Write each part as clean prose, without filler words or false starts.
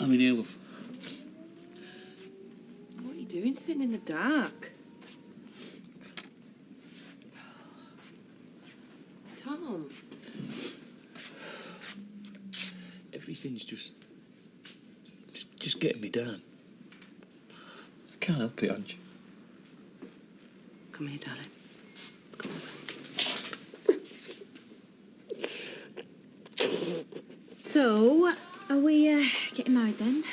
I'm in here, love. What are you doing sitting in the dark? Tom. Everything's just getting me down. I can't help it, Ange. Come here, darling. Come on. So, are we getting married then?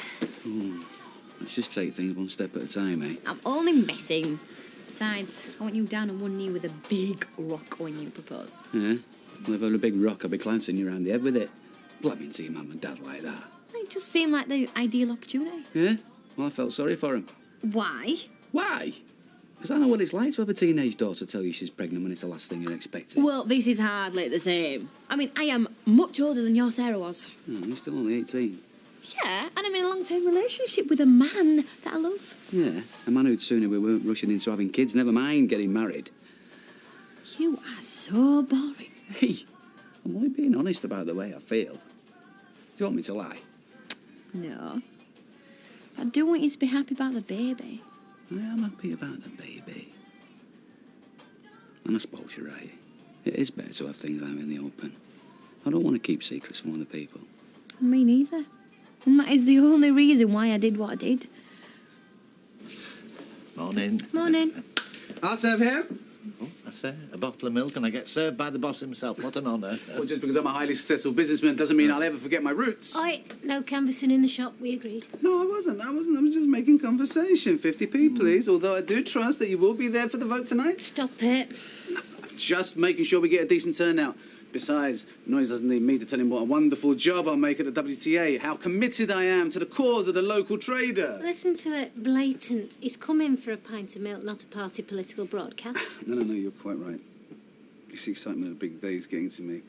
Let's just take things one step at a time, eh? I'm only messing. Besides, I want you down on one knee with a big rock when you propose. Yeah? Well, if I had a big rock, I'd be clouncing you around the head with it. Blabbing to your mum and dad like that. It just seemed like the ideal opportunity. Yeah? Well, I felt sorry for him. Why? Why? Because I know what it's like to have a teenage daughter tell you she's pregnant when it's the last thing you're expecting. Well, this is hardly the same. I mean, I am much older than your Sarah was. Oh, you're still only 18. Yeah, and I'm in a long-term relationship with a man that I love. Yeah, a man who'd sooner we weren't rushing into having kids, never mind getting married. You are so boring. Hey, I'm only being honest about the way I feel. Do you want me to lie? No. But I do want you to be happy about the baby. I am happy about the baby. And I suppose you're right. It is better to have things out in the open. I don't want to keep secrets from other people. Me neither. And that is the only reason why I did what I did. Morning. Morning. I'll serve him. Oh, I say, a bottle of milk and I get served by the boss himself. What an honour. Well, just because I'm a highly successful businessman doesn't mean I'll ever forget my roots. Oi, no canvassing in the shop, we agreed. No, I wasn't. I was just making conversation. 50p, please. Although I do trust that you will be there for the vote tonight. Stop it. Just making sure we get a decent turnout. Besides, Noyes doesn't need me to tell him what a wonderful job I'll make at the WTA, how committed I am to the cause of the local trader. Listen to it, blatant. He's come in for a pint of milk, not a party political broadcast. No, you're quite right. It's the excitement of the big days getting to me.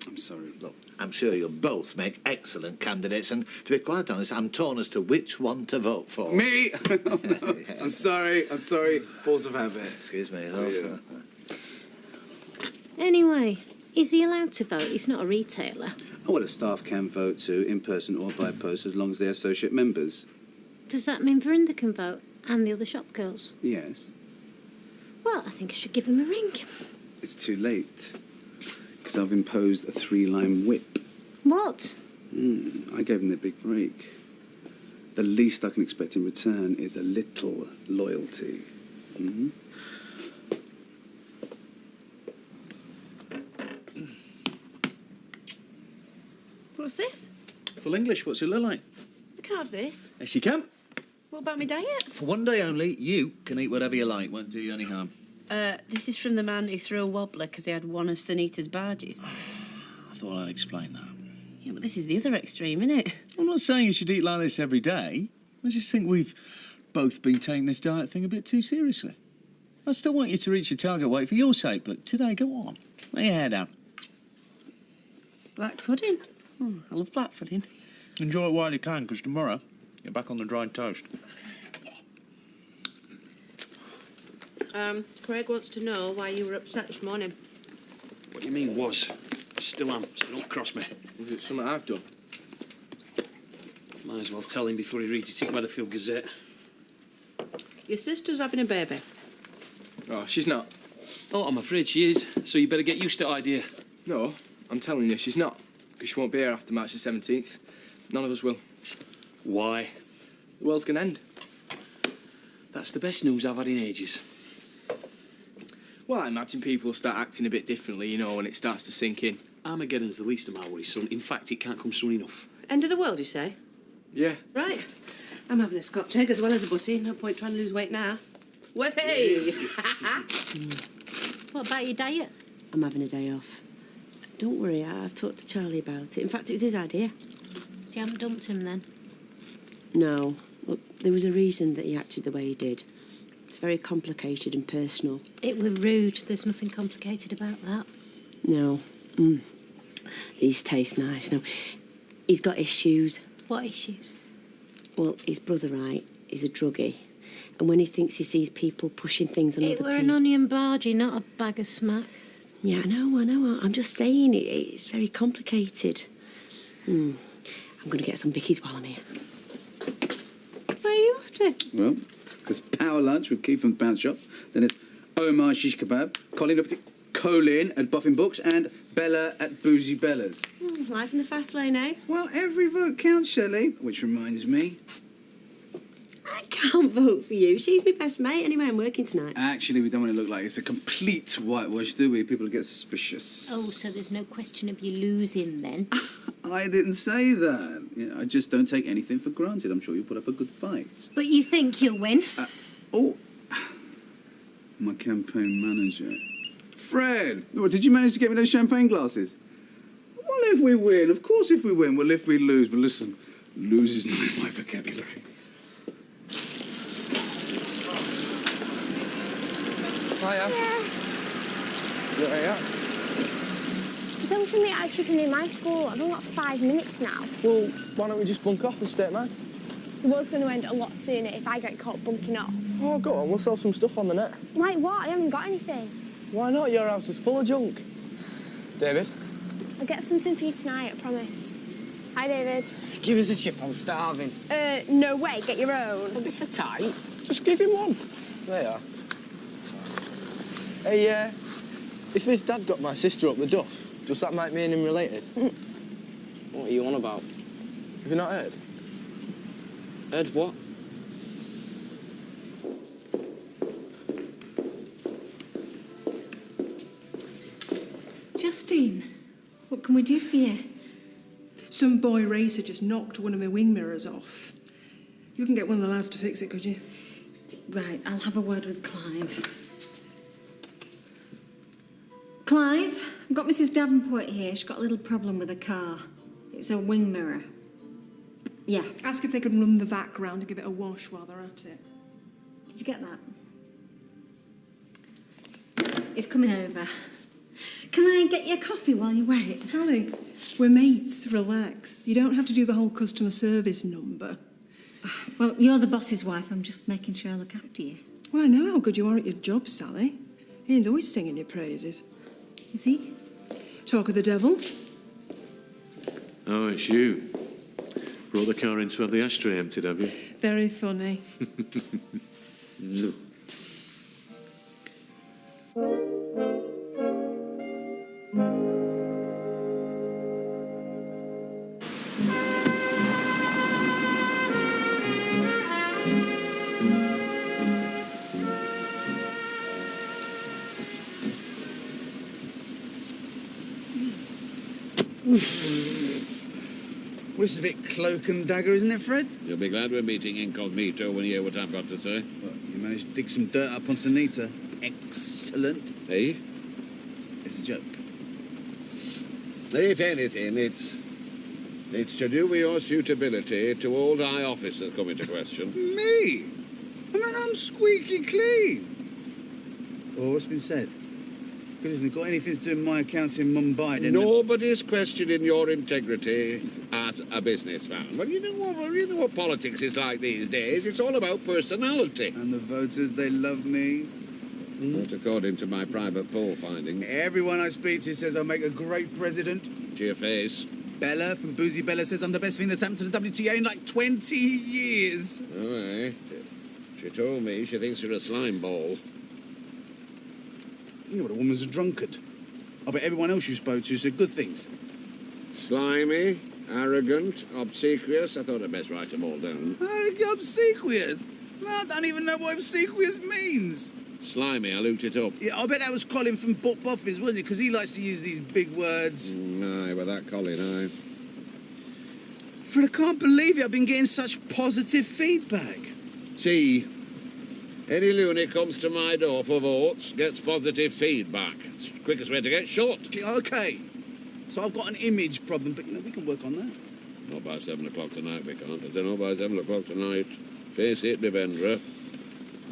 I'm sorry. Look, I'm sure you'll both make excellent candidates, and to be quite honest, I'm torn as to which one to vote for. Me? Oh, no. I'm sorry. Force of habit. Excuse me. Anyway, is he allowed to vote? He's not a retailer. Oh, well, the staff can vote too, in person or by post, as long as they're associate members. Does that mean Verinda can vote and the other shop girls? Yes. Well, I think I should give him a ring. It's too late, because I've imposed a 3-line whip. What? I gave him the big break. The least I can expect in return is a little loyalty. Mm-hmm. What's this? Full English, what's it look like? I can't have this. Yes, you can. What about my diet? For one day only, you can eat whatever you like. Won't do you any harm. This is from the man who threw a wobbler because he had one of Sunita's barges. I thought I'd explain that. Yeah, but this is the other extreme, isn't it? I'm not saying you should eat like this every day. I just think we've both been taking this diet thing a bit too seriously. I still want you to reach your target weight for your sake, but today, go on. Lay your hair down. Black pudding. Oh, I love black pudding. Enjoy it while you can, because tomorrow you're back on the dry toast. Craig wants to know why you were upset this morning. What do you mean, was? Still am, so don't cross me. Was it something I've done? Might as well tell him before he reads it in Weatherfield Gazette. Your sister's having a baby. Oh, she's not. Oh, I'm afraid she is, so you better get used to that idea. No, I'm telling you, she's not. Because she won't be here after March the 17th. None of us will. Why? The world's gonna end. That's the best news I've had in ages. Well, I imagine people will start acting a bit differently, you know, when it starts to sink in. Armageddon's the least of my worries, son. In fact, it can't come soon enough. End of the world, you say? Yeah. Right. I'm having a Scotch egg as well as a butty. No point trying to lose weight now. Way! What about your diet? I'm having a day off. Don't worry, I've talked to Charlie about it. In fact, it was his idea. So you haven't dumped him then? No. Look, there was a reason that he acted the way he did. It's very complicated and personal. It were rude. There's nothing complicated about that. No. These taste nice. No. He's got issues. What issues? Well, his brother, right, is a druggie. And when he thinks he sees people pushing things on other people... It were an onion bargee, not a bag of smack. Yeah, I know. I'm just saying it's very complicated. I'm going to get some bickies while I'm here. Where are you off to? Well, there's power lunch with Keith from the Bounce Shop. Then it's Omar Shish Kebab, Colin at Buffing Books, and Bella at Boozy Bella's. Life in the fast lane, eh? Well, every vote counts, Shelley. Which reminds me... I can't vote for you. She's my best mate. Anyway, I'm working tonight. Actually, we don't want to look like it's a complete whitewash, do we? People get suspicious. Oh, so there's no question of you losing then? I didn't say that. Yeah, I just don't take anything for granted. I'm sure you'll put up a good fight. But you think you'll win? Oh, my campaign manager. Fred, what, did you manage to get me those champagne glasses? Well, if we win, of course if we win. Well, if we lose, but listen, lose is not in my vocabulary. Hiya. Yeah. There's only something actually can do in my school. I've only got 5 minutes now. Well, why don't we just bunk off and stay at night? The world's going to end a lot sooner if I get caught bunking off. Oh, go on, we'll sell some stuff on the net. Like what? I haven't got anything. Why not? Your house is full of junk. David? I'll get something for you tonight, I promise. Hi, David. Give us a chip, I'm starving. No way, get your own. Don't be so tight. Just give him one. There you are. Hey, if his dad got my sister up the duff, does that make me and him related? What are you on about? Have you not heard? Heard what? Justine, what can we do for you? Some boy racer just knocked one of my wing mirrors off. You can get one of the lads to fix it, could you? Right, I'll have a word with Clive. Clive, I've got Mrs. Davenport here. She's got a little problem with her car. It's a wing mirror. Yeah. Ask if they could run the vac round and give it a wash while they're at it. Did you get that? It's coming over. Can I get you a coffee while you wait? Sally, we're mates. Relax. You don't have to do the whole customer service number. Well, you're the boss's wife. I'm just making sure I look after you. Well, I know how good you are at your job, Sally. Ian's always singing your praises. Is he? Talk of the devil. Oh, it's you. Brought the car in to have the ashtray emptied, have you? Very funny. No. Well, this is a bit cloak and dagger, isn't it, Fred? You'll be glad we're meeting incognito when you hear what I've got to say. Well, you managed to dig some dirt up on Sunita. Excellent. Eh? It's a joke. If anything, it's to do with your suitability to hold high office that come into question. Me? I mean, I'm squeaky clean. Well, what's been said? Because it hasn't got anything to do with my accounts in Mumbai, then. Nobody's questioning your integrity at a business firm. Well, you know what politics is like these days. It's all about personality. And the voters, they love me. Not according to my private poll findings. Everyone I speak to says I'll make a great president. To your face. Bella from Boozy Bella says I'm the best thing that's happened to the WTA in like 20 years. Oh, eh? She told me she thinks you're a slime ball. You know what, a woman's a drunkard. I bet everyone else you spoke to said good things. Slimy, arrogant, obsequious. I thought I'd best write them all down. Obsequious? No, I don't even know what obsequious means. Slimy, I looked it up. Yeah, I bet that was Colin from Book Boffins, wasn't it? Because he likes to use these big words. Aye, with that Colin, aye. Fred, I can't believe it. I've been getting such positive feedback. See, any loony comes to my door for votes gets positive feedback. It's the quickest way to get shot. OK. So I've got an image problem, but, you know, we can work on that. Not by 7 o'clock tonight, we can't. I said not by 7 o'clock tonight. Face it, Devendra.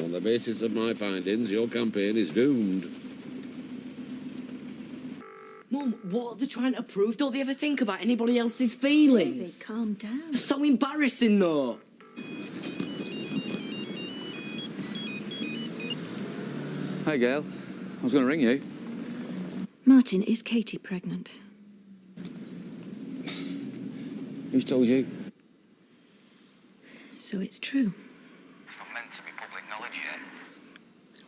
On the basis of my findings, your campaign is doomed. Mum, what are they trying to prove? Don't they ever think about anybody else's feelings? David, calm down. It's so embarrassing, though. Hi, Gail. I was going to ring you. Martin, is Katie pregnant? Who's told you? So it's true. It's not meant to be public knowledge yet.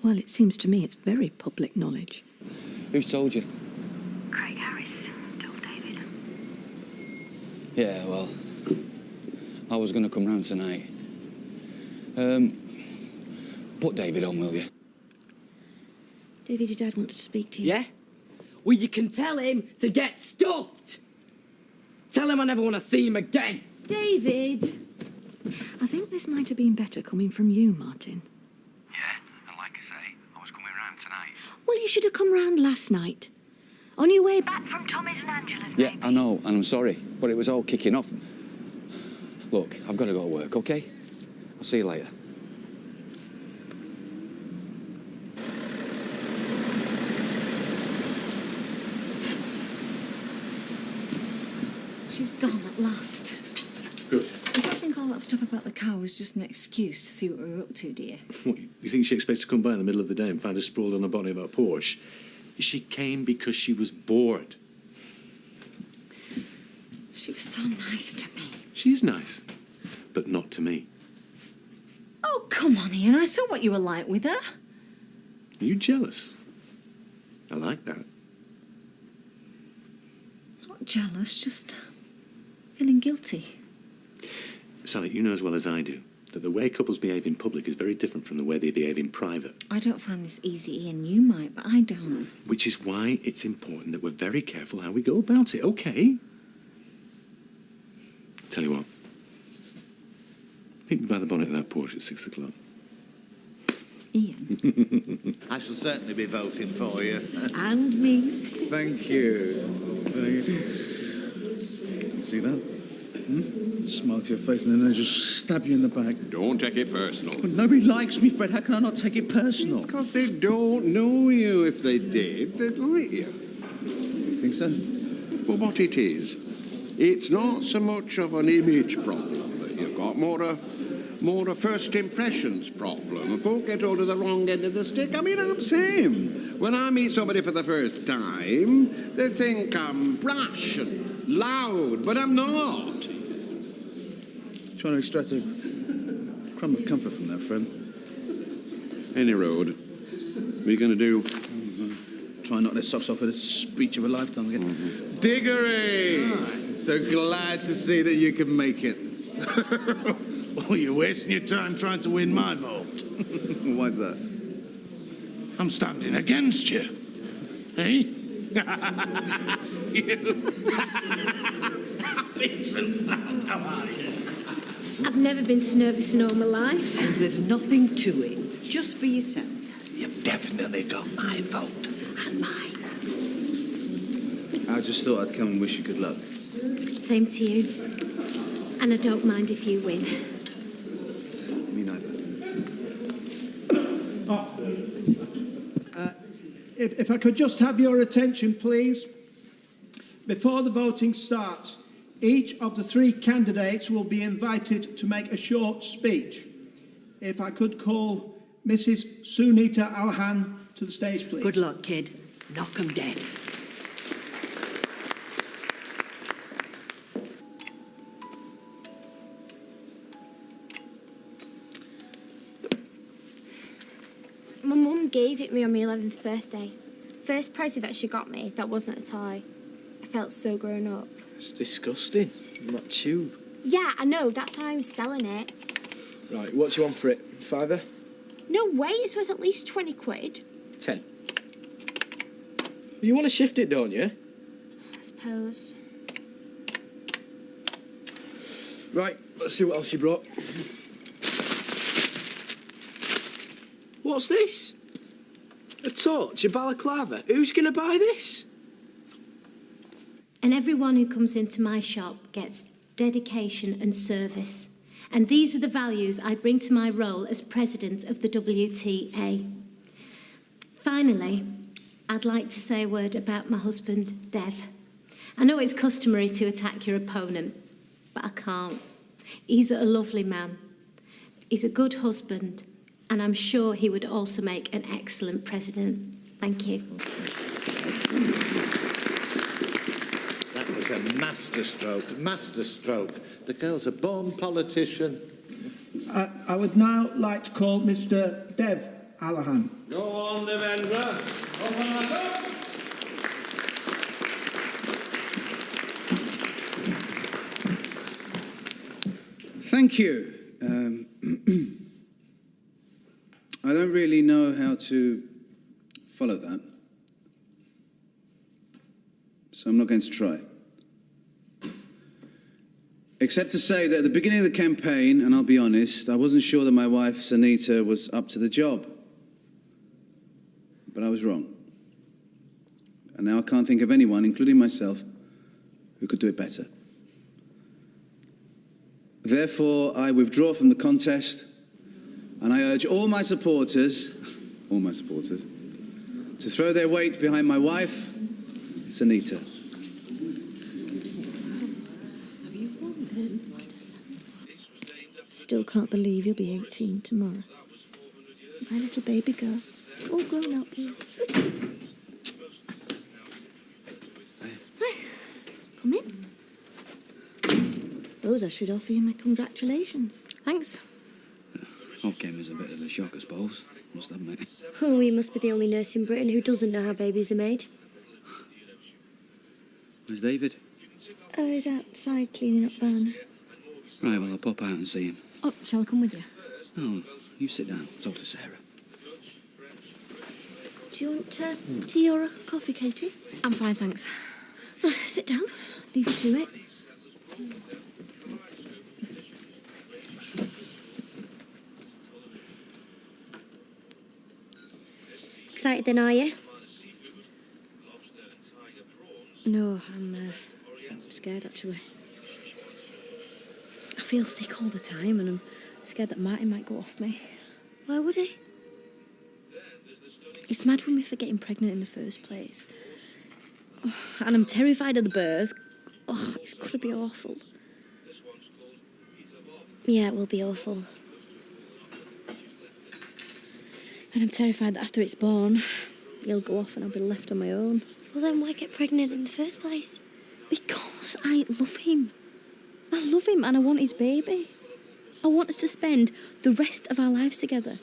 Well, it seems to me it's very public knowledge. Who's told you? Craig Harris told David. Yeah, well, I was going to come round tonight. Put David on, will you? David, your dad wants to speak to you. Yeah? Well, you can tell him to get stuffed. Tell him I never want to see him again. David! I think this might have been better coming from you, Martin. Yeah, and like I say, I was coming round tonight. Well, you should have come round last night. On your way back from Tommy's and Angela's, Yeah, I know, and I'm sorry, but it was all kicking off. Look, I've got to go to work, OK? I'll see you later. She's gone at last. Good. I don't think all that stuff about the car was just an excuse to see what we were up to, dear. What, you think she expects to come by in the middle of the day and find us sprawled on the bottom of a Porsche? She came because she was bored. She was so nice to me. She's nice, but not to me. Oh, come on, Ian. I saw what you were like with her. Are you jealous? I like that. Not jealous, just feeling guilty. Sally, you know as well as I do that the way couples behave in public is very different from the way they behave in private. I don't find this easy, Ian. You might, but I don't. Which is why it's important that we're very careful how we go about it, OK? Tell you what. Meet me by the bonnet of that Porsche at 6 o'clock. Ian. I shall certainly be voting for you. And me. Thank you. See that? Smile to your face and then they just stab you in the back. Don't take it personal. But nobody likes me, Fred. How can I not take it personal? It's because they don't know you. If they did, they'd like you. You think so? Well, what it is, it's not so much of an image problem that you've got, more a first impressions problem. Folk get hold of the wrong end of the stick. I mean, I'm same. When I meet somebody for the first time, they think I'm brash and loud, but I'm not. Trying to extract a crumb of comfort from that, Fred. Any road. What are you going to do? Try and knock their socks off with a speech of a lifetime again. Diggory! So glad to see that you can make it. Oh, you're wasting your time trying to win my vote. Why's that? I'm standing against you. Eh? You. Vincent, how are you? I've never been so nervous in all my life. And there's nothing to it. Just be yourself. You've definitely got my vote. And mine. I just thought I'd come and wish you good luck. Same to you. And I don't mind if you win. Me neither. If I could just have your attention, please. Before the voting starts, each of the three candidates will be invited to make a short speech. If I could call Mrs. Sunita Alhan to the stage, please. Good luck, kid. Knock 'em dead. My mum gave it me on my 11th birthday. First present that she got me that wasn't a toy. I felt so grown up. It's disgusting. That tube. Yeah, I know, that's why I was selling it. Right, what do you want for it? £5? No way, it's worth at least 20 quid. 10. You want to shift it, don't you? I suppose. Right, let's see what else you brought. What's this? A torch, a balaclava. Who's going to buy this? And everyone who comes into my shop gets dedication and service. And these are the values I bring to my role as president of the WTA. Finally, I'd like to say a word about my husband, Dev. I know it's customary to attack your opponent, but I can't. He's a lovely man. He's a good husband, and I'm sure he would also make an excellent president. Thank you. That was was a masterstroke, masterstroke. The girl's a born politician. I would now like to call Mr. Dev Allahan. Go on, Devendra. Open up. Thank you. I don't really know how to follow that, so I'm not going to try. Except to say that at the beginning of the campaign, and I'll be honest, I wasn't sure that my wife, Sanita, was up to the job. But I was wrong. And now I can't think of anyone, including myself, who could do it better. Therefore, I withdraw from the contest, and I urge all my supporters, to throw their weight behind my wife, Sanita. Still can't believe you'll be 18 tomorrow. My little baby girl, all grown up here. Hi. Come in. Suppose I should offer you my congratulations. Thanks. All came as a bit of a shock, I suppose. Must admit. Oh, we must be the only nurse in Britain who doesn't know how babies are made. Where's David? He's outside cleaning up Barn. Right, well, I'll pop out and see him. Oh, shall I come with you? No, you sit down. Talk to Sarah. Do you want tea or a coffee, Katie? I'm fine, thanks. Sit down. Leave you to it. Excited then, are you? No, I'm scared, actually. I feel sick all the time, and I'm scared that Martin might go off me. Why would he? It's mad with me for getting pregnant in the first place. Oh, and I'm terrified of the birth. Oh, it's going to be awful. Yeah, it will be awful. And I'm terrified that after it's born, he'll go off and I'll be left on my own. Well, then why get pregnant in the first place? Because I love him. I love him and I want his baby. I want us to spend the rest of our lives together.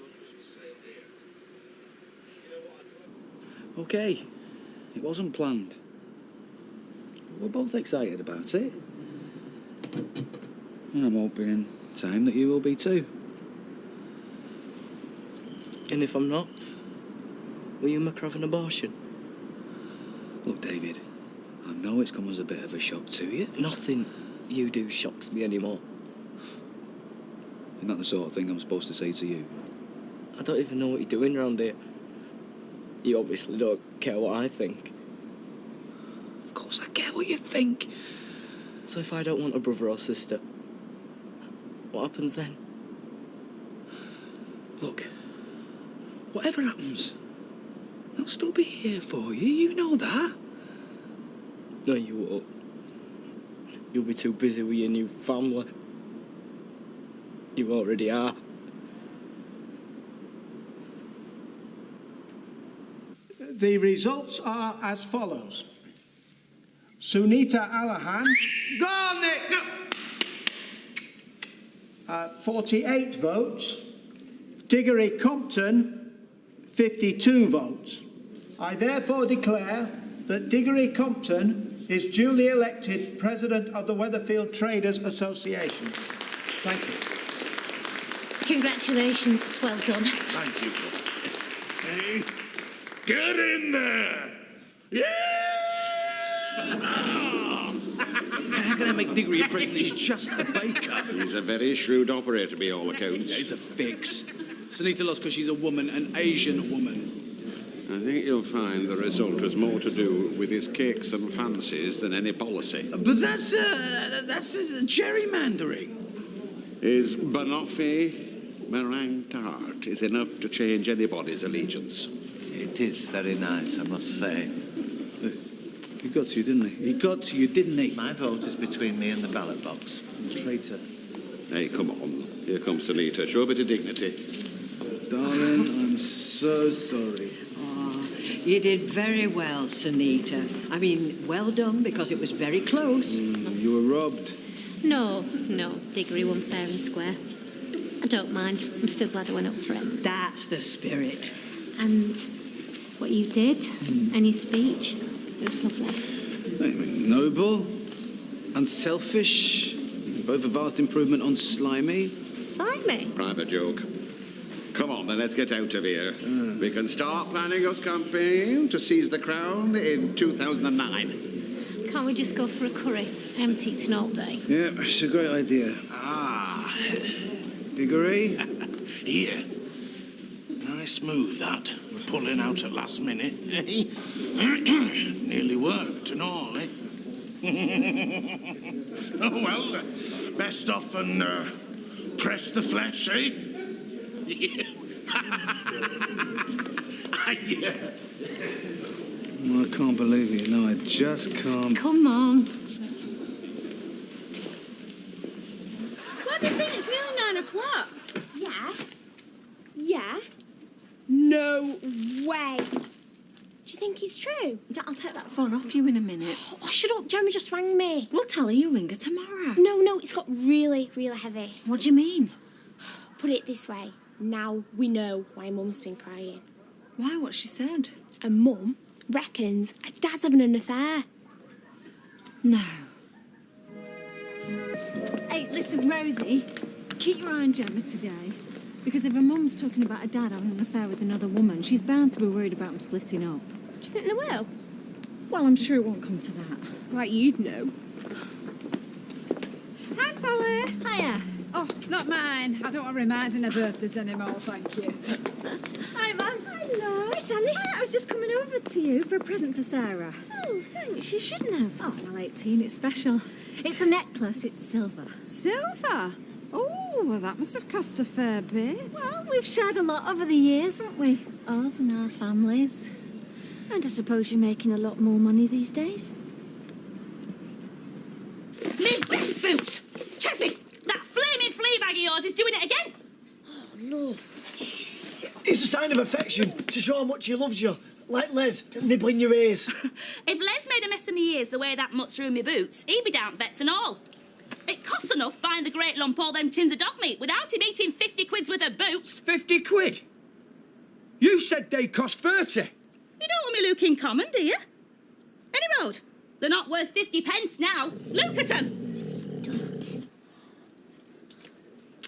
Okay. It wasn't planned. We're both excited about it. And I'm hoping in time that you will be too. And if I'm not, will you make her have an abortion? Look, David, I know it's come as a bit of a shock to you. Nothing you do shocks me anymore. Isn't that the sort of thing I'm supposed to say to you? I don't even know what you're doing around here. You obviously don't care what I think. Of course I care what you think. So if I don't want a brother or sister, what happens then? Look, whatever happens, I'll still be here for you. You know that. No, you won't. You'll be too busy with your new family. You already are. The results are as follows. Sunita Allahan. Go on, Nick! Go! 48 votes. Diggory Compton, 52 votes. I therefore declare that Diggory Compton is duly elected President of the Weatherfield Traders Association. Thank you. Congratulations. Well done. Thank you. Hey, get in there! Yeah! How can I make Diggory a president? He's just a baker. He's a very shrewd operator, by all accounts. It's a fix. Sanita lost because she's a woman, an Asian woman. I think you'll find the result has more to do with his cakes and fancies than any policy. But that's gerrymandering. His banoffee meringue tart is enough to change anybody's allegiance. It is very nice, I must say. He got to you, didn't he? He got to you, didn't he? My vote is between me and the ballot box. Traitor. Hey, come on. Here comes Sanita. Show a bit of dignity. Darling, I'm so sorry. You did very well, Sunita. I mean, well done, because it was very close. You were robbed. No, Diggory won fair and square. I don't mind. I'm still glad I went up for it. That's the spirit. And what you did, and your speech, it was lovely. I mean, noble, unselfish, both a vast improvement on slimy. Slimy? Private joke. Come on, then, let's get out of here. We can start planning us campaign to seize the crown in 2009. Can't we just go for a curry? I haven't eaten all day. Yeah, it's a great idea. Ah. Diggory? Here. Nice move, that. Pulling out at last minute, eh? Nearly worked and all, eh? Oh, well, best off and press the flesh, eh? Yeah. I can't believe it. No, I just can't. Come on. What have you been? It's nearly 9 o'clock. Yeah? Yeah? No way. Do you think it's true? Yeah, I'll take that phone off you in a minute. Oh, shut up. Jeremy just rang me. We'll tell her you ring her tomorrow. No, it's got really, really heavy. What do you mean? Put it this way. Now we know why Mum's been crying. Why? What she said? And Mum reckons her dad's having an affair. No. Hey, listen, Rosie, keep your eye on Gemma today. Because if her mum's talking about her dad having an affair with another woman, she's bound to be worried about them splitting up. Do you think they will? Well, I'm sure it won't come to that. Right, you'd know. Hi, Sally. Hiya. Oh, it's not mine. I don't want reminding her birthdays anymore, thank you. Hi, Mum. Hello. Hi, Sally. Hi, I was just coming over to you for a present for Sarah. Oh, thanks. You shouldn't have. Oh, well, 18. It's special. It's a necklace. It's silver. Silver? Oh, well, that must have cost a fair bit. Well, we've shared a lot over the years, haven't we? Us and our families. And I suppose you're making a lot more money these days. Me best boots! Chesney, that flaming flea bag of yours is doing it again! Oh, no. It's a sign of affection to show how much he loves you. Like Les, nibbling your ears. If Les made a mess of me ears the way that mutt threw me boots, he'd be down bets and all. It costs enough buying the great lump all them tins of dog meat without him eating 50 quid's worth of boots. 50 quid? You said they cost 30. You don't want me Luke in common, do you? Any road. They're not worth 50 pence now. Look at them.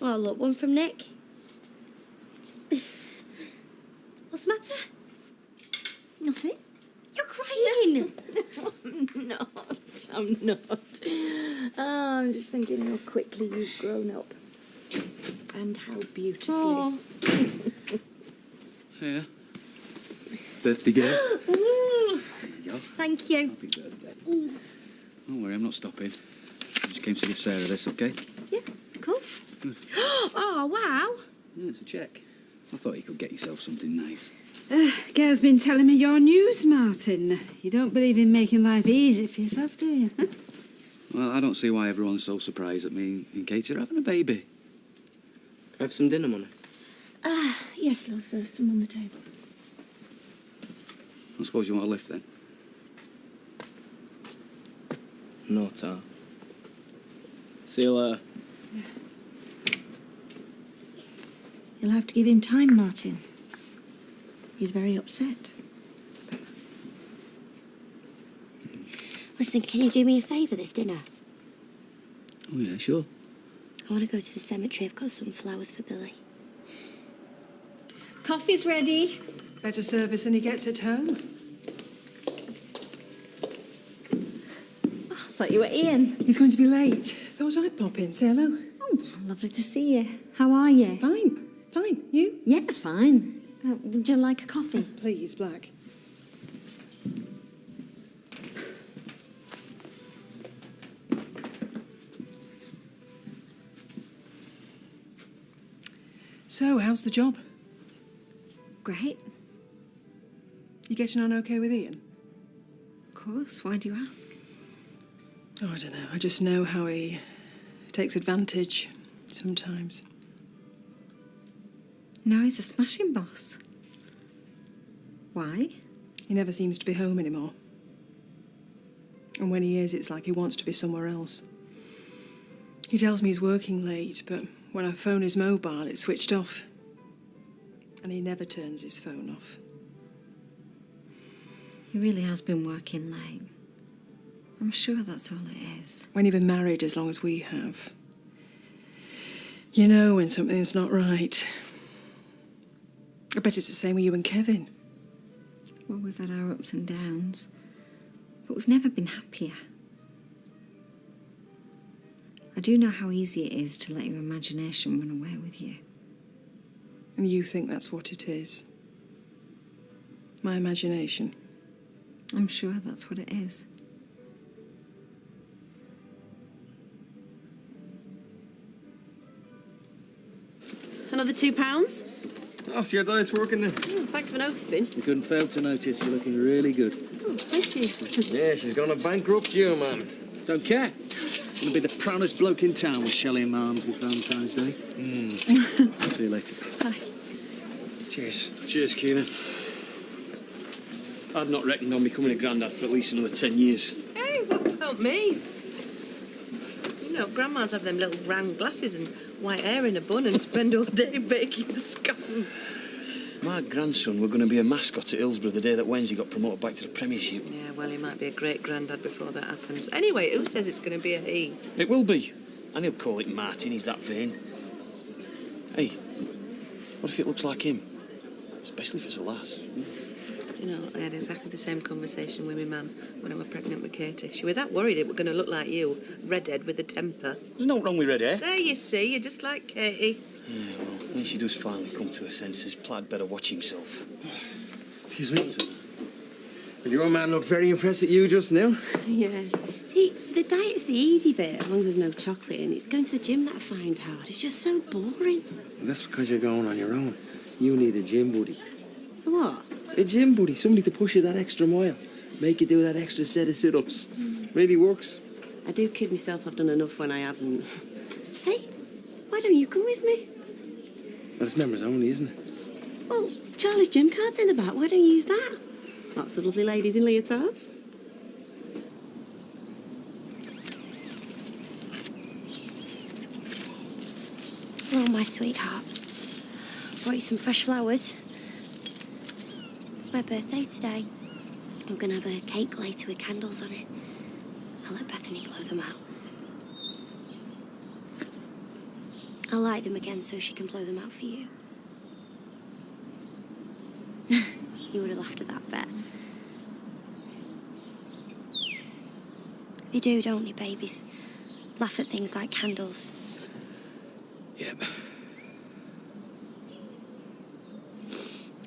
Oh, look, one from Nick. What's the matter? Nothing. You're crying. No, I'm not. Oh, I'm just thinking how quickly you've grown up. And how beautifully. Oh. Yeah. Birthday girl. There you go. Thank you. Happy birthday. Don't worry, I'm not stopping. I just came to give Sarah this, okay? Yeah, of course. Good. Oh, wow. Yeah, it's a check. I thought you could get yourself something nice. Gail's been telling me your news, Martin. You don't believe in making life easy for yourself, do you? Huh? Well, I don't see why everyone's so surprised at me and Katie are having a baby. Have some dinner money. Yes, love, there's some on the table. I suppose you want a lift then? No, Ta. See you later. You'll have to give him time, Martin. He's very upset. Listen, can you do me a favour this dinner? Oh, yeah, sure. I want to go to the cemetery. I've got some flowers for Billy. Coffee's ready. Better service than he gets at home. Oh, I thought you were Ian. He's going to be late. Thought I'd pop in, say hello. Oh, lovely to see you. How are you? Fine. Fine. You? Yeah, fine. Would you like a coffee? Please, Black. So, how's the job? Great. You getting on okay with Ian? Of course. Why do you ask? Oh, I don't know. I just know how he takes advantage sometimes. Now he's a smashing boss. Why? He never seems to be home anymore. And when he is, it's like he wants to be somewhere else. He tells me he's working late, but when I phone his mobile, it's switched off. And he never turns his phone off. He really has been working late. I'm sure that's all it is. When you've been married as long as we have, you know when something's not right. I bet it's the same with you and Kevin. Well, we've had our ups and downs, but we've never been happier. I do know how easy it is to let your imagination run away with you. And you think that's what it is? My imagination? I'm sure that's what it is. Another £2? Oh, so your diet's working then? Oh, thanks for noticing. You couldn't fail to notice. You're looking really good. Oh, thank you. Yeah, she's gonna bankrupt you, man. Don't care. Gonna be the proudest bloke in town with Shelley and my arms this Valentine's Day. See you later. Bye. Cheers. Cheers, Keenan. I'd not reckoned on becoming a granddad for at least another 10 years. Hey, what about me? You know, grandmas have them little round glasses and white hair in a bun and spend all day baking scones. My grandson were going to be a mascot at Hillsborough the day that Wednesday got promoted back to the Premiership. Yeah, well, he might be a great granddad before that happens. Anyway, who says it's going to be a he? It will be. And he'll call it Martin, he's that vain. Hey, what if it looks like him? Especially if it's a lass. Do you know, I had exactly the same conversation with my mum when I was pregnant with Katie. She was that worried it was going to look like you, redhead with a temper. There's no wrong with red hair. There you see, you're just like Katie. Yeah, well, when she does finally come to her senses, Plaid better watch himself. Excuse me. Well, your man looked very impressed at you just now. Yeah. See, the diet's the easy bit, as long as there's no chocolate in it. It's going to the gym that I find hard. It's just so boring. Well, that's because you're going on your own. You need a gym buddy. For what? A gym buddy, somebody to push you that extra mile. Make you do that extra set of sit-ups. Really works. I do kid myself I've done enough when I haven't. Hey, why don't you come with me? Well, it's members only, isn't it? Well, Charlie's gym card's in the back. Why don't you use that? Lots of lovely ladies in leotards. Oh, my sweetheart. Brought you some fresh flowers. It's my birthday today. I'm going to have a cake later with candles on it. I'll let Bethany blow them out. I'll light them again so she can blow them out for you. You would have laughed at that, bet. They do, don't they, babies? Laugh at things like candles. Yep.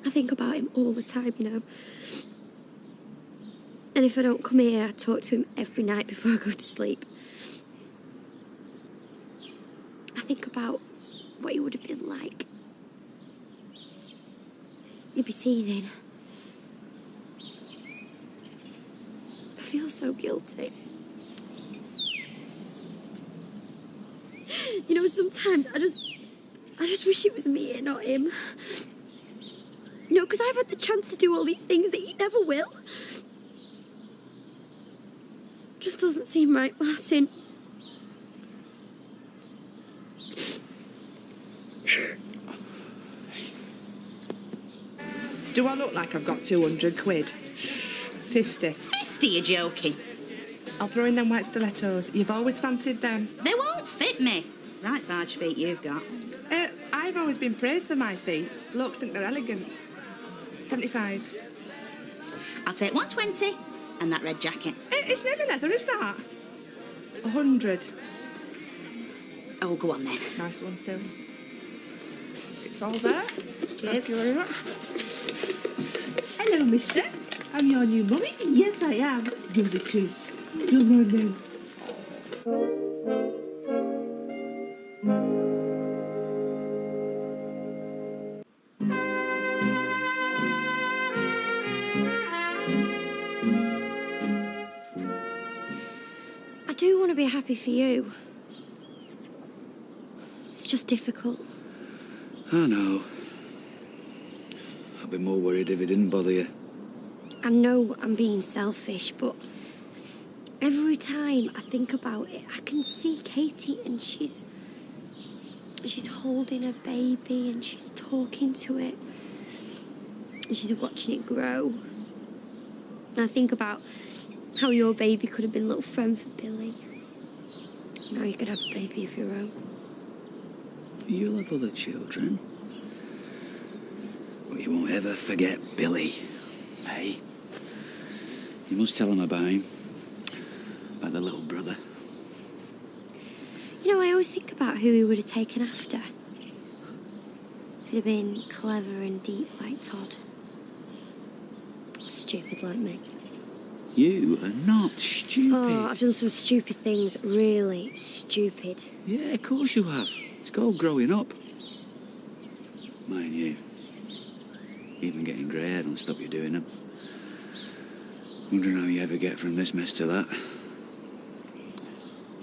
I think about him all the time, you know. And if I don't come here, I talk to him every night before I go to sleep. I think about what he would have been like. He'd be teething. I feel so guilty. You know, sometimes I just wish it was me and not him. You know, because I've had the chance to do all these things that he never will. Just doesn't seem right, Martin. Do I look like I've got 200 quid? 50. 50, you're joking. I'll throw in them white stilettos. You've always fancied them. They won't fit me. Right barge feet you've got. I've always been praised for my feet. Blokes think they're elegant. 75. I'll take 120 and that red jacket. It's nearly leather, is that? 100. Oh, go on then. Nice one, Sil. It's all there. Cheers. Thank you very much. Hello, mister. I'm your new mummy. Yes, I am. Give us a kiss. Come on, then. I do want to be happy for you. It's just difficult. I know. I'd be more worried if it didn't bother you. I know I'm being selfish, but every time I think about it, I can see Katie and she's holding her baby and she's talking to it. And she's watching it grow. And I think about how your baby could have been a little friend for Billy. Now you could have a baby of your own. You'll have other children. But you won't ever forget Billy, hey? You must tell him about him. About the little brother. You know, I always think about who he would have taken after. If he'd have been clever and deep like Todd. Or stupid like me. You are not stupid. Oh, I've done some stupid things. Really stupid. Yeah, of course you have. It's called growing up. Mind you, even getting grey hair don't stop you doing them. Wondering how you ever get from this mess to that.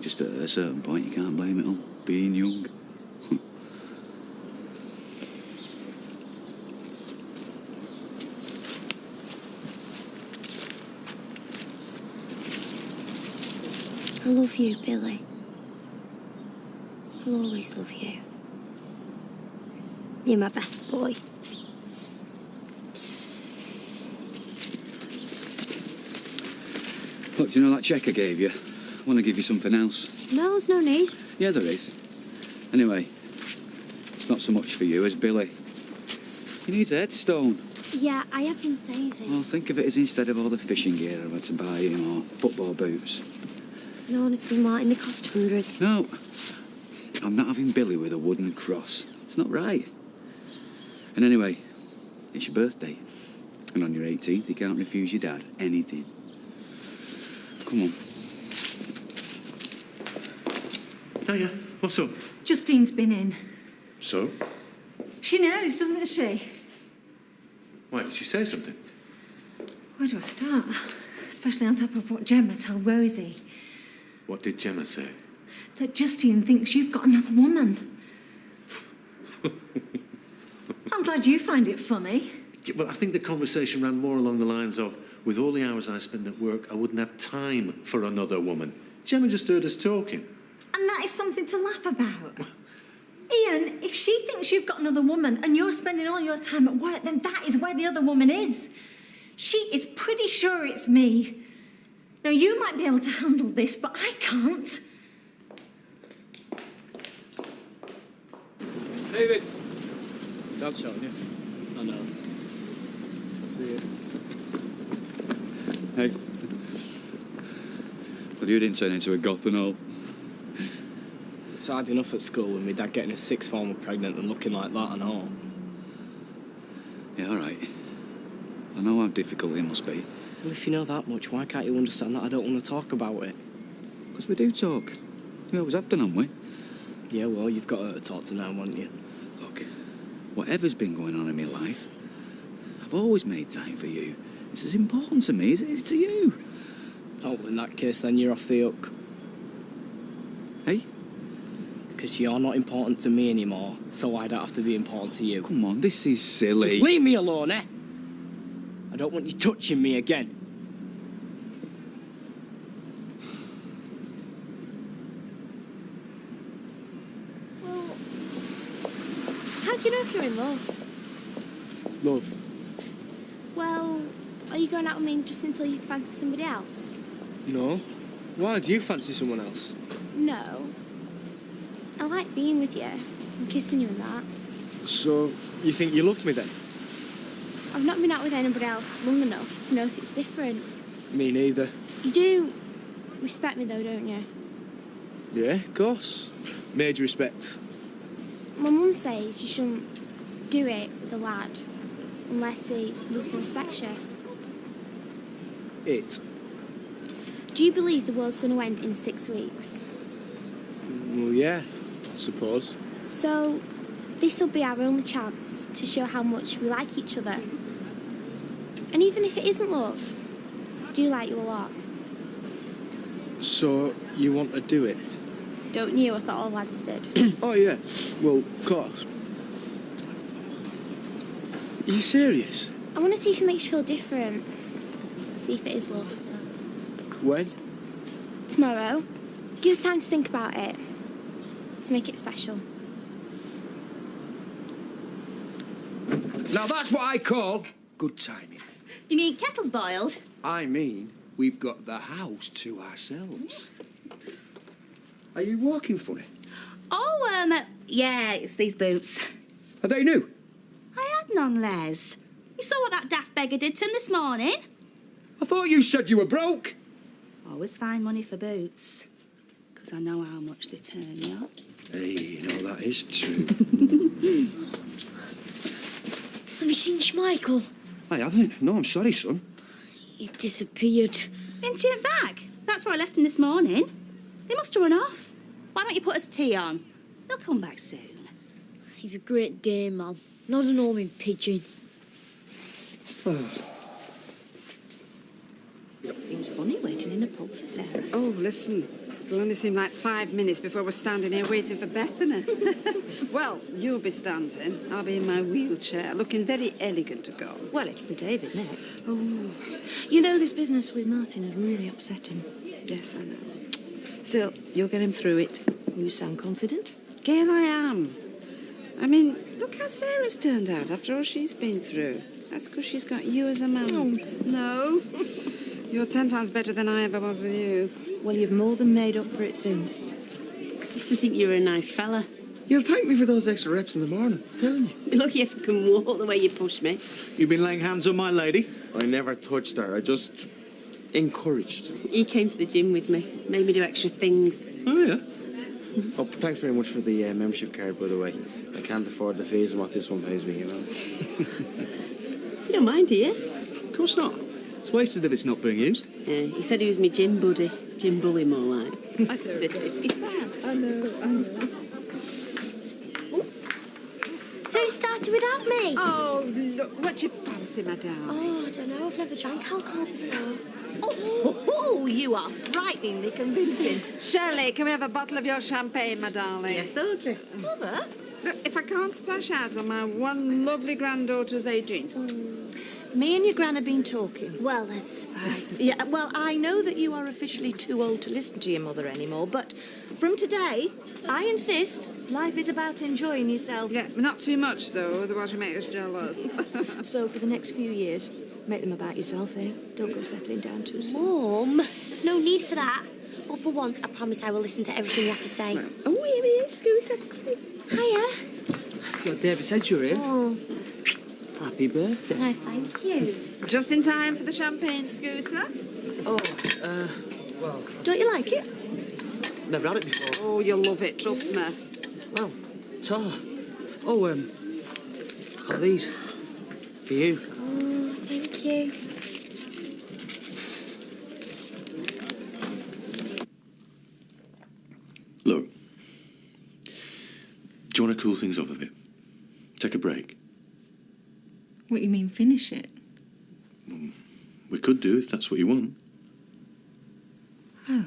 Just at a certain point, you can't blame it on being young. I love you, Billy. I'll always love you. You're my best boy. Look, do you know that cheque I gave you? I want to give you something else. No, there's no need. Yeah, there is. Anyway, it's not so much for you as Billy. He needs a headstone. Yeah, I have been saving. Well, think of it as instead of all the fishing gear I've had to buy him or football boots. No, honestly, Martin, they cost hundreds. No, I'm not having Billy with a wooden cross. It's not right. And anyway, it's your birthday. And on your 18th, you can't refuse your dad anything. Come on. Hiya, what's up? Justine's been in. So? She knows, doesn't she? Why, did she say something? Where do I start? Especially on top of what Gemma told Rosie. What did Gemma say? That Justine thinks you've got another woman. I'm glad you find it funny. Yeah, well, I think the conversation ran more along the lines of, with all the hours I spend at work, I wouldn't have time for another woman. Gemma just heard us talking. And that is something to laugh about. Ian, if she thinks you've got another woman and you're spending all your time at work, then that is where the other woman is. She is pretty sure it's me. Now, you might be able to handle this, but I can't. David! Dad's shouting you. I know. See you. Hey. But you didn't turn into a goth and all. It's hard enough at school with my dad getting a sixth former pregnant and looking like that and all. Yeah, all right. I know how difficult it must be. Well, if you know that much, why can't you understand that I don't want to talk about it? Because we do talk. We always have done, haven't we? Yeah, well, you've got her to talk to now, haven't you? Look, whatever's been going on in my life, I've always made time for you. It's as important to me as it is to you. Oh, in that case, then you're off the hook. Hey? Because you're not important to me anymore, so I don't have to be important to you. Come on, this is silly. Just leave me alone, eh? I don't want you touching me again. Well, how do you know if you're in love? Love. Well, are you going out with me just until you fancy somebody else? No. Why? Do you fancy someone else? No. I like being with you and kissing you and that. So, you think you love me then? I've not been out with anybody else long enough to know if it's different. Me neither. You do respect me though, don't you? Yeah, of course. Major respect. My mum says you shouldn't do it with a lad unless he loves and respects you. It. Do you believe the world's going to end in 6 weeks? Well, yeah, I suppose. So, this'll be our only chance to show how much we like each other. And even if it isn't love, I do like you a lot. So, you want to do it? Don't you? I thought all lads did. Oh, yeah. Well, of course. Are you serious? I want to see if it makes you feel different. See if it is love. When? Tomorrow. Give us time to think about it. To make it special. Now that's what I call good timing. You mean kettle's boiled? I mean, we've got the house to ourselves. Are you walking funny? Oh, yeah, it's these boots. Are they new? I had none, Les. You saw what that daft beggar did to him this morning? I thought you said you were broke. Always find money for boots. Because I know how much they turn you up. Hey, you know, that is true. Have you seen Schmeichel? I haven't. No, I'm sorry, son. He disappeared. Into your bag. That's where I left him this morning. He must have run off. Why don't you put us tea on? He'll come back soon. He's a great day, man. Not an homing pigeon. Seems funny waiting in a pub for Sarah. Oh, listen. It'll only seem like 5 minutes before we're standing here waiting for Bethany. Well, you'll be standing. I'll be in my wheelchair, looking very elegant to go. Well, it'll be David next. Oh. You know, this business with Martin has really upset him. Yes, I know. Still, you'll get him through it. You sound confident. Gail, I am. I mean, look how Sarah's turned out after all she's been through. That's because she's got you as a man. Oh. No. You're 10 times better than I ever was with you. Well, you've more than made up for it since. I used to think you were a nice fella. You'll thank me for those extra reps in the morning, don't you? You're lucky if I can walk the way you push me. You've been laying hands on my lady? I never touched her. I just encouraged. He came to the gym with me, made me do extra things. Oh, yeah? Oh, thanks very much for the membership card, by the way. I can't afford the fees and what this one pays me, you know. You don't mind, do you? Of course not. It's wasted if it's not being used. Yeah, he said he was my gym buddy. Gym bully, more like. I know. I know. So you started without me? Oh, look, what do you fancy, my darling? Oh, I don't know. I've never drank alcohol before. Oh, you are frighteningly convincing. Shelley, can we have a bottle of your champagne, my darling? Yes, Audrey. Mother? Look, if I can't splash out on my one lovely granddaughter's 18th. Me and your gran have been talking. Well, there's a surprise. Yeah, well, I know that you are officially too old to listen to your mother anymore, but from today, I insist life is about enjoying yourself. Yeah, not too much, though, otherwise you make us jealous. So for the next few years, make them about yourself, eh? Don't go settling down too soon. Mum, there's no need for that. But for once, I promise I will listen to everything you have to say. Oh, here he is, Scooter. Hiya. Got David said you were here. Oh, Happy birthday. no, thank you. Just in time for the champagne, Scooter. Oh, well, Don't you like it? never had it before. Oh, you'll love it, trust me. Well, tar. Oh, got these. For you. Oh, thank you. Look, do you want to cool things off a bit? Take a break? What, you mean finish it? We could do if that's what you want. Oh.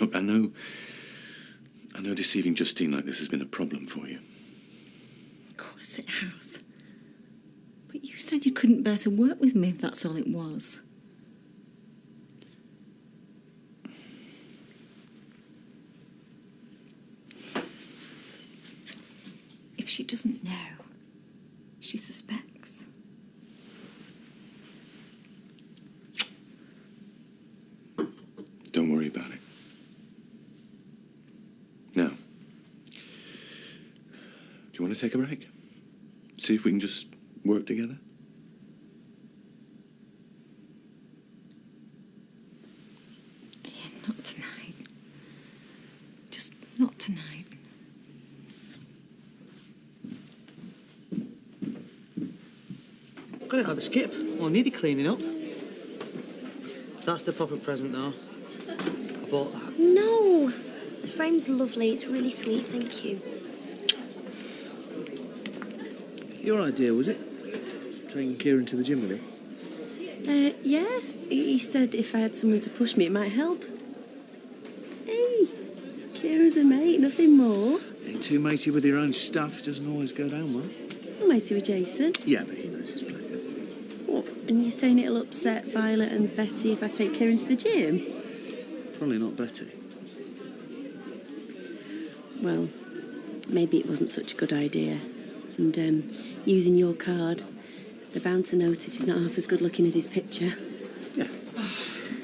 Look, I know deceiving Justine like this has been a problem for you. Of course it has. But you said you couldn't bear to work with me if that's all it was. If she doesn't know, she suspects. Don't worry about it. Now, do you want to take a break? See if we can just work together? Yeah, not tonight. Just not tonight. Got it out of a skip. Well, needed cleaning up. That's the proper present, though. I bought that. No. The frame's lovely. It's really sweet, thank you. Your idea, was it? Taking Kieran to the gym with you? Yeah. He said if I had someone to push me, it might help. Hey, Kira's a mate, nothing more. Ain't too matey with your own stuff. Doesn't always go down well. I'm matey with Jason. Yeah, but he knows his place. What, And you're saying it'll upset Violet and Betty if I take Kieran to the gym? Probably not Betty. Well, maybe it wasn't such a good idea. And using your card, they're bound to notice he's not half as good looking as his picture.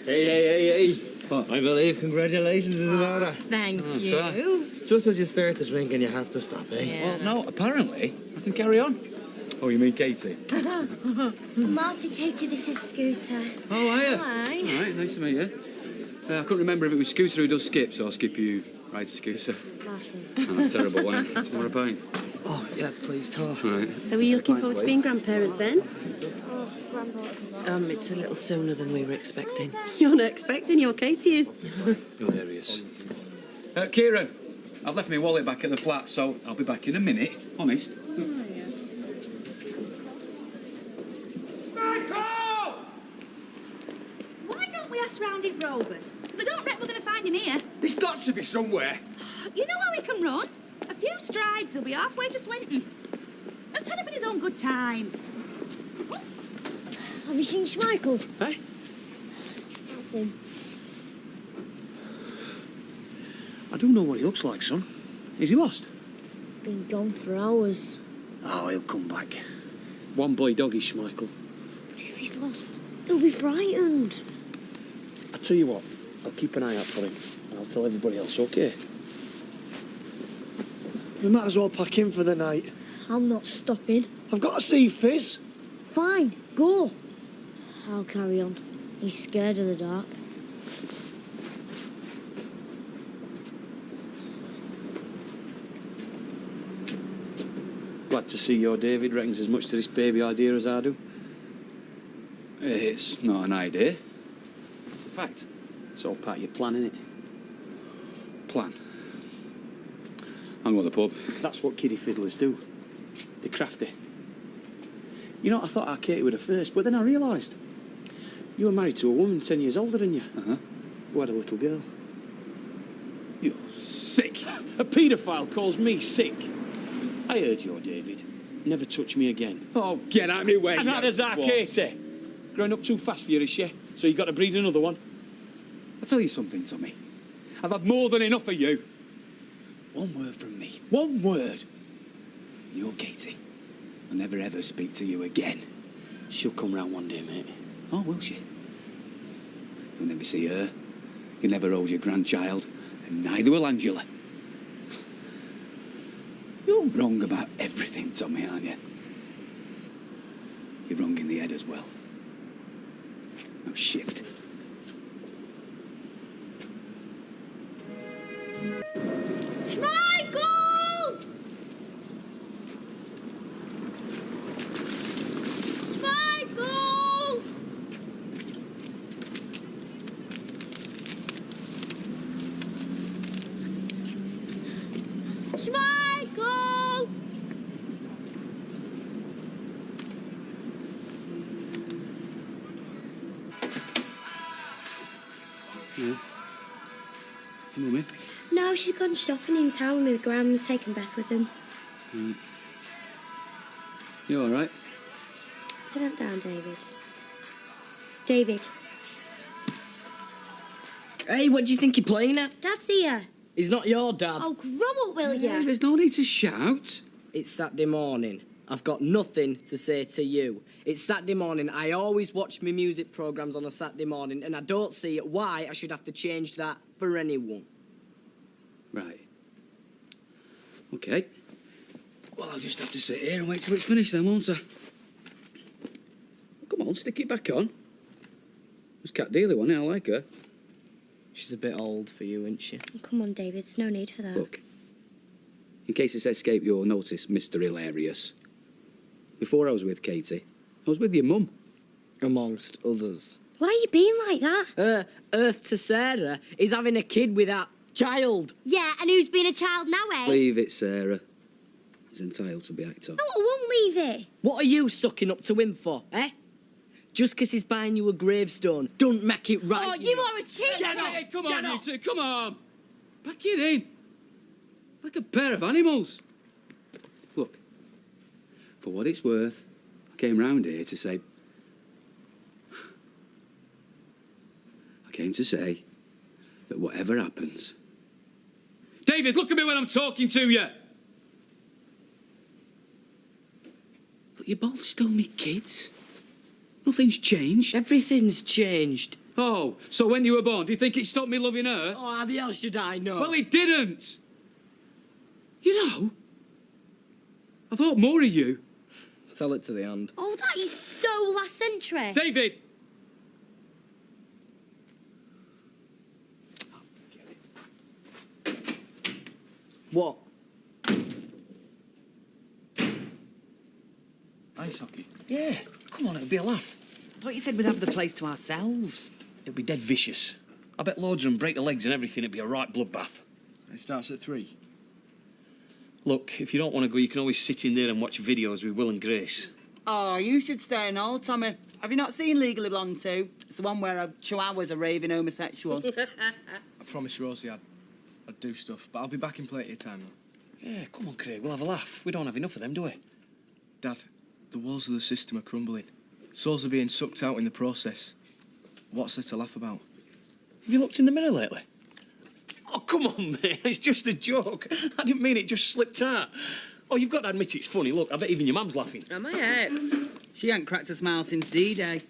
Hey. I believe congratulations is in order. Thank you. So, just as you start to drink and you have to stop, eh? Yeah. Well, no, apparently I can carry on. Oh, you mean Katie? Marty, Katie, this is Scooter. Oh, hiya. Hi. All right, nice to meet you. I couldn't remember if it was Scooter who does skip, so I'll skip you right to Scooter. Martin. Oh, that's a terrible one. Do you want a pint? Oh, yeah, please, talk. All right. So are you looking forward to being grandparents then? It's a little sooner than we were expecting. You're not expecting, your Katie is. Hilarious. Kieran, I've left my wallet back at the flat, so I'll be back in a minute. Honest. Why don't we ask round in Rovers? Because I don't reckon we're going to find him here. He's got to be somewhere. You know how he can run? A few strides, he'll be halfway to Swinton. He'll turn up in his own good time. Have you seen Schmeichel? Hey? That's him. I don't know what he looks like, son. Is he lost? Been gone for hours. Oh, he'll come back. One boy doggy, Schmeichel. But if he's lost, he'll be frightened. I tell you what, I'll keep an eye out for him, and I'll tell everybody else, okay? We might as well pack in for the night. I'm not stopping. I've got to see Fizz. Fine, go. I'll carry on. He's scared of the dark. Glad to see your David reckons as much to this baby idea as I do. It's not an idea. It's a fact. It's all part of your plan, innit? Plan. I'm going to the pub. That's what kiddie fiddlers do. They're crafty. You know, I thought our Katie were the first, but then I realised you were married to a woman 10 years older than you. Uh-huh. Who had a little girl. You're sick. A paedophile calls me sick. I heard your David. Never touch me again. Oh, get out of my way. And that is our Katie. Growing up too fast for you, is she? So you've got to breed another one. I'll tell you something, Tommy. I've had more than enough of you. One word from me. One word. You're Katie. I'll never ever speak to you again. She'll come round one day, mate. Oh, will she? You'll never see her. You'll never hold your grandchild. And neither will Angela. You're wrong about everything, Tommy, aren't you? You're wrong in the head as well. Now shift. Schmeichel! Schmeichel! Schmeichel! Yeah. Mummy? No, she's gone shopping in town with Gran and taking Beth with him. You all right? Turn that down, David. David. Hey, what do you think you're playing at? Dad's here. He's not your dad. Oh, grow up, will ya? There's no need to shout. It's Saturday morning. I've got nothing to say to you. It's Saturday morning. I always watch my music programmes on a Saturday morning, and I don't see why I should have to change that for anyone. Right. Okay. Well, I'll just have to sit here and wait till it's finished then, won't I? Come on, stick it back on. It's Cat Dealey, wasn't it? I like her. She's a bit old for you, isn't she? Come on, David, there's no need for that. Look, in case it's escaped your notice, Mr. Hilarious, before I was with Katie, I was with your mum. Amongst others. Why are you being like that? Earth to Sarah is having a kid with that child. Yeah, and who's been a child now, eh? Leave it, Sarah. He's entitled to be actor. No, I won't leave it. What are you sucking up to him for, eh? Just 'cause he's buying you a gravestone, don't make it right. Oh, you are a cheat! Hey, come on, you two, come on. Back it in. Like a pair of animals. Look, for what it's worth, I came round here to say, came to say that whatever happens... David, look at me when I'm talking to you! Look, you both still me kids. Nothing's changed. Everything's changed. Oh, so when you were born, do you think it stopped me loving her? Oh, how the hell should I know? Well, it didn't! You know, I thought more of you. Tell it to the hand. Oh, that is so last century. David! What? Ice hockey? Yeah, come on, it'll be a laugh. I thought you said we'd have the place to ourselves. It'll be dead vicious. I bet loads of them break their legs and everything. It'd be a right bloodbath. It starts at 3. Look, if you don't want to go, you can always sit in there and watch videos with Will and Grace. Oh, you should stay and all, Tommy. Have you not seen Legally Blonde 2? It's the one where chihuahuas are raving homosexual. I promised Rosie I'd do stuff, but I'll be back in plenty of time, though. Yeah, come on, Craig, we'll have a laugh. We don't have enough of them, do we? Dad, the walls of the system are crumbling. Souls are being sucked out in the process. What's there to laugh about? Have you looked in the mirror lately? Oh, come on, mate. It's just a joke. I didn't mean it, just slipped out. Oh, you've got to admit it's funny. Look, I bet even your mum's laughing. Am I out? She ain't cracked a smile since D-Day.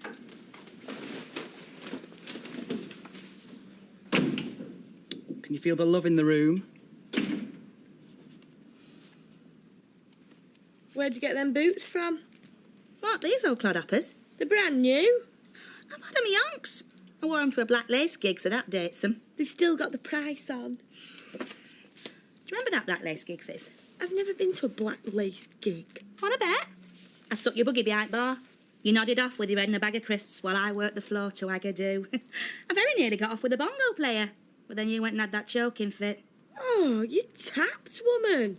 Can you feel the love in the room? Where'd you get them boots from? What, these old clodhoppers? They're brand new. I've had them yonks. I wore them to a black lace gig, so that dates them. They've still got the price on. Do you remember that black lace gig, Fizz? I've never been to a black lace gig. Want a bet? I stuck your buggy behind bar. You nodded off with your head in a bag of crisps while I worked the floor to Agadoo. I very nearly got off with a bongo player, but then you went and had that choking fit. Oh, you tapped, woman.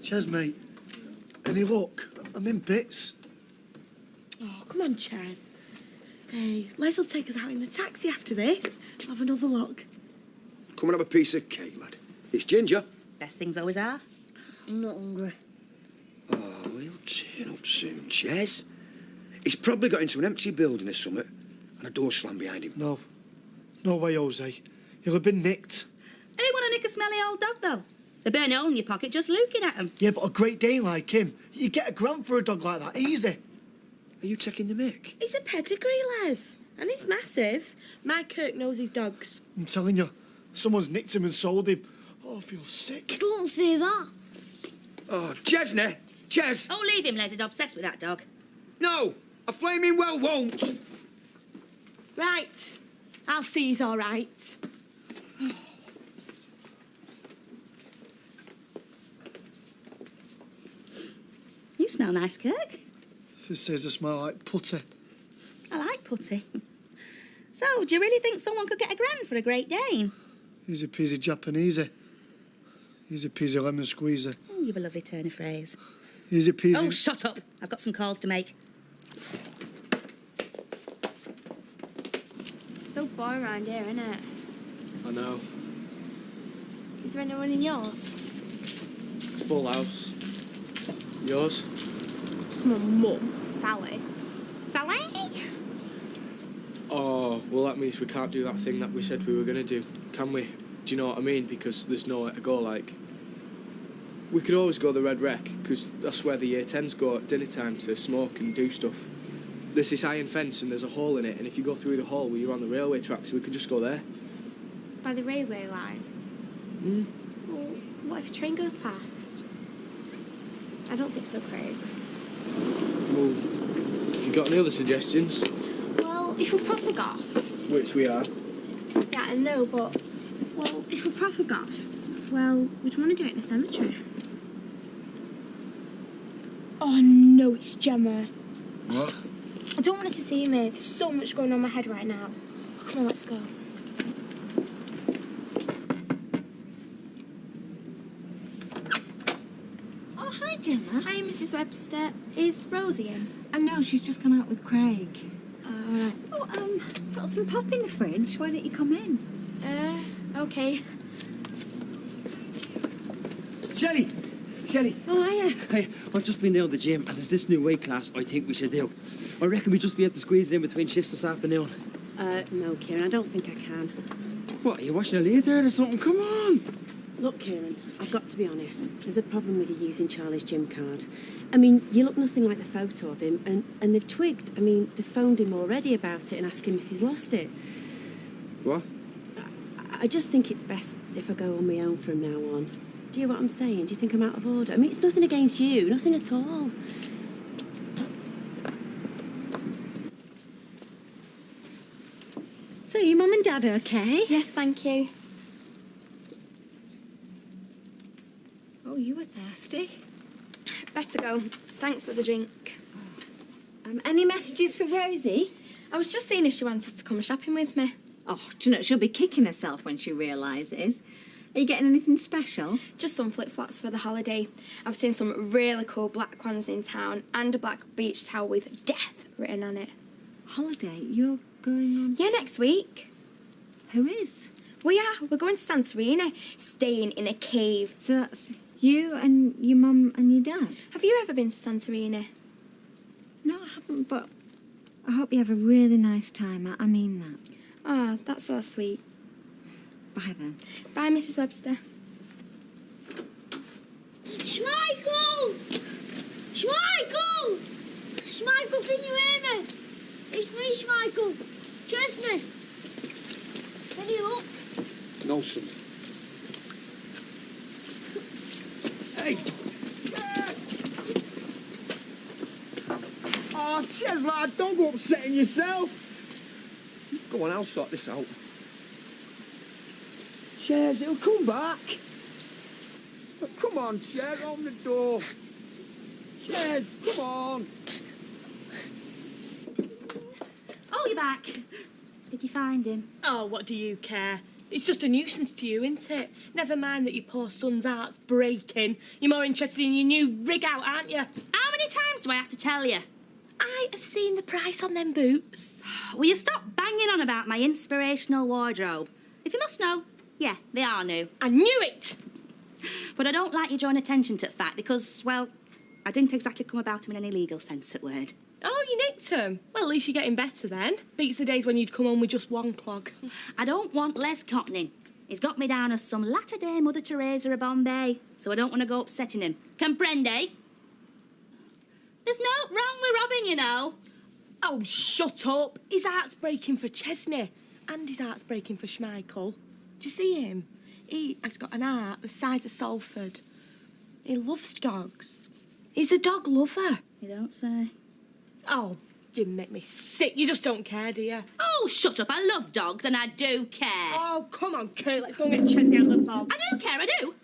Cheers, mate. Any luck? I'm in bits. Oh, come on, Chaz. Hey, Les will take us out in the taxi after this. We'll have another look. Come and have a piece of cake, lad. It's ginger. Best things always are. I'm not hungry. Oh, he'll turn up soon, Jez. He's probably got into an empty building or something and a door slammed behind him. No. No way, Jose. He'll have been nicked. Who want to nick a smelly old dog, though? They burn a hole in your pocket just looking at them. Yeah, but a Great Dane like him, you get £1,000 for a dog like that, easy. Are you taking the mick? He's a pedigree, Les. And he's massive. My Kirk knows his dogs. I'm telling you, someone's nicked him and sold him. Oh, I feel sick. Don't say that. Oh, Chesney! Ches! Oh, leave him, Les. He's obsessed with that dog. No! A flaming well won't! Right. I'll see he's all right. You smell nice, Kirk. It says I smell like putty. I like putty. So, do you really think someone could get £1,000 for a Great Dane? Easy peasy Japanesey. Easy peasy lemon squeezer. Oh, you've a lovely turn of phrase. Easy peasy... Oh, shut up. I've got some calls to make. It's so boring around here, isn't it? I know. Is there anyone in yours? Full house. Yours? It's my mum, Sally. Sally? Oh, well, that means we can't do that thing that we said we were going to do, can we? Do you know what I mean? Because there's nowhere to go, like... We could always go the Red Wreck, because that's where the Year 10s go at dinner time to smoke and do stuff. There's this iron fence and there's a hole in it, and if you go through the hole, well, you're on the railway tracks, so we could just go there. By the railway line? Well, what if a train goes past? I don't think so, Craig. Well, have you got any other suggestions? Well, if we're proper goths... Which we are. Yeah, I know, but... Well, if we're proper goths, well, we'd want to do it in a cemetery. Oh, no, it's Gemma. What? I don't want her to see me. There's so much going on in my head right now. Come on, let's go. Oh, hi, Gemma. Hi, Mrs. Webster. Is Rosie in? No, she's just gone out with Craig. Right. Oh, got some pop in the fridge. Why don't you come in? Okay. Shelley! Shelley! Oh, hiya. Hey, I've just been down to the gym and there's this new weight class I think we should do. I reckon we just be able to squeeze it in between shifts this afternoon. No, Kieran, I don't think I can. What, are you watching a leader or something? Come on! Look, Kieran, I've got to be honest. There's a problem with you using Charlie's gym card. I mean, you look nothing like the photo of him, and they've twigged. I mean, they've phoned him already about it and asked him if he's lost it. What? I just think it's best if I go on my own from now on. Do you know what I'm saying? Do you think I'm out of order? I mean, it's nothing against you, nothing at all. So, your mum and dad okay? Yes, thank you. Oh, you were thirsty. Better go. Thanks for the drink. Any messages for Rosie? I was just seeing if she wanted to come shopping with me. Oh, do you know, she'll be kicking herself when she realises. Are you getting anything special? Just some flip-flops for the holiday. I've seen some really cool black ones in town and a black beach towel with death written on it. Holiday? You're going on? Yeah, next week. Who is? We are. We're going to Santorini, staying in a cave. So that's you and your mum and your dad? Have you ever been to Santorini? No, I haven't, but I hope you have a really nice time. I mean that. Oh, that's so sweet. Bye then. Bye, Mrs. Webster. Schmeichel! Schmeichel! Schmeichel, can you hear me? It's me, Schmeichel. Chesney. Can you look? No, son. Hey! Oh, Ches, lad, don't go upsetting yourself. Go on, I'll sort this out. Ches, it'll come back. Come on, Ches, open the door. Ches, come on. Oh, you're back. Did you find him? Oh, what do you care? It's just a nuisance to you, isn't it? Never mind that your poor son's heart's breaking. You're more interested in your new rig out, aren't you? How many times do I have to tell you? I have seen the price on them boots. Will you stop banging on about my inspirational wardrobe? If you must know, yeah, they are new. I knew it! But I don't like you drawing attention to the fact because, well, I didn't exactly come about them in any legal sense at word. Oh, you nicked them? Well, at least you're getting better then. Beats the days when you'd come home with just one clog. I don't want Les cottoning. He's got me down as some latter-day Mother Teresa of Bombay, so I don't want to go upsetting him. Comprende? There's no wrong with robbing, you know. Oh, shut up. His heart's breaking for Chesney. And his heart's breaking for Schmeichel. Do you see him? He has got an heart the size of Salford. He loves dogs. He's a dog lover. You don't say. Oh, you make me sick. You just don't care, do you? Oh, shut up. I love dogs and I do care. Oh, come on, Kurt. Let's go and get Chesney out of the fog. I do care, I do.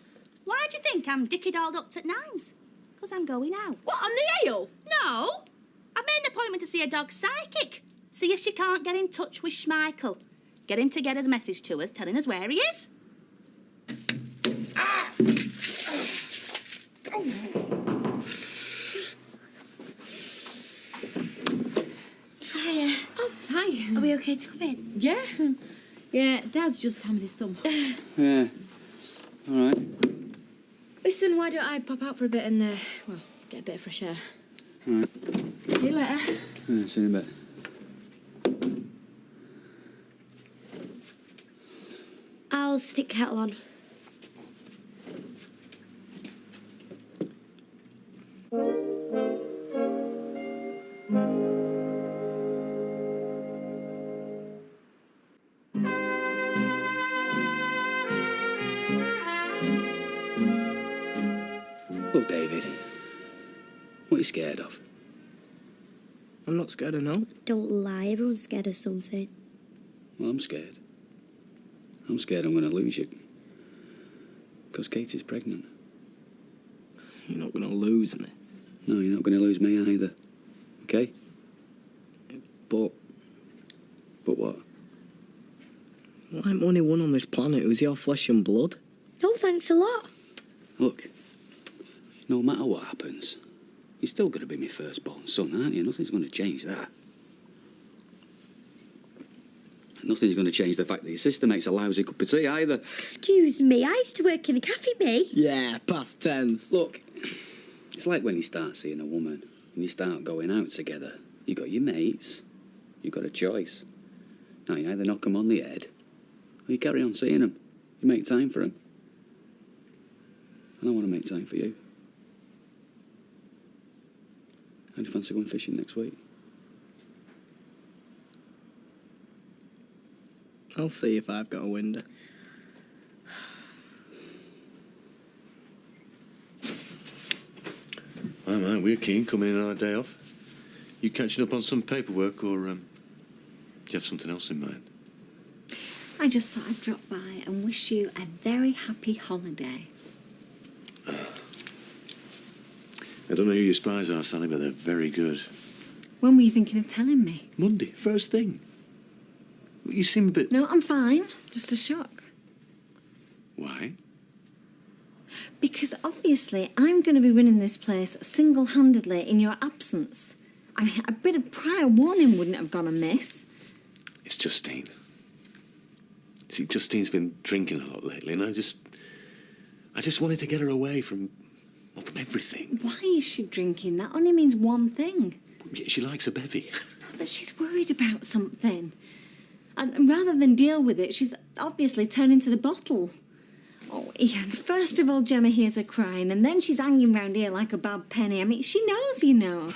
Why do you think I'm dicky-dolled up at nines? Because I'm going out. What, on the ale? No. I've made an appointment to see a dog psychic. See if she can't get in touch with Schmeichel. Get him to get his message to us, telling us where he is. Ah! Oh. Hiya. Oh, hi. Are we okay to come in? Yeah. Yeah, Dad's just hammered his thumb. Yeah. All right. Listen, why don't I pop out for a bit and, well, get a bit of fresh air? All right. See you later. See you in a bit. I'll stick kettle on. Look, David. What are you scared of? I'm not scared of no. Don't lie, everyone's scared of something. Well, I'm scared. I'm scared I'm going to lose you. Because Katie's pregnant. You're not going to lose me. No, you're not going to lose me either. Okay? But what? Well, I'm only one on this planet who's your flesh and blood. Oh, thanks a lot. Look, no matter what happens, you're still going to be my firstborn son, aren't you? Nothing's going to change that. Nothing's going to change the fact that your sister makes a lousy cup of tea either. Excuse me, I used to work in a cafe, me. Yeah, past tense. Look, it's like when you start seeing a woman and you start going out together. You got your mates, you got a choice. Now, you either knock 'em on the head, or you carry on seeing 'em. You make time for 'em. And I want to make time for you. How do you fancy going fishing next week? I'll see if I've got a window. We're keen coming in on our day off. You catching up on some paperwork, or do you have something else in mind? I just thought I'd drop by and wish you a very happy holiday. I don't know who your spies are, Sally, but they're very good. When were you thinking of telling me? Monday, first thing. You seem a bit... No, I'm fine. Just a shock. Why? Because obviously I'm going to be running this place single-handedly in your absence. I mean, a bit of prior warning wouldn't have gone amiss. It's Justine. See, Justine's been drinking a lot lately, and I just wanted to get her away from everything. Why is she drinking? That only means one thing. She likes a bevy. That she's worried about something. And rather than deal with it, she's obviously turning to the bottle. Oh, Ian, first of all, Gemma hears her crying, and then she's hanging round here like a bad penny. I mean, she knows, you know.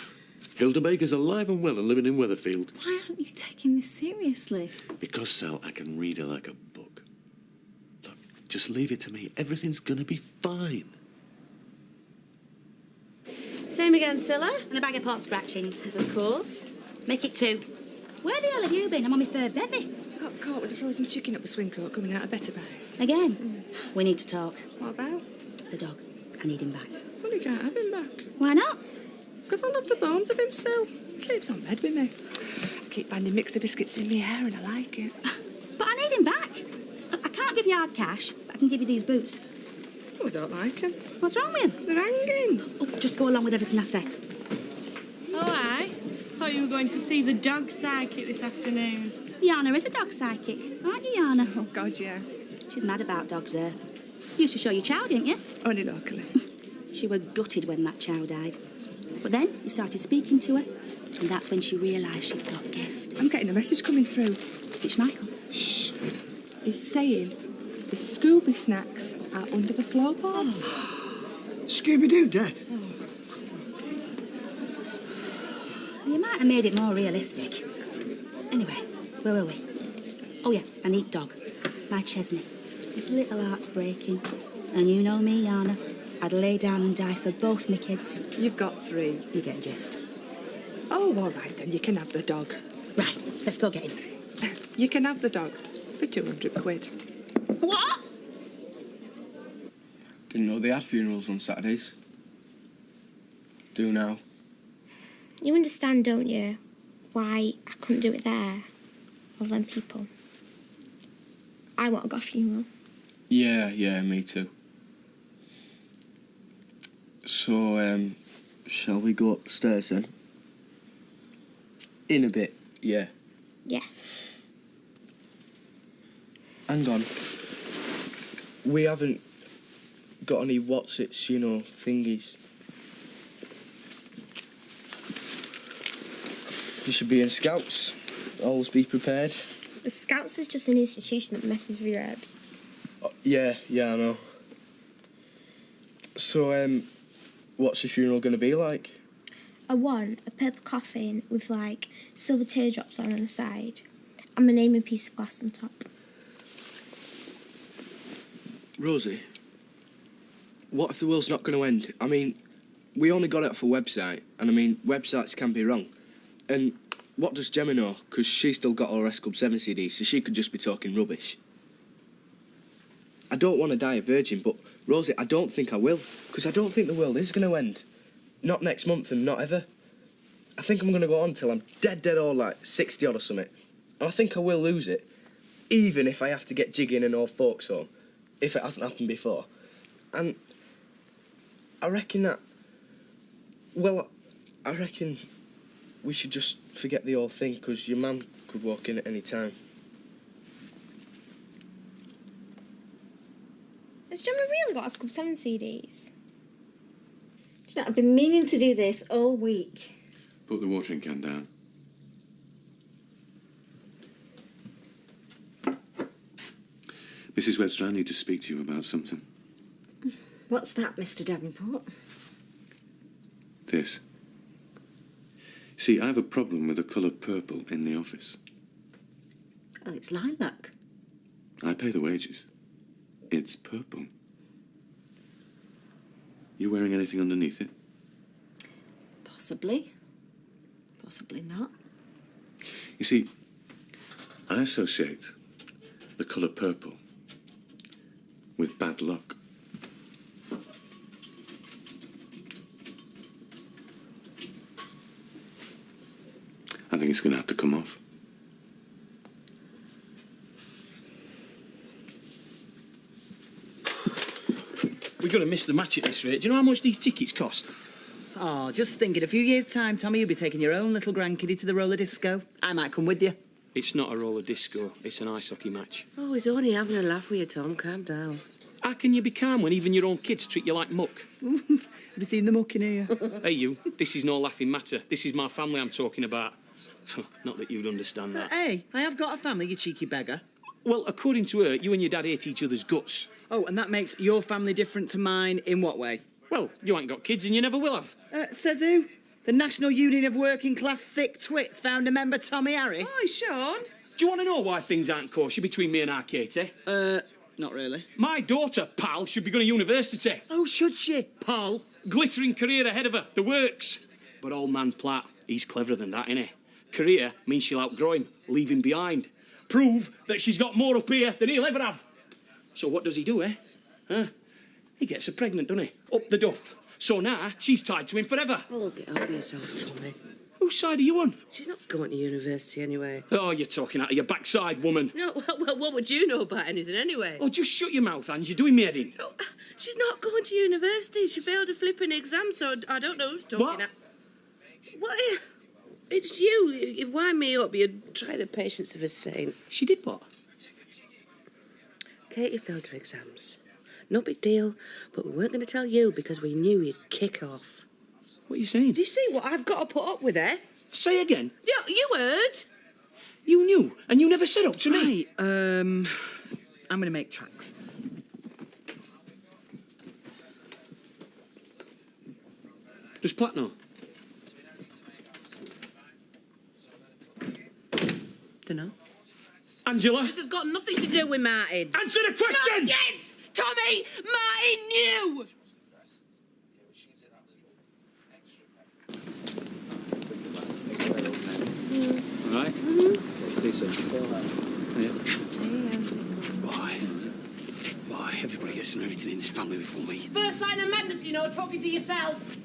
Hilda Baker's alive and well and living in Weatherfield. Why aren't you taking this seriously? Because, Sal, I can read her like a book. Look, just leave it to me. Everything's gonna be fine. Same again, Scylla? And a bag of pork scratchings. Of course. Make it 2. Where the hell have you been? I'm on my 3rd bevy. Got caught with a frozen chicken up the Swincoat coming out of Better Buys. Again? We need to talk. What about? The dog. I need him back. Well, you can't have him back. Why not? Because I love the bones of him still. He sleeps on bed with me. I keep finding mixed biscuits in my hair and I like it. But I need him back. I can't give you hard cash, but I can give you these boots. Oh, I don't like him. What's wrong with him? They're hanging. Oh, just go along with everything I say. Oh, aye. Thought you were going to see the dog psychic this afternoon. Yana is a dog psychic, aren't you, Yana? Oh, God, yeah. She's mad about dogs there. You used to show your chow, didn't you? Only locally. She were gutted when that chow died. But then you started speaking to her, and that's when she realised she'd got a gift. I'm getting a message coming through. Is it Schmeichel? Shh. He's saying the Scooby snacks are under the floorboards. Scooby-Doo, Dad? You might have made it more realistic. Anyway, where were we? Oh, yeah, a neat dog. My Chesney. His little heart's breaking. And you know me, Yana. I'd lay down and die for both my kids. You've got 3. You get a gist. Oh, all right, then. You can have the dog. Right, let's go get him. You can have the dog for 200 quid. What? Didn't know they had funerals on Saturdays. Do now. You understand, don't you, why I couldn't do it there, of them people? I want to go funeral. Yeah, me too. So, shall we go upstairs then? In a bit, yeah. Yeah. Hang on. We haven't got any what's-its, you know, thingies. You should be in Scouts. Always be prepared. The Scouts is just an institution that messes with your head. Yeah, I know. So, what's your funeral going to be like? I want a purple coffin with, like, silver teardrops on the side and my name in a piece of glass on top. Rosie, what if the world's not going to end? I mean, we only got it off a website, and I mean, websites can be wrong. And what does Gemma know? Because she's still got all her S Club 7 CDs, so she could just be talking rubbish. I don't want to die a virgin, but, Rosie, I don't think I will, because I don't think the world is going to end. Not next month and not ever. I think I'm going to go on till I'm dead old, like 60 odd or something. And I think I will lose it, even if I have to get jiggy in an old folks home, if it hasn't happened before. And I reckon that... Well, I reckon we should just forget the whole thing, because your mum could walk in at any time. Has Gemma really got S Club 7 CDs? Do you know, I've been meaning to do this all week. Put the watering can down. Mrs. Webster, I need to speak to you about something. What's that, Mr. Davenport? This. See, I have a problem with the colour purple in the office. Oh, it's lilac. I pay the wages. It's purple. You wearing anything underneath it? Possibly. Possibly not. You see, I associate the colour purple with bad luck. I think it's going to have to come off. We're going to miss the match at this rate. Do you know how much these tickets cost? Oh, just think, in a few years' time, Tommy, you'll be taking your own little grandkiddie to the roller disco. I might come with you. It's not a roller disco, it's an ice hockey match. Oh, he's only having a laugh with you, Tom. Calm down. How can you be calm when even your own kids treat you like muck? Have you seen the muck in here? Hey, you, this is no laughing matter. This is my family I'm talking about. Not that you'd understand that. Hey, I have got a family, you cheeky beggar. Well, according to her, you and your dad hate each other's guts. Oh, and that makes your family different to mine in what way? Well, you ain't got kids and you never will have. Says who? The National Union of Working Class Thick Twits founder member Tommy Harris. Hi, Sean. Do you want to know why things aren't kosher between me and our Katie? Not really. My daughter, Pal, should be going to university. Oh, should she? Pal, glittering career ahead of her, the works. But old man Platt, he's cleverer than that, innit? Career means she'll outgrow him, leave him behind. Prove that she's got more up here than he'll ever have. So what does he do, eh? Huh? He gets her pregnant, doesn't he? Up the duff. So now she's tied to him forever. Oh, get over yourself, Tommy. Whose side are you on? She's not going to university anyway. Oh, you're talking out of your backside, woman. No, well, what would you know about anything anyway? Oh, just shut your mouth, Ange. You're doing me head in. No, she's not going to university. She failed a flipping exam, so I don't know who's talking. What? What? It's you. You wind me up. You try the patience of a saint. She did what? Katie failed her exams. No big deal, but we weren't going to tell you because we knew you'd kick off. What are you saying? Do you see what I've got to put up with, eh? Say again. Yeah, you heard. You knew, and you never said up to me. Right, I'm going to make tracks. Does Platt know? Dunno. Angela? This has got nothing to do with Martin. Answer the question! No, yes! Tommy! Martin knew! All right? See you soon. Why? Everybody gets to know everything in this family before me. First sign of madness, you know, talking to yourself.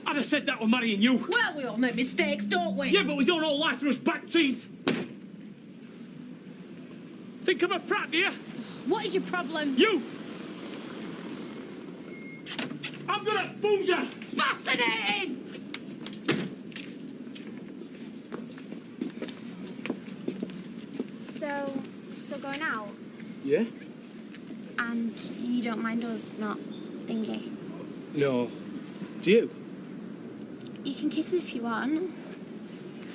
I'd have said that with marrying you. Well, we all make mistakes, don't we? Yeah, but we don't all lie through us back teeth. Think I'm a prat, do you? What is your problem? You! I'm gonna boozer! Fascinating! So, still going out? Yeah? And you don't mind us not thingy? No. Do you? You can kiss us if you want.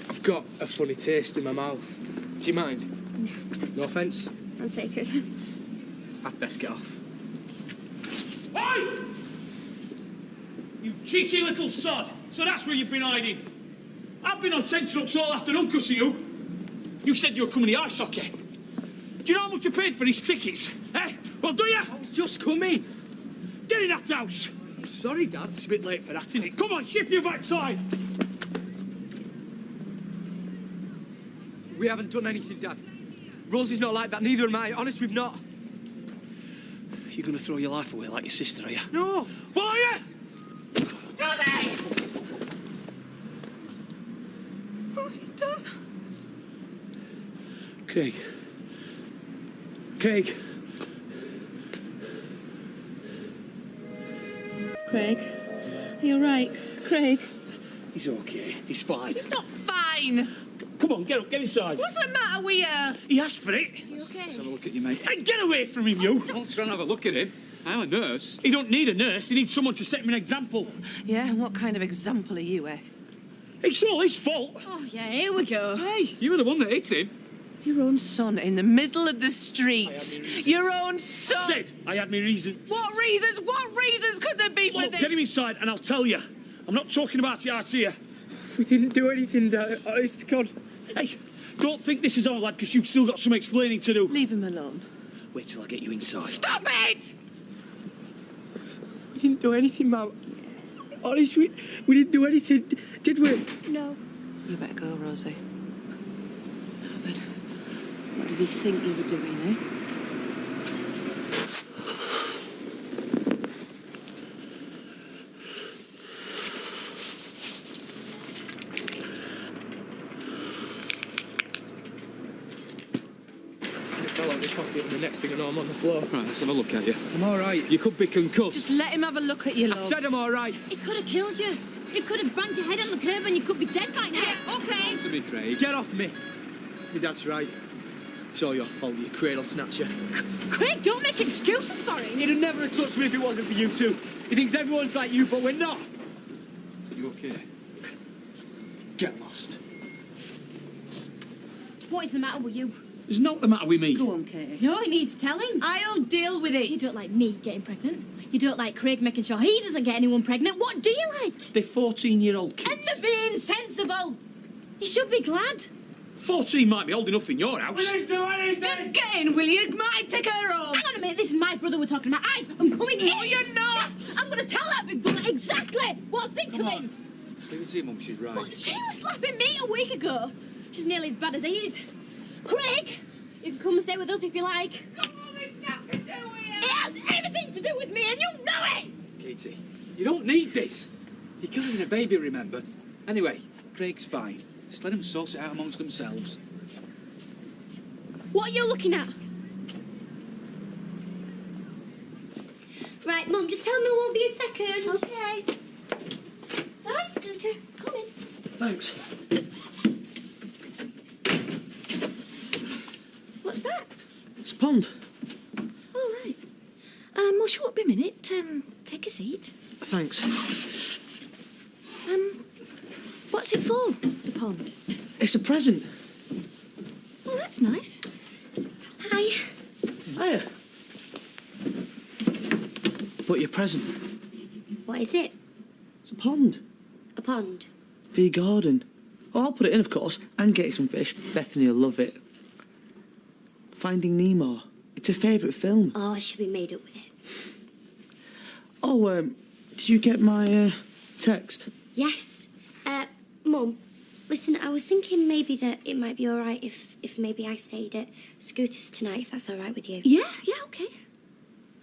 I've got a funny taste in my mouth. Do you mind? No offence. I'll take it. I'd best get off. Oi! You cheeky little sod. So that's where you've been hiding. I've been on 10 trucks all afternoon because of you. You said you were coming to ice hockey. Do you know how much you paid for these tickets? Eh? Well, do you? I was just coming. Get in that house. I'm sorry, Dad. It's a bit late for that, isn't it? Come on, shift your backside. We haven't done anything, Dad. Rosie's not like that, neither am I. Honest, we've not. You're going to throw your life away like your sister, are you? No! What are you? Tommy! What have you done? Craig. Craig. Craig, are you all right? Craig? He's okay. He's fine. He's not fine. Come on, get up, get inside. What's the matter with you? He asked for it. Is he okay? Let's have a look at you, mate. Hey, get away from him, you. Don't try and have a look at him. I'm a nurse. He don't need a nurse. He needs someone to set him an example. Yeah, and what kind of example are you, eh? It's all his fault. Oh, yeah, here we go. Hey, you were the one that hit him. Your own son in the middle of the street. Your own son. Said I had my reasons. What reasons? What reasons could there be for Look, this? get him inside and I'll tell you. I'm not talking about it out here. We didn't do anything, Dad. Honest to God. Hey, don't think this is all, lad, because you've still got some explaining to do. Leave him alone. Wait till I get you inside. Stop it! We didn't do anything, Mum. Honest, we didn't do anything, did we? No. You better go, Rosie. Now then, what did he think you were doing, eh? Fell out of my pocket and the next thing I know I'm on the floor. Right, let's have a look at you. I'm all right. You could be concussed. Just let him have a look at you, I love. said I'm all right. It could have killed you. It could have banged your head on the curb and you could be dead by now. Okay. To me, Craig. Get off me. My dad's right. It's all your fault, you cradle snatcher. Craig, don't make excuses for him. He'd have never have touched me if it wasn't for you two. He thinks everyone's like you, but we're not. You okay? Get lost. What is the matter with you? There's not the matter with me. Go on, Katie. No, he needs telling. I'll deal with it. You don't like me getting pregnant. You don't like Craig making sure he doesn't get anyone pregnant. What do you like? They're 14-year-old kids. And they're being sensible. You should be glad. 14 might be old enough in your house. We didn't do anything. Just get in, will you? Might take her home. Hang on a minute, this is my brother we're talking about. I'm coming here. No, you're not. Yes, I'm going to tell that big brother exactly what I think of him. Leave it to your mum, she's right. Well, she was slapping me a week ago. She's nearly as bad as he is. Craig, you can come and stay with us if you like. Come on, it's nothing to do with you. It has everything to do with me, and you know it. Katie, you don't need this. You're carrying a baby, remember? Anyway, Craig's fine. Just let them sort it out amongst themselves. What are you looking at? Right, Mum, just tell him there won't be a second. Okay. Hi, Scooter. Come in. Thanks. What's that? It's a pond. All right. We'll show up in a minute. Take a seat. Thanks. What's it for, the pond? It's a present. Oh, that's nice. Hi. Hiya. But your present. What is it? It's a pond. A pond. For your garden. Oh, I'll put it in, of course, and get you some fish. Bethany will love it. Finding Nemo. It's her favourite film. Oh, I should be made up with it. Oh, did you get my text? Yes. Mum, listen, I was thinking maybe that it might be all right if maybe I stayed at Scooter's tonight, if that's all right with you. Yeah, okay.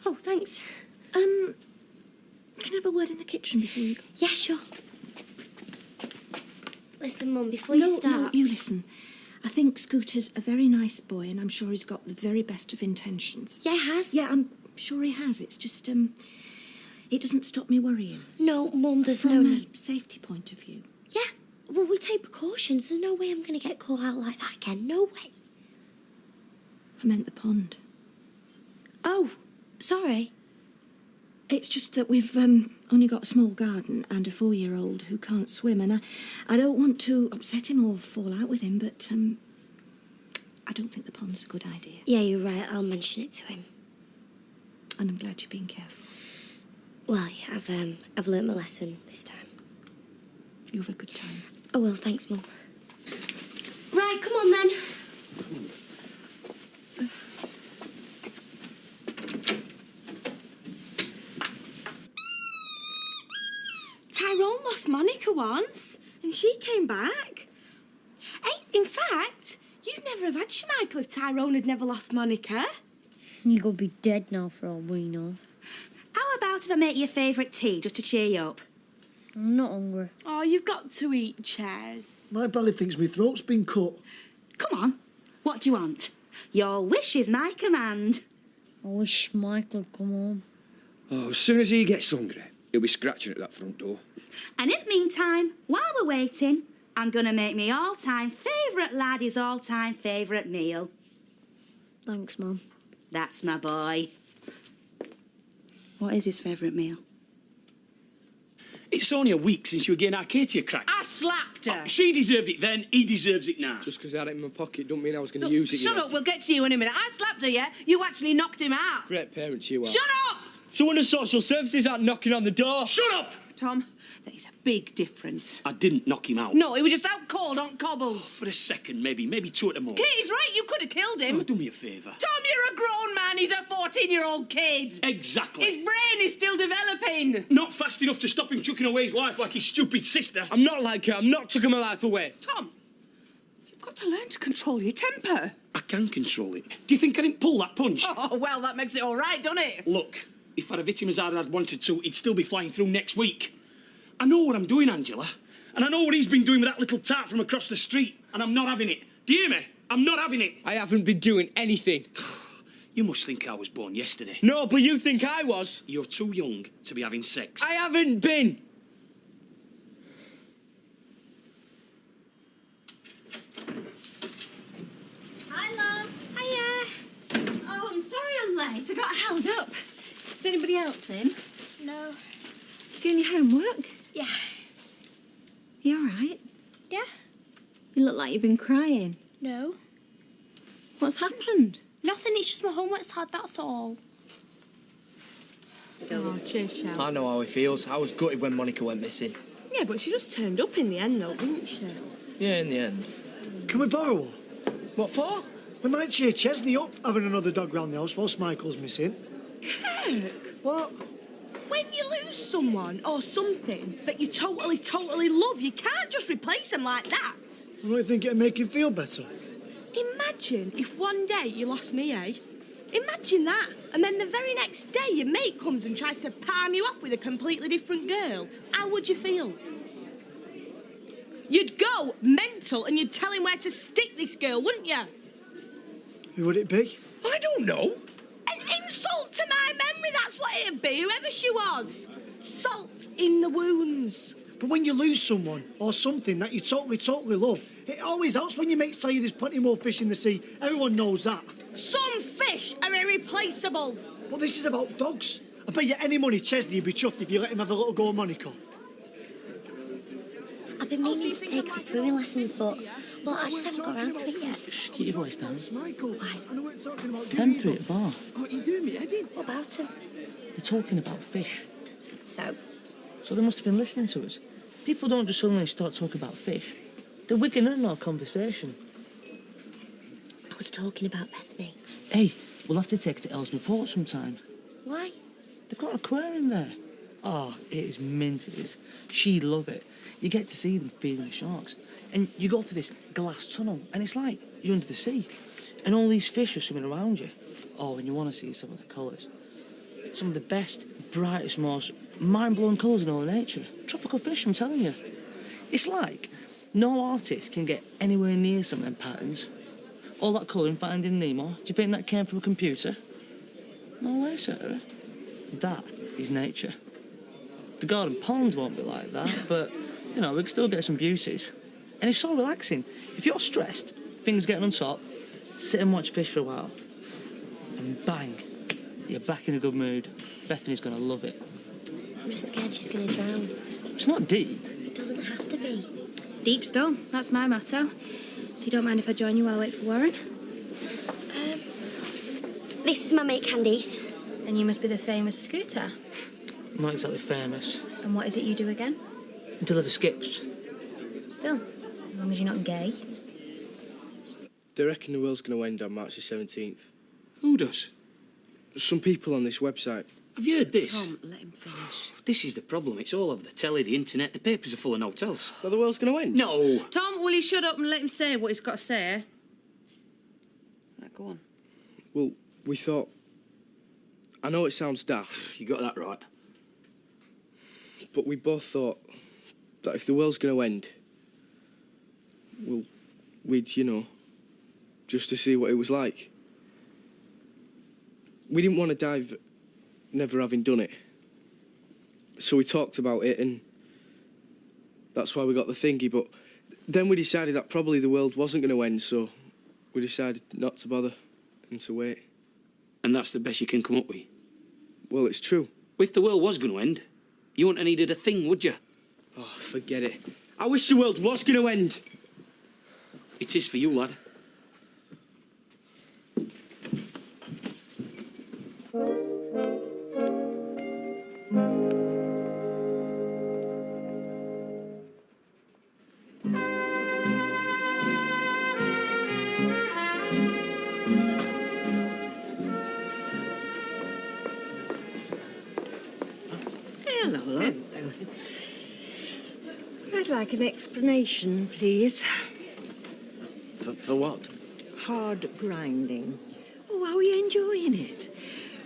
Oh, thanks. Can I have a word in the kitchen before you go? Yeah, sure. Listen, Mum, before you start... No, you listen. I think Scooter's a very nice boy, and I'm sure he's got the very best of intentions. Yeah, he has. Yeah, I'm sure he has. It's just, it doesn't stop me worrying. No, Mum, there's From no a need. safety point of view. Yeah, well, we take precautions. There's no way I'm going to get caught out like that again. No way. I meant the pond. Oh, sorry. It's just that we've only got a small garden and a 4-year-old who can't swim, and I don't want to upset him or fall out with him, but I don't think the pond's a good idea. Yeah, you're right. I'll mention it to him. And I'm glad you're being careful. Well, yeah, I've learnt my lesson this time. You have a good time. Oh, well, thanks, Mum. Right, come on, then. Tyrone lost Monica once, and she came back. Hey, in fact, you'd never have had Schmeichel if Tyrone had never lost Monica. You're going to be dead now for all we know. How about if I make you your favourite tea just to cheer you up? I'm not hungry. Oh, you've got to eat, Ches. My belly thinks my throat's been cut. Come on, what do you want? Your wish is my command. I wish Michael would come home. Oh, as soon as he gets hungry, he'll be scratching at that front door. And in the meantime, while we're waiting, I'm going to make me all-time favourite lad his all-time favourite meal. Thanks, Mum. That's my boy. What is his favourite meal? It's only a week since you were getting Arcadia crack. I slapped her. She deserved it then, he deserves it now. Just because I had it in my pocket don't mean I was going to use it. Shut up, we'll get to you in a minute. I slapped her, yeah? You actually knocked him out. Great parents you are. Shut up! Someone in social services aren't knocking on the door. Shut up! Tom, there is a big difference. I didn't knock him out. No, he was just out cold on cobbles. For a second, maybe two at the most. Katie's right, you could have killed him. Oh, do me a favour. Tom, you're a grown man. He's a 14-year-old kid. Exactly. His brain is still developing. Not fast enough to stop him chucking away his life like his stupid sister. I'm not like her. I'm not chucking my life away. Tom, you've got to learn to control your temper. I can control it. Do you think I didn't pull that punch? Oh, well, that makes it all right, doesn't it? Look, if I'd have hit him as hard as I'd wanted to, he'd still be flying through next week. I know what I'm doing, Angela. And I know what he's been doing with that little tart from across the street. And I'm not having it. Do you hear me? I'm not having it. I haven't been doing anything. You must think I was born yesterday. No, but you think I was. You're too young to be having sex. I haven't been. Hi, love. Hiya. Oh, I'm sorry I'm late. I got held up. Is anybody else in? No. Doing your homework? Yeah. You all right? Yeah? You look like you've been crying. No. What's happened? Nothing, it's just my homework's hard, that's all. Oh, cheers, Chel. I know how he feels. I was gutted when Monica went missing. Yeah, but she just turned up in the end, though, didn't she? Yeah, in the end. Can we borrow one? What for? We might cheer Chesney up having another dog round the house whilst Michael's missing. Kirk! What? When you lose someone or something that you totally love, you can't just replace them like that. I don't think it'd make him feel better. Imagine if one day you lost me, eh? Imagine that. And then the very next day your mate comes and tries to palm you up with a completely different girl. How would you feel? You'd go mental and you'd tell him where to stick this girl, wouldn't you? Who would it be? I don't know. An insult to my memory, that's what it'd be, whoever she was. Salt in the wounds. But when you lose someone or something that you totally love, it always helps when your mates tell you there's plenty more fish in the sea. Everyone knows that. Some fish are irreplaceable. But this is about dogs. I bet you any money Chesney would be chuffed if you let him have a little go of Monica. I've been meaning to take her swimming lessons, but, well, I just haven't got around to it yet. Shh, keep your voice down. Why? I know we're talking about Them three at the bar. What are you doing, me head in? What about him? They're talking about fish. So? So they must have been listening to us. People don't just suddenly start talking about fish. They're wigging in our conversation. I was talking about Bethany. Hey, we'll have to take her to Ellesmere Port sometime. Why? They've got an aquarium there. Oh, it is mint, it is. She'd love it. You get to see them feeding the sharks. And you go through this glass tunnel, and it's like you're under the sea. And all these fish are swimming around you. Oh, and you want to see some of the colours. Some of the best, brightest, most mind-blowing colours in all of nature. Tropical fish, I'm telling you. It's like no artist can get anywhere near some of them patterns. All that colour in Finding Nemo, do you think that came from a computer? No way, Sarah. That is nature. The garden pond won't be like that, but, you know, we can still get some beauties. And it's so relaxing. If you're stressed, things getting on top, sit and watch fish for a while. And bang, you're back in a good mood. Bethany's gonna love it. I'm just scared she's going to drown. It's not deep. It doesn't have to be. Deep still, that's my motto. So you don't mind if I join you while I wait for Warren? This is my mate Candice. And you must be the famous Scooter. Not exactly famous. And what is it you do again? Deliver skips. Still, as long as you're not gay. They reckon the world's going to end on March the 17th. Who does? Some people on this website. Have you heard this? Tom, let him finish. This is the problem. It's all over the telly, the internet. The papers are full of no-tells. Well, the world's going to end? No. Tom, will you shut up and let him say what he's got to say? Right, go on. Well, we thought... I know it sounds daft. You got that right. But we both thought that if the world's going to end, well, we'd, you know, just to see what it was like. We didn't want to dive never having done it. So we talked about it, and that's why we got the thingy. But then we decided that probably the world wasn't going to end, so we decided not to bother and to wait. And that's the best you can come up with? Well, it's true. If the world was going to end, You wouldn't have needed a thing, would you? Oh, forget it. I wish the world was going to end. It is for you, lad. Hello, love. I'd like an explanation, please. For what? Hard grinding. Oh, how are you enjoying it?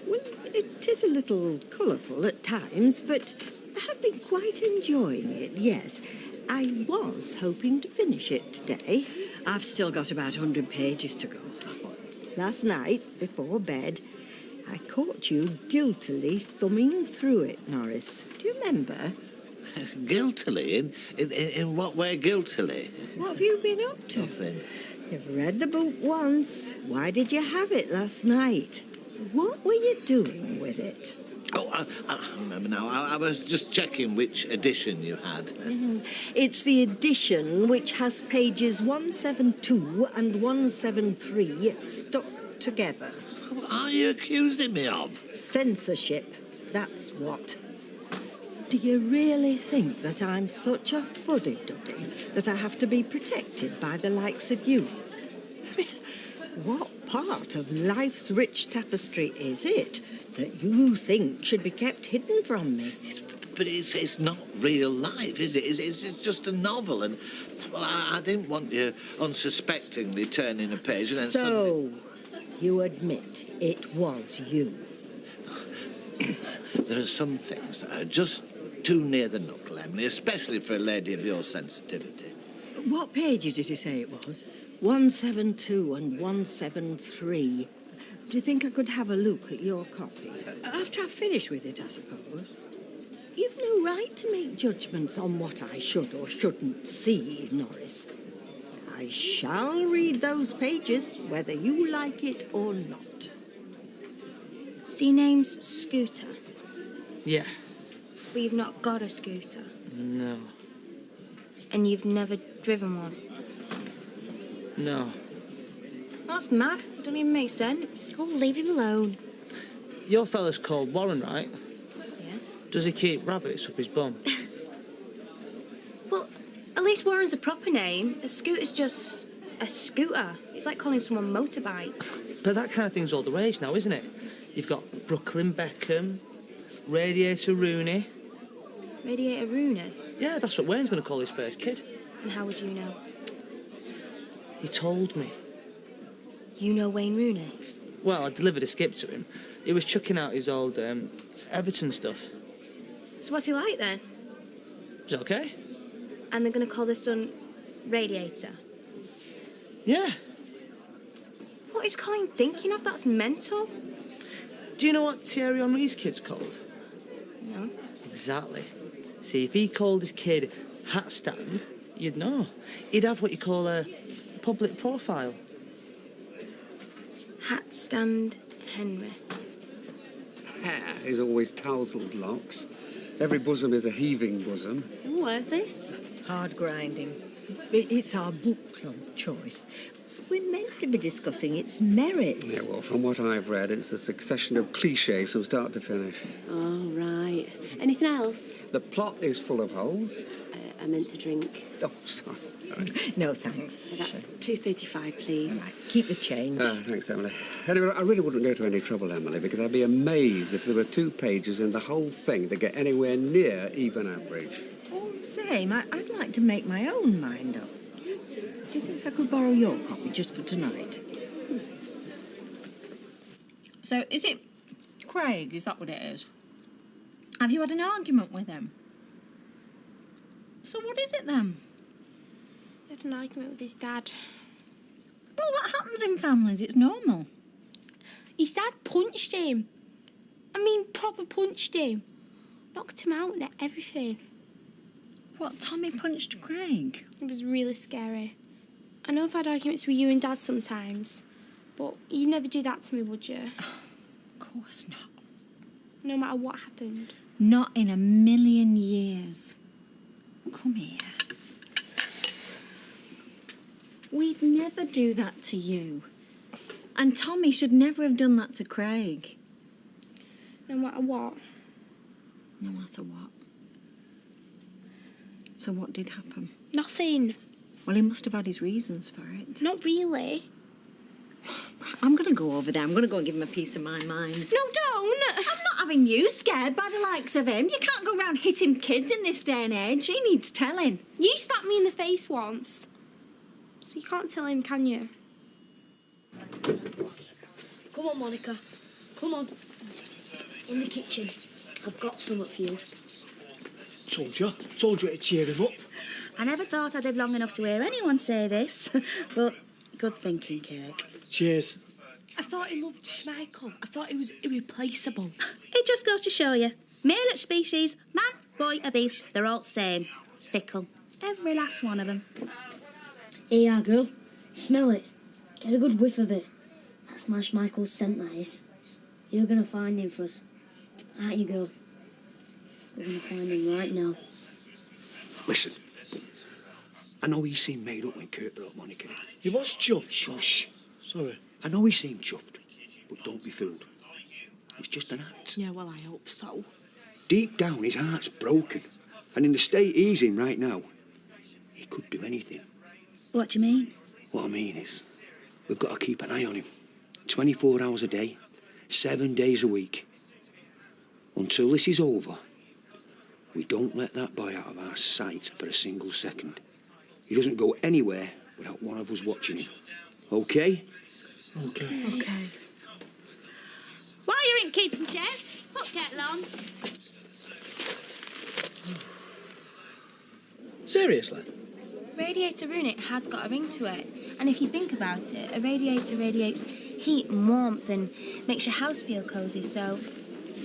Well, it is a little colourful at times, but I have been quite enjoying it, yes. I was hoping to finish it today. I've still got about 100 pages to go. Last night, before bed, I caught you guiltily thumbing through it, Norris. Do you remember? Guiltily? In what way guiltily? What have you been up to? Nothing. You've read the book once. Why did you have it last night? What were you doing with it? Oh, I remember now. I was just checking which edition you had. It's the edition which has pages 172 and 173 stuck together. What are you accusing me of? Censorship, that's what. Do you really think that I'm such a fuddy-duddy that I have to be protected by the likes of you? What part of life's rich tapestry is it that you think should be kept hidden from me? But it's not real life, is it? It's just a novel, and well, I didn't want you unsuspectingly turning a page and then So, you admit it was you? There are some things that are just too near the knuckle, Emily, especially for a lady of your sensitivity. What pages did you say it was? 172 and 173. Do you think I could have a look at your copy? After I've finished with it, I suppose. You've no right to make judgments on what I should or shouldn't see, Norris. I shall read those pages, whether you like it or not. See, name's Scooter, Yeah. but you've not got a scooter. No. And you've never driven one. No. That's mad. It don't even make sense. Oh, leave him alone. Your fella's called Warren, right? Yeah. Does he keep rabbits up his bum? Well, at least Warren's a proper name. A scooter's just a scooter. It's like calling someone motorbike. But that kind of thing's all the rage now, isn't it? You've got Brooklyn Beckham, Radiator Rooney. Radiator Rooney? Yeah, that's what Wayne's going to call his first kid. And how would you know? He told me. You know Wayne Rooney? Well, I delivered a skip to him. He was chucking out his old Everton stuff. So what's he like then? Is it okay? And they're going to call their son Radiator? Yeah. What is Colin thinking of? That's mental. Do you know what Thierry Henry's kid's called? No. Exactly. See, if he called his kid Hat Stand, you'd know. He'd have what you call a public profile. Hat Stand Henry. Hair is always tousled locks. Every bosom is a heaving bosom. Oh, where's this? Hard grinding. It's our book club choice. We're meant to be discussing its merits. Yeah, well, from what I've read, it's a succession of cliches from start to finish. Oh, right. Anything else? The plot is full of holes. I meant to drink. Oh, sorry. No, thanks. That's £2.35, please. Right, keep the change. Thanks, Emily. Anyway, I really wouldn't go to any trouble, Emily, because I'd be amazed if there were 2 pages in the whole thing that get anywhere near even average. All the same, I'd like to make my own mind up. Do you think I could borrow your copy just for tonight? So, is it Craig? Is that what it is? Have you had an argument with him? So what is it then? He had an argument with his dad. Well, that happens in families. It's normal. His dad punched him. I mean, proper punched him. Knocked him out and everything. What, Tommy punched Craig? It was really scary. I know I've had arguments with you and Dad sometimes, but you'd never do that to me, would you? Of course not. No matter what happened. Not in a million years. Come here. We'd never do that to you. And Tommy should never have done that to Craig. No matter what. No matter what. So what did happen? Nothing. Well, he must have had his reasons for it. Not really. I'm going to go over there. I'm going to go and give him a piece of my mind. No, don't. I'm not having you scared by the likes of him. You can't go around hitting kids in this day and age. He needs telling. You slapped me in the face once. So you can't tell him, can you? Come on, Monica. Come on. In the kitchen. I've got something for you. Told you to cheer him up. I never thought I'd live long enough to hear anyone say this, but good thinking, Kirk. Cheers. I thought he loved Schmeichel. I thought he was irreplaceable. It just goes to show you, male at species, man, boy, or beast, they're all same. Fickle. Every last one of them. Here you are, girl. Smell it. Get a good whiff of it. That's my Schmeichel's scent, that is. You're going to find him for us. Aren't you, girl? We're going to find him right now. Listen, I know he seemed made up when Kurt brought Monica in. He was chuffed. Shush. Sorry. I know he seemed chuffed, but don't be fooled. It's just an act. Yeah, well, I hope so. Deep down, his heart's broken. And in the state he's in right now, he could do anything. What do you mean? What I mean is, we've got to keep an eye on him. 24 hours a day, 7 days a week. Until this is over, we don't let that boy out of our sight for a single second. He doesn't go anywhere without one of us watching him. Okay? Okay. Okay. While you're in kitchen chairs, put kettle on. Seriously? Radiator unit has got a ring to it, and if you think about it, a radiator radiates heat and warmth and makes your house feel cosy, so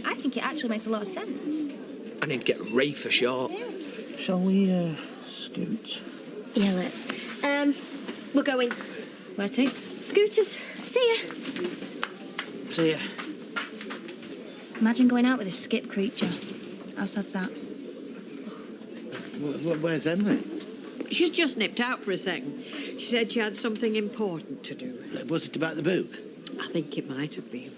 I think it actually makes a lot of sense. And he'd get Ray for short. Shall we, scoot? Yeah, let's. We're going. Where to? Scooters. See ya. See ya. Imagine going out with a skip creature. How sad's that? Where's Emily? She's just nipped out for a second. She said she had something important to do. Was it about the book? I think it might have been.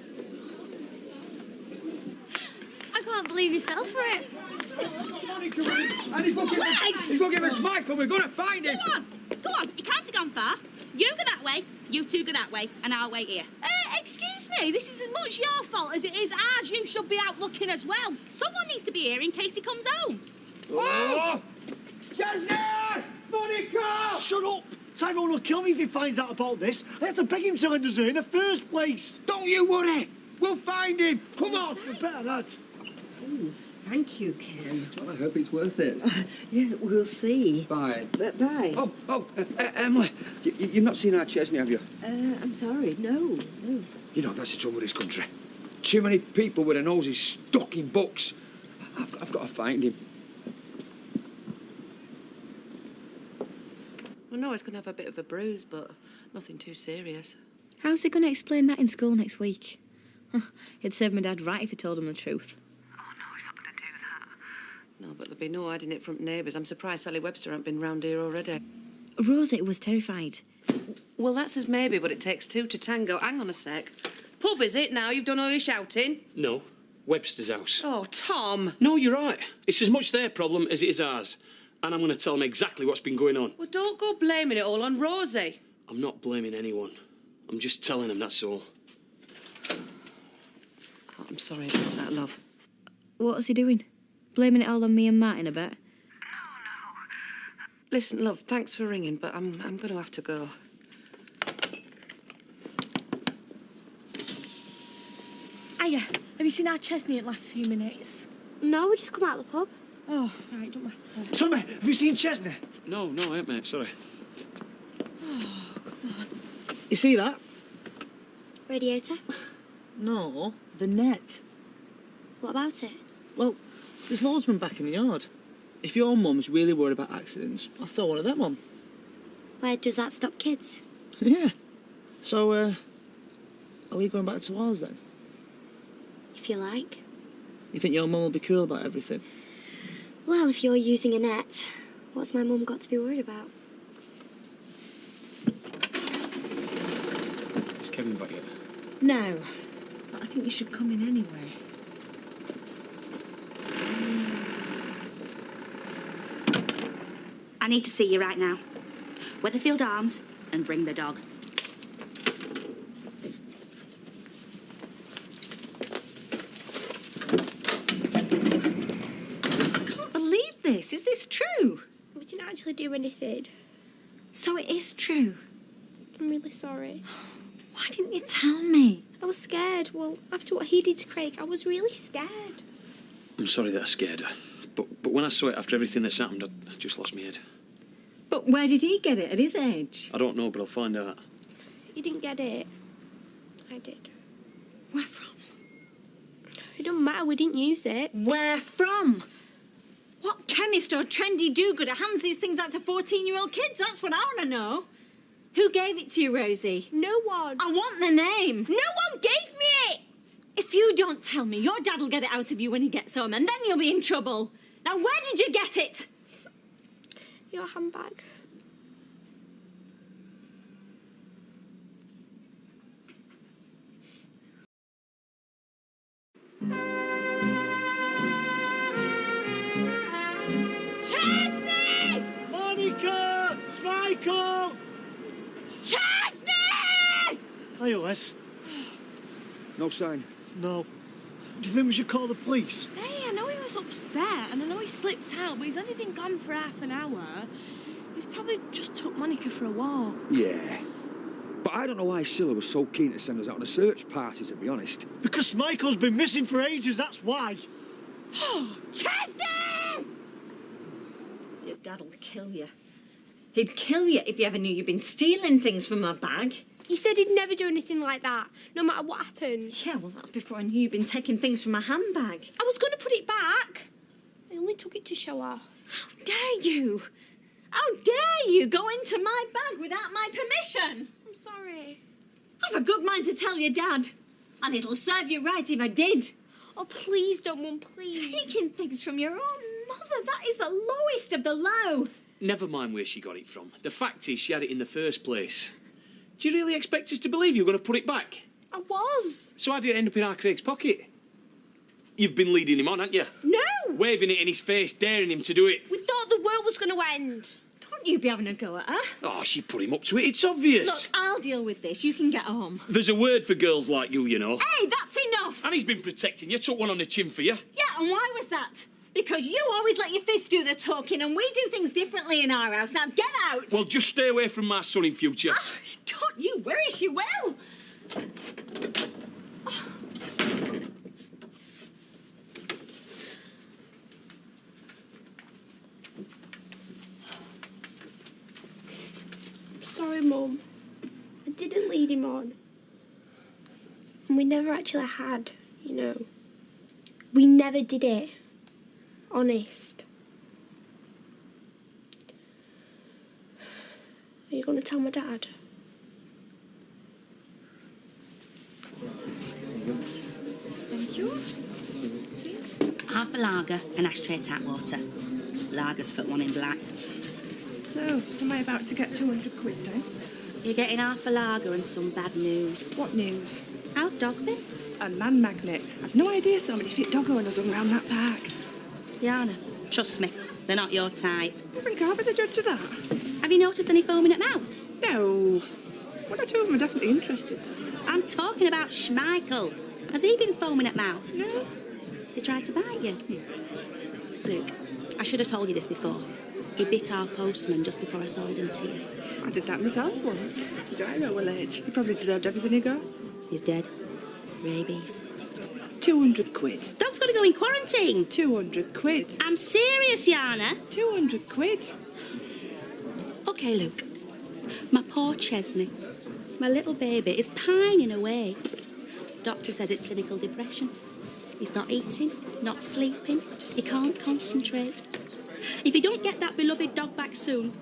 I can't believe you fell for it. And he's looking for Schmeichel. We're going to find him. Go on. He can't have gone far. You go that way, you two go that way, and I'll wait here. Excuse me, this is as much your fault as it is ours. You should be out looking as well. Someone needs to be here in case he comes home. Oh! Chesney! Monica! Shut up! Tyrone will kill me if he finds out about this. I have to beg him to lend us here in the first place. Don't you worry. We'll find him. Come on. We better, lad. Oh, thank you, Ken. Well, I hope it's worth it. Yeah, we'll see. Bye. Bye. Emily, you've not seen our Chesney, have you? I'm sorry. No. You know, that's the trouble with this country. Too many people with their noses stuck in books. I've got to find him. Well, no, he's going to have a bit of a bruise, but nothing too serious. How's he going to explain that in school next week? It'd serve my dad right if he told him the truth. No, but there'll be no hiding it from neighbours. I'm surprised Sally Webster hasn't been round here already. Rosie was terrified. Well, that's as maybe, but it takes two to tango. Hang on a sec. Pub, is it now? You've done all your shouting? No. Webster's house. Oh, Tom. No, you're right. It's as much their problem as it is ours. And I'm going to tell them exactly what's been going on. Well, don't go blaming it all on Rosie. I'm not blaming anyone. I'm just telling them, that's all. Oh, I'm sorry about that, love. What's he doing? Blaming it all on me and Martin, I bet. Listen, love, thanks for ringing, but I'm going to have to go. Hiya, have you seen our Chesney in the last few minutes? No, we just come out of the pub. Oh, right, don't matter. Tommy, have you seen Chesney? No, I ain't, mate, sorry. Oh, come on. You see that? Radiator? No, the net. What about it? Well, there's loads of them back in the yard. If your mum's really worried about accidents, I'll throw one of them on. Where does that stop kids? Yeah. So, are we going back to ours then? If you like. You think your mum will be cool about everything? Well, if you're using a net, what's my mum got to be worried about? Is Kevin back yet? No, but I think you should come in anyway. I need to see you right now. Weatherfield Arms, and bring the dog. I can't believe this. Is this true? We didn't actually do anything. So it is true. I'm really sorry. Why didn't you tell me? I was scared. Well, after what he did to Craig, I was really scared. I'm sorry that I scared her. But when I saw it after everything that's happened, I just lost my head. But where did he get it at his age? I don't know, but I'll find out. You didn't get it. I did. Where from? It don't matter, we didn't use it. Where from? What chemist or trendy do-gooder hands these things out to 14-year-old kids? That's what I want to know. Who gave it to you, Rosie? No one. I want the name. No one gave me it! If you don't tell me, your dad will get it out of you when he gets home, and then you'll be in trouble. Now, where did you get it? Your handbag. Chesney! Monica! Schmeichel! Chesney! Hiya, Les. No sign. No. Do you think we should call the police? Hey, I know he was upset and I know he slipped out, but he's only been gone for half an hour. He's probably just took Monica for a walk. Yeah. But I don't know why Scylla was so keen to send us out on a search party, to be honest. Because Michael's been missing for ages, that's why. Chesney! Your dad'll kill you. He'd kill you if you ever knew you'd been stealing things from my bag. He said he'd never do anything like that, no matter what happened. Yeah, well, that's before I knew you'd been taking things from my handbag. I was going to put it back. I only took it to show off. How dare you? How dare you go into my bag without my permission? I'm sorry. I've a good mind to tell your dad. And it'll serve you right if I did. Oh, please don't, Mum, please. Taking things from your own mother, that is the lowest of the low. Never mind where she got it from. The fact is she had it in the first place. Do you really expect us to believe you were going to put it back? I was. So how did it end up in our Craig's pocket? You've been leading him on, haven't you? No. Waving it in his face, daring him to do it. We thought the world was going to end. Don't you be having a go at her. Oh, she put him up to it. It's obvious. Look, I'll deal with this. You can get home. There's a word for girls like you know. Hey, that's enough. And he's been protecting you. Took one on the chin for you. Yeah, and why was that? Because you always let your fists do the talking and we do things differently in our house. Now get out! Well, just stay away from my son in future. Oh, don't you worry, she will. I'm sorry, Mum. I didn't lead him on. And we never actually had, you know. We never did it. Honest. Are you going to tell my dad? Thank you. Half a lager and ashtray tap water. Lager's for one in black. So, am I about to get 200 quid then? You're getting half a lager and some bad news. What news? How's Dog been? A man magnet. I've no idea so many fit dog owners hung around that park. Yana, trust me, they're not your type. I think I'll be the judge of that. Have you noticed any foaming at mouth? No. One or two of them are definitely interested. I'm talking about Schmeichel. Has he been foaming at mouth? No. Has he tried to bite you? Luke, I should have told you this before. He bit our postman just before I sold him to you. I did that myself once. Did I know we're late? He probably deserved everything he got. He's dead. Rabies. 200 quid. Dog's got to go in quarantine. 200 quid. I'm serious, Yana. 200 quid. OK, Luke. My poor Chesney. My little baby is pining away. Doctor says it's clinical depression. He's not eating, not sleeping. He can't concentrate. If he don't get that beloved dog back soon,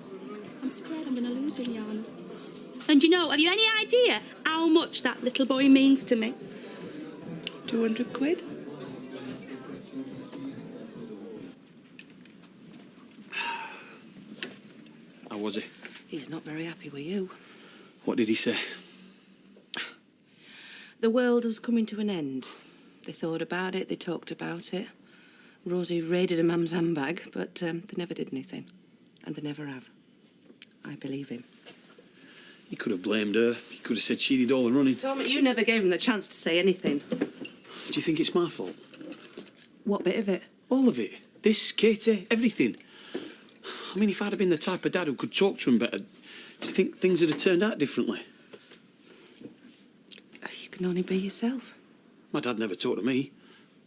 I'm scared I'm going to lose him, Yana. And you know, have you any idea how much that little boy means to me? 200 quid? was he? He's not very happy with you. What did he say? The world was coming to an end. They thought about it, they talked about it. Rosie raided a mum's handbag, but they never did anything. And they never have. I believe him. He could have blamed her. He could have said she did all the running. Tom, you never gave him the chance to say anything. Do you think it's my fault? What bit of it? All of it. This, Katie, everything. I mean, if I'd have been the type of dad who could talk to him better, do you think things would have turned out differently? You can only be yourself. My dad never talked to me.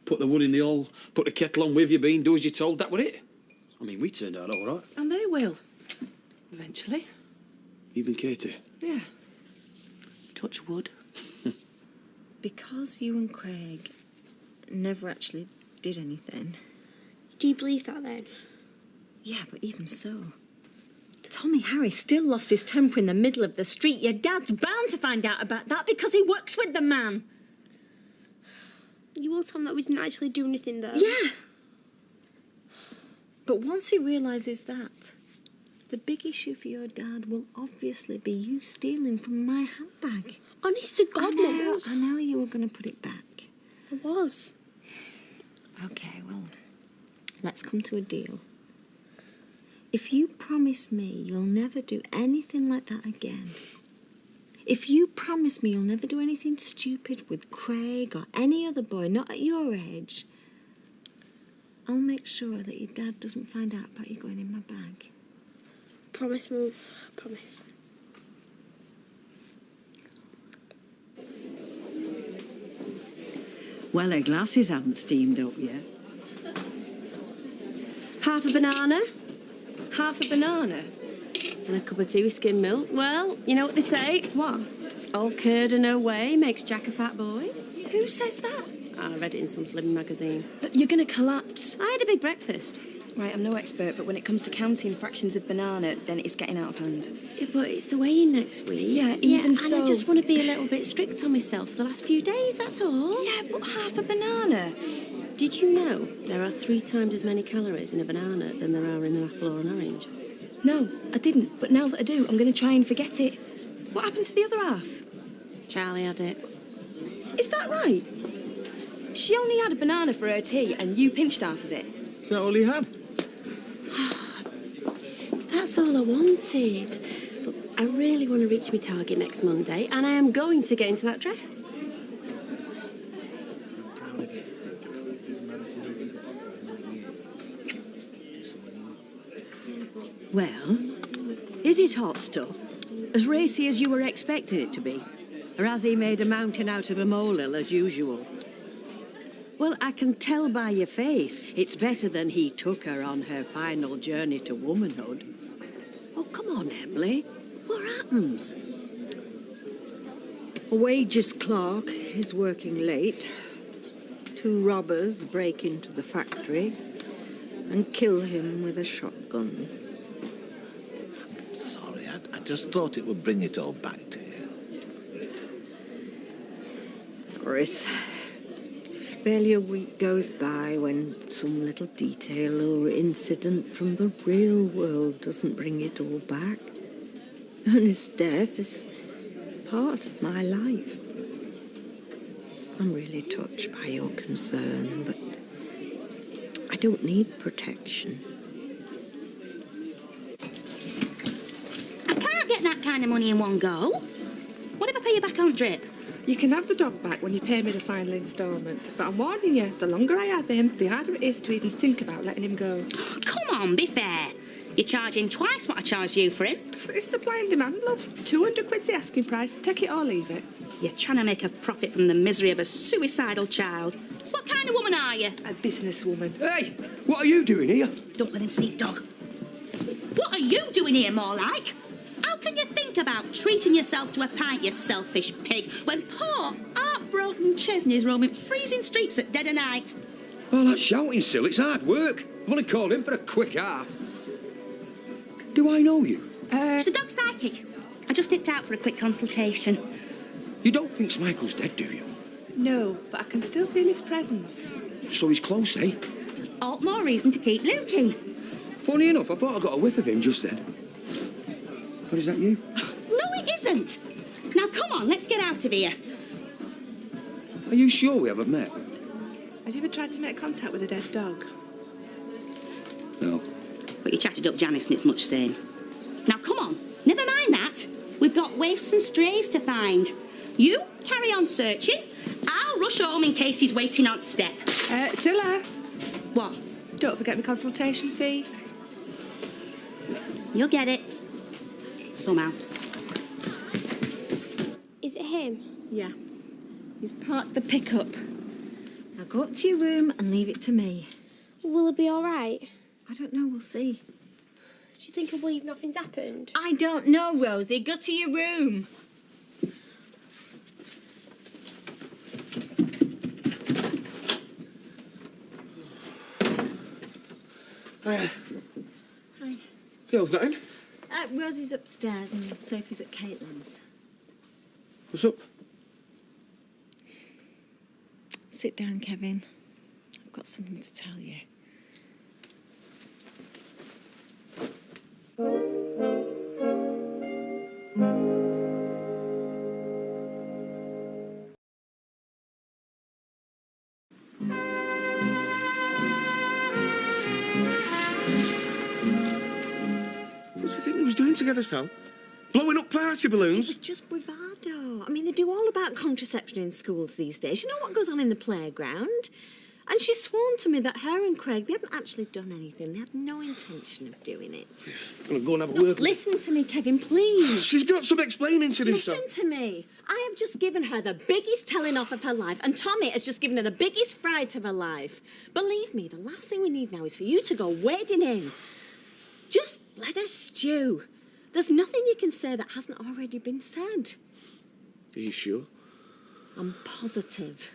Put the wood in the hole, put the kettle on with your bean, do as you're told, that was it. I mean, we turned out all right. And they will. Eventually. Even Katie. Yeah. Touch wood. Because you and Craig never actually did anything. Do you believe that then? Yeah, but even so. Tommy Harry still lost his temper in the middle of the street. Your dad's bound to find out about that because he works with the man. You will tell him that we didn't actually do anything, though. Yeah. But once he realises that, the big issue for your dad will obviously be you stealing from my handbag. Honest to God, Mum. I know you were going to put it back. I was. OK, well, let's come to a deal. If you promise me you'll never do anything like that again, if you promise me you'll never do anything stupid with Craig or any other boy, not at your age, I'll make sure that your dad doesn't find out about you going in my bag. Promise, Mum. Promise. Well, her glasses haven't steamed up yet. Half a banana, half a banana, and a cup of tea with skim milk. Well, you know what they say. What? All curd and no whey makes Jack a fat boy. Who says that? I read it in some slim magazine. But you're going to collapse. I had a big breakfast. Right, I'm no expert, but when it comes to counting fractions of banana, then it's getting out of hand. Yeah, but it's the weigh-in next week. Yeah, even so... And I just want to be a little bit strict on myself the last few days, that's all. Yeah, but half a banana. Did you know there are 3 times as many calories in a banana than there are in an apple or an orange? No, I didn't, but now that I do, I'm going to try and forget it. What happened to the other half? Charlie had it. Is that right? She only had a banana for her tea and you pinched half of it. Is that all you had? That's all I wanted. But I really want to reach my target next Monday, and I am going to get into that dress. Well, is it hot stuff? As racy as you were expecting it to be? Or has he made a mountain out of a molehill as usual? Well, I can tell by your face it's better than he took her on her final journey to womanhood. Oh, come on, Emily. What happens? A wages clerk is working late. 2 robbers break into the factory and kill him with a shotgun. Sorry, I just thought it would bring it all back to you. Boris, barely a week goes by when some little detail or incident from the real world doesn't bring it all back. And his death is part of my life. I'm really touched by your concern, but I don't need protection. I can't get that kind of money in one go. What if I pay you back on drip? You can have the dog back when you pay me the final instalment, but I'm warning you, the longer I have him, the harder it is to even think about letting him go. Oh, come on, be fair. You're charging twice what I charged you for him. It's supply and demand, love. 200 quid's the asking price. Take it or leave it. You're trying to make a profit from the misery of a suicidal child. What kind of woman are you? A businesswoman. Hey, what are you doing here? Don't let him see, dog. What are you doing here, more like? How can you think about treating yourself to a pint, you selfish pig, when poor, heartbroken Chesney's roaming freezing streets at dead of night? Well, that's shouting, Sil. It's hard work. I've only called in for a quick half. Do I know you? She's a dog psychic. I just nipped out for a quick consultation. You don't think Michael's dead, do you? No, but I can still feel his presence. So he's close, eh? All the more reason to keep looking. Funny enough, I thought I got a whiff of him just then. What, is that you? No, it isn't. Now, come on, let's get out of here. Are you sure we haven't met? Have you ever tried to make contact with a dead dog? No. But you chatted up Janice and it's much same. Now, come on, never mind that. We've got waifs and strays to find. You carry on searching. I'll rush home in case he's waiting on step. Scylla. What? Don't forget my consultation fee. You'll get it. Somehow. Is it him? Yeah. He's parked the pickup. Now go up to your room and leave it to me. Will it be all right? I don't know, we'll see. Do you think he'll believe nothing's happened? I don't know, Rosie. Go to your room. Hiya. Hi. Gail's not in. Rosie's upstairs and Sophie's at Caitlin's. What's up? Sit down, Kevin. I've got something to tell you. What do you think we was doing together, Sal? Blowing up party balloons? It was just bravado. I mean, they do all about contraception in schools these days. You know what goes on in the playground? And she's sworn to me that her and Craig, they haven't actually done anything. They had no intention of doing it. I'm going to go and have a word. Listen to me, Kevin, please. She's got some explaining to do, Listen to me. I have just given her the biggest telling off of her life, and Tommy has just given her the biggest fright of her life. Believe me, the last thing we need now is for you to go wading in. Just let her stew. There's nothing you can say that hasn't already been said. Are you sure? I'm positive.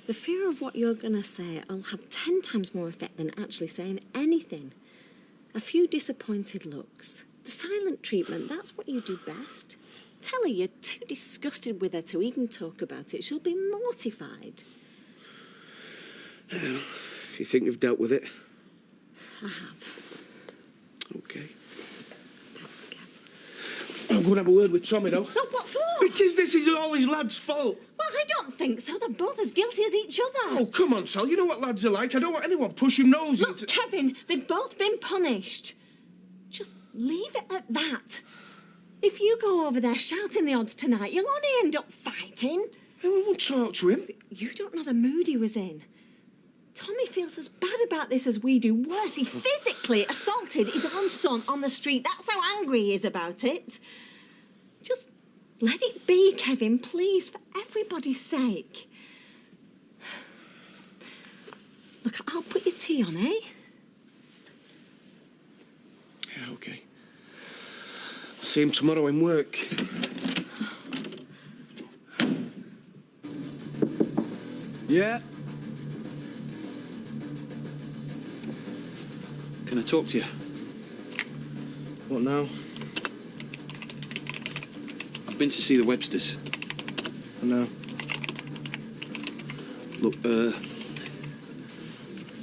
The fear of what you're going to say will have 10 times more effect than actually saying anything. A few disappointed looks. The silent treatment, that's what you do best. Tell her you're too disgusted with her to even talk about it. She'll be mortified. Well, if you think you've dealt with it. I have. Okay. I'm going to have a word with Tommy, though. No, what for? Because this is all his lad's fault. Well, I don't think so. They're both as guilty as each other. Oh, come on, Sal. You know what lads are like. I don't want anyone pushing noses Look, into... Kevin, they've both been punished. Just leave it at that. If you go over there shouting the odds tonight, you'll only end up fighting. Well, I won't talk to him. You don't know the mood he was in. Tommy feels as bad about this as we do. Worse, he physically assaulted his own son on the street. That's how angry he is about it. Just let it be, Kevin, please, for everybody's sake. Look, I'll put your tea on, eh? Yeah, OK. I'll see him tomorrow in work. Yeah? Can I talk to you? What now? I've been to see the Websters. I know. Look,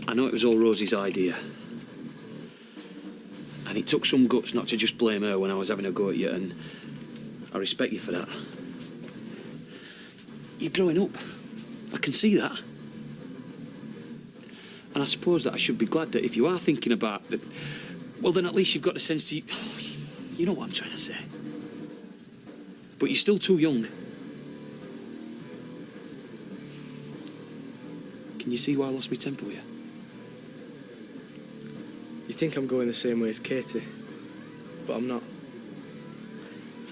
I know it was all Rosie's idea. And it took some guts not to just blame her when I was having a go at you, and I respect you for that. You're growing up. I can see that. And I suppose that I should be glad that if you are thinking about that, well, then at least you've got the sense to... You know what I'm trying to say. But you're still too young. Can you see why I lost my temper with you? You think I'm going the same way as Katie, but I'm not.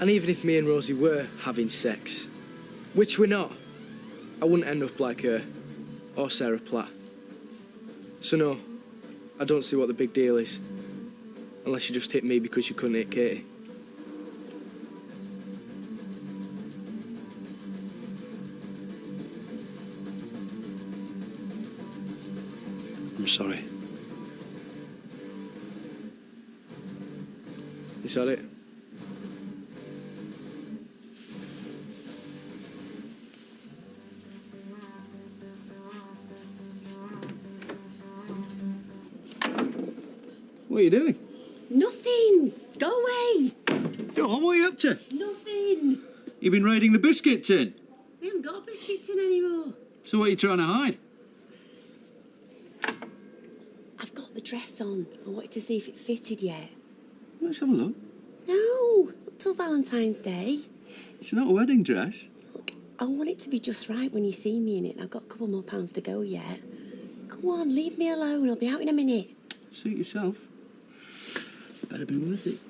And even if me and Rosie were having sex, which we're not, I wouldn't end up like her or Sarah Platt. So no, I don't see what the big deal is, unless you just hit me because you couldn't hit Katie. I'm sorry. Is that it? What are you doing? Nothing. Go away. Go on, what are you up to? Nothing. You've been raiding the biscuit tin. We haven't got a biscuit tin anymore. So what are you trying to hide? I've got the dress on. I wanted to see if it fitted yet. Let's have a look. No, not till Valentine's Day. It's not a wedding dress. I want it to be just right when you see me in it. I've got a couple more pounds to go yet. Come on, leave me alone. I'll be out in a minute. Suit yourself. Better be worth it.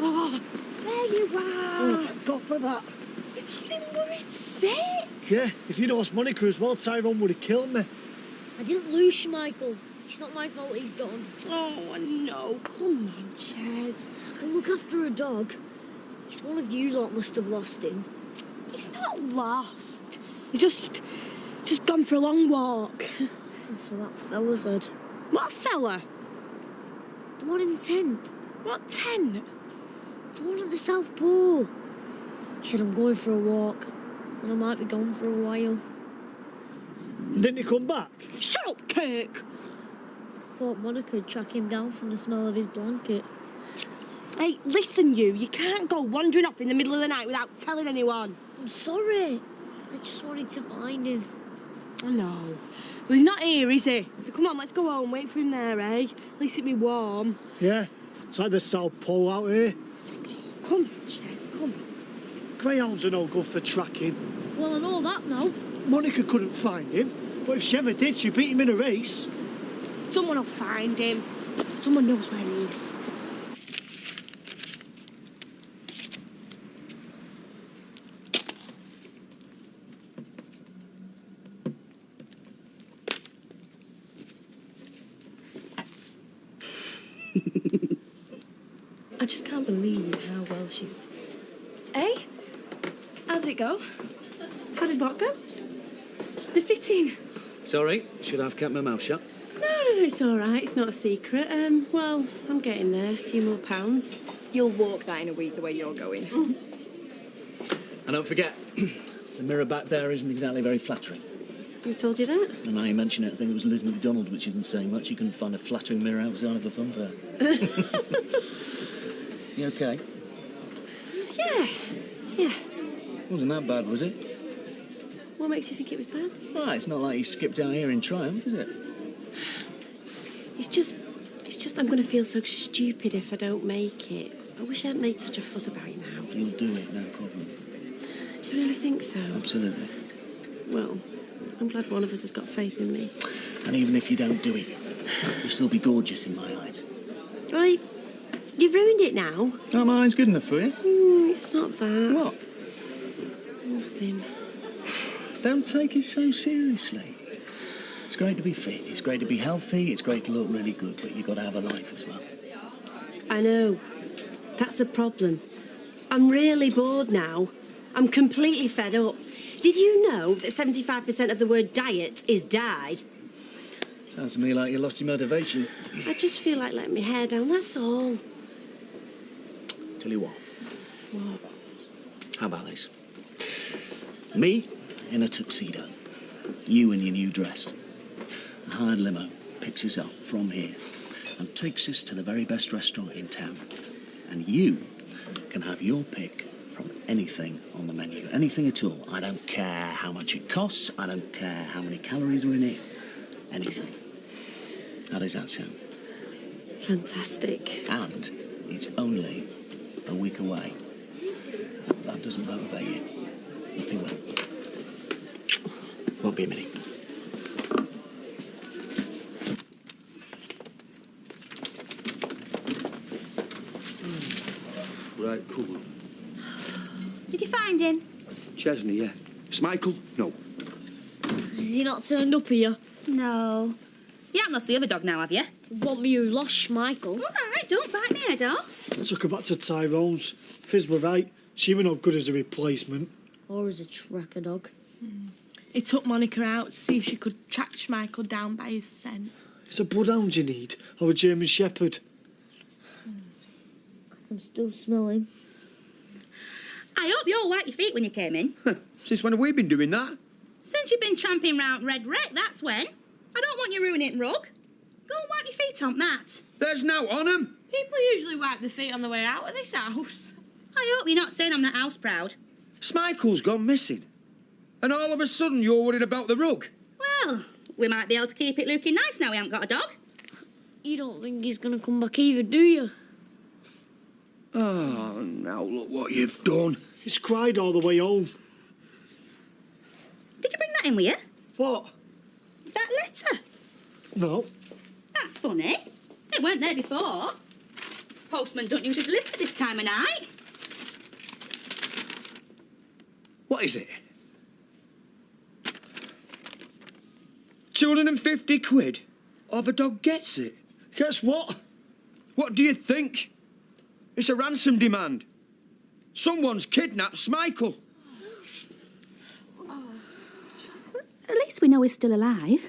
Oh, there you are. Oh, thank God for that. You've been worried sick. Yeah, if you'd lost Monica as well, Tyrone would have killed me. I didn't lose Schmeichel. It's not my fault he's gone. Oh, no. Come on, Ches. I can look after a dog. It's one of you lot must have lost him. He's not lost. He's just gone for a long walk. That's what that fella said. What fella? The one in the tent. What tent? The one at the South Pole. He said I'm going for a walk, and I might be gone for a while. Didn't he come back? Shut up, Kirk. Thought Monica would track him down from the smell of his blanket. Hey, listen you can't go wandering off in the middle of the night without telling anyone. I'm sorry. I just wanted to find him. I know. Well, he's not here, is he? So come on, let's go home, wait for him there, eh? At least it'll be warm. Yeah, it's like the South Pole out here. Come on, Ches, come on. Greyhounds are no good for tracking. Well, I know that now. Monica couldn't find him, but if she ever did, she beat him in a race. Someone will find him. Someone knows where he is. I just can't believe how well she's... Eh? How did it go? How did what go? The fitting. Sorry, should have kept my mouth shut. No, it's all right. It's not a secret. Well, I'm getting there. A few more pounds. You'll walk that in a week the way you're going. And don't forget, the mirror back there isn't exactly very flattering. Who told you that? And now you mention it, I think it was Liz McDonald, which isn't saying much. You couldn't find a flattering mirror outside of a fun fair. You okay? Yeah. Wasn't that bad, was it? What makes you think it was bad? Well, it's not like you skipped out here in triumph, is it? It's just I'm going to feel so stupid if I don't make it. I wish I hadn't made such a fuss about it now. You'll do it, no problem. Do you really think so? Absolutely. Well, I'm glad one of us has got faith in me. And even if you don't do it, you'll still be gorgeous in my eyes. Right. You've ruined it now. Oh, mine's good enough for you. It's not that. What? Nothing. Don't take it so seriously. It's great to be fit, it's great to be healthy, it's great to look really good, but you've got to have a life as well. I know. That's the problem. I'm really bored now. I'm completely fed up. Did you know that 75% of the word diet is die? Sounds to me like you lost your motivation. I just feel like letting my hair down, that's all. Tell you what. What? How about this? Me in a tuxedo. You in your new dress. A hired limo picks us up from here and takes us to the very best restaurant in town. And you can have your pick from anything on the menu. Anything at all. I don't care how much it costs. I don't care how many calories are in it. Anything. How does that sound? Fantastic. And it's only a week away. If that doesn't motivate you, nothing will. Won't be a minute. Right, cool. Did you find him? Chesney, yeah. Schmeichel? No. Has he not turned up here? No. You haven't lost the other dog now, have you? Want me who lost Schmeichel? All right, don't bite me head off. I took her back to Tyrone's. Fizz were right. She were no good as a replacement. Or as a tracker dog. He took Monica out to see if she could track Schmeichel down by his scent. It's a bloodhound you need, or a German Shepherd. I can still smell him. I hope you all wiped your feet when you came in. Since when have we been doing that? Since you've been tramping round Red Wreck, that's when. I don't want you ruining rug. Go and wipe your feet on that. There's no on 'em. People usually wipe their feet on the way out of this house. I hope you're not saying I'm not house proud. Smichael's gone missing. And all of a sudden you're worried about the rug. Well, we might be able to keep it looking nice now we haven't got a dog. You don't think he's going to come back either, do you? Oh, now look what you've done. He's cried all the way home. Did you bring that in with you? What? That letter? No. That's funny. It weren't there before. Postman don't usually deliver at this time of night. What is it? 250 quid? Or the dog gets it? Guess what? What do you think? It's a ransom demand. Someone's kidnapped Smichael. At least we know he's still alive.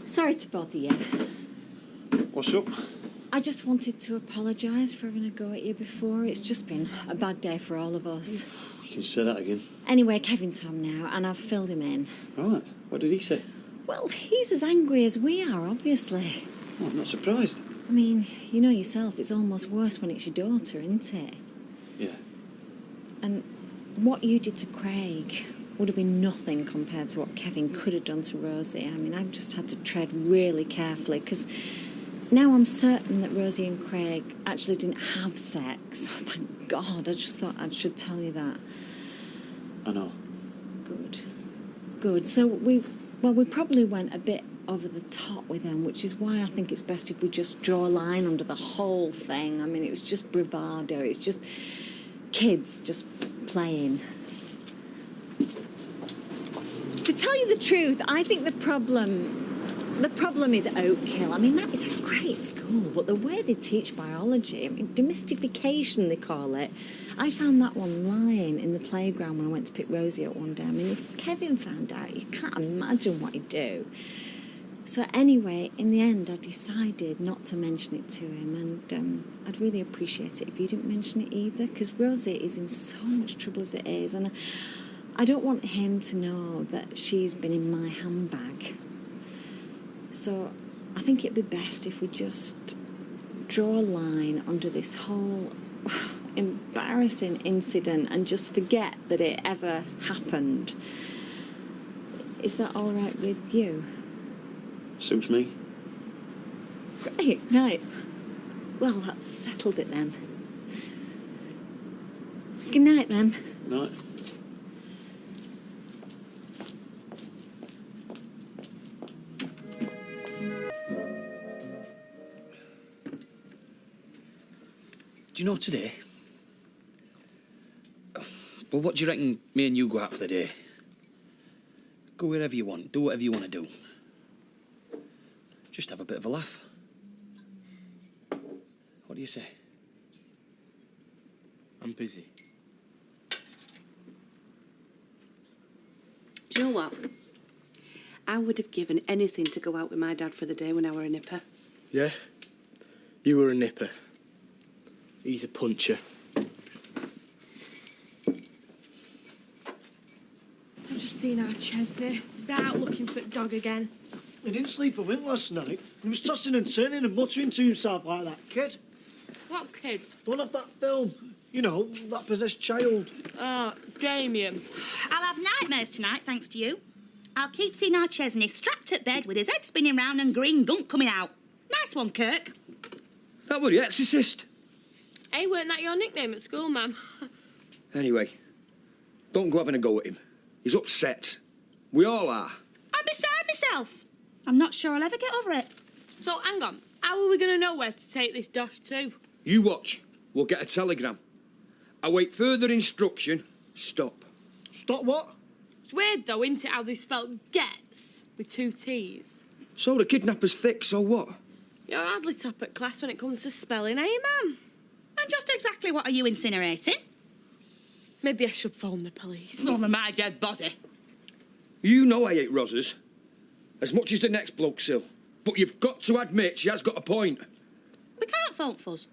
Sorry to bother you. What's up? I just wanted to apologise for having a go at you before. It's just been a bad day for all of us. You can say that again. Anyway, Kevin's home now, and I've filled him in. Right. What did he say? Well, he's as angry as we are, obviously. Oh, I'm not surprised. I mean, you know yourself, it's almost worse when it's your daughter, isn't it? Yeah. And what you did to Craig would have been nothing compared to what Kevin could have done to Rosie. I mean, I've just had to tread really carefully, because now I'm certain that Rosie and Craig actually didn't have sex. Oh, thank God. I just thought I should tell you that. I know. Good. Good. So we probably went a bit over the top with them, which is why I think it's best if we just draw a line under the whole thing. I mean, it was just bravado. It's just kids just playing. To tell you the truth, I think the problem is Oak Hill. I mean, that is a great school, but the way they teach biology, I mean, demystification they call it, I found that one lying in the playground when I went to pick Rosie up one day. I mean, if Kevin found out, you can't imagine what he'd do. So anyway, in the end, I decided not to mention it to him, and I'd really appreciate it if you didn't mention it either, because Rosie is in so much trouble as it is, and I don't want him to know that she's been in my handbag. So I think it'd be best if we just draw a line under this whole embarrassing incident and just forget that it ever happened. Is that all right with you? Suits me. Great, right. Well, that's settled it then. Good night then. Night. Do you know today? Well, what do you reckon me and you go out for the day? Go wherever you want, do whatever you want to do. Just have a bit of a laugh. What do you say? I'm busy. Do you know what? I would have given anything to go out with my dad for the day when I were a nipper. Yeah? You were a nipper. He's a puncher. I've just seen our Chesney. He's been out looking for the dog again. He didn't sleep a wink last night. He was tossing and turning and muttering to himself like that kid. What kid? The one off that film. You know, that possessed child. Oh, Damien. I'll have nightmares tonight, thanks to you. I'll keep seeing our Chesney strapped at bed with his head spinning round and green gunk coming out. Nice one, Kirk. That were the exorcist. Hey, weren't that your nickname at school, Mum? Anyway, don't go having a go at him. He's upset. We all are. I'm beside myself. I'm not sure I'll ever get over it. So, hang on. How are we going to know where to take this dosh to? You watch. We'll get a telegram. Await further instruction. Stop. Stop what? It's weird, though, isn't it, how they spell gets with 2 T's? So the kidnapper's thick, so what? You're hardly top at class when it comes to spelling, eh, Mum? And just exactly what are you incinerating? Maybe I should phone the police. Over my dead body. You know I hate Rosses. As much as the next bloke, Sil. But you've got to admit she has got a point. We can't fault fuzz.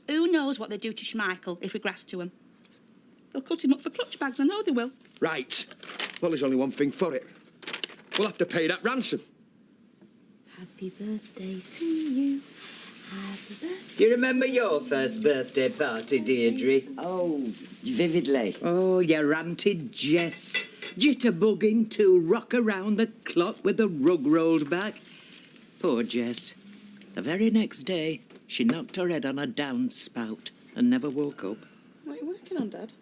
Who knows what they do to Schmeichel if we grass to him? They'll cut him up for clutch bags, I know they will. Right. Well, there's only one thing for it. We'll have to pay that ransom. Happy birthday to you. Happy birthday. Do you remember your first birthday party, Deirdre? Oh, vividly. Oh, you ranted Jess. Jitterbugging to rock around the clock with the rug rolled back. Poor Jess. The very next day, she knocked her head on a downspout and never woke up. What are you working on, Dad?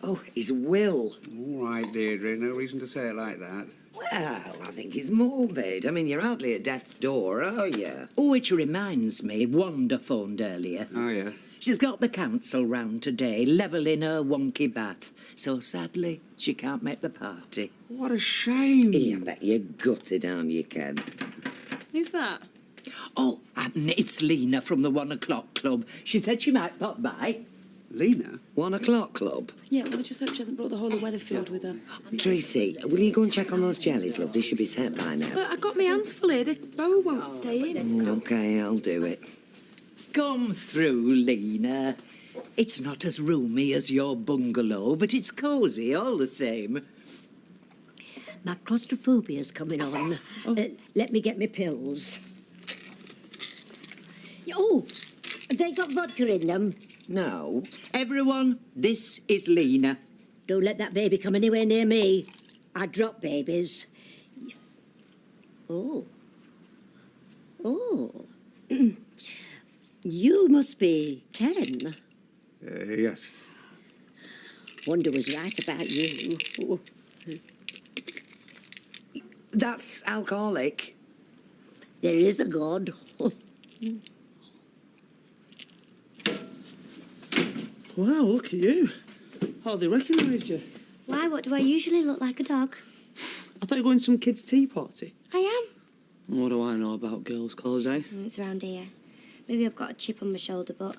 Oh, his will. All right, Deirdre, no reason to say it like that. Well, I think it's morbid. I mean, you're hardly at death's door, are you? Oh, which reminds me, Wanda phoned earlier. Oh, yeah? She's got the council round today, levelling her wonky bath. So sadly, she can't make the party. What a shame. Yeah, I bet you're gutted, aren't you, Ken? Who's that? Oh, it's Lena from the 1 o'clock club. She said she might pop by. Lena? 1 o'clock club? Yeah, well, I just hope she hasn't brought the whole of Weatherfield with her. Tracy, will you go and check on those jellies, love? They should be set by now. But I got my hands full here. The bow won't stay in. OK, I'll do it. Come through, Lena. It's not as roomy as your bungalow, but it's cosy all the same. My claustrophobia's coming on. Let me get my pills. Oh, have they got vodka in them? No. Everyone, this is Lena. Don't let that baby come anywhere near me. I drop babies. Oh. Oh. You must be Ken. Yes. Wanda was right about you. Oh. That's alcoholic. There is a God. Wow, look at you. Hardly recognised you. Why? What do I usually look like? A dog? I thought you were going to some kid's tea party. I am. What do I know about girls' clothes, eh? It's round here. Maybe I've got a chip on my shoulder, but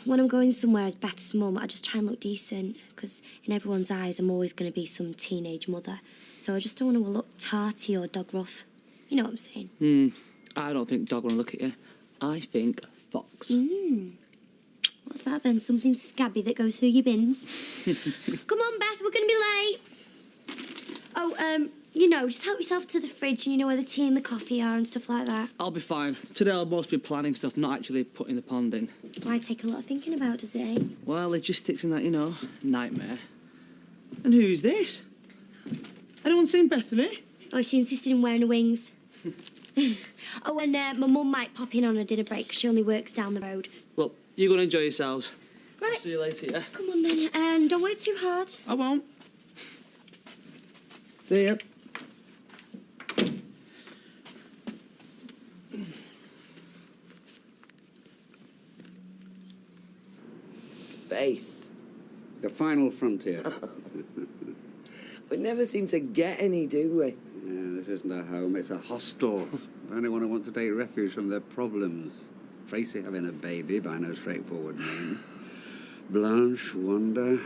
when I'm going somewhere as Beth's mum, I just try and look decent, because in everyone's eyes, I'm always going to be some teenage mother. So I just don't want to look tarty or dog rough. You know what I'm saying? I don't think dog want to look at you. I think fox. What's that then? Something scabby that goes through your bins? Come on, Beth, we're going to be late. Oh, you know, just help yourself to the fridge and you know where the tea and the coffee are and stuff like that. I'll be fine. Today I'll mostly be planning stuff, not actually putting the pond in. Why take a lot of thinking about, does it, eh? Well, logistics and that, you know, nightmare. And who's this? Anyone seen Bethany? Oh, she insisted on wearing her wings. Oh, and my mum might pop in on a dinner break 'cause she only works down the road. Well, you're going to enjoy yourselves. Right. I'll see you later, yeah? Come on then, and don't work too hard. I won't. See ya. Space. The final frontier. We never seem to get any, do we? Yeah, this isn't a home, it's a hostel. For anyone who wants to take refuge from their problems. Tracy having a baby by no straightforward name. Blanche, Wanda.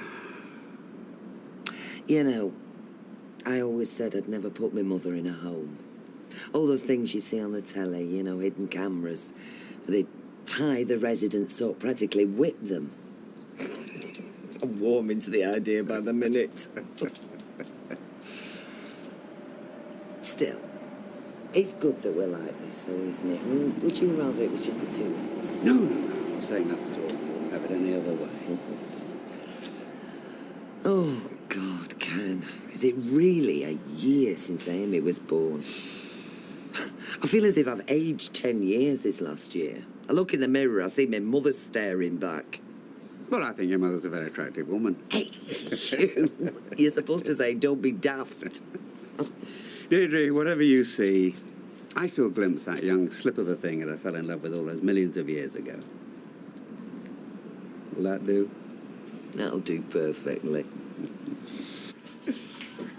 You know, I always said I'd never put my mother in a home. All those things you see on the telly, you know, hidden cameras. They tie the residents up, practically whip them. I'm warming to the idea by the minute. Still, it's good that we're like this, though, isn't it? I mean, would you rather it was just the two of us? No, I'm not saying that at all. Have it any other way. Oh, God, Ken. Is it really a year since Amy was born? I feel as if I've aged 10 years this last year. I look in the mirror, I see my mother staring back. Well, I think your mother's a very attractive woman. Hey, you're supposed to say, don't be daft. Deirdre, whatever you see, I still glimpse that young slip of a thing that I fell in love with all those millions of years ago. Will that do? That'll do perfectly.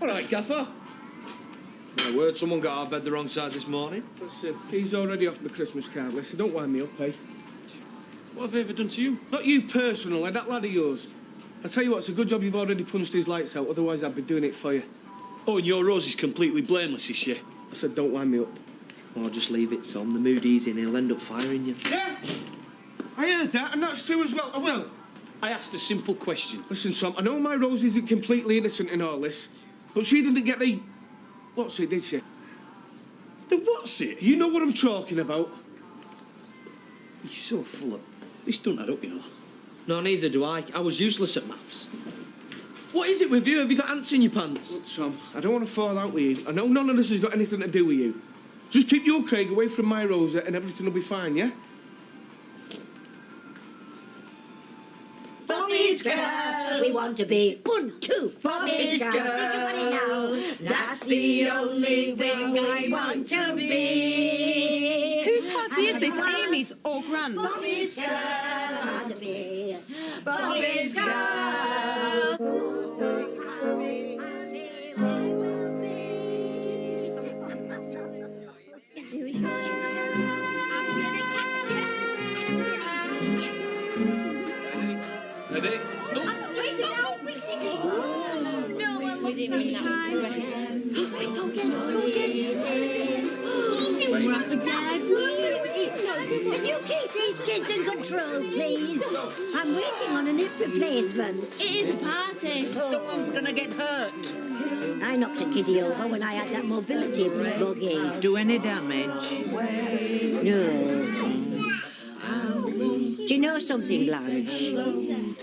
All right, Gaffer. My word, someone got out of bed the wrong side this morning. Listen, he's already off my Christmas card list, so don't wind me up, eh? What have I ever done to you? Not you personally, that lad of yours. I tell you what, it's a good job you've already punched his lights out, otherwise I'd be doing it for you. Oh, and your Rosie's completely blameless, is she? I said don't wind me up. Or just leave it, Tom. The mood he's in, he'll end up firing you. Yeah, I heard that, and that's true as well. I will. I asked a simple question. Listen, Tom, I know my Rose isn't completely innocent in all this, but she didn't get the... What's it, did she? The what's it? You know what I'm talking about. He's so full of... This don't add up, you know. No, neither do I. I was useless at maths. What is it with you? Have you got ants in your pants? Look, Tom, I don't want to fall out with you. I know none of this has got anything to do with you. Just keep your Craig away from my Rosa and everything will be fine, yeah? Bobby's girl, we want to be 1, 2. Bobby's girl, think about it now. That's the only thing I want to be. Whose party is this, Amy's or Grant's? Bobby's girl, I want to be. Bobby's girl. Ready? You keep these kids in control, please. I'm waiting on a hip replacement. It is a party. Someone's gonna get hurt. I knocked a kiddie over when I had that mobility buggy. Do any damage? No. Do you know something, Blanche?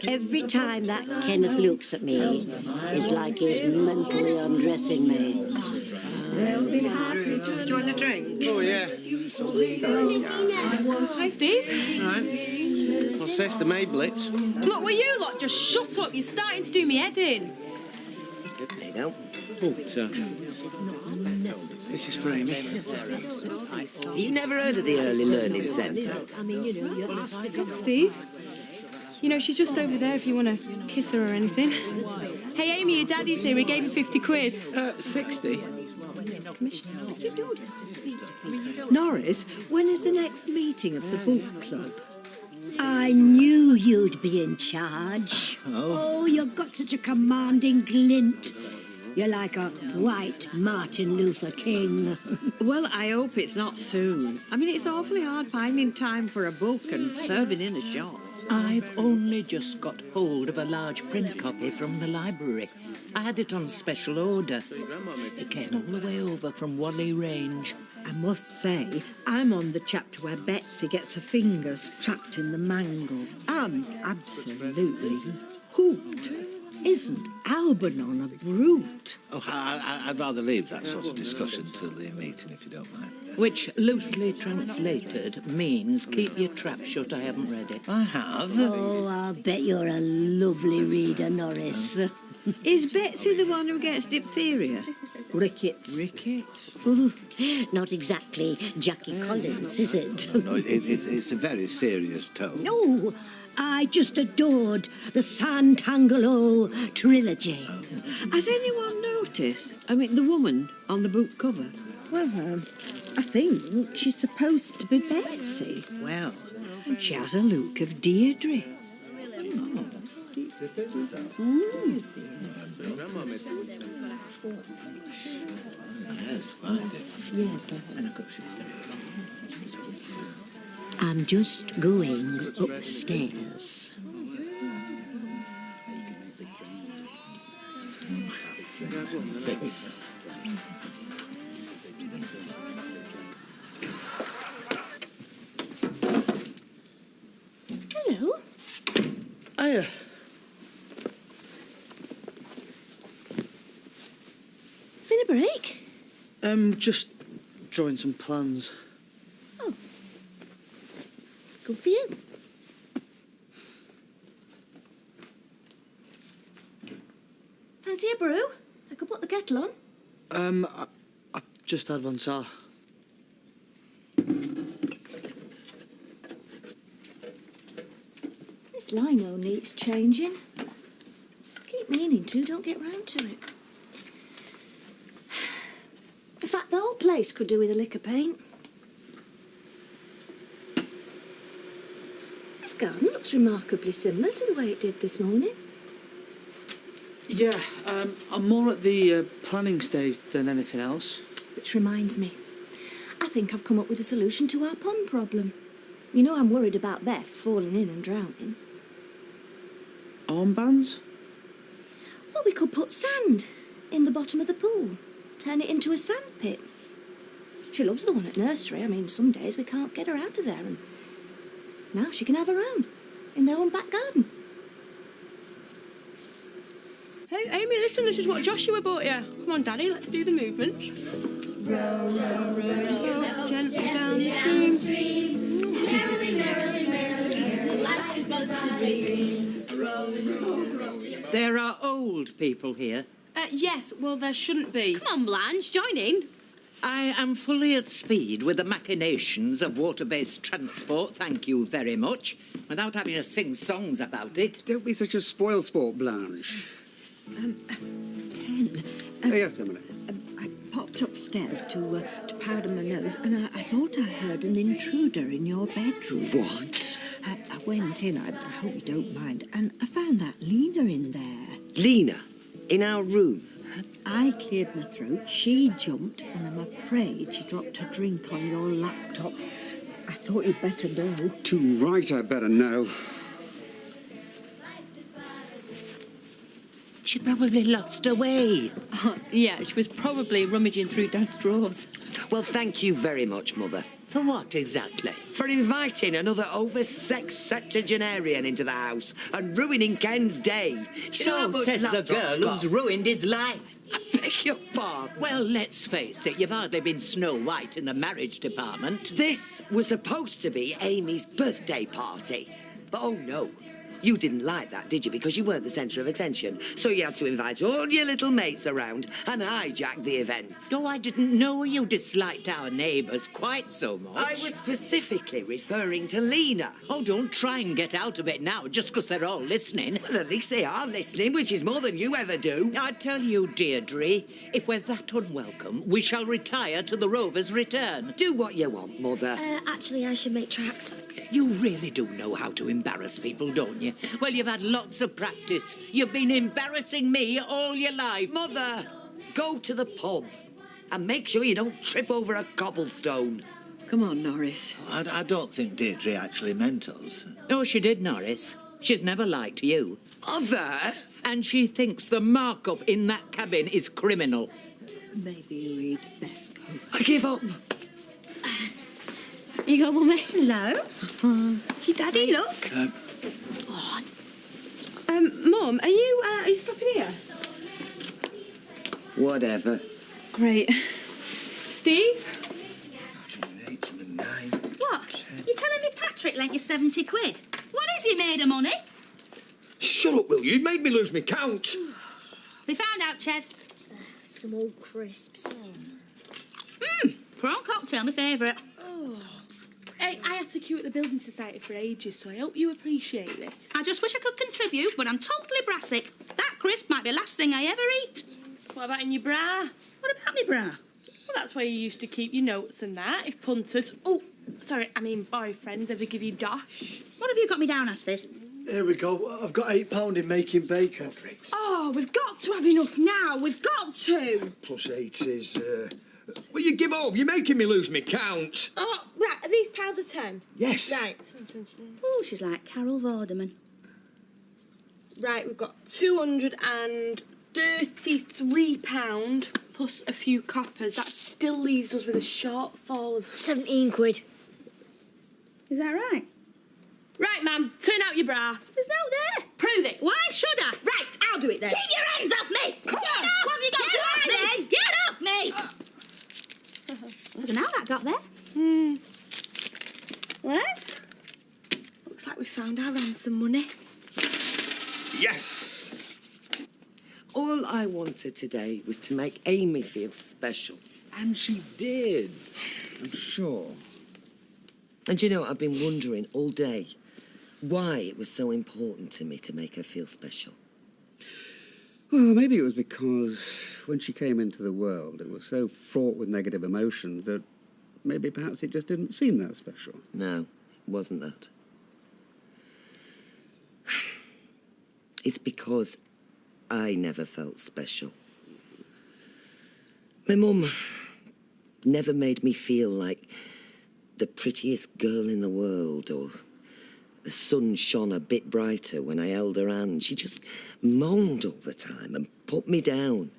Every time that Kenneth looks at me, it's like he's mentally undressing me. Do you want a drink? Oh, yeah. Hi, Steve. Right. What's this, the Blitz? Look, will you lot just shut up? You're starting to do me head in. There you go. Oh, this is for Amy. Have you never heard of the Early Learning Centre? Steve? You know, she's just over there if you want to kiss her or anything. Hey, Amy, your daddy's here. He gave you 50 quid. 60? Norris, when is the next meeting of the book club? I knew you'd be in charge. Oh, you've got such a commanding glint. You're like a white Martin Luther King. Well, I hope it's not soon. I mean, it's awfully hard finding time for a book and serving in a shop. I've only just got hold of a large print copy from the library. I had it on special order. It came all the way over from Whalley Range. I must say, I'm on the chapter where Betsy gets her fingers trapped in the mangle. I'm absolutely hooked. Isn't Algernon a brute? Oh, I'd rather leave that sort of discussion till the meeting, if you don't mind. Which, loosely translated, means keep your trap shut. I haven't read it. I have. Oh, I'll bet you're a lovely reader, Norris. Is Betsy the one who gets diphtheria? Rickets. Rickets? Ooh, not exactly Jackie Collins, is it? No, it's a very serious tone. No, I just adored the Santangelo trilogy. Has anyone noticed? I mean, the woman on the book cover. Well, I think she's supposed to be Betsy. Well, she has a look of Deirdre. I'm just going upstairs. Hello. Hiya. Been a break? Just drawing some plans. Oh. Good for you. Fancy a brew? I could put the kettle on. I've just had one, sir. This lino needs changing. Keep meaning to, don't get round to it. In fact, the whole place could do with a lick of paint. This garden looks remarkably similar to the way it did this morning. Yeah, I'm more at the planning stage than anything else. Which reminds me, I think I've come up with a solution to our pond problem. You know I'm worried about Beth falling in and drowning. Armbands? Well, we could put sand in the bottom of the pool. Turn it into a sand pit. She loves the one at nursery. I mean, some days we can't get her out of there, and now she can have her own in their own back garden. Hey, Amy, listen, this is what Joshua bought you. Come on, Daddy, let's do the movement. Row, row, row, row, gently down the stream. Merrily, merrily, merrily, life is but a dream. Row, row, row. There are old people here. Yes, well, there shouldn't be. Come on, Blanche, join in. I am fully at speed with the machinations of water-based transport, thank you very much, without having to sing songs about it. Don't be such a spoil-sport, Blanche. Ken, Yes, Emily. I popped upstairs to powder my nose, and I thought I heard an intruder in your bedroom. What? I went in, I hope you don't mind, and I found that Lena in there. Lena? In our room? I cleared my throat, she jumped, and I'm afraid she dropped her drink on your laptop. I thought you'd better know. Too right, I better know. She probably lost her way. Yeah, she was probably rummaging through Dad's drawers. Well, thank you very much, Mother. For what exactly? For inviting another oversexed septuagenarian into the house and ruining Ken's day. Do you know So how much says the laptop's girl who's cost? ruined his life. I beg your pardon. Well, let's face it, you've hardly been Snow White in the marriage department. This was supposed to be Amy's birthday party. But oh no, you didn't like that, did you? Because you weren't the centre of attention. So you had to invite all your little mates around and hijack the event. No, I didn't know you disliked our neighbours quite so much. I was specifically referring to Lena. Oh, don't try and get out of it now, just 'cause they're all listening. Well, at least they are listening, which is more than you ever do. I tell you, Deirdre, if we're that unwelcome, we shall retire to the Rover's return. Do what you want, Mother. Actually, I should make tracks. You really do know how to embarrass people, don't you? Well, you've had lots of practice. You've been embarrassing me all your life. Mother, go to the pub and make sure you don't trip over a cobblestone. Come on, Norris. I don't think Deirdre actually meant us. Oh, she did, Norris. She's never liked you. Mother? And she thinks the markup in that cabin is criminal. Maybe we'd best go. I give up. You go, Mummy. Hello. Your Daddy, look. Oh, Mum, are you stopping here? Whatever. Great. Steve? 8, 9. What? You telling me Patrick lent you 70 quid? What is he made of money? Shut up, will you? You made me lose my count. We found out, Ches. Some old crisps. Prawn cocktail, my favourite. Hey, I had to queue at the Building Society for ages, so I hope you appreciate this. I just wish I could contribute, but I'm totally brassic. That crisp might be the last thing I ever eat. What about in your bra? What about me bra? Well, that's where you used to keep your notes and that, if punters... Oh, sorry, I mean boyfriends ever give you dosh. What have you got me down as, Fizz? Here we go. I've got £8 in making bacon. Oh, we've got to have enough now. We've got to. Plus 8 is... Will you give up? You're making me lose my count. Oh, right, are these pounds of 10? Yes. Right. Oh, she's like Carol Vorderman. Right, we've got £233 plus a few coppers. That still leaves us with a shortfall of 17 quid. Is that right? Right, ma'am, turn out your bra. There's no there. Prove it. Why should I? Right, I'll do it then. Keep your hands off me! Come on, what have you got Get to off hide? me! Get off me! I don't know how that got there. Wes? Looks like we found our ransom money. Yes. All I wanted today was to make Amy feel special. And she did. I'm sure. And you know, I've been wondering all day why it was so important to me to make her feel special. Well, maybe it was because when she came into the world, it was so fraught with negative emotions that maybe perhaps it just didn't seem that special. No, it wasn't that. It's because I never felt special. My mum never made me feel like the prettiest girl in the world, or the sun shone a bit brighter when I held her hand. She just moaned all the time and put me down.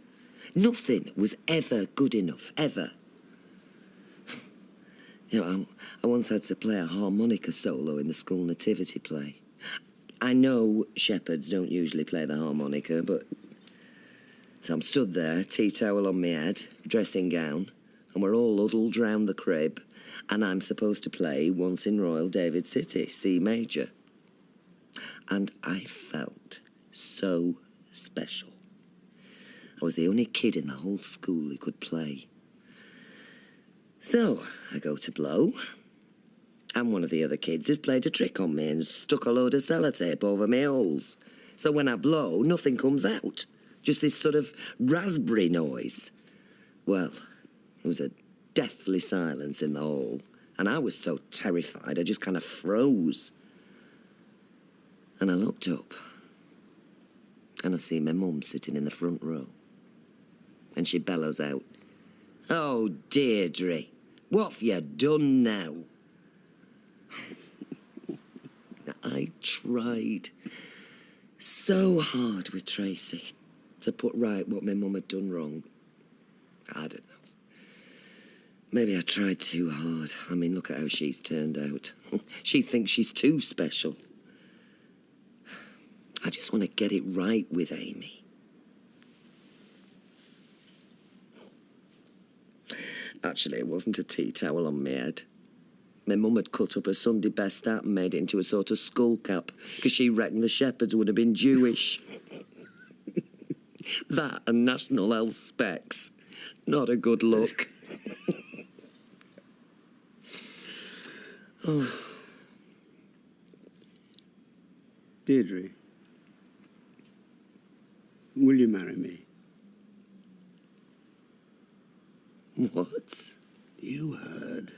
Nothing was ever good enough, ever. You know, I once had to play a harmonica solo in the school nativity play. I know shepherds don't usually play the harmonica, but... So I'm stood there, tea towel on my head, dressing gown, and we're all huddled round the crib, and I'm supposed to play Once in Royal David City, C major. And I felt so special. I was the only kid in the whole school who could play. So I go to blow, and one of the other kids has played a trick on me and stuck a load of sellotape over my holes. So when I blow, nothing comes out, just this sort of raspberry noise. Well, there was a deathly silence in the hall, and I was so terrified I just kind of froze. And I looked up, and I see my mum sitting in the front row. And she bellows out, "Oh, Deirdre, what have you done now?" I tried so hard with Tracy to put right what my mum had done wrong. I don't know. Maybe I tried too hard. I mean, look at how she's turned out. She thinks she's too special. I just want to get it right with Amy. Actually, it wasn't a tea towel on my head. My mum had cut up a Sunday best hat and made it into a sort of skull cap because she reckoned the shepherds would have been Jewish. That and National Health specs. Not a good look. Oh. Deirdre, will you marry me? What? You heard.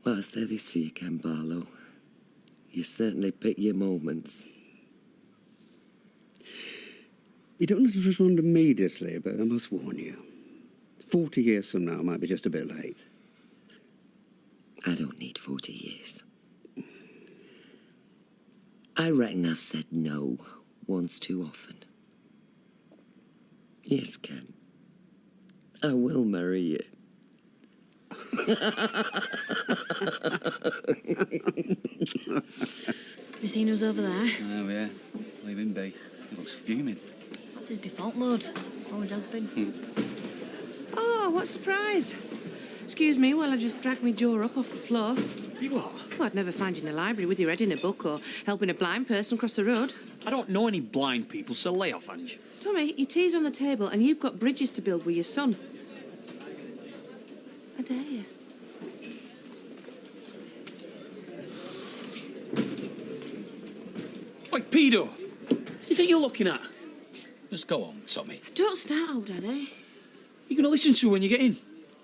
Well, I say this for you, Ken Barlow. You certainly pick your moments. You don't have to respond immediately, but I must warn you. 40 years from now might be just a bit late. I don't need 40 years. I reckon I've said no once too often. Yes, Ken. I will marry you. You seen who's over there? Oh, yeah. Leave him be. He looks fuming. That's his default mode. Always has been. Oh, what surprise. Excuse me while I just drag my jaw up off the floor. You what? Well, I'd never find you in a library with your head in a book or helping a blind person cross the road. I don't know any blind people, so lay off, Ange. Tommy, your tea's on the table and you've got bridges to build with your son. I dare you. Like pedo. Is it you're looking at? Just go on, Tommy. Don't start, old Daddy. You're going to listen to her when you get in.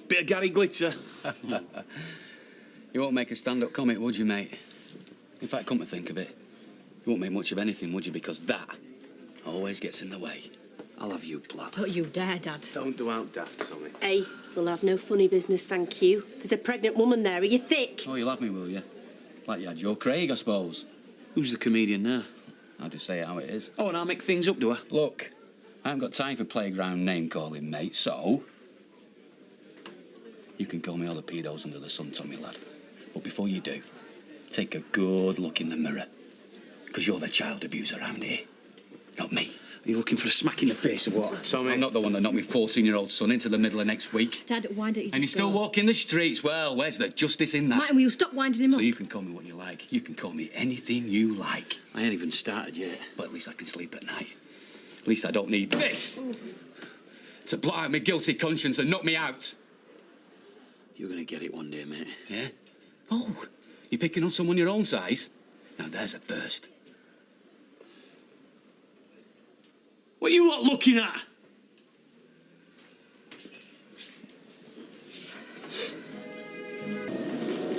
Bit of Gary Glitter. You won't make a stand-up comic, would you, mate? In fact, come to think of it, you won't make much of anything, would you? Because that always gets in the way. I'll have you, blood. Don't you dare, Dad. Don't do out daft, Tommy. Hey, we'll have no funny business, thank you. There's a pregnant woman there. Are you thick? Oh, you'll have me, will you? Like you had Joe Craig, I suppose. Who's the comedian now? I'll just say it how it is. Oh, and I'll make things up, do I? Look, I haven't got time for playground name-calling, mate, so... You can call me all the pedos under the sun, Tommy, lad. But before you do, take a good look in the mirror. Because you're the child abuser around here, not me. Are you looking for a smack in the face or what, Tommy? I'm not the one that knocked my 14-year-old son into the middle of next week. Dad, why don't you just And he's still go? walking the streets. Well, where's the justice in that? Martin, will you stop winding him up? So you can call me what you like. You can call me anything you like. I ain't even started yet. But at least I can sleep at night. At least I don't need this to blot out my guilty conscience and knock me out. You're going to get it one day, mate. Yeah? Oh, you're picking on someone your own size? Now there's a first. What are you lot looking at?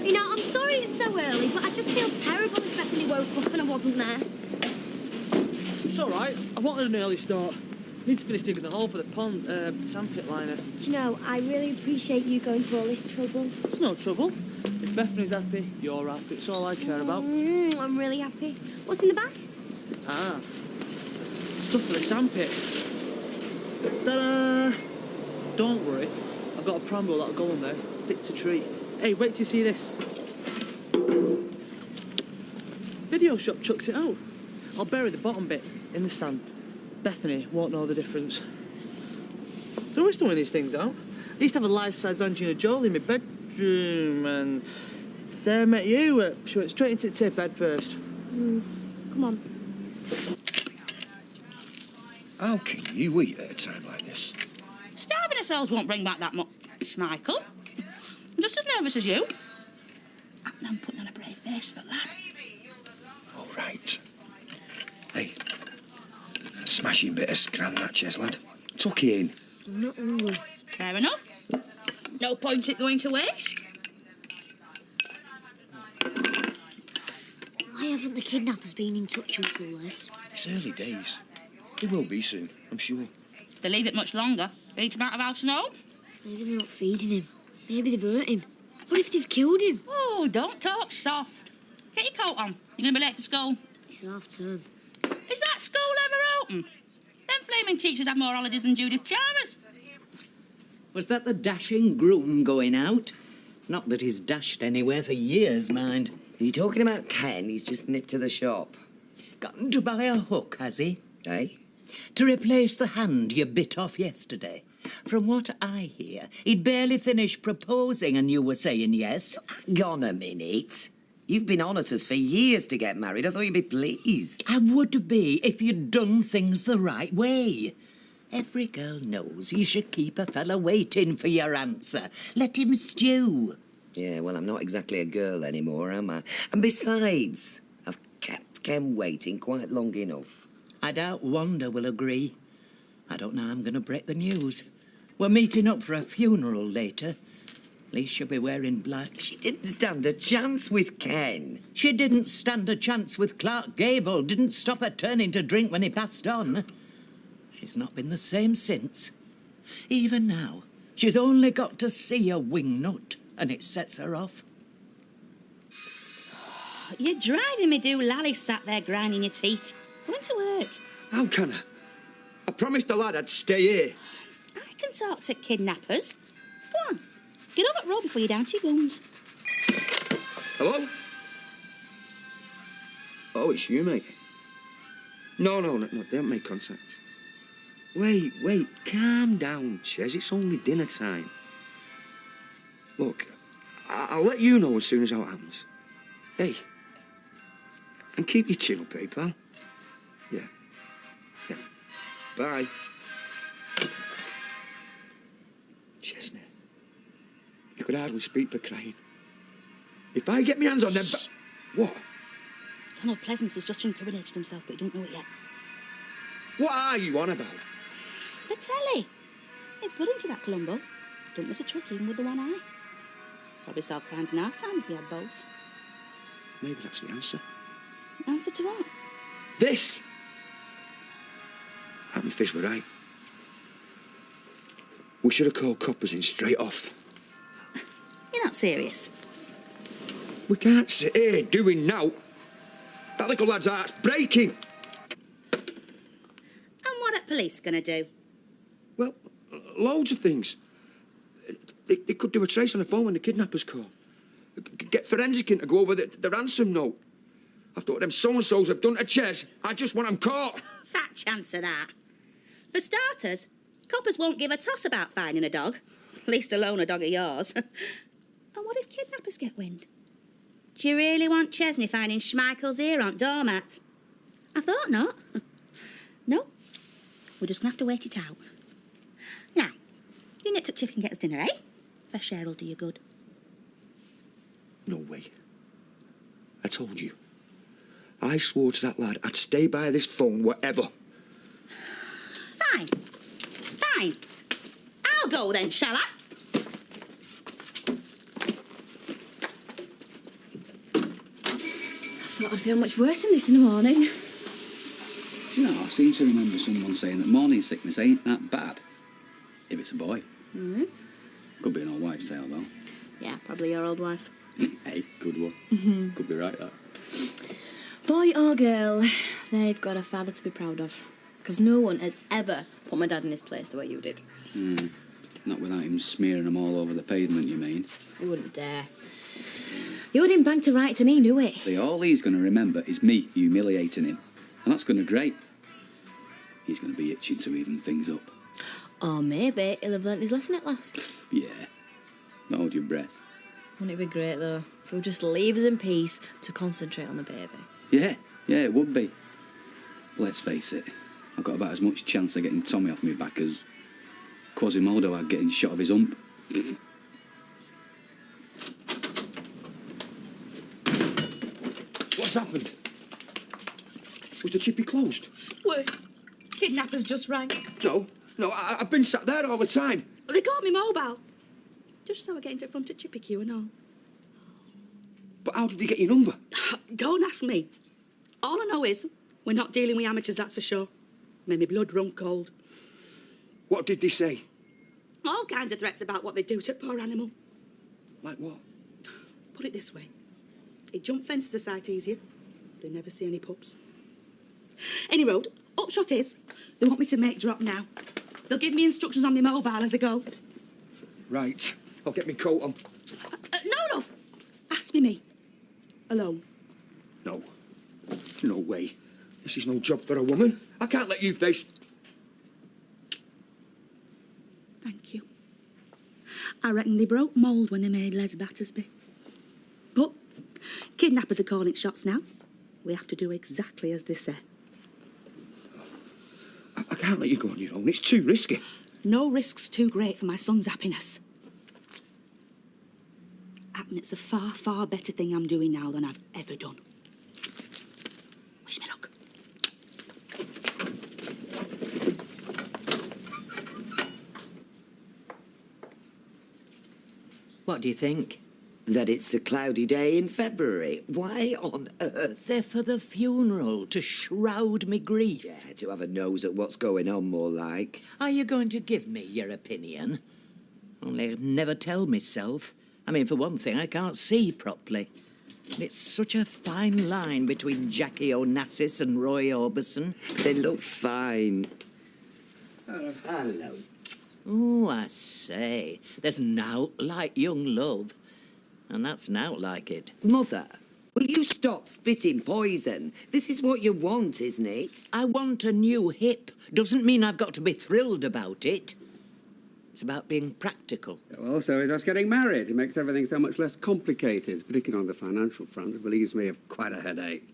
You know, I'm sorry it's so early, but I just feel terrible if Bethany woke up and I wasn't there. It's all right. I wanted an early start. Need to finish digging the hole for the pond, sandpit liner. Do you know, I really appreciate you going through all this trouble. It's no trouble. If Bethany's happy, you're happy. It's all I care about. I'm really happy. What's in the bag? Ah. Stuff for the sandpit. Ta-da! Don't worry. I've got a pramble that'll go on there. Fit to treat. Hey, wait till you see this. Video shop chucks it out. I'll bury the bottom bit in the sand. Bethany won't know the difference. They're always throwing these things out. I used to have a life-size Angelina Jolie in my bedroom, and there I met you. She went straight into the tip head first. Come on. How can you eat at a time like this? Starving ourselves won't bring back that much, Michael. I'm just as nervous as you. And I'm putting on a brave face for lad. All right. Hey, smashing bit of scran that, Ches, lad. Tuck it in. I'm not hungry. Fair enough. No point it going to waste. Why haven't the kidnappers been in touch, Uncle Les? It's early days. They will be soon, I'm sure. If they leave it much longer, each out of house and home. Maybe they're not feeding him. Maybe they've hurt him. What if they've killed him? Oh, don't talk soft. Get your coat on. You're going to be late for school. It's half term. Is that school ever open? Them flaming teachers have more holidays than Judith Chalmers. Was that the dashing groom going out? Not that he's dashed anywhere for years, mind. Are you talking about Ken? He's just nipped to the shop. Gotten to buy a hook, has he? Eh? To replace the hand you bit off yesterday. From what I hear, he'd barely finished proposing and you were saying yes. Hang on a minute. You've been on at us for years to get married. I thought you'd be pleased. I would be if you'd done things the right way. Every girl knows you should keep a fella waiting for your answer. Let him stew. Yeah, well, I'm not exactly a girl anymore, am I? And besides, I've kept Ken waiting quite long enough. I doubt Wanda will agree. I don't know how I'm going to break the news. We're meeting up for a funeral later. At least she'll be wearing black. She didn't stand a chance with Ken. She didn't stand a chance with Clark Gable. Didn't stop her turning to drink when he passed on. She's not been the same since. Even now, she's only got to see a wing nut and it sets her off. You're driving me do Lally sat there grinding your teeth. Go into work. How can I? I promised the lad I'd stay here. I can talk to kidnappers. Go on. Get over the road before you're down to your gums. Hello? Oh, it's you, mate. No, they haven't made contact. Wait, calm down, Ches. It's only dinner time. Look, I'll let you know as soon as how it happens. Hey, and keep your chin up, eh, pal? Yeah. Bye. Chesney, you could hardly speak for crying. If I get my hands on them... What? Donald Pleasance has just incriminated himself, but he don't know it yet. What are you on about? The telly. He's good into that, Columbo. Don't miss a trick even with the one eye. Probably sell kinds in half time if he had both. Maybe that's the answer. Answer to what? This! Happy Fish were right. We should have called coppers in straight off. You're not serious. We can't sit here doing naught. That little lad's heart's breaking. And what are police going to do? Well, loads of things. They could do a trace on the phone when the kidnappers call. Get forensic in to go over the ransom note. After what them so-and-sos have done to Ches, I just want them caught. Fat chance of that. For starters, coppers won't give a toss about finding a dog, least alone a dog of yours. And what if kidnappers get wind? Do you really want Chesney finding Schmeichel's ear on doormat? I thought not. No, we're just going to have to wait it out. Now, you nip up Tiffany and get us dinner, eh? Fresh air will do you good. No way. I told you. I swore to that lad I'd stay by this phone, whatever. Fine. I'll go then, shall I? I thought I'd feel much worse than this in the morning. Do you know, seem to remember someone saying that morning sickness ain't that bad if it's a boy. Mm-hmm. Could be an old wives' tale, though. Yeah, probably your old wife. Hey, good one. Mhm. Could be right, that. Boy or girl, they've got a father to be proud of. Because no one has ever put my dad in his place the way you did. Not without him smearing them all over the pavement, you mean? He wouldn't dare. You had him banked to rights and he knew it. All he's going to remember is me humiliating him. And that's going to grate. He's going to be itching to even things up. Or maybe he'll have learnt his lesson at last. Yeah. Don't hold your breath. Wouldn't it be great, though, if he'll just leave us in peace to concentrate on the baby? Yeah, it would be. Let's face it, I've got about as much chance of getting Tommy off my back as Quasimodo had getting shot of his hump. What's happened? Was the chippy closed? Worse. Kidnappers just rang. No, I've been sat there all the time. They got me mobile. Just so I get into front of Chippy Q and all. But how did they get your number? Don't ask me. All I know is we're not dealing with amateurs, that's for sure. Made me blood run cold. What did they say? All kinds of threats about what they do to a poor animal. Like what? Put it this way. He'd jump fences a sight easier, but he'd never see any pups. Any road, upshot is, they want me to make drop now. They'll give me instructions on my mobile as I go. Right. I'll get my coat on. No. Has to be me. Alone. No. No way. This is no job for a woman. I can't let you face... Thank you. I reckon they broke mould when they made Les Battersby. But kidnappers are calling shots now. We have to do exactly as they say. I can't let you go on your own. It's too risky. No risk's too great for my son's happiness. And it's a far, far better thing I'm doing now than I've ever done. Wish me luck. What do you think? That it's a cloudy day in February. Why on earth? They're for the funeral, to shroud me grief. Yeah, to have a nose at what's going on, more like. Are you going to give me your opinion? Only I'd never tell myself. I mean, for one thing, I can't see properly. And it's such a fine line between Jackie Onassis and Roy Orbison. They look fine. Hello. Oh, I say, there's nowt like young love. And that's nowt like it. Mother, will you stop spitting poison? This is what you want, isn't it? I want a new hip. Doesn't mean I've got to be thrilled about it. It's about being practical. Well, so is us getting married. It makes everything so much less complicated, particularly on the financial front. It relieves me of quite a headache.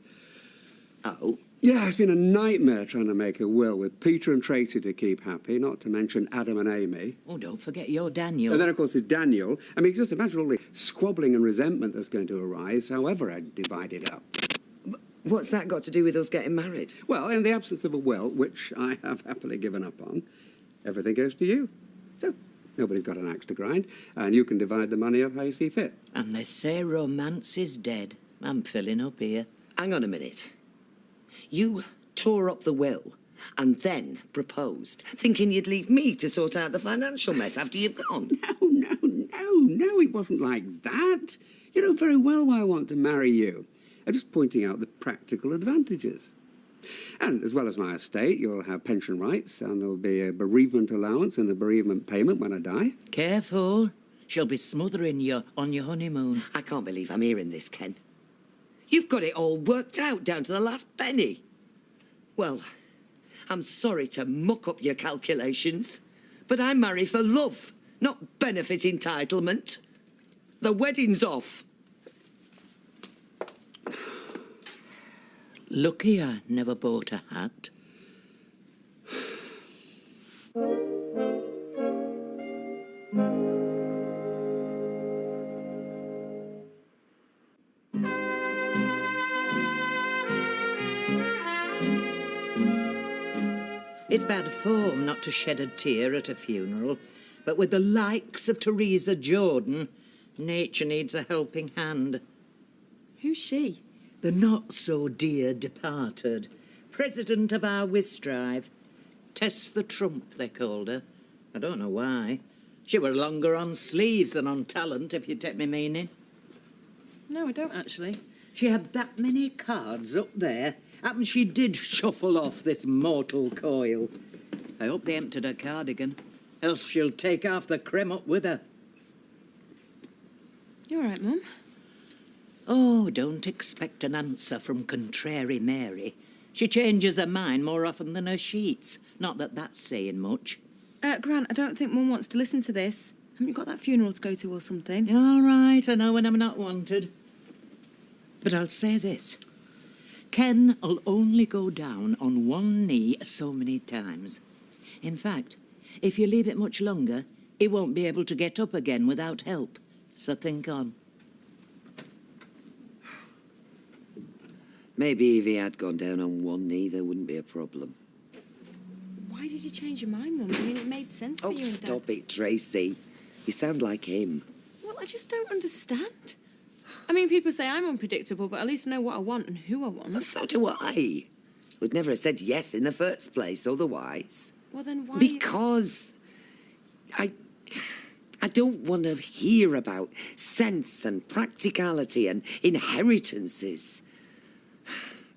Oh? Yeah, it's been a nightmare trying to make a will with Peter and Tracy to keep happy, not to mention Adam and Amy. Oh, don't forget your Daniel. And then, of course, there's Daniel. I mean, just imagine all the squabbling and resentment that's going to arise, however I divide it up. What's that got to do with us getting married? Well, in the absence of a will, which I have happily given up on, everything goes to you. So, nobody's got an axe to grind, and you can divide the money up how you see fit. And they say romance is dead. I'm filling up here. Hang on a minute. You tore up the will and then proposed, thinking you'd leave me to sort out the financial mess after you've gone. No, it wasn't like that. You know very well why I want to marry you. I'm just pointing out the practical advantages. And as well as my estate, you'll have pension rights, and there'll be a bereavement allowance and a bereavement payment when I die. Careful. She'll be smothering you on your honeymoon. I can't believe I'm hearing this, Ken. You've got it all worked out down to the last penny. Well, I'm sorry to muck up your calculations, but I marry for love, not benefit entitlement. The wedding's off. Lucky I never bought a hat. It's bad form not to shed a tear at a funeral, but with the likes of Teresa Jordan, nature needs a helping hand. Who's she? The not-so-dear departed. president of our whist drive. Tess the Trump, they called her. I don't know why. She were longer on sleeves than on talent, if you take me meaning. No, I don't actually. She had that many cards up there. Happen she did shuffle off this mortal coil. I hope they emptied her cardigan, else she'll take half the creme up with her. You all right, Mum? Oh, don't expect an answer from Contrary Mary. She changes her mind more often than her sheets. Not that that's saying much. Grant, I don't think Mum wants to listen to this. Haven't you got that funeral to go to or something? All right, I know when I'm not wanted. But I'll say this. Ken'll only go down on one knee so many times. In fact, if you leave it much longer, he won't be able to get up again without help. So think on. Maybe if he had gone down on one knee, there wouldn't be a problem. Why did you change your mind, Mum? I mean, it made sense for Oh, you and Dad. stop it, Tracy. You sound like him. Well, I just don't understand. I mean, people say I'm unpredictable, but at least I know what I want and who I want. So do I. Would never have said yes in the first place, otherwise. Well, then why... Because I don't want to hear about sense and practicality and inheritances.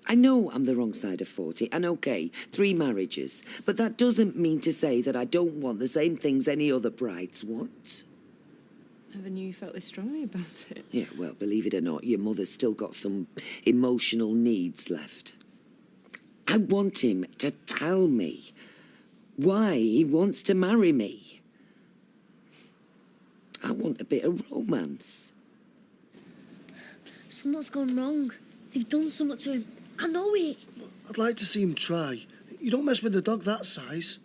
I know I'm the wrong side of 40, and okay, 3 marriages, but that doesn't mean to say that I don't want the same things any other brides want. Never knew you felt this strongly about it. Yeah, well, believe it or not, your mother's still got some emotional needs left. I want him to tell me why he wants to marry me. I want a bit of romance. Something's gone wrong. They've done something to him. I know it. I'd like to see him try. You don't mess with a dog that size.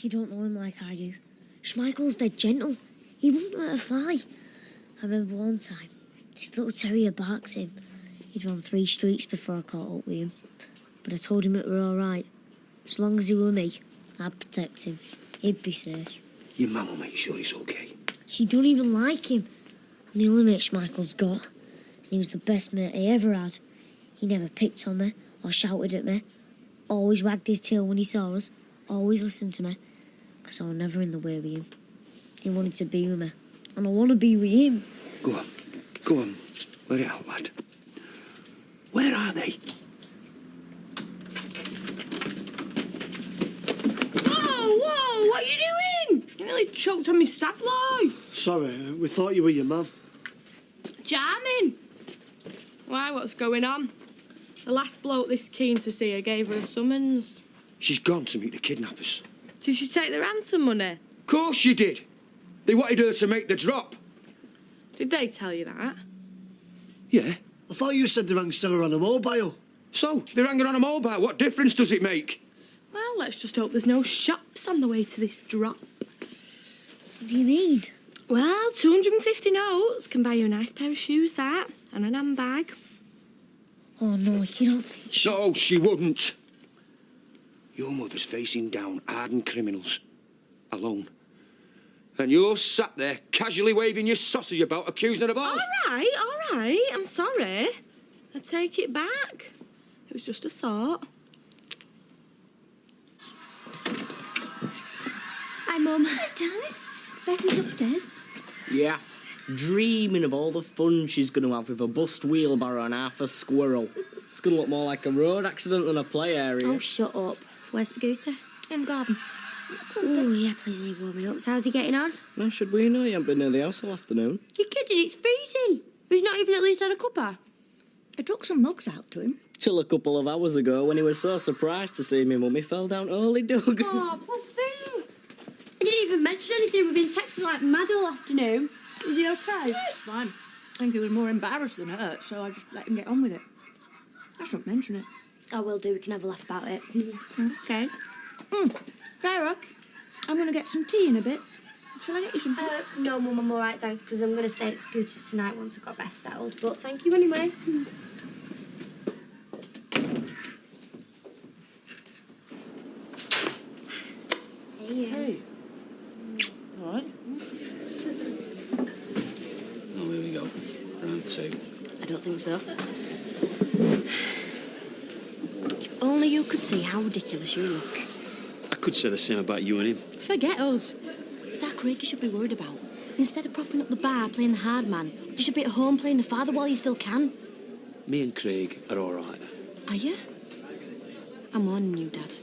You don't know him like I do. Schmeichel's dead gentle. He wouldn't let her fly. I remember one time, this little terrier barks him. He'd run 3 streets before I caught up with him. But I told him it were all right. As long as he were me, I'd protect him. He'd be safe. Your mum will make sure he's okay. She don't even like him. I'm the only mate Schmeichel's got. And he was the best mate he ever had. He never picked on me or shouted at me. Always wagged his tail when he saw us. Always listened to me. Because I was never in the way with him. He wanted to be with me. And I want to be with him. Go on. Go on. Let it out, lad. Where are they? Whoa, what are you doing? You nearly choked on me saploy. Sorry, we thought you were your mum. Jamming. Why, what's going on? The last bloke this keen to see her gave her a summons. She's gone to meet the kidnappers. Did she take the ransom money? Of course she did. They wanted her to make the drop. Did they tell you that? Yeah. I thought you said they rang Sarah on a mobile. So, they rang her on a mobile. What difference does it make? Well, let's just hope there's no shops on the way to this drop. What do you mean? Well, 250 notes can buy you a nice pair of shoes, that, and an handbag. Oh, no, you don't think she... No, she wouldn't. Your mother's facing down hardened criminals. Alone. And you're sat there casually waving your sausage about accusing her of all... All right. I'm sorry. I take it back. It was just a thought. Hi, Mum. Hi, darling. Bethany's upstairs. Yeah, dreaming of all the fun she's going to have with a bust wheelbarrow and half a squirrel. It's going to look more like a road accident than a play area. Oh, shut up. Where's Scooter? In the garden. Oh, yeah, please leave warming up. So how's he getting on? Now, should we know? You haven't been near the house all afternoon. You're kidding, it's freezing. He's not even at least had a cuppa. I took some mugs out to him. Till a couple of hours ago when he was so surprised to see me mummy fell down early, Doug. Oh, poor thing. He didn't even mention anything. We've been texting like mad all afternoon. Is he okay? Yeah, it's fine. I think he was more embarrassed than hurt, so I just let him get on with it. I shouldn't mention it. I will do. We can have a laugh about it. Okay. Sarah, I'm going to get some tea in a bit. Shall I get you some tea? No, Mum, I'm all right, thanks, because I'm going to stay at Scooter's tonight once I've got Beth settled. But thank you anyway. Hey, you. Hey. All right. Oh, here we go. Round 2. I don't think so. If only only you could see how ridiculous you look. I could say the same about you and him. Forget us. It's our Craig you should be worried about. Instead of propping up the bar playing the hard man, you should be at home playing the father while you still can. Me and Craig are all right. Are you? I'm warning you, Dad.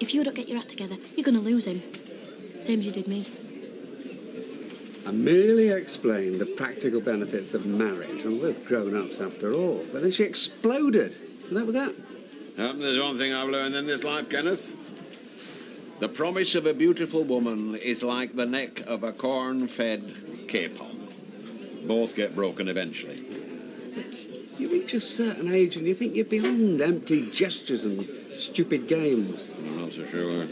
If you don't get your act together, you're going to lose him. Same as you did me. I merely explained the practical benefits of marriage, and we're grown-ups after all. But then she exploded, and that was that. There's one thing I've learned in this life, Kenneth. The promise of a beautiful woman is like the neck of a corn-fed capon. Both get broken eventually. But you reach a certain age and you think you're beyond empty gestures and stupid games. I'm not so sure.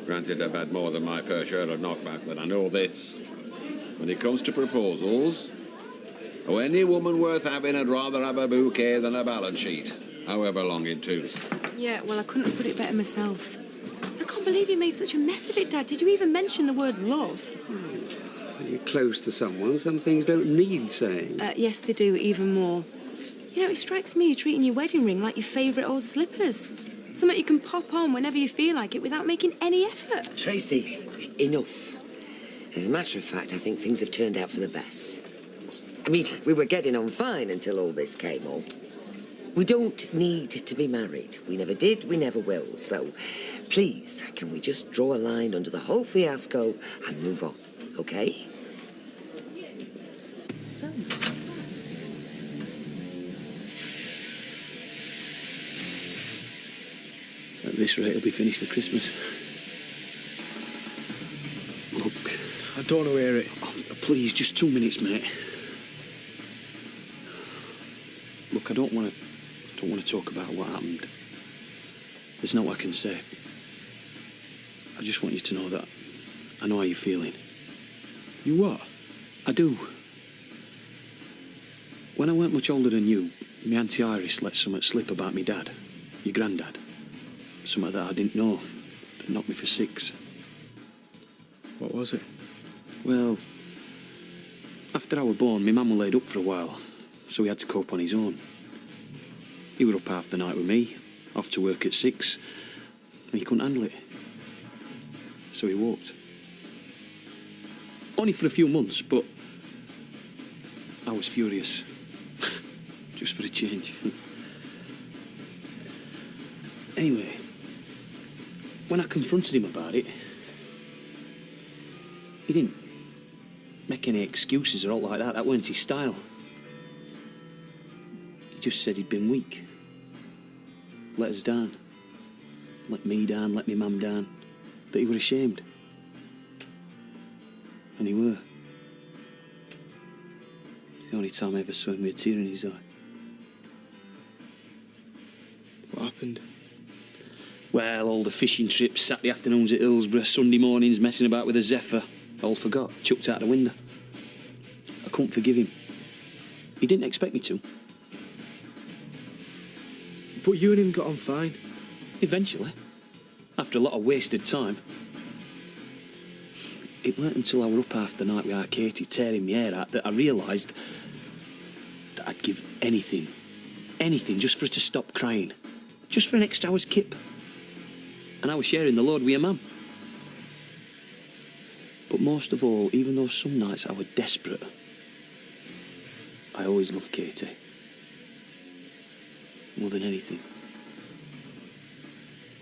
Granted, I've had more than my fair share of knockback, but I know this. When it comes to proposals, any woman worth having would rather have a bouquet than a balance sheet, however long in tooth. Yeah, well, I couldn't have put it better myself. I can't believe you made such a mess of it, Dad. Did you even mention the word love? When you're close to someone, some things don't need saying. Yes, they do, even more. You know, it strikes me you're treating your wedding ring like your favourite old slippers. Something you can pop on whenever you feel like it without making any effort. Tracy, enough. As a matter of fact, I think things have turned out for the best. I mean, we were getting on fine until all this came up. We don't need to be married. We never did, we never will. So, please, can we just draw a line under the whole fiasco and move on, okay? At this rate, it'll be finished for Christmas. Look, I don't want to hear it. oh, please, just 2 minutes, mate. Look, I don't want to talk about what happened. There's no I can say. I just want you to know that I know how you're feeling. You what? I do. When I weren't much older than you, my Auntie Iris let something slip about me dad, your granddad. Something that I didn't know, that knocked me for 6. What was it? Well, after I was born, my mum was laid up for a while, so he had to cope on his own. He was up half the night with me, off to work at 6, and he couldn't handle it. So he walked. Only for a few months, but I was furious. Just for a change. Anyway, when I confronted him about it, he didn't make any excuses or all like that. That weren't his style. He just said he'd been weak. Let us down. Let me down, let me mum down. That he were ashamed. And he were. It's the only time I ever saw him with a tear in his eye. What happened? Well, all the fishing trips, Saturday afternoons at Hillsborough, Sunday mornings messing about with a Zephyr, all forgot, chucked out the window. I couldn't forgive him. He didn't expect me to. But you and him got on fine. Eventually. After a lot of wasted time. It weren't until I were up half the night with our Katie tearing my hair out that I realised that I'd give anything just for her to stop crying. Just for an extra hour's kip. And I was sharing the load with your mum. But most of all, even though some nights I was desperate, I always loved Katie. More than anything.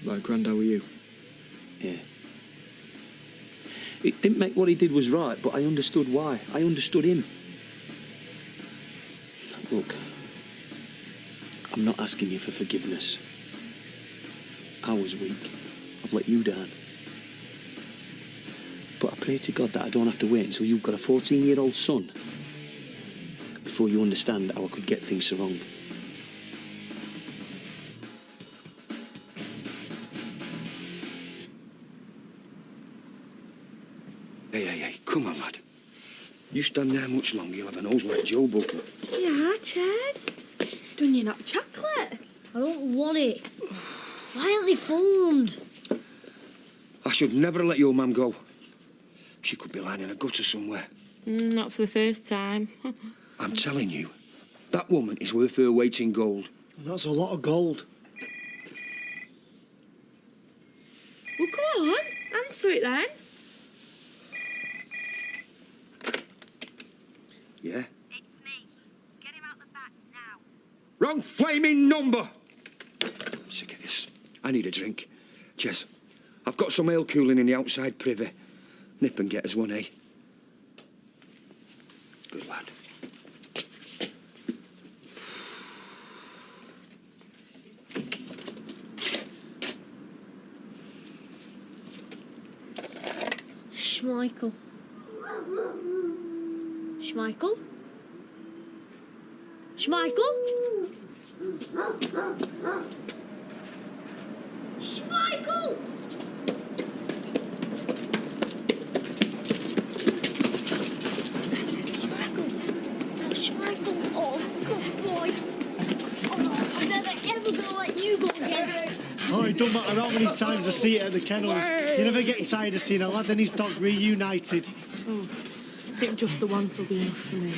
Like Grandad with you? Yeah. It didn't make what he did was right, but I understood why. I understood him. Look, I'm not asking you for forgiveness. I was weak. I've let you down. But I pray to God that I don't have to wait until you've got a 14-year-old son before you understand how I could get things so wrong. Hey, come on, lad. You stand there much longer, you'll have a nose like Joe Buckle. Yeah, Ches. Done you not chocolate? I don't want it. Why aren't they formed? I should never let your mum go. She could be lying in a gutter somewhere. Not for the first time. I'm telling you, that woman is worth her weight in gold. That's a lot of gold. Well, go on. Answer it then. Yeah? Wrong flaming number! I'm sick of this. I need a drink. Jess, I've got some ale cooling in the outside privy. Nip and get us one, eh? Good lad. Schmeichel. Schmeichel? Schmeichel? Schmeichel! Schmeichel, oh, good boy. Oh, I'm never ever gonna let you go again. Oh, it don't matter how many times I see it at the kennels. You never get tired of seeing a lad and his dog reunited. Oh, I think just the once will be enough for me.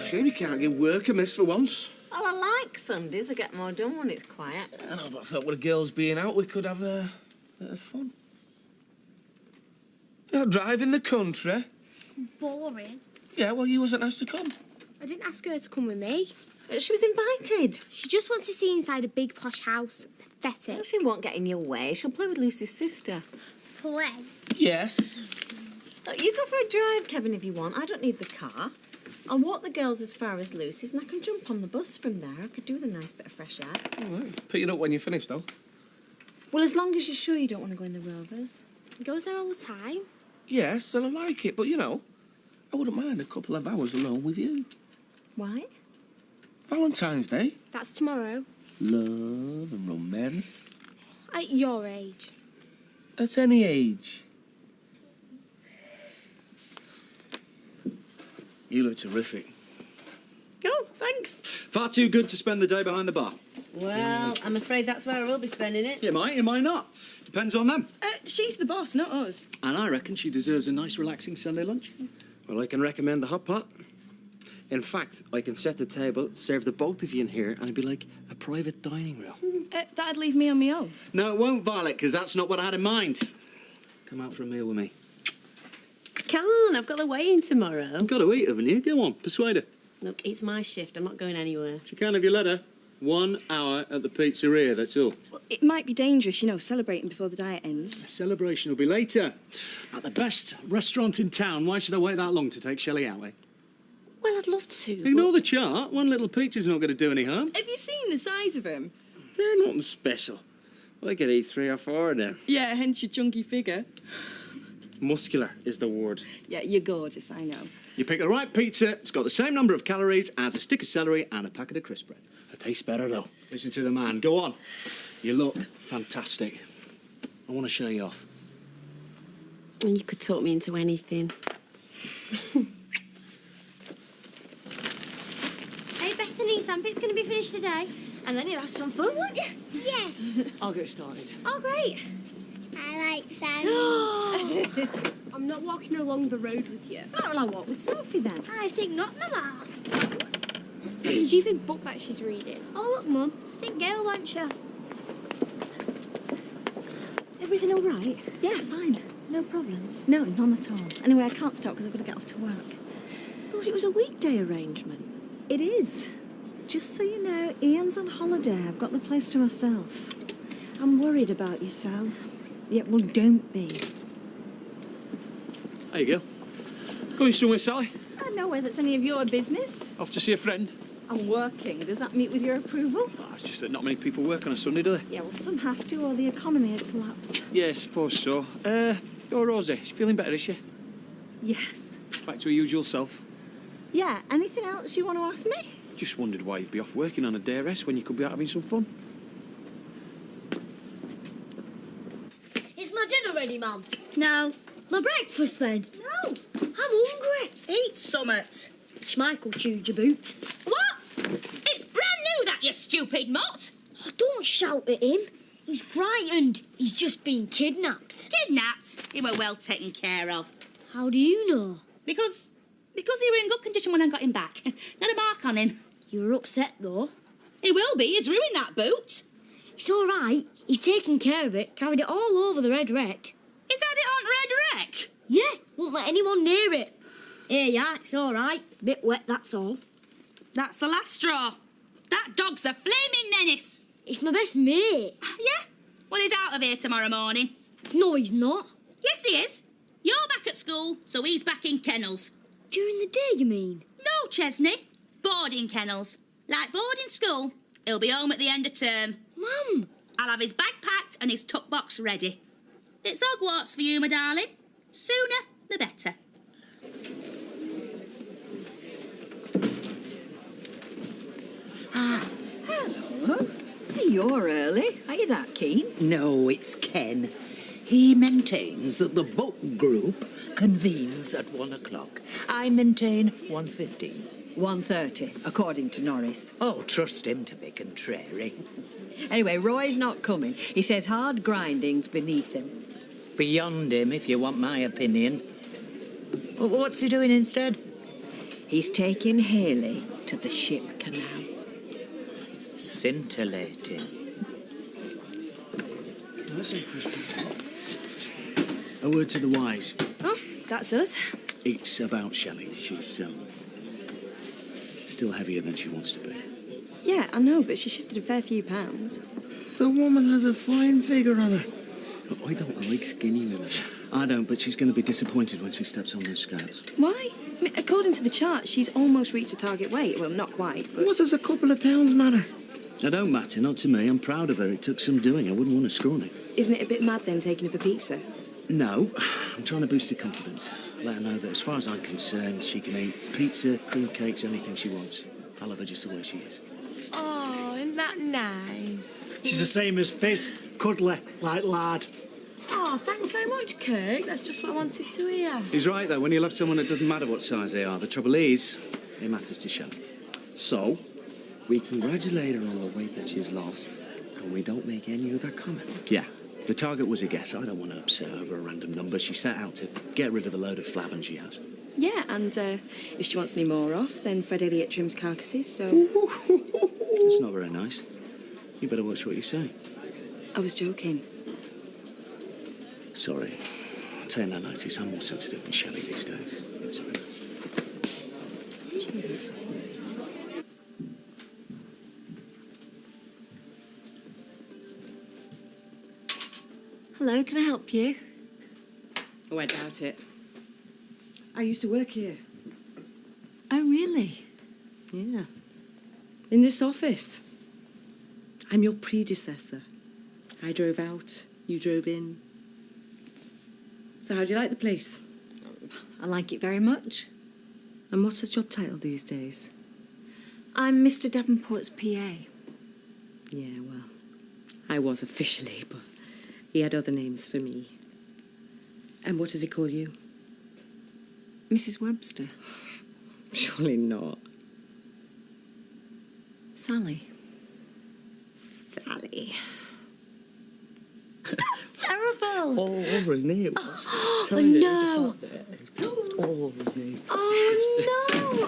Shame you can't get work a miss for once. Well, I like Sundays. I get more done when it's quiet. I know, but I thought with the girls being out, we could have a bit of fun. Drive in the country. Boring. Yeah, well, you wasn't asked to come. I didn't ask her to come with me. She was invited. She just wants to see inside a big posh house. Pathetic. Well, she won't get in your way. She'll play with Lucy's sister. Play? Yes. Look, you go for a drive, Kevin, if you want. I don't need the car. I'll walk the girls as far as Lucy's and I can jump on the bus from there. I could do with a nice bit of fresh air. All right. Pick it up when you're finished, though. Well, as long as you're sure you don't want to go in the Rovers. He goes there all the time. Yes, and I like it, but, you know, I wouldn't mind a couple of hours alone with you. Why? Valentine's Day. That's tomorrow. Love and romance. At your age. At any age. You look terrific. Oh, thanks. Far too good to spend the day behind the bar. Well, I'm afraid that's where I will be spending it. You might not. Depends on them. She's the boss, not us. And I reckon she deserves a nice, relaxing Sunday lunch. Well, I can recommend the hot pot. In fact, I can set the table, serve the both of you in here, and it'd be like a private dining room. That'd leave me on my own. No, it won't, Violet, because that's not what I had in mind. Come out for a meal with me. I can't. I've got the weigh-in tomorrow. You've got to eat, haven't you? Go on, persuade her. Look, it's my shift. I'm not going anywhere. She can if you let her. 1 hour at the pizzeria, that's all. It might be dangerous, celebrating before the diet ends. The celebration will be later. At the best restaurant in town, why should I wait that long to take Shelley out, eh? Well, I'd love to. Ignore the chart. One little pizza's not going to do any harm. Have you seen the size of him? They're nothing special. I could eat 3 or 4 of them. Yeah, hence your chunky figure. Muscular is the word. Yeah, you're gorgeous, I know. You pick the right pizza, it's got the same number of calories as a stick of celery and a packet of crisp bread. It tastes better, though. Listen to the man. Go on. You look fantastic. I want to show you off. And you could talk me into anything. Hey, Bethany, sandpit's going to be finished today. And then you'll have some fun, won't you? Yeah. I'll get started. Oh, great. I like sand. I'm not walking along the road with you. Right, well, I'll walk with Sophie then. I think not, Mama. It's that stupid book that she's reading. Oh, look, Mum. Think Gail wants you. Everything all right? Yeah, fine. No problems? No, none at all. Anyway, I can't stop because I've got to get off to work. Thought it was a weekday arrangement. It is. Just so you know, Ian's on holiday. I've got the place to myself. I'm worried about you, Sal. Yeah, well, don't be. Hey, Gil. Going somewhere, Sally? No way that's any of your business. Off to see a friend? I'm working. Does that meet with your approval? Oh, it's just that not many people work on a Sunday, do they? Yeah, well, some have to, or the economy has collapsed. Yeah, I suppose so. You're Rosie. She's feeling better, is she? Yes. Back to her usual self. Yeah, anything else you want to ask me? Just wondered why you'd be off working on a day rest when you could be out having some fun. Is my dinner ready, Mum? No. My breakfast, then? No. I'm hungry. Eat summit. Schmeichel chewed your boot. What? It's brand new, that, you stupid mutt. Oh, don't shout at him. He's frightened. He's just been kidnapped. Kidnapped? He were well taken care of. How do you know? Because he were in good condition when I got him back. Not a mark on him. You were upset, though. He will be. He's ruined that boot. It's all right. He's taken care of it, carried it all over the red wreck. He's had it on red wreck? Yeah, won't let anyone near it. Here you are, it's all right. Bit wet, that's all. That's the last straw. That dog's a flaming menace. It's my best mate. Yeah? Well, he's out of here tomorrow morning. No, he's not. Yes, he is. You're back at school, so he's back in kennels. During the day, you mean? No, Chesney. Boarding kennels. Like boarding school. He'll be home at the end of term. Mum! I'll have his bag packed and his tuck box ready. It's Hogwarts for you, my darling. Sooner the better. Hello. Hey, you're early. Are you that keen? No, it's Ken. He maintains that the book group convenes at 1 o'clock. I maintain 1:15. 1:30, according to Norris. Oh, trust him to be contrary. Anyway, Roy's not coming. He says hard grinding's beneath him. Beyond him, if you want my opinion. What's he doing instead? He's taking Haley to the ship canal. Scintillating. A word to the wise. Oh, that's us. It's about Shelley. She's still heavier than she wants to be. Yeah, I know, but she shifted a fair few pounds. The woman has a fine figure on her. Oh, I don't like skinny women. I don't, but she's going to be disappointed when she steps on those scales. Why? I mean, according to the chart, she's almost reached her target weight. Well, not quite, but... What does a couple of pounds matter? It don't matter, not to me. I'm proud of her. It took some doing. I wouldn't want a scrawny. Isn't it a bit mad then, taking her for pizza? No, I'm trying to boost her confidence. Let her know that as far as I'm concerned, she can eat pizza, cream cakes, anything she wants. I love her just the way she is. Oh, isn't that nice? She's the same as Fizz, cuddly, like lad. Oh, thanks very much, Kirk. That's just what I wanted to hear. He's right, though. When you love someone, it doesn't matter what size they are. The trouble is, it matters to Shelley. So, we congratulate her on the weight that she's lost, and we don't make any other comment. Yeah, the target was a guess. I don't want to upset her over a random number. She set out to get rid of a load of flabbing she has. Yeah, and if she wants any more off, then Fred Elliott trims carcasses, so... That's not very nice. You better watch what you say. I was joking. Sorry. I'm taking no notice. I'm more sensitive than Shelley these days. Sorry. Cheers. Hello, can I help you? Oh, I doubt it. I used to work here. Oh, really? Yeah. In this office. I'm your predecessor. I drove out, you drove in. So how do you like the place? I like it very much. And what's his job title these days? I'm Mr. Davenport's PA. Yeah, well, I was officially, but he had other names for me. And what does he call you? Mrs. Webster. Surely not. Sally. Sally. That's terrible. All over his knee. Oh, Telling you, no. just sat there. All over his knee. Oh, no.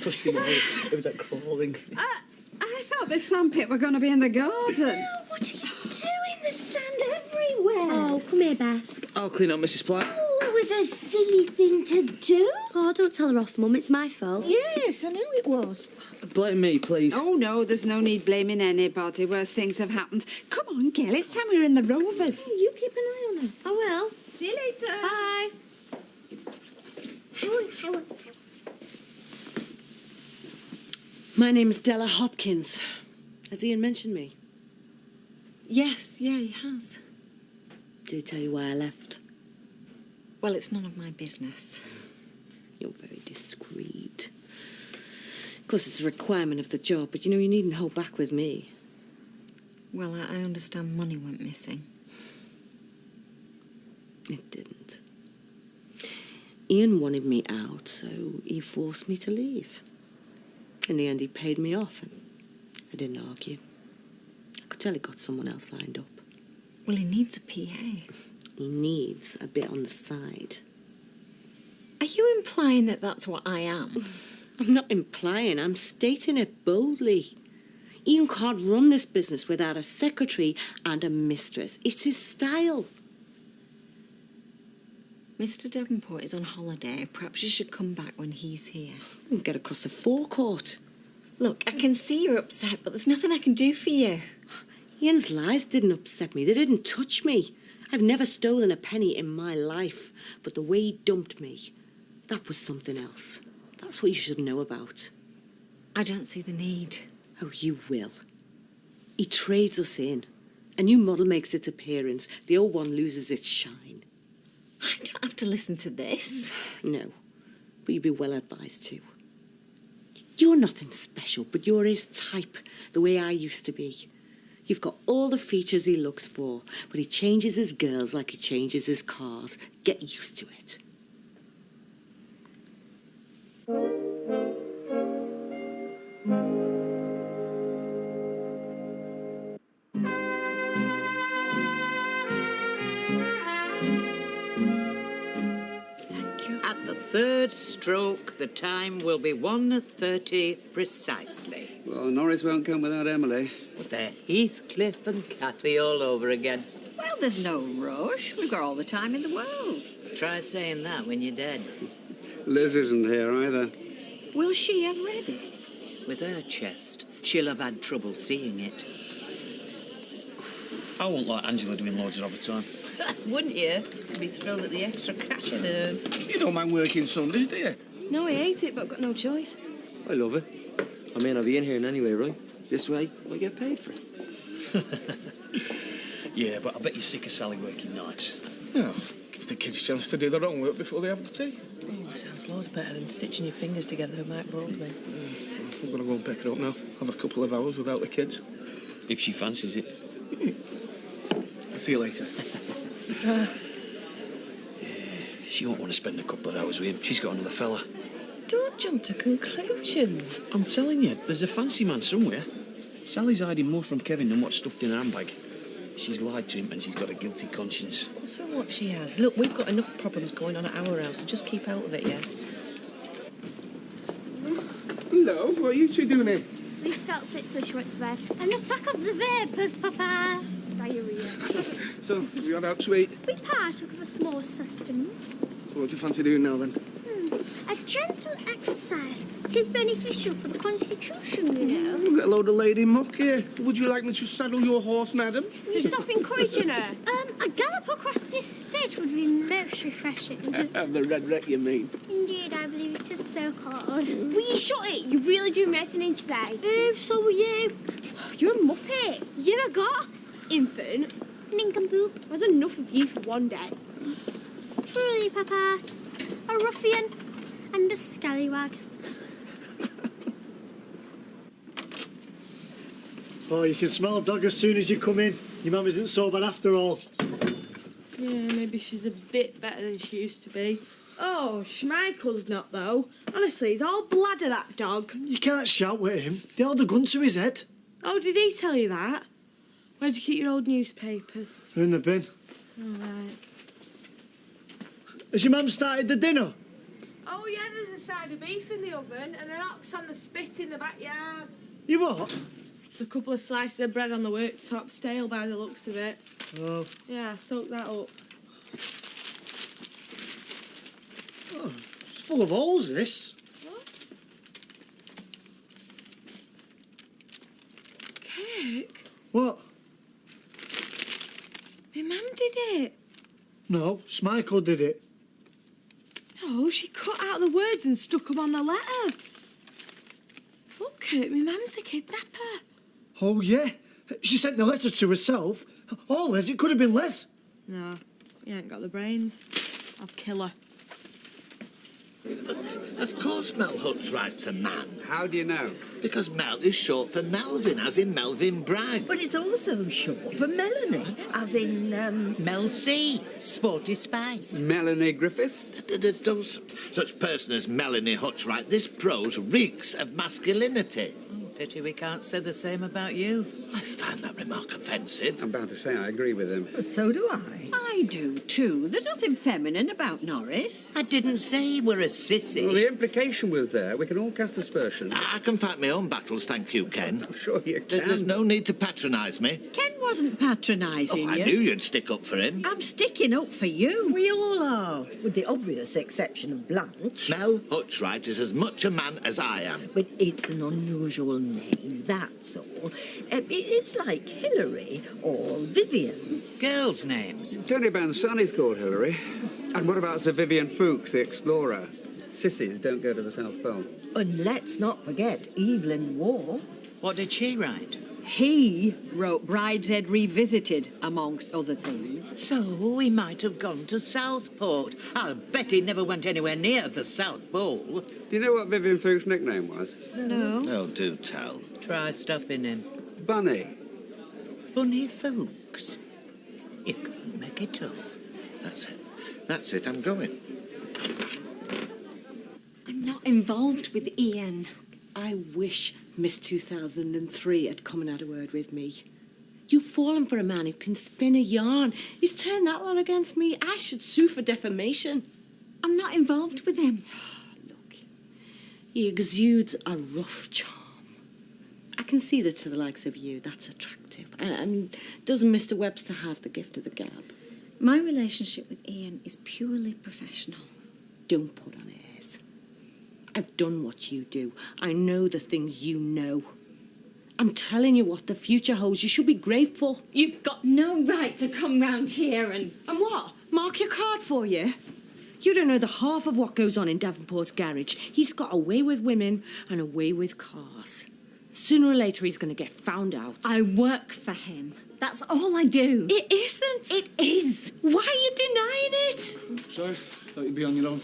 Pushed him out. It was like crawling. I thought this sandpit were going to be in the garden. No, what are you doing? There's sand everywhere. Oh, come here, Beth. I'll clean up Mrs. Platt. Oh, that was a silly thing to do. Oh, don't tell her off, Mum. It's my fault. Yes, I knew it was. Blame me, please. Oh, no, there's no need blaming anybody. Worse things have happened. Come on, Gail, it's time we're in the Rovers. Oh, you keep an eye on her. I will. See you later. Bye. Howard. My name's Della Hopkins. Has Ian mentioned me? Yes, yeah, he has. Did he tell you why I left? Well, it's none of my business. You're very discreet. Of course, it's a requirement of the job, but you needn't hold back with me. Well, I understand money went missing. It didn't. Ian wanted me out, so he forced me to leave. In the end, he paid me off, and I didn't argue. I could tell he got someone else lined up. Well, he needs a PA. He needs a bit on the side. Are you implying that that's what I am? I'm not implying, I'm stating it boldly. Ian can't run this business without a secretary and a mistress. It's his style. Mr. Davenport is on holiday. Perhaps you should come back when he's here. We'll get across the forecourt. Look, I can see you're upset, but there's nothing I can do for you. Ian's lies didn't upset me. They didn't touch me. I've never stolen a penny in my life. But the way he dumped me, that was something else. That's what you should know about. I don't see the need. Oh, you will. He trades us in. A new model makes its appearance. The old one loses its shine. I don't have to listen to this. No, but you'd be well advised to. You're nothing special, but you're his type, the way I used to be. You've got all the features he looks for, but he changes his girls like he changes his cars. Get used to it. At the third stroke, the time will be 1:30 precisely. Well, Norris won't come without Emily. But they're Heathcliff and Cathy all over again. Well, there's no rush. We've got all the time in the world. Try saying that when you're dead. Liz isn't here either. Will she have read it? With her chest, she'll have had trouble seeing it. I won't like Angela doing loads of overtime. Wouldn't you? I'd be thrilled at the extra cash in earn. You don't mind working Sundays, do you? No, I hate it, but I've got no choice. I love it. I may not be in here in any way, right? This way, I get paid for it. Yeah, but I bet you're sick of Sally working nights. Yeah, gives the kids a chance to do their own work before they have the tea. Oh, sounds loads better than stitching your fingers together with Mike Baldwin. I'm going to go and pick her up now. Have a couple of hours without the kids. If she fancies it. I'll see you later. She won't want to spend a couple of hours with him. She's got another fella. Don't jump to conclusions. I'm telling you, there's a fancy man somewhere. Sally's hiding more from Kevin than what's stuffed in her handbag. She's lied to him and she's got a guilty conscience. So what if she has? Look, we've got enough problems going on at our house, so just keep out of it, yeah? Hello, what are you two doing here? Lisa felt sick, so she went to bed. An attack of the vapours, Papa. Diarrhea. So, have you had out to eat? We partook of a small sustenance. So what do you fancy doing now, then? A gentle exercise. It is beneficial for the constitution, you know. We've got a load of lady muck here. Would you like me to saddle your horse, madam? Will you stop encouraging her? A gallop across this stage would be most refreshing. The red wreck, you mean? Indeed, I believe it is so called. Will you shut it? You really do medicine today. Oh, so are you. You're a muppet. You're a goth. Infant. Nincompoop. There's enough of you for one day. Truly, Papa. A ruffian and a scallywag. Oh, you can smell dog as soon as you come in. Your mum isn't so bad after all. Yeah, maybe she's a bit better than she used to be. Oh, Schmeichel's not, though. Honestly, he's all bladder, that dog. You can't shout at him. They held a gun to his head. Oh, did he tell you that? Where'd you keep your old newspapers? They're in the bin. All right. Has your mum started the dinner? Oh, yeah, there's a side of beef in the oven and an ox on the spit in the backyard. You what? There's a couple of slices of bread on the worktop, stale by the looks of it. Oh. Yeah, soak that up. Oh, it's full of holes, this. Cake? What? My mum did it. No, Schmeichel did it. No, she cut out the words and stuck them on the letter. Look, Kurt, my mum's the kidnapper. Oh, yeah? She sent the letter to herself. Oh, Les, it could have been Les. No, he ain't got the brains. I'll kill her. Of course Mel Huntwright's a man. How do you know? Because Mel is short for Melvin, as in Melvin Bragg. But it's also short for Melanie, as in, Mel C, Sporty Spice. Melanie Griffiths? There's no such person as Melanie Huntwright. This prose reeks of masculinity. Pity we can't say the same about you. I find that remark offensive. I'm bound to say I agree with him. But so do I. I I do too. There's nothing feminine about Norris. I didn't say we're a sissy. Well, the implication was there. We can all cast aspersions. I can fight my own battles, thank you, Ken. I'm sure you can. There's no need to patronise me. Ken wasn't patronising I you. knew you'd stick up for him. I'm sticking up for you. We all are, with the obvious exception of Blanche. Mel Hutchright is as much a man as I am. But it's an unusual name, that's all. It's like Hilary or Vivian. Girls' names. Tony Ben's son is called Hilary. And what about Sir Vivian Fuchs, the explorer? Sissies don't go to the South Pole. And let's not forget Evelyn Waugh. What did she write? He wrote Brideshead Revisited, amongst other things. So we might have gone to Southport. I'll bet he never went anywhere near the South Pole. Do you know what Vivian Fuchs' nickname was? No. Oh, do tell. Try stopping him. Bunny. Bunny Fuchs. You couldn't make it up. That's it. That's it, I'm going. I'm not involved with Ian. I wish Miss 2003 had come and had a word with me. You've fallen for a man who can spin a yarn. He's turned that lot against me. I should sue for defamation. I'm not involved with him. Look, he exudes a rough charm. I can see that to the likes of you, that's attractive. And doesn't Mr. Webster have the gift of the gab? My relationship with Ian is purely professional. Don't put on airs. I've done what you do. I know the things you know. I'm telling you what the future holds. You should be grateful. You've got no right to come round here and... And what? Mark your card for you? You don't know the half of what goes on in Davenport's garage. He's got away with women and away with cars. Sooner or later, he's going to get found out. I work for him. That's all I do. It isn't. It is. Why are you denying it? Sorry, thought you'd be on your own.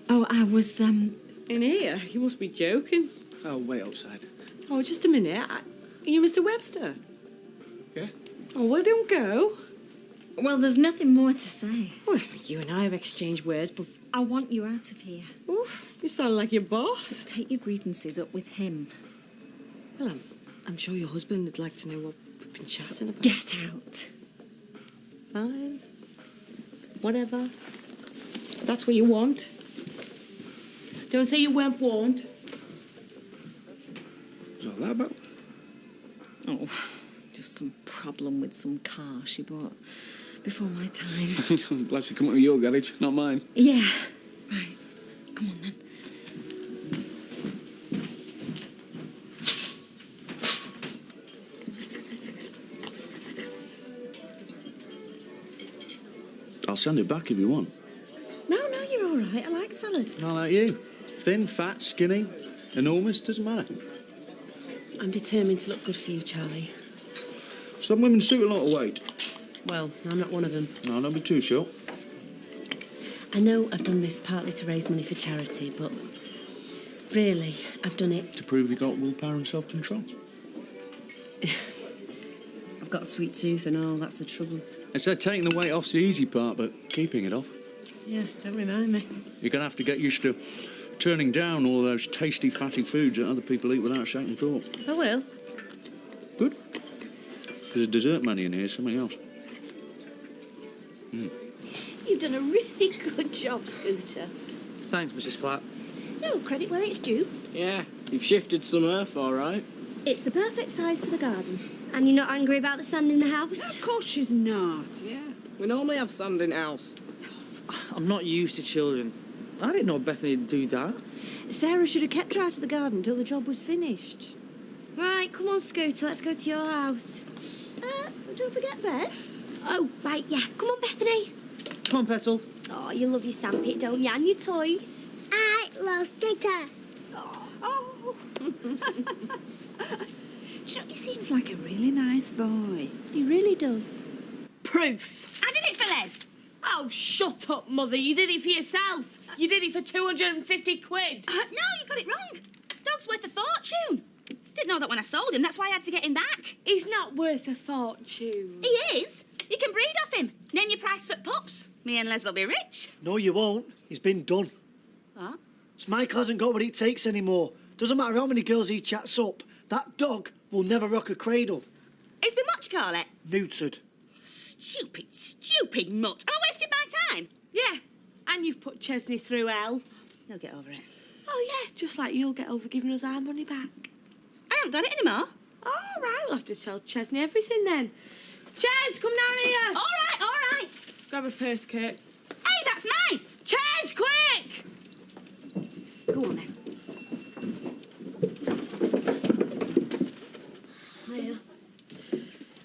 Oh, I was, In here? You must be joking. Oh, wait outside. Oh, just a minute. Are you Mr. Webster? Yeah? Oh, well, don't go. Well, there's nothing more to say. Well, you and I have exchanged words, but... I want you out of here. Oof, you sound like your boss. Take your grievances up with him. Well, I'm sure your husband would like to know what we've been chatting about. Get out. Fine. Whatever. That's what you want. Don't say you weren't warned. What's all that about? Oh, just some problem with some car she bought before my time. I'm glad she come up with your garage, not mine. Yeah. Right. Come on, then. I'll send it back if you want. No, you're all right. I like salad. Not like you. Thin, fat, skinny, enormous, doesn't matter. I'm determined to look good for you, Charlie. Some women suit a lot of weight. Well, I'm not one of them. No, don't be too short. I know I've done this partly to raise money for charity, but really, I've done it... To prove you got willpower and self-control. I've got a sweet tooth and all, that's the trouble. They said taking the weight off's the easy part, but keeping it off. Yeah, don't remind me. You're going to have to get used to turning down all those tasty, fatty foods that other people eat without a second thought. I will. Good. There's dessert money in here, something else. You've done a really good job, Scooter. Thanks, Mrs. Platt. No, credit where it's due. Yeah, you've shifted some earth, all right. It's the perfect size for the garden. And you're not angry about the sand in the house? Of course she's not. Yeah, we normally have sand in house. I'm not used to children. I didn't know Bethany would do that. Sarah should have kept her out of the garden till the job was finished. Right, come on, Scooter, let's go to your house. Don't forget Beth. Oh, right, yeah. Come on, Bethany. Come on, Petal. Oh, you love your sandpit, don't you? And your toys. I love Scooter. Oh. Do you know, he seems like a really nice boy. He really does. Proof. I did it for Les. Oh, shut up, Mother. You did it for yourself. You did it for 250 quid. No, you got it wrong. Dog's worth a fortune. Didn't know that when I sold him. That's why I had to get him back. He's not worth a fortune. He is. You can breed off him. Name your price for pups. Me and Les will be rich. No, you won't. He's been done. What? Michael hasn't got what it takes anymore. Doesn't matter how many girls he chats up. That dog will never rock a cradle. Is the what you call it? Neutered. stupid mutt. Am I wasting my time? Yeah, and you've put Chesney through hell. He'll get over it. Oh, yeah, just like you'll get over giving us our money back. I haven't got it anymore. All right, we'll have to tell Chesney everything then. Ches, come down here. All right. Grab a purse, Kate. Hey, that's mine. Ches, quick! Go on then. Hiya.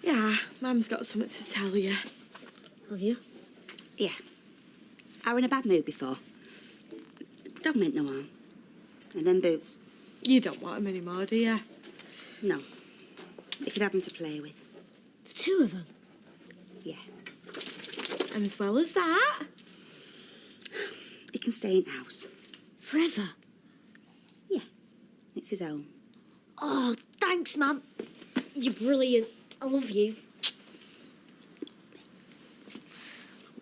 Yeah, Mum's got something to tell you. Have you? Yeah. I were in a bad mood before. Don't mean no harm. And then boots. You don't want him anymore, do you? No. You could have them to play with. The two of them? Yeah. And as well as that... He can stay in house. Forever? Yeah. It's his own. Oh, thanks, Mum. You're brilliant. I love you.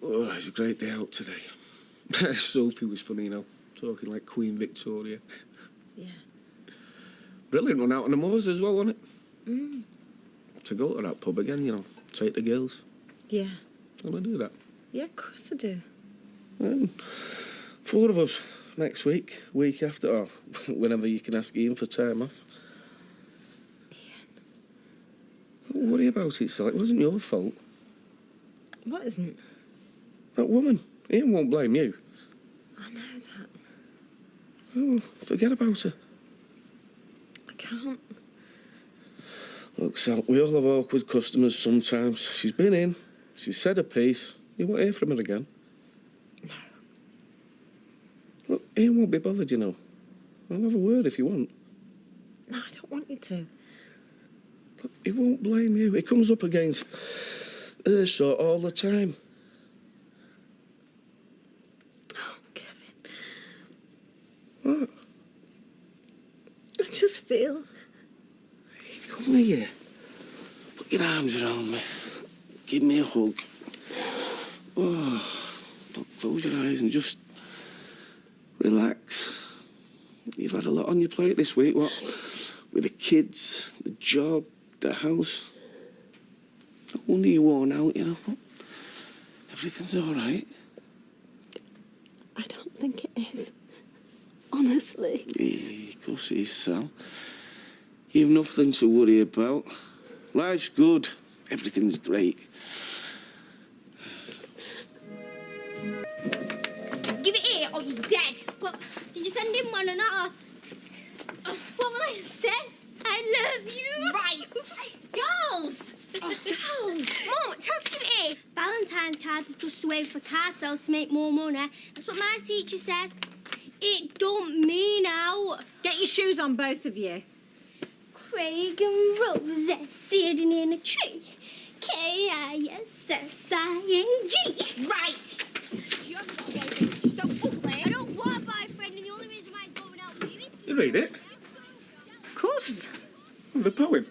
Oh, it's a great day out today. Sophie was funny, you know, talking like Queen Victoria. Yeah. Brilliant run out on the moors as well, wasn't it? Mm. To go to that pub again, you know, take the girls. Yeah. I'll do that. Yeah, of course I do. 4 of us next week after, or whenever you can ask Ian for time off. Don't worry about it, Sal. It wasn't your fault. What isn't? That woman. Ian won't blame you. I know that. Oh, forget about her. I can't. Look, Sal, we all have awkward customers sometimes. She's been in. She's said her piece. You won't hear from her again. No. Look, Ian won't be bothered, you know. I'll have a word if you want. No, I don't want you to. Look, he won't blame you. He comes up against her sort all the time. Oh, Kevin. What? I just feel... Come here. Put your arms around me. Give me a hug. Oh, look, close your eyes and just relax. You've had a lot on your plate this week, what? With the kids, the job, the house. No wonder you're worn out, you know. Everything's all right. I don't think it is. Honestly. Yeah, of course it is, Sal. You've nothing to worry about. Life's good. Everything's great. Give it here or you're dead. What? Did you send him one or not? What will I say? I love you. Right. Girls! Oh, girls. Mum, tell us to give it here. Valentine's cards are just a way for card sales to make more money. That's what my teacher says. It don't mean out. Get your shoes on, both of you. Craig and Rosie sitting in a tree. K-I-S-S-I-N-G. Right. You haven't got a boyfriend. She's so ugly. I don't want a boyfriend, and the only reason why he's going out with me is... You read it? Of course. The poem.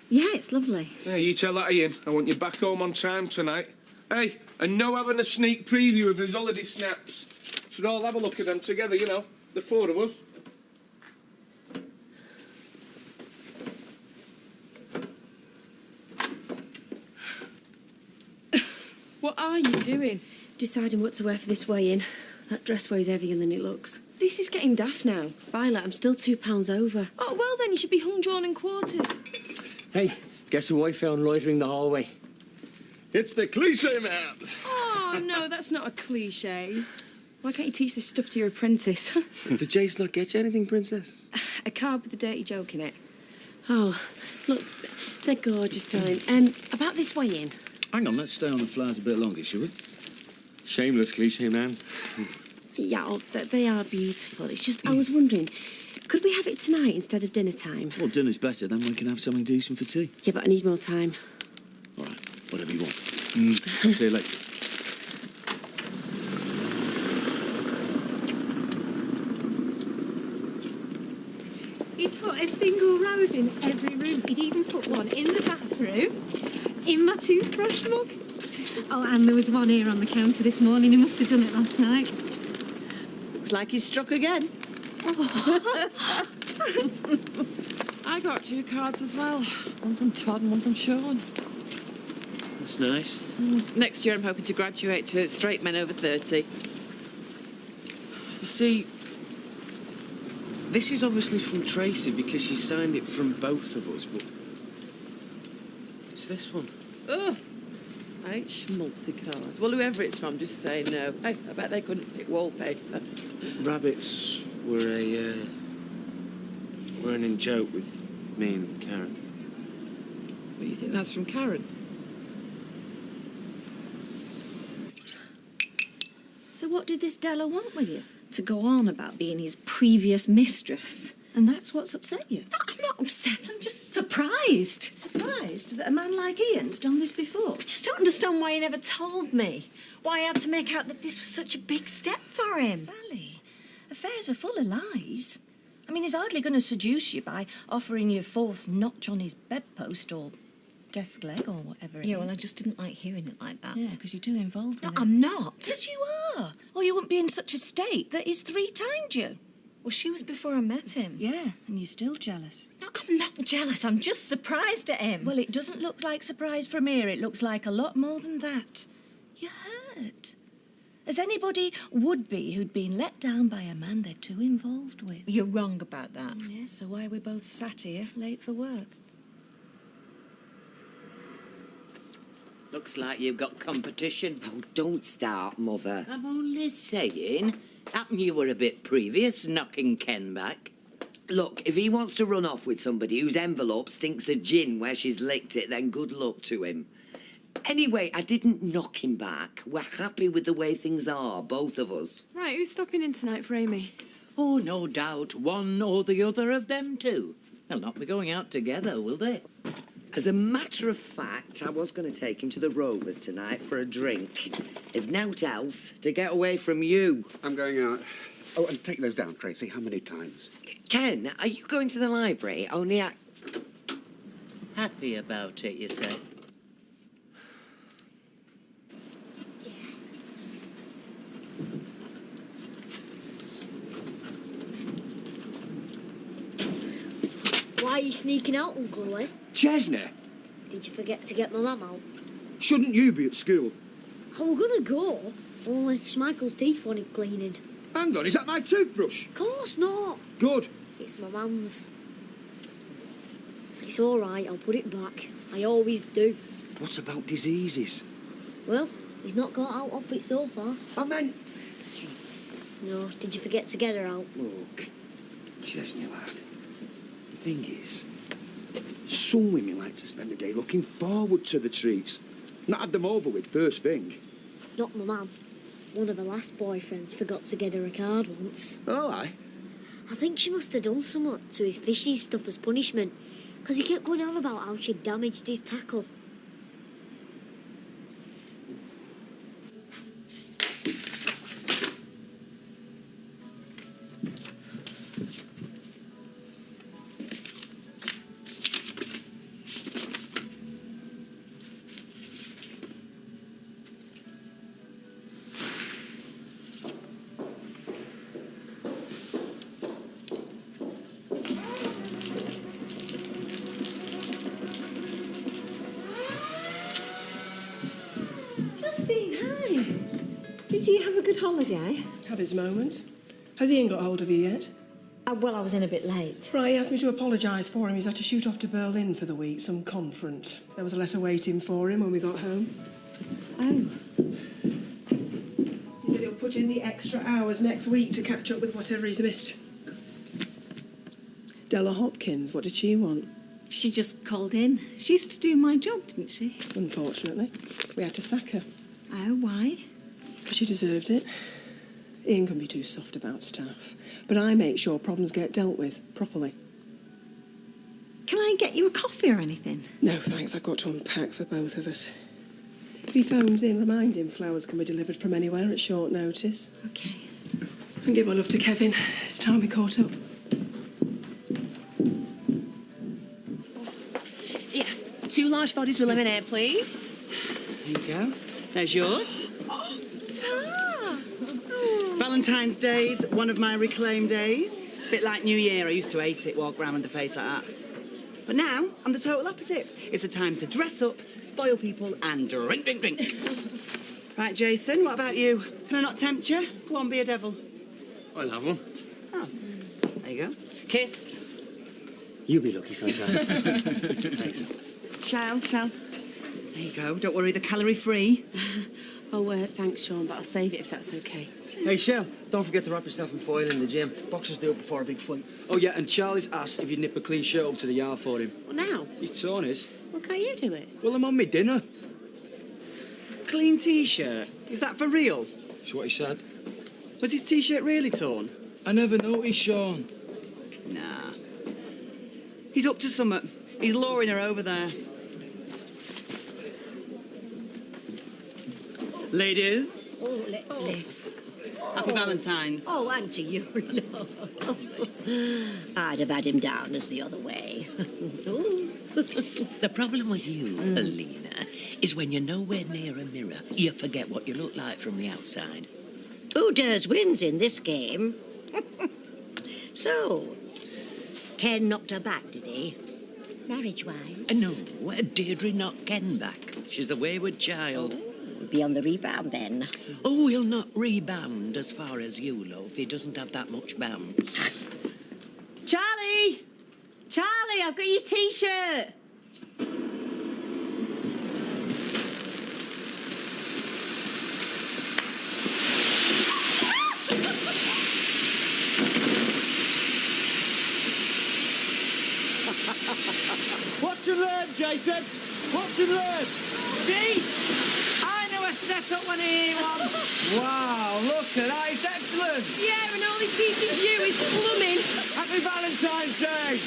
Yeah, it's lovely. Yeah, you tell that Ian. I want you back home on time tonight. Hey, and no having a sneak preview of his holiday snaps. Should all have a look at them together, you know, the 4 of us. What are you doing? Deciding what to wear for this weigh-in. That dress weighs heavier than it looks. This is getting daft now. Violet, I'm still £2 over. Oh, well then, you should be hung, drawn and quartered. Hey, guess who I found loitering the hallway? It's the cliche man. Oh, no, that's not a cliche. Why can't you teach this stuff to your apprentice? Did Jace not get you anything, Princess? A card with a dirty joke in it. Oh, look, they're gorgeous, darling. About this weigh-in. Hang on, let's stay on the flowers a bit longer, shall we? Shameless cliche man. Yeah, oh, they are beautiful. It's just, I was wondering, could we have it tonight instead of dinner time? Well, dinner's better, then we can have something decent for tea. Yeah, but I need more time. All right, whatever you want. See you later. He'd put a single rose in every room. He'd even put one in the bathroom, in my toothbrush mug. Oh, and there was one here on the counter this morning. He must have done it last night. Looks like he's struck again. I got 2 cards as well. One from Todd and one from Sean. That's nice. Next year I'm hoping to graduate to straight men over 30. You see, this is obviously from Tracy because she signed it from both of us, but it's this one. Oh, I hate schmaltzy cards. Well, whoever it's from, just say no. Hey, I bet they couldn't pick wallpaper. Rabbits were an in joke with me and Karen. What, you think that's from Karen? So what did this Della want with you? To go on about being his previous mistress? And that's what's upset you? No, I'm not upset. I'm just surprised. Surprised that a man like Ian's done this before? I just don't understand why he never told me. Why I had to make out that this was such a big step for him. Sally, affairs are full of lies. I mean, he's hardly going to seduce you by offering you a fourth notch on his bedpost or desk leg or whatever it is. Yeah, well, I just didn't like hearing it like that. Yeah, because you're too involved with it. I'm not. Yes, you are. Or you wouldn't be in such a state that he's three-timed you. Well, she was before I met him. Yeah, and you're still jealous. No, I'm not jealous. I'm just surprised at him. Well, it doesn't look like surprise from here. It looks like a lot more than that. You're hurt. As anybody would be who'd been let down by a man they're too involved with. You're wrong about that. Yeah, so why are we both sat here, late for work? Looks like you've got competition. Oh, don't start, Mother. I'm only saying. Happen you were a bit previous, knocking Ken back. Look, if he wants to run off with somebody whose envelope stinks of gin where she's licked it, then good luck to him. Anyway, I didn't knock him back. We're happy with the way things are, both of us. Right, who's stopping in tonight for Amy? Oh, no doubt one or the other of them two. They'll not be going out together, will they? As a matter of fact, I was going to take him to the Rovers tonight for a drink. If naught else, to get away from you. I'm going out. Oh, and take those down, Tracy. How many times? Ken, are you going to the library? Only I... Happy about it, you say? Why are you sneaking out, Uncle Les? Chesney, Did you forget to get my mum out? shouldn't you be at school? I was gonna go, only Schmeichel's teeth wanted cleaning. Hang on, is that my toothbrush? Of course not. Good. It's my mum's. It's all right, I'll put it back. I always do. What about diseases? Well, he's not got out of it so far. I meant... No, did you forget to get her out? Look, Chesney, lad, the thing is, some women like to spend the day looking forward to the treats. Not had them over with first thing. Not my mum. One of her last boyfriends forgot to get her a card once. Oh, aye. I think she must have done something to his fishy stuff as punishment, because he kept going on about how she'd damaged his tackle. Justine, hi. Did you have a good holiday? Had his moments. Has Ian got hold of you yet? Well, I was in a bit late. Right, he asked me to apologise for him. He's had to shoot off to Berlin for the week, some conference. There was a letter waiting for him when we got home. Oh. He said he'll put in the extra hours next week to catch up with whatever he's missed. Della Hopkins, what did she want? She just called in. She used to do my job, didn't she? Unfortunately, we had to sack her. Oh, why? Because she deserved it. Ian can be too soft about staff, but I make sure problems get dealt with properly. Can I get you a coffee or anything? No, thanks. I've got to unpack for both of us. If he phones in, remind him flowers can be delivered from anywhere at short notice. Okay. And give my love to Kevin. It's time we caught up. Yeah, 2 large bodies with lemonade, please. There you go. There's yours. Oh, Valentine's Day's one of my reclaimed days. Bit like New Year. I used to hate it, walk around with a face like that. But now, I'm the total opposite. It's the time to dress up, spoil people, and drink, drink, drink. Right, Jason, what about you? Can I not tempt you? Go on, be a devil. I'll have one. Oh, there you go. Kiss. You be lucky, sunshine. Thanks. Shall. There you go. Don't worry, they're calorie-free. Oh, thanks, Sean, but I'll save it if that's okay. Hey, Shell, don't forget to wrap yourself in foil in the gym. Boxers do it before a big fight. Oh, yeah, and Charlie's asked if you'd nip a clean shirt up to the yard for him. Well, now? He's torn his. Well, can't you do it? Well, I'm on my dinner. Clean T-shirt. Is that for real? That's what he said. Was his T-shirt really torn? I never noticed, Sean. Nah. He's up to something. He's luring her over there. Ladies. Oh, Happy Valentine's. Oh, and to you, love. I'd have had him down as the other way. The problem with you, Alina, is when you're nowhere near a mirror, you forget what you look like from the outside. Who dares wins in this game? So, Ken knocked her back, did he? Marriage-wise? No, Deirdre knocked Ken back. She's a wayward child. Be on the rebound then. Oh, he'll not rebound as far as you, love. He doesn't have that much bounce. Charlie! Charlie, I've got your T-shirt. Watch and learn, Jason. Watch and learn. See? I know a set-up when I hear one. Wow, look at that. It's excellent. Yeah, and all he teaches you is plumbing. Happy Valentine's Day.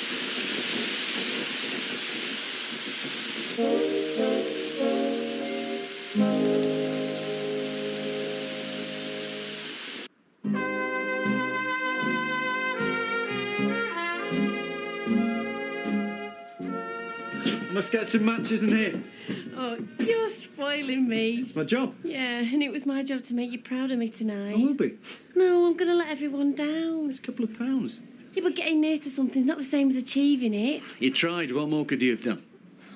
Let's get some matches in here. Oh, you're spoiling me. It's my job. Yeah, and it was my job to make you proud of me tonight. I will be. No, I'm going to let everyone down. It's a couple of pounds. Yeah, but getting near to something's not the same as achieving it. You tried. What more could you have done?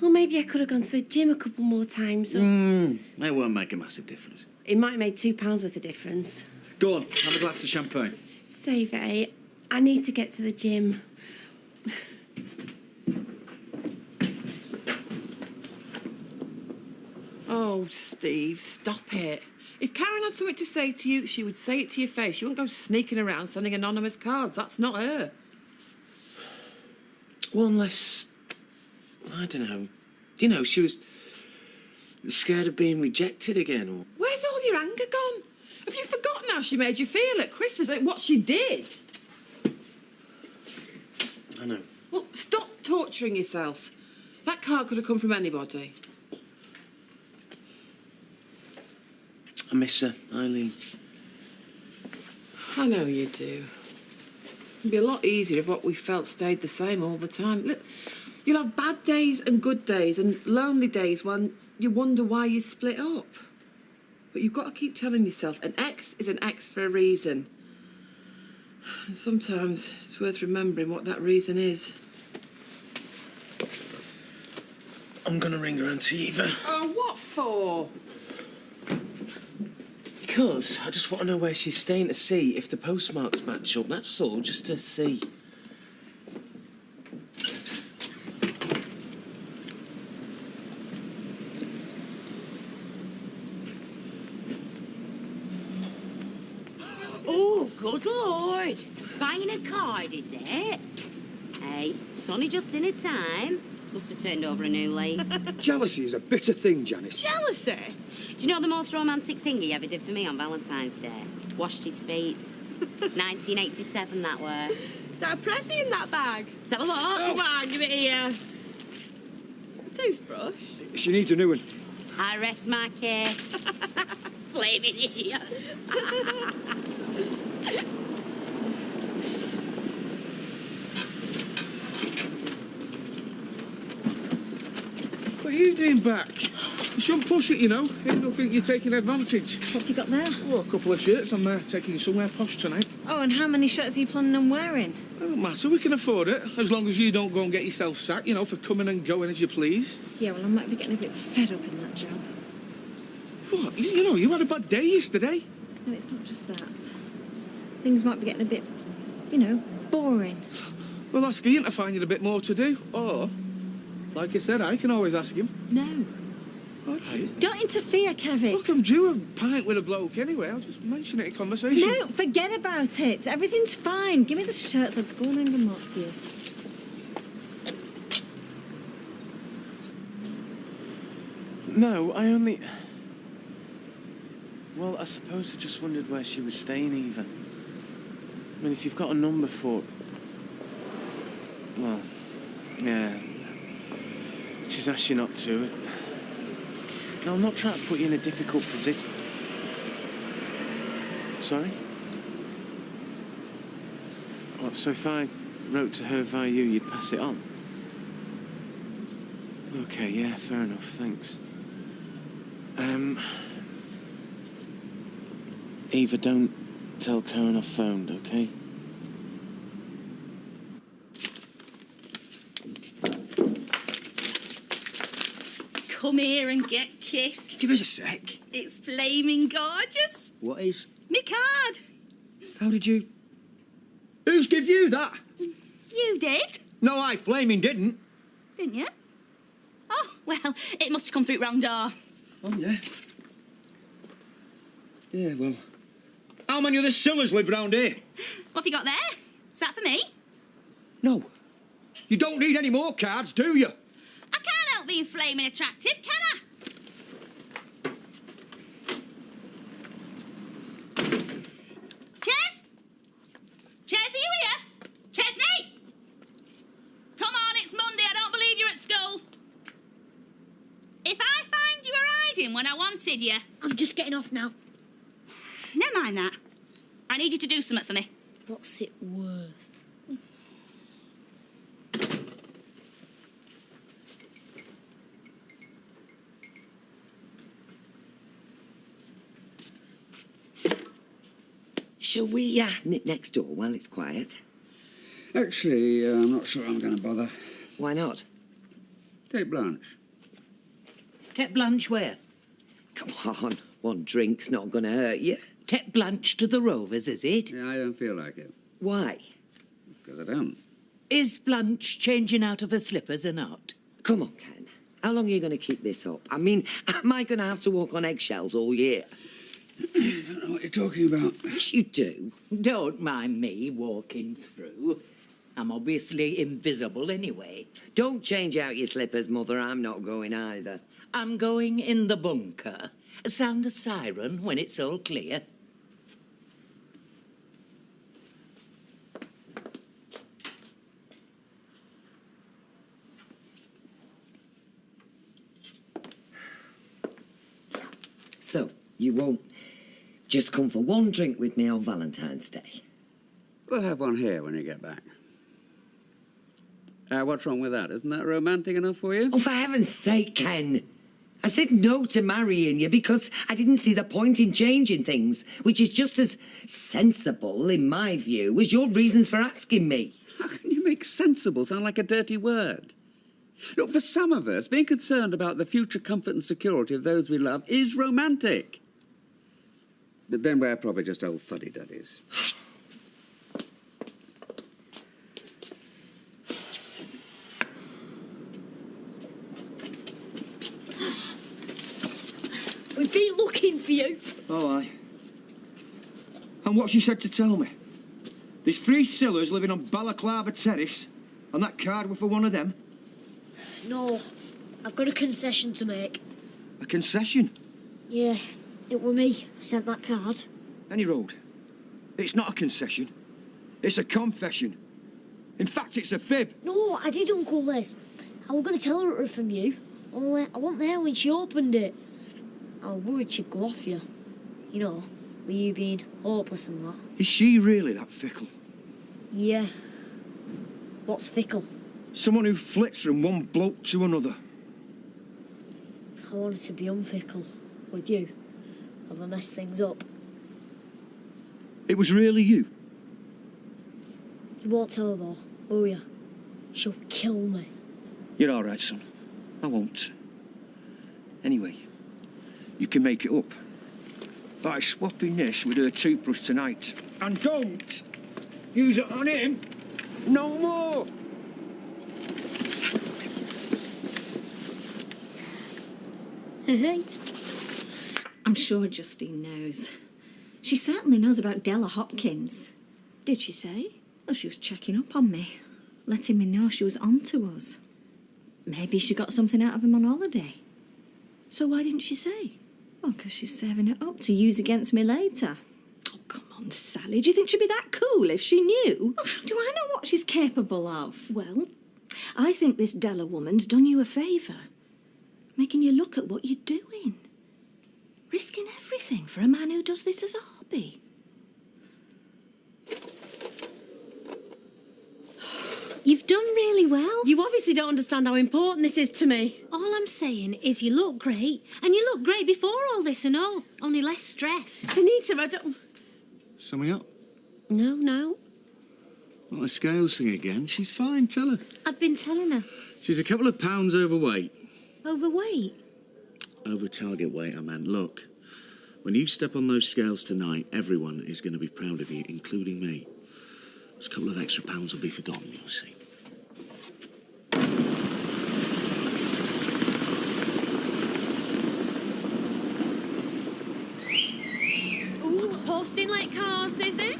Or maybe I could have gone to the gym a couple more times. Or... That won't make a massive difference. It might have made £2 worth of difference. Go on, have a glass of champagne. Save it, eh? I need to get to the gym. Oh, Steve, stop it. If Karen had something to say to you, she would say it to your face. She wouldn't go sneaking around sending anonymous cards. That's not her. Well, unless... I don't know. You know, she was scared of being rejected again. Or... Where's all your anger gone? Have you forgotten how she made you feel at Christmas? Like what she did? I know. Well, stop torturing yourself. That card could have come from anybody. I miss her, Eileen. I know you do. It'd be a lot easier if what we felt stayed the same all the time. Look, you'll have bad days and good days and lonely days when you wonder why you split up. But you've got to keep telling yourself an ex is an ex for a reason. And sometimes it's worth remembering what that reason is. I'm gonna ring her Auntie Eva. Oh, what for? Because I just want to know where she's staying to see if the postmarks match up. That's all, just to see. Oh, good Lord. Buying a card, is it? Hey, it's only just dinner time. Must have turned over a new leaf. Jealousy is a bitter thing, Janice. Jealousy? Do you know the most romantic thing he ever did for me on Valentine's Day? Washed his feet. 1987, that were. Is that a pressie in that bag? Let's have a look. Come on, give it here. Toothbrush? She needs a new one. I rest my case. Flaming idiot. What are you doing back? You shouldn't push it, you know. They'll think you're taking advantage. What have you got there? Oh, a couple of shirts. I'm taking you somewhere posh tonight. Oh, and how many shirts are you planning on wearing? It doesn't matter, we can afford it. As long as you don't go and get yourself sacked, you know, for coming and going as you please. Yeah, well, I might be getting a bit fed up in that job. What? You know, you had a bad day yesterday. No, it's not just that. Things might be getting a bit, you know, boring. Well, ask Ian to find you a bit more to do. Or, like I said, I can always ask him. No. All right. Don't interfere, Kevin. Look, I'm due a pint with a bloke anyway. I'll just mention it in conversation. No, forget about it. Everything's fine. Give me the shirts. I'll go and hang them up here. No, I only... Well, I suppose I just wondered where she was staying, Eva. I mean, if you've got a number for... Well, yeah. She's asked you not to. No, I'm not trying to put you in a difficult position. Sorry? What, so if I wrote to her via you, you'd pass it on? Okay, yeah, fair enough, thanks. Eva, don't tell Karen I phoned, okay? Come here and get kissed. Give us a sec. It's flaming gorgeous. What is? Me card. How did you... Who's give you that? You did, No, I flaming didn't. didn't you? Oh, well, it must have come through round door. Oh, yeah. Yeah, well... How many other Sillers live round here? What have you got there? Is that for me? No. You don't need any more cards, do you? I can't help being flaming attractive, can I? Ches? Ches, are you here? Chesney? Come on, it's Monday. I don't believe you're at school. If I find you were hiding when I wanted you... I'm just getting off now. Never mind that. I need you to do something for me. What's it worth? Shall we nip next door while it's quiet? Actually, I'm not sure I'm going to bother. Why not? Take Blanche. Take Blanche where? Come on, one drink's not going to hurt you. Take Blanche to the Rovers, is it? Yeah, I don't feel like it. Why? Because I don't. Is Blanche changing out of her slippers or not? Come on, Ken. How long are you going to keep this up? I mean, am I going to have to walk on eggshells all year? I don't know what you're talking about. Yes, you do. Don't mind me walking through. I'm obviously invisible anyway. Don't change out your slippers, Mother. I'm not going either. I'm going in the bunker. Sound the siren when it's all clear. So, you won't just come for one drink with me on Valentine's Day? We'll have one here when you get back. What's wrong with that? Isn't that romantic enough for you? Oh, for heaven's sake, Ken. I said no to marrying you because I didn't see the point in changing things, which is just as sensible, in my view, as your reasons for asking me. How can you make sensible sound like a dirty word? Look, for some of us, being concerned about the future comfort and security of those we love is romantic. But then we're probably just old fuddy-duddies. We've been looking for you. Oh, aye. And what she said to tell me? There's 3 Sillers living on Balaclava Terrace, and that card were for one of them? No, I've got a concession to make. A concession? Yeah, it were me sent that card. Any road. It's not a concession. It's a confession. In fact, it's a fib. No, I did, Uncle Les. I was going to tell her it were from you. Only I wasn't there when she opened it. I was worried she'd go off you. You know, with you being hopeless and that. Is she really that fickle? Yeah. What's fickle? Someone who flits from one bloke to another. I wanted to be unfickle with you. Have I messed things up? It was really you. You won't tell her though, will you? She'll kill me. You're all right, son. I won't. Anyway, you can make it up by swapping this with her toothbrush tonight. And don't use it on him no more. Hey. I'm sure Justine knows. She certainly knows about Della Hopkins. Did she say? Well, she was checking up on me, letting me know she was on to us. Maybe she got something out of him on holiday. So why didn't she say? Well, because she's saving it up to use against me later. Oh, come on, Sally. Do you think she'd be that cool if she knew? Well, how do I know what she's capable of? Well, I think this Della woman's done you a favour. Making you look at what you're doing. Risking everything for a man who does this as a hobby. You've done really well. You obviously don't understand how important this is to me. All I'm saying is you look great. And you looked great before all this and all. Only less stressed. Anita, I don't... Summing up. No. Not a scales thing again. She's fine, tell her. I've been telling her. She's a couple of pounds overweight. Overweight? Over target weight, I meant. Look, when you step on those scales tonight, everyone is going to be proud of you, including me. Those couple of extra pounds will be forgotten, you'll see. Ooh, posting like cards, is it?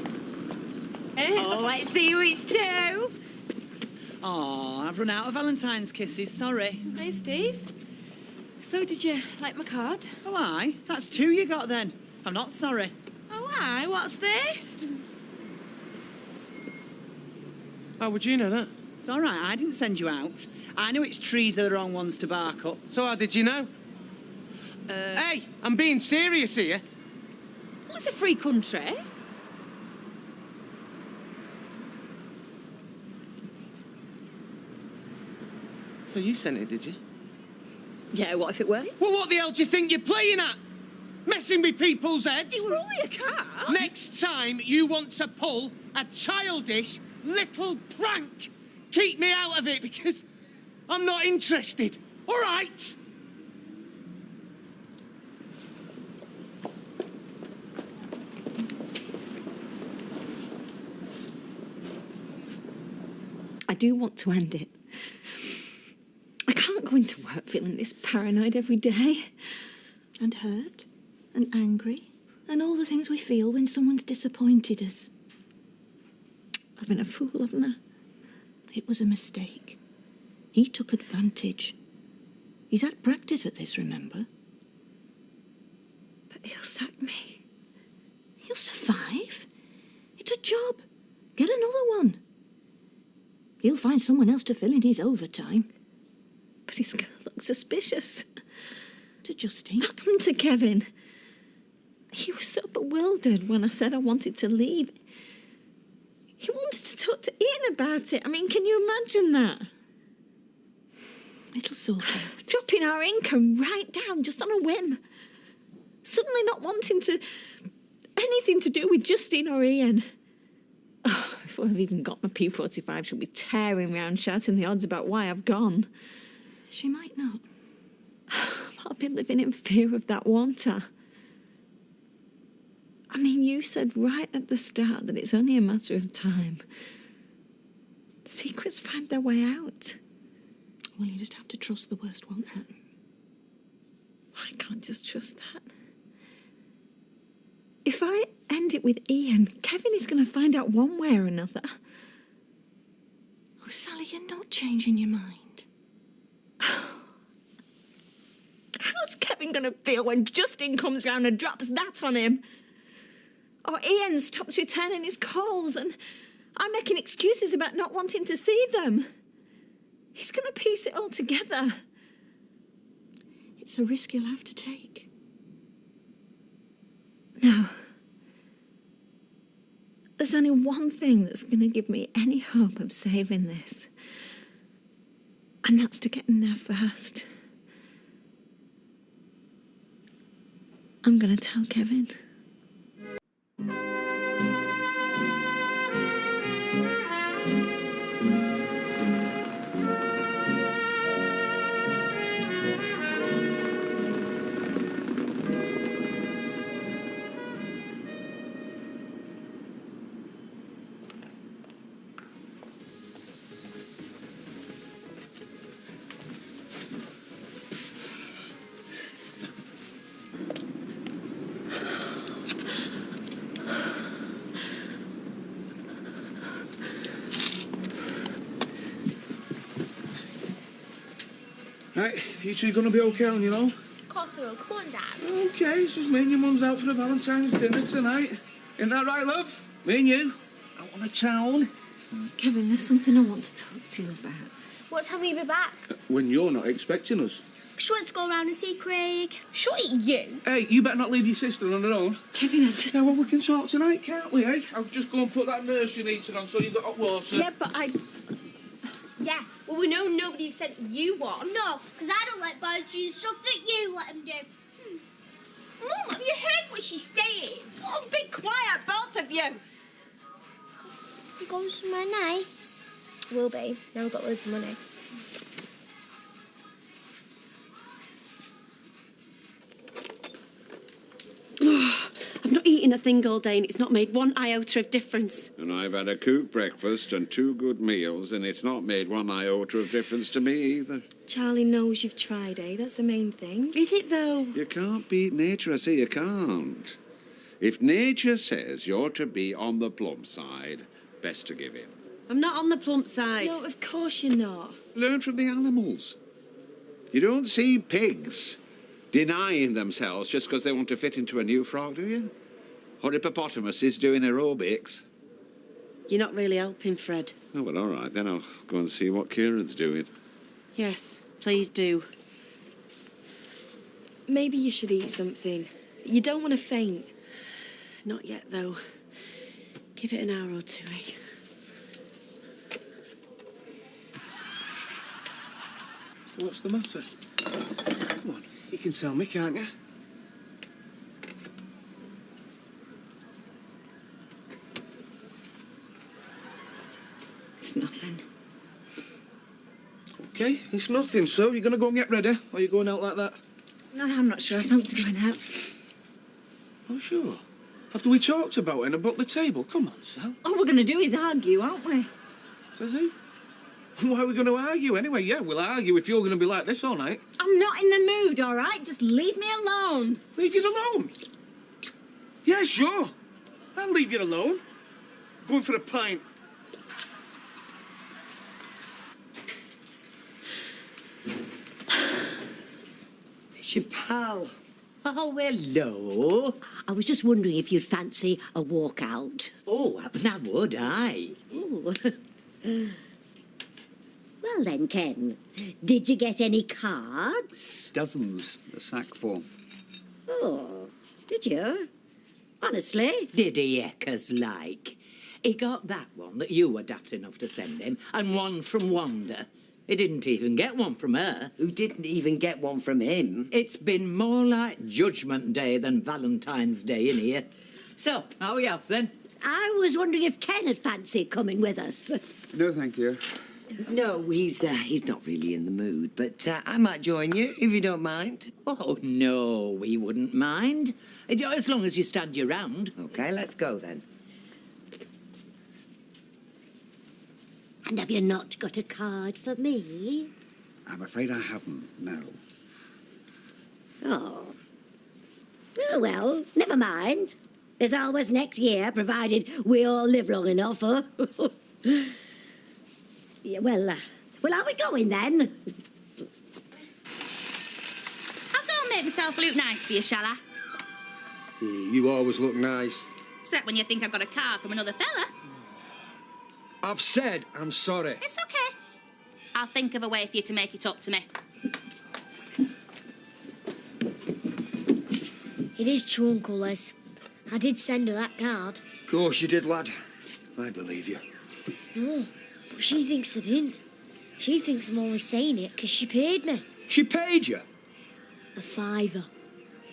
Oh, let's see who it's to. Oh, I've run out of Valentine's kisses, sorry. Hey, Steve. So, did you like my card? Oh, aye. That's two you got then. I'm not sorry. Oh, aye. What's this? How would you know that? It's all right, I didn't send you out. I know which trees are the wrong ones to bark up. So how did you know? Hey, I'm being serious here. Well, it's a free country. So you sent it, did you? Yeah, what if it worked? Well, what the hell do you think you're playing at? Messing with people's heads? It were only a card. Next time you want to pull a childish little prank, keep me out of it because I'm not interested. All right? I do want to end it. I can't go into work feeling this paranoid every day. And hurt. And angry. And all the things we feel when someone's disappointed us. I've been a fool, haven't I? It was a mistake. He took advantage. He's had practice at this, remember? But he'll sack me. He'll survive. It's a job. Get another one. He'll find someone else to fill in his overtime. But he's going to look suspicious. To Justine. And to Kevin. He was so bewildered when I said I wanted to leave. He wanted to talk to Ian about it. I mean, can you imagine that? It'll sort out. Dropping our income right down just on a whim. Suddenly not wanting to... anything to do with Justine or Ian. Oh, before I've even got my P45, she'll be tearing round shouting the odds about why I've gone. She might not. I'll be living in fear of that, won't I? I mean, you said right at the start that it's only a matter of time. Secrets find their way out. Well, you just have to trust the worst won't happen. I can't just trust that. If I end it with Ian, Kevin is going to find out one way or another. Oh, Sally, you're not changing your mind. How's Kevin going to feel when Justine comes round and drops that on him? Or Ian stops returning his calls and I'm making excuses about not wanting to see them. He's going to piece it all together. It's a risk you'll have to take. No. There's only one thing that's going to give me any hope of saving this. And that's to get in there first. I'm going to tell Kevin. Right, you two gonna be okay on your own? Of course I will. Come on, Dad. Okay, it's just me and your mum's out for a Valentine's dinner tonight. Isn't that right, love? Me and you, out on the town. Kevin, there's something I want to talk to you about. What time will you be back? When you're not expecting us. She wants to go around and see Craig. Shut it, you. Hey, you better not leave your sister on her own. Kevin, I just... Yeah, well, we can talk tonight, can't we, eh? I'll just go and put that nursery heater on so you've got hot water. Yeah, but Yeah, well, we know nobody sent you one. No, because I don't let boys do stuff that you let them do. Mum, have you heard what she's saying? Oh, be quiet, both of you. You going somewhere nice? Will be. Now we've got loads of money. I've not eaten a thing all day and it's not made one iota of difference. And I've had a cooked breakfast and 2 good meals, and it's not made one iota of difference to me either. Charlie knows you've tried, eh? That's the main thing. Is it, though? You can't beat nature, I say you can't. If nature says you're to be on the plump side, best to give in. I'm not on the plump side. No, of course you're not. Learn from the animals. You don't see pigs denying themselves just because they want to fit into a new frock, do you? Or hippopotamuses doing aerobics. You're not really helping, Fred. Oh, well, all right, then I'll go and see what Kieran's doing. Yes, please do. Maybe you should eat something. You don't want to faint. Not yet, though. Give it an hour or two, eh? What's the matter? Come on, you can tell me, can't you? It's nothing. Okay, it's nothing, so you're gonna go and get ready? Or are you going out like that? No, I'm not sure. I fancy going out. Oh, sure. After we talked about it and about the table, come on, Sal. All we're going to do is argue, aren't we? Says who? Why are we going to argue anyway? Yeah, we'll argue if you're going to be like this all night. I'm not in the mood, all right? Just leave me alone. Leave you alone? Yeah, sure. I'll leave you alone. Going for a pint. It's your pal. Oh, hello. I was just wondering if you'd fancy a walk out. Oh, that would I. Ooh. Well then, Ken, did you get any cards? Dozens, a sack full. Oh, did you? Honestly? Did he, Eckers, like? He got that one that you were daft enough to send him, and one from Wanda. He didn't even get one from her. Who didn't even get one from him? It's been more like Judgment Day than Valentine's Day in here. So, how are we off then? I was wondering if Ken had fancied coming with us. No, thank you. No, he's not really in the mood, but I might join you, if you don't mind. Oh, no, we wouldn't mind. As long as you stand your round. OK, let's go then. And have you not got a card for me? I'm afraid I haven't, no. Oh. Oh, well, never mind. There's always next year, provided we all live long enough, huh? Yeah, well, are we going then? I'll go and make myself look nice for you, shall I? You always look nice. Except when you think I've got a card from another fella. I've said I'm sorry. It's okay. I'll think of a way for you to make it up to me. It is true, Uncle Les. I did send her that card. Of course you did, lad. I believe you. No, but she thinks I didn't. She thinks I'm only saying it because she paid me. She paid you? A £5.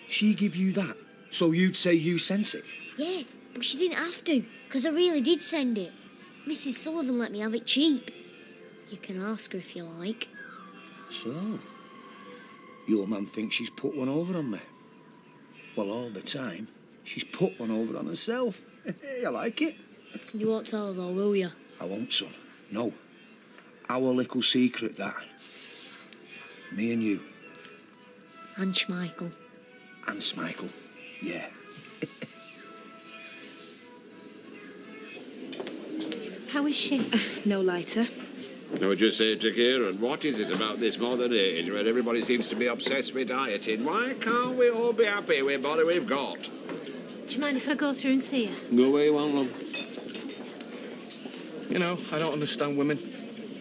She give you that, so you'd say you sent it? Yeah, but she didn't have to, because I really did send it. Mrs. Sullivan let me have it cheap. You can ask her if you like. So, your mum thinks she's put one over on me. Well, all the time, she's put one over on herself. You like it? You won't tell her though, will you? I won't, son. No. Our little secret, that. Me and you. And Schmeichel. And Schmeichel. Yeah. How is she? No lighter. I would just say to Kieran, what is it about this modern age where everybody seems to be obsessed with dieting? Why can't we all be happy with what we've got? Do you mind if I go through and see her? Go where you want, love. You know, I don't understand women.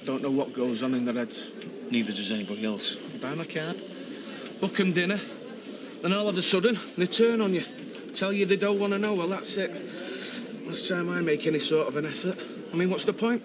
Don't know what goes on in their heads. Neither does anybody else. You buy them a card, book them dinner, then all of a sudden they turn on you. Tell you they don't want to know. Well, that's it. Last time I make any sort of an effort. I mean, what's the point?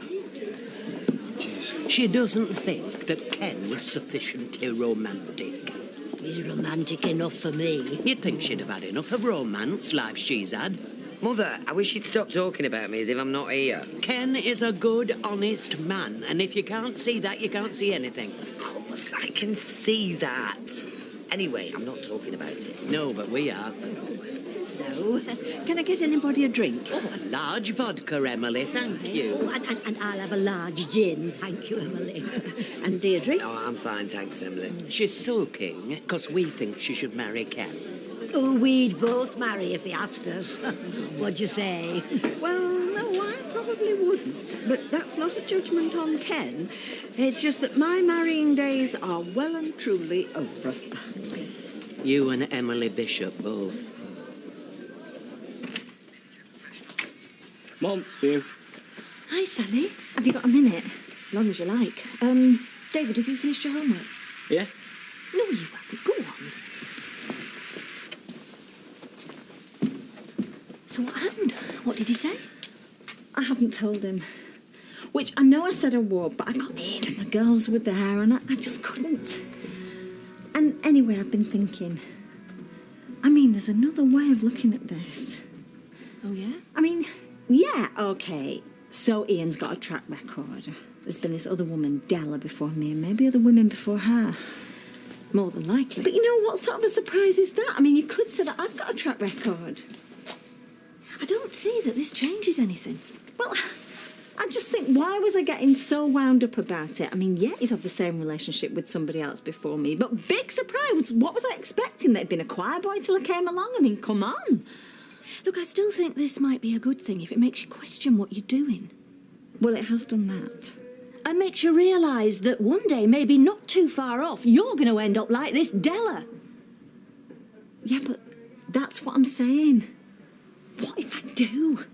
She doesn't think that Ken was sufficiently romantic. He's romantic enough for me. You'd think she'd have had enough of romance, life she's had. Mother, I wish you'd stop talking about me as if I'm not here. Ken is a good, honest man, and if you can't see that, you can't see anything. Of course, I can see that. Anyway, I'm not talking about it. No, but we are. Hello. Can I get anybody a drink? Oh, a large vodka, Emily, thank you. Oh, and I'll have a large gin. Thank you, Emily. And Deirdre? Oh, I'm fine, thanks, Emily. She's sulking because we think she should marry Ken. Oh, we'd both marry if he asked us. What'd you say? Well, no, I probably wouldn't. But that's not a judgment on Ken. It's just that my marrying days are well and truly over. You and Emily Bishop both. Mom, see you. Hi, Sally. Have you got a minute? Long as you like. David, have you finished your homework? Yeah? No, you haven't. Go on. So what happened? What did he say? I haven't told him. Which I know I said I would, but I got in and the girls with the hair and I just couldn't. And anyway, I've been thinking. I mean, there's another way of looking at this. Oh, yeah? I mean, yeah, okay. So Ian's got a track record. There's been this other woman, Della, before me, and maybe other women before her. More than likely. But you know, what sort of a surprise is that? I mean, you could say that I've got a track record. I don't see that this changes anything. Well, I just think, why was I getting so wound up about it? I mean, yeah, he's had the same relationship with somebody else before me, but big surprise. What was I expecting? That he'd been a choir boy till I came along? I mean, come on. Look, I still think this might be a good thing if it makes you question what you're doing. Well, it has done that. And makes you realise that one day, maybe not too far off, you're going to end up like this Della. Yeah, but that's what I'm saying. What if I do?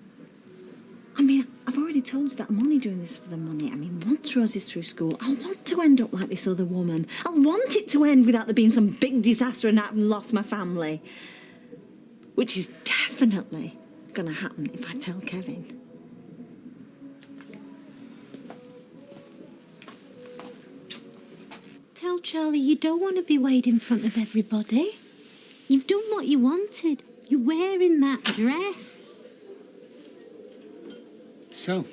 I mean, I've already told you that I'm only doing this for the money. I mean, once Rosie's through school, I want to end up like this other woman. I want it to end without there being some big disaster and having lost my family. Which is definitely going to happen if I tell Kevin. Tell Charlie you don't want to be weighed in front of everybody. You've done what you wanted. You're wearing that dress. So,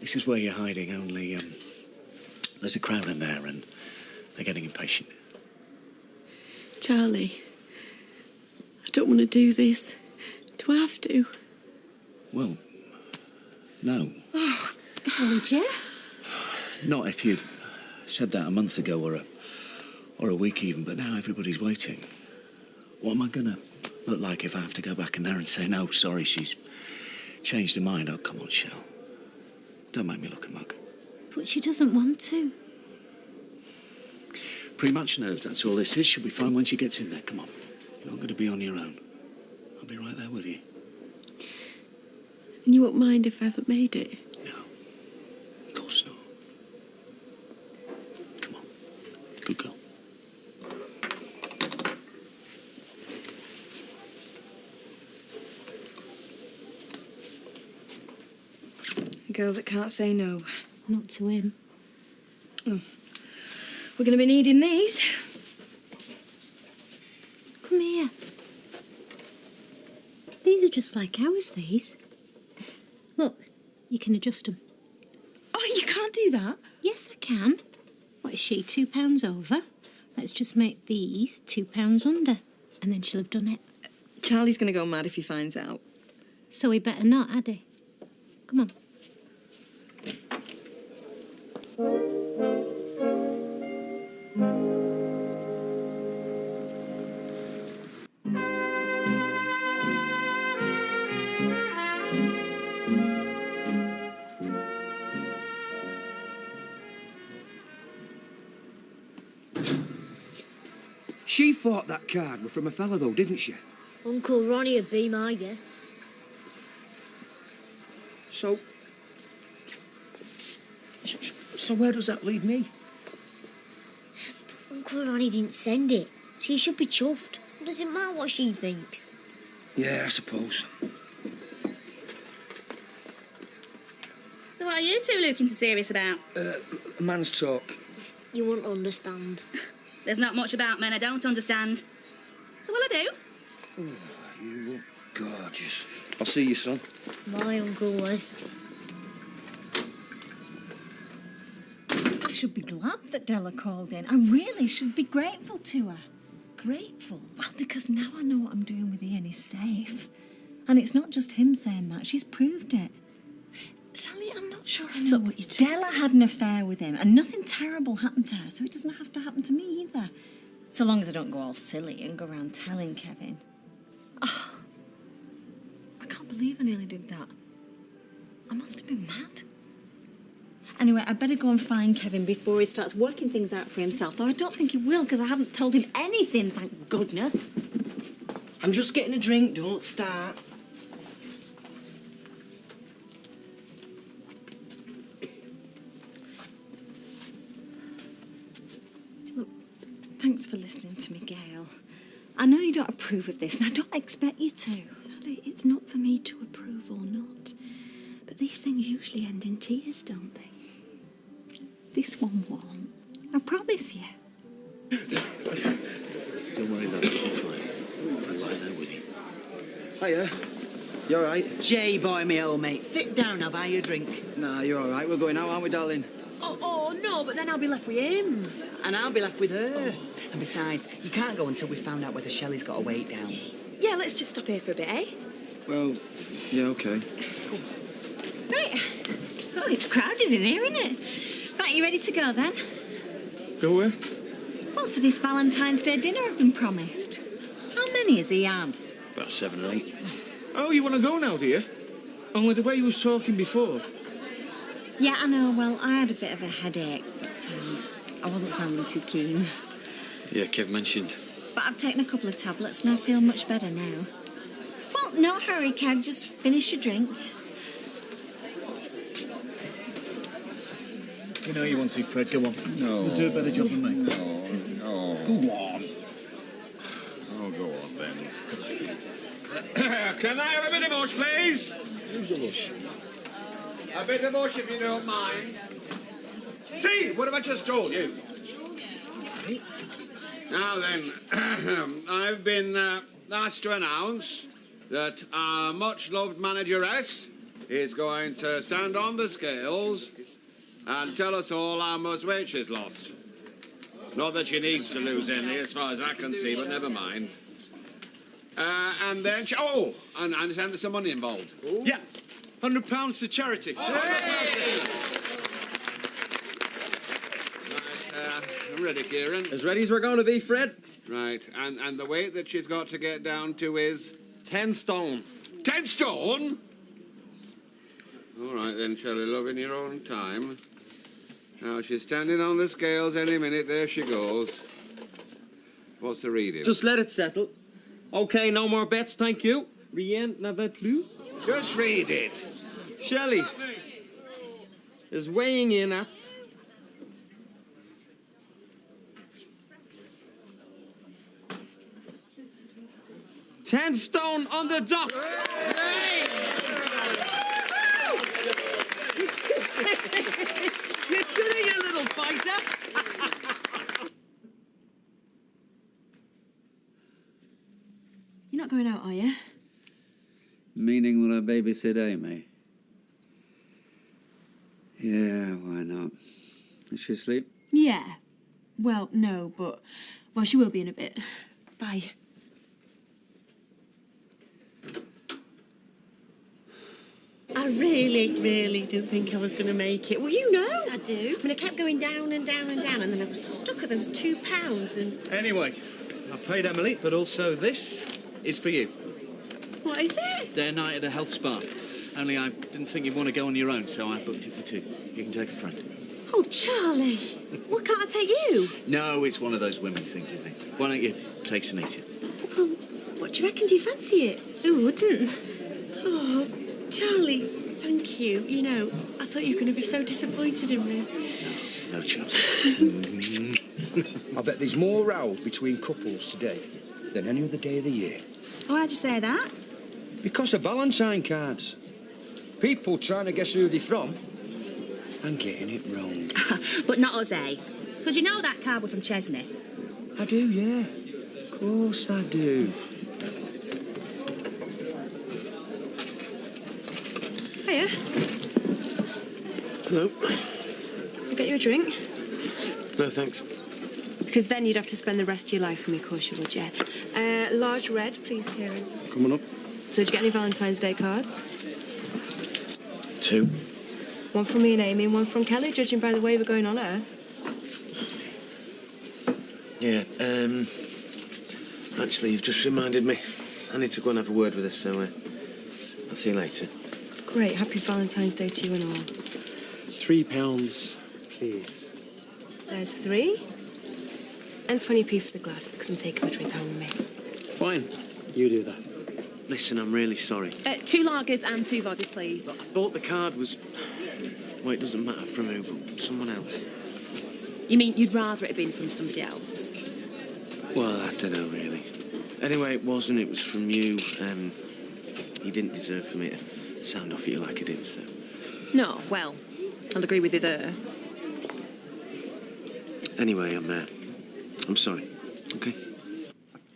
this is where you're hiding, only there's a crowd in there and they're getting impatient. Charlie, I don't want to do this. Do I have to? Well, no. Oh, told you. Not if you'd said that a month ago or a week even, but now everybody's waiting. What am I going to look like if I have to go back in there and say, no, sorry, she's changed her mind? Oh, come on, Shell. Don't make me look a mug. But she doesn't want to. Pretty much nerves, that's all this is. She'll be fine when she gets in there. Come on. You're not going to be on your own. I'll be right there with you. And you won't mind if I haven't made it? No. Of course not. Come on. Good girl. A girl that can't say no. Not to him. Oh. We're going to be needing these. Come here. These are just like ours, these. Look, you can adjust them. Oh, you can't do that? Yes, I can. What is she, £2 over? Let's just make these £2 under. And then she'll have done it. Charlie's going to go mad if he finds out. So he better not, had he? Come on. She thought that card were from a fella, though, didn't she? Uncle Ronnie would be my guess. So where does that leave me? Uncle Ronnie didn't send it. She should be chuffed. What does it matter what she thinks? Yeah, I suppose. So what are you two looking so serious about? A man's talk. You won't understand. There's not much about men I don't understand. So what'll I do? Oh, you look gorgeous. I'll see you, son. My Uncle Les. I should be glad that Della called in. I really should be grateful to her. Grateful? Well, because now I know what I'm doing with Ian is safe. And it's not just him saying that. She's proved it. Sally, I'm not sure I know what you're talking Della had an affair with him and nothing terrible happened to her, so it doesn't have to happen to me either. So long as I don't go all silly and go around telling Kevin. Oh, I can't believe I nearly did that. I must have been mad. Anyway, I better go and find Kevin before he starts working things out for himself, though I don't think he will, because I haven't told him anything, thank goodness. I'm just getting a drink, don't start. Look, thanks for listening to me, Gail. I know you don't approve of this, and I don't expect you to. Sally, it's not for me to approve or not. But these things usually end in tears, don't they? This one won't. I promise you. Don't worry, love. I'm fine. I'll be right there with you. Hiya. You all right? Jay, boy, me old mate. Sit down, I'll buy you a drink. Nah, you're all right. We're going out, aren't we, darling? Oh, no, but then I'll be left with him. And I'll be left with her. And besides, you can't go until we've found out whether Shelley's got a weight down. Yeah, let's just stop here for a bit, eh? Well, yeah, okay. Right. Oh, it's crowded in here, isn't it? Right, you ready to go then? Go where? Well, for this Valentine's Day dinner I've been promised. How many has he had? About 7 or 8. Oh, you want to go now, do you? Only the way you was talking before. Yeah, I know. Well, I had a bit of a headache, but I wasn't sounding too keen. Yeah, Kev mentioned. But I've taken a couple of tablets and I feel much better now. Well, no hurry, Kev. Just finish your drink. You know you want to, Fred. Go on. No. You'll do a better job than me. No. Go on. Oh, go on then. Can I have a bit of mush, please? Who's a lush? A bit of mush, if you don't mind. See, what have I just told you? Now then, I've been asked to announce that our much-loved manageress is going to stand on the scales and tell us all how much weight she's lost. Not that she needs to lose any, as far as I can see, but never mind. And then and I understand there's some money involved. Yeah, £100 to charity. I'm ready, Kieran. As ready as we're going to be, Fred. Right, and the weight that she's got to get down to is? 10 stone. 10 stone? All right then, Shelley, love, in your own time. Now, she's standing on the scales any minute. There she goes. What's the reading? Just let it settle. Okay, no more bets, thank you. Rien n'avait plus. Just read it. Shelley is weighing in at... $10 stone on the dot. You're doing it, little fighter. You're not going out, are you? Meaning, will I babysit Amy? Yeah, why not? Is she asleep? Yeah. Well, no, but... Well, she will be in a bit. Bye. I really didn't think I was going to make it. Well, you know. I do. I mean, I kept going down and down and down, and then I was stuck at those £2 and... Anyway, I paid Emily, but also this is for you. What is it? Day and night at a health spa. Only I didn't think you'd want to go on your own, so I booked it for 2. You can take a friend. Oh, Charlie. What, can't I take you? No, it's one of those women's things, isn't it? Why don't you take Sunita? Well, what do you reckon? Do you fancy it? Who wouldn't? Oh, Charlie, thank you. You know, I thought you were going to be so disappointed in me. No chance. I bet there's more rows between couples today than any other day of the year. Why'd you say that? Because of Valentine cards. People trying to guess who they're from and getting it wrong. But not us, eh? Because you know that card was from Chesney. I do, yeah. Of course I do. Hiya. No. I'll get you a drink. No, thanks. Because then you'd have to spend the rest of your life with me, of course you would, yeah. Large red, please, Kieran. Coming up. So did you get any Valentine's Day cards? 2. One from me and Amy and one from Kelly, judging by the way we're going on her. Yeah, actually, you've just reminded me. I need to go and have a word with her, so I'll see you later. Great, happy Valentine's Day to you and all. £3, please. There's 3. And 20p for the glass, because I'm taking a drink home with me. Fine. You do that. Listen, I'm really sorry. 2 lagers and 2 vodkas, please. I thought the card was... Well, it doesn't matter from who, but someone else. You mean you'd rather it had been from somebody else? Well, I don't know, really. Anyway, it wasn't. It was from you. You didn't deserve for me to sound off at you like I did, so... No, well, I'll agree with you there. Anyway, I'm sorry, okay?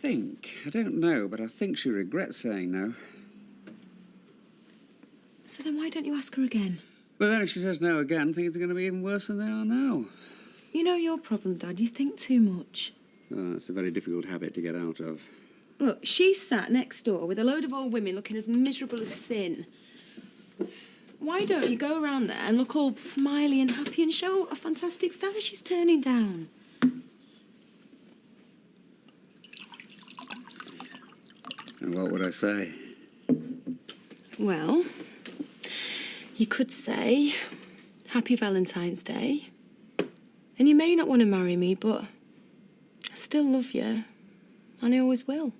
I don't know, but I think she regrets saying no. So then why don't you ask her again? But then if she says no again, things are going to be even worse than they are now. You know your problem, Dad. You think too much. Oh, it's a very difficult habit to get out of. Look, she sat next door with a load of old women looking as miserable as sin. Why don't you go around there and look all smiley and happy and show what a fantastic fella she's turning down? And what would I say? Well, you could say, Happy Valentine's Day. And you may not want to marry me, but I still love you. And I always will.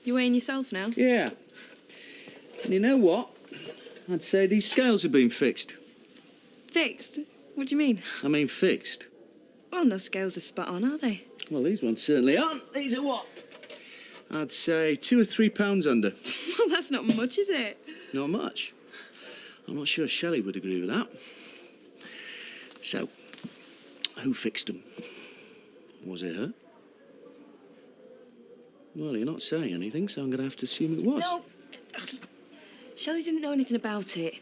You weighing yourself now? Yeah. And you know what? I'd say these scales have been fixed. Fixed? What do you mean? I mean fixed. Well, no scales are spot on, are they? Well, these ones certainly aren't. These are what? I'd say 2 or 3 pounds under. Well, that's not much, is it? Not much. I'm not sure Shelley would agree with that. So, who fixed them? Was it her? Well, you're not saying anything, so I'm going to have to assume it was. No. Shelley didn't know anything about it.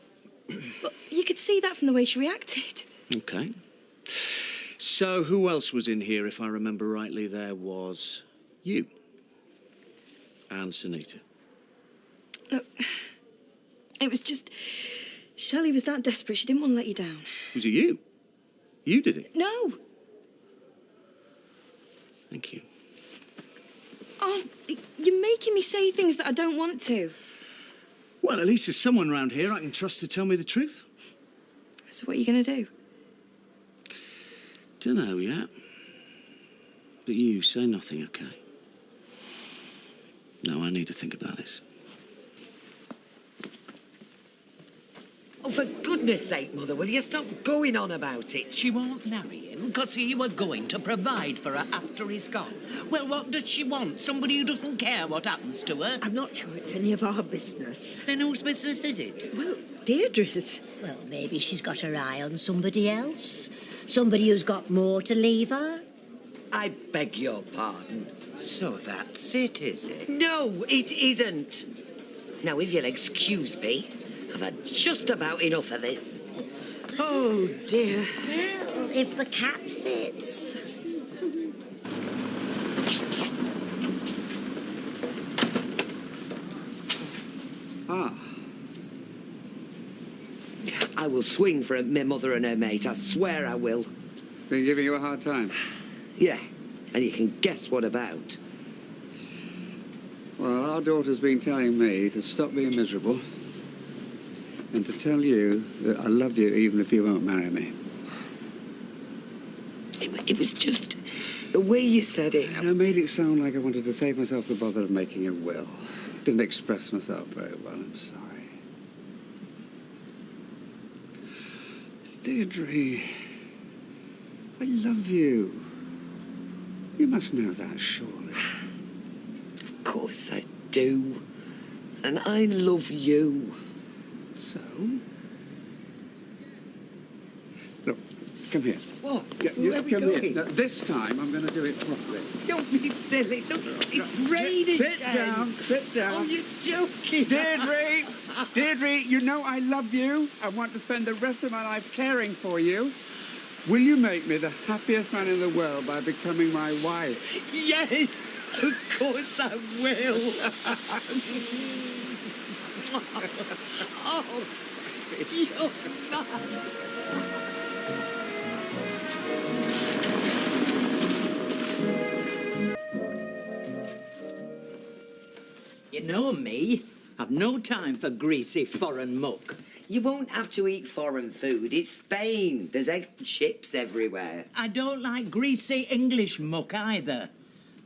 But you could see that from the way she reacted. OK. So, who else was in here? If I remember rightly, there was you. And Sunita. Look, it was just... Shelley was that desperate, she didn't want to let you down. Was it you? You did it? No. Thank you. Oh, you're making me say things that I don't want to. Well, at least there's someone round here I can trust to tell me the truth. So what are you going to do? Dunno yet. But you say nothing, OK? No, I need to think about this. Oh, for goodness sake, Mother, will you stop going on about it? She won't marry him because he were going to provide for her after he's gone. Well, what does she want? Somebody who doesn't care what happens to her? I'm not sure it's any of our business. Then whose business is it? Well, Deirdre's. Well, maybe she's got her eye on somebody else. Somebody who's got more to leave her. I beg your pardon. So that's it, is it? No, it isn't. Now, if you'll excuse me, I've had just about enough of this. Oh, dear. Well, if the cat fits. Ah. I will swing for my mother and her mate. I swear I will. Been giving you a hard time? Yeah. And you can guess what about. Well, our daughter's been telling me to stop being miserable and to tell you that I love you even if you won't marry me. It was just the way you said it. And I made it sound like I wanted to save myself the bother of making a will. Didn't express myself very well, I'm sorry. Deirdre, I love you. You must know that, surely. Of course I do. And I love you. So? Look, come here. What? Where are we come going? here. Now, this time I'm going to do it properly. Don't be silly. It's raining. Sit down, sit down. Oh, you're joking. Deirdre, you know I love you. I want to spend the rest of my life caring for you. Will you make me the happiest man in the world by becoming my wife? Yes, of course I will. Oh, you're You know me. I've no time for greasy foreign muck. You won't have to eat foreign food. It's Spain. There's egg and chips everywhere. I don't like greasy English muck either.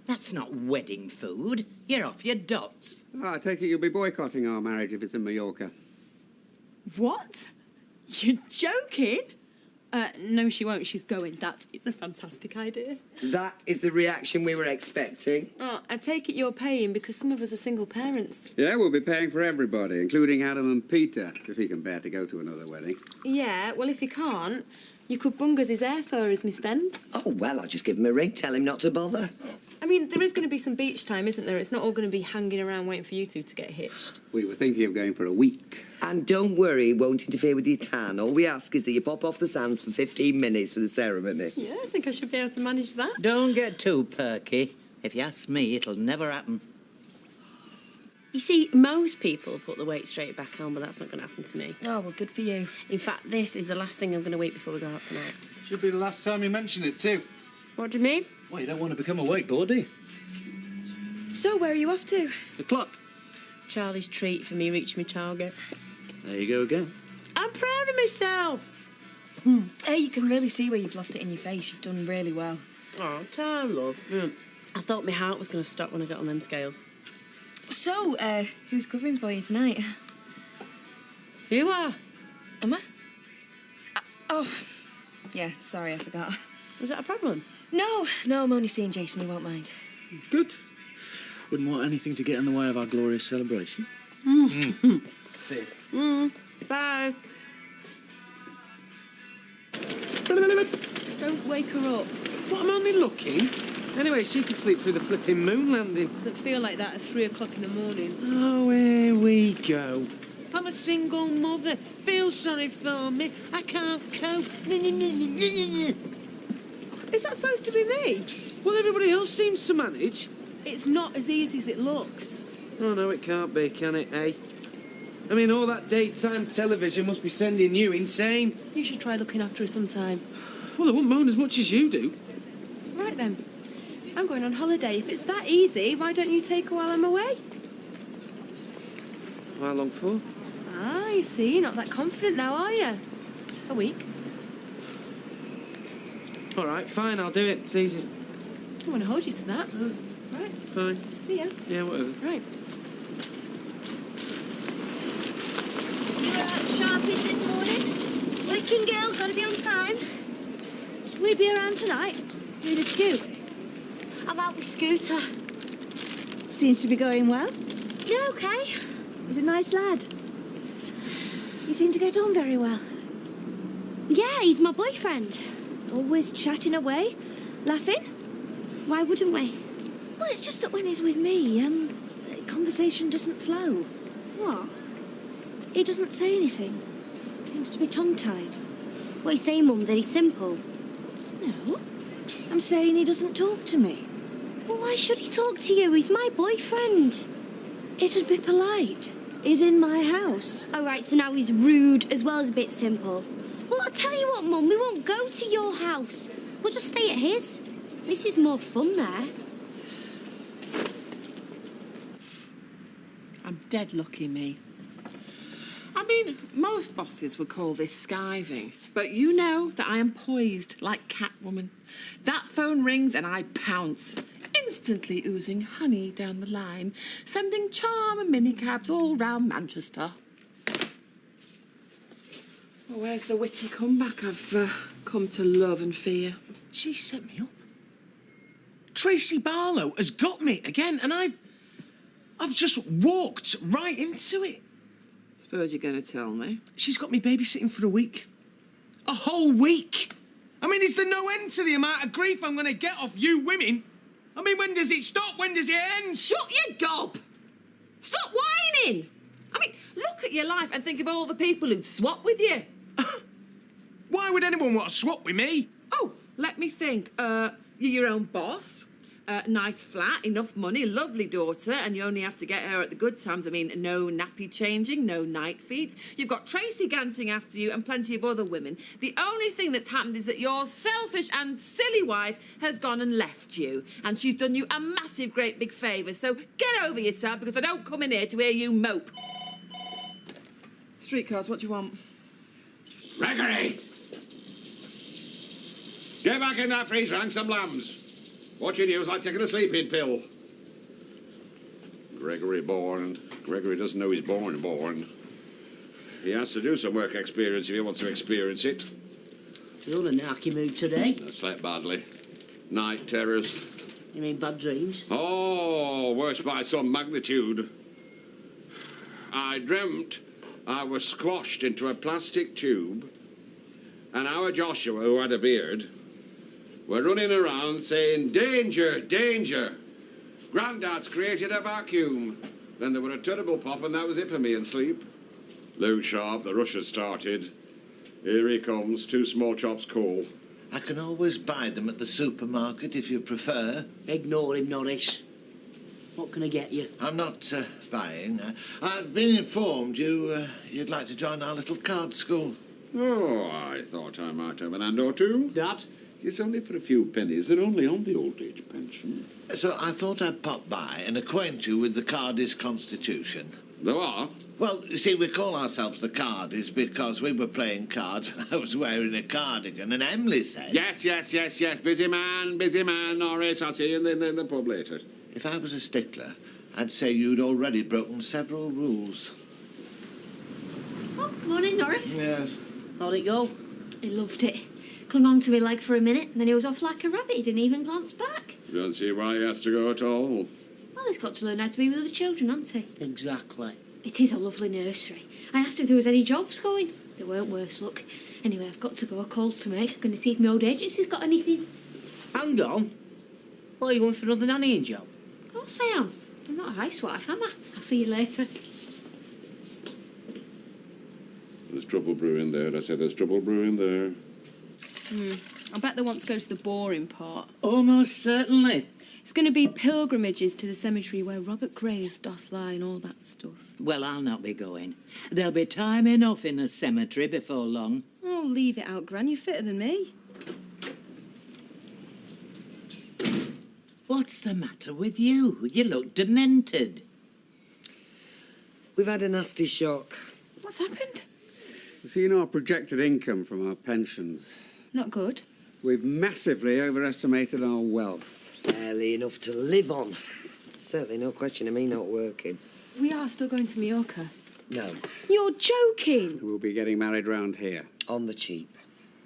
That's not wedding food. You're off your dots. I take it you'll be boycotting our marriage if it's in Mallorca. What? You're joking? No, she won't. She's going. It's a fantastic idea. That is the reaction we were expecting. Oh, I take it you're paying because some of us are single parents. Yeah, we'll be paying for everybody, including Adam and Peter, if he can bear to go to another wedding. Yeah, well, if he can't, you could bung us his airfare as me spend. Oh, well, I'll just give him a ring, tell him not to bother. I mean, there is going to be some beach time, isn't there? It's not all going to be hanging around waiting for you two to get hitched. We were thinking of going for a week. And don't worry, it won't interfere with your tan. All we ask is that you pop off the sands for 15 minutes for the ceremony. Yeah, I think I should be able to manage that. Don't get too perky. If you ask me, it'll never happen. You see, most people put the weight straight back on, but that's not going to happen to me. Oh, well, good for you. In fact, this is the last thing I'm going to eat before we go out tonight. Should be the last time you mention it, too. What do you mean? Well, you don't want to become a weight board, do you? So, where are you off to? The clock. Charlie's treat for me reaching my target. There you go again. I'm proud of myself. Hey, you can really see where you've lost it in your face. You've done really well. Oh, time, love. I thought my heart was going to stop when I got on them scales. So, who's covering for you tonight? You are. Am I? Oh, yeah, sorry, I forgot. Is that a problem? No, I'm only seeing Jason, he won't mind. Good. Wouldn't want anything to get in the way of our glorious celebration. See you. Bye. Don't wake her up. What, I'm only looking? Anyway, she could sleep through the flipping moon landing. Doesn't feel like that at 3 o'clock in the morning. Oh, here we go. I'm a single mother. Feel sorry for me. I can't cope. Is that supposed to be me? Well, everybody else seems to manage. It's not as easy as it looks. Oh, no, it can't be, can it, eh? I mean, all that daytime television must be sending you insane. You should try looking after her sometime. Well, I won't moan as much as you do. Right then. I'm going on holiday. If it's that easy, why don't you take her while I'm away? How long for? Ah, you see, you're not that confident now, are you? A week. All right, fine, I'll do it. It's easy. I want to hold you to that. Right. Fine. See ya. Yeah, whatever. Right. You were out sharpish this morning? Working girl, gotta be on time. We'd be around tonight. Need a scoop. How about the scooter? Seems to be going well. Yeah, okay. He's a nice lad. You seem to get on very well. Yeah, he's my boyfriend. Always chatting away, laughing. Why wouldn't we? Well, it's just that when he's with me, conversation doesn't flow. What? He doesn't say anything. Seems to be tongue-tied. What are you saying, Mum, that he's simple? No. I'm saying he doesn't talk to me. Well, why should he talk to you? He's my boyfriend. It'd be polite. He's in my house. All right, so now he's rude as well as a bit simple. Well, I'll tell you what, Mum, we won't go to your house. We'll just stay at his. This is more fun there. I'm dead lucky, me. I mean, most bosses would call this skiving, but you know that I am poised like Catwoman. That phone rings and I pounce, instantly oozing honey down the line, sending charm and minicabs all round Manchester. Well, where's the witty comeback I've come to love and fear? She set me up. Tracy Barlow has got me again, and I've just walked right into it. Suppose you're going to tell me. She's got me babysitting for a week. A whole week. I mean, is there no end to the amount of grief I'm going to get off you women? I mean, when does it stop? When does it end? Shut your gob! Stop whining! I mean, look at your life and think of all the people who'd swap with you. Why would anyone want to swap with me? Oh, let me think. You're your own boss. Nice flat, enough money, lovely daughter, and you only have to get her at the good times. I mean, no nappy changing, no night feeds. You've got Tracy Gansing after you and plenty of other women. The only thing that's happened is that your selfish and silly wife has gone and left you, and she's done you a massive, great big favour. So get over yourself, because I don't come in here to hear you mope. Streetcars, what do you want? Gregory! Get back in that freezer and some lambs. Watching you is like taking a sleeping pill. Gregory born. Gregory doesn't know he's born. He has to do some work experience if he wants to experience it. You're in a narky mood today. I slept badly. Night terrors. You mean bad dreams? Oh, worse by some magnitude. I dreamt I was squashed into a plastic tube, and our Joshua, who had a beard, were running around saying, "Danger, danger! Grandad's created a vacuum." Then there were a terrible pop, and that was it for me in sleep. Luke Sharp, the rush has started. Here he comes, 2 small chops cool. I can always buy them at the supermarket if you prefer. Ignore him, Norris. What can I get you? I'm not buying. I've been informed you'd like to join our little card school. Oh, I thought I might have an hand or two. Dad? It's only for a few pennies. They're only on the old age pension. So I thought I'd pop by and acquaint you with the Cardi's constitution. The what? Well, you see, we call ourselves the Cardis because we were playing cards. I was wearing a cardigan, and Emily said... Yes. Busy man, Norris. I'll see you in the pub later. If I was a stickler, I'd say you'd already broken several rules. Oh, morning, Norris. Yes. How'd it go? He loved it. Clung on to me leg for a minute, and then he was off like a rabbit. He didn't even glance back. You don't see why he has to go at all. Well, he's got to learn how to be with other children, hasn't he? Exactly. It is a lovely nursery. I asked if there was any jobs going. There weren't, worse luck. Anyway, I've got to go. Calls to make. I'm going to see if my old agency's got anything. Hang on. Well, are you going for another nannying job? Of course I am. I'm not a housewife, am I? I'll see you later. There's trouble brewing there. I said there's trouble brewing there. I bet they want to go to the boring part. Almost certainly. It's going to be pilgrimages to the cemetery where Robert Graves doth lie and all that stuff. Well, I'll not be going. There'll be time enough in the cemetery before long. Oh, leave it out, Gran. You're fitter than me. What's the matter with you? You look demented. We've had a nasty shock. What's happened? We've seen our projected income from our pensions. Not good. We've massively overestimated our wealth. Barely enough to live on. Certainly no question of me not working. We are still going to Mallorca. No. You're joking. We'll be getting married round here. On the cheap.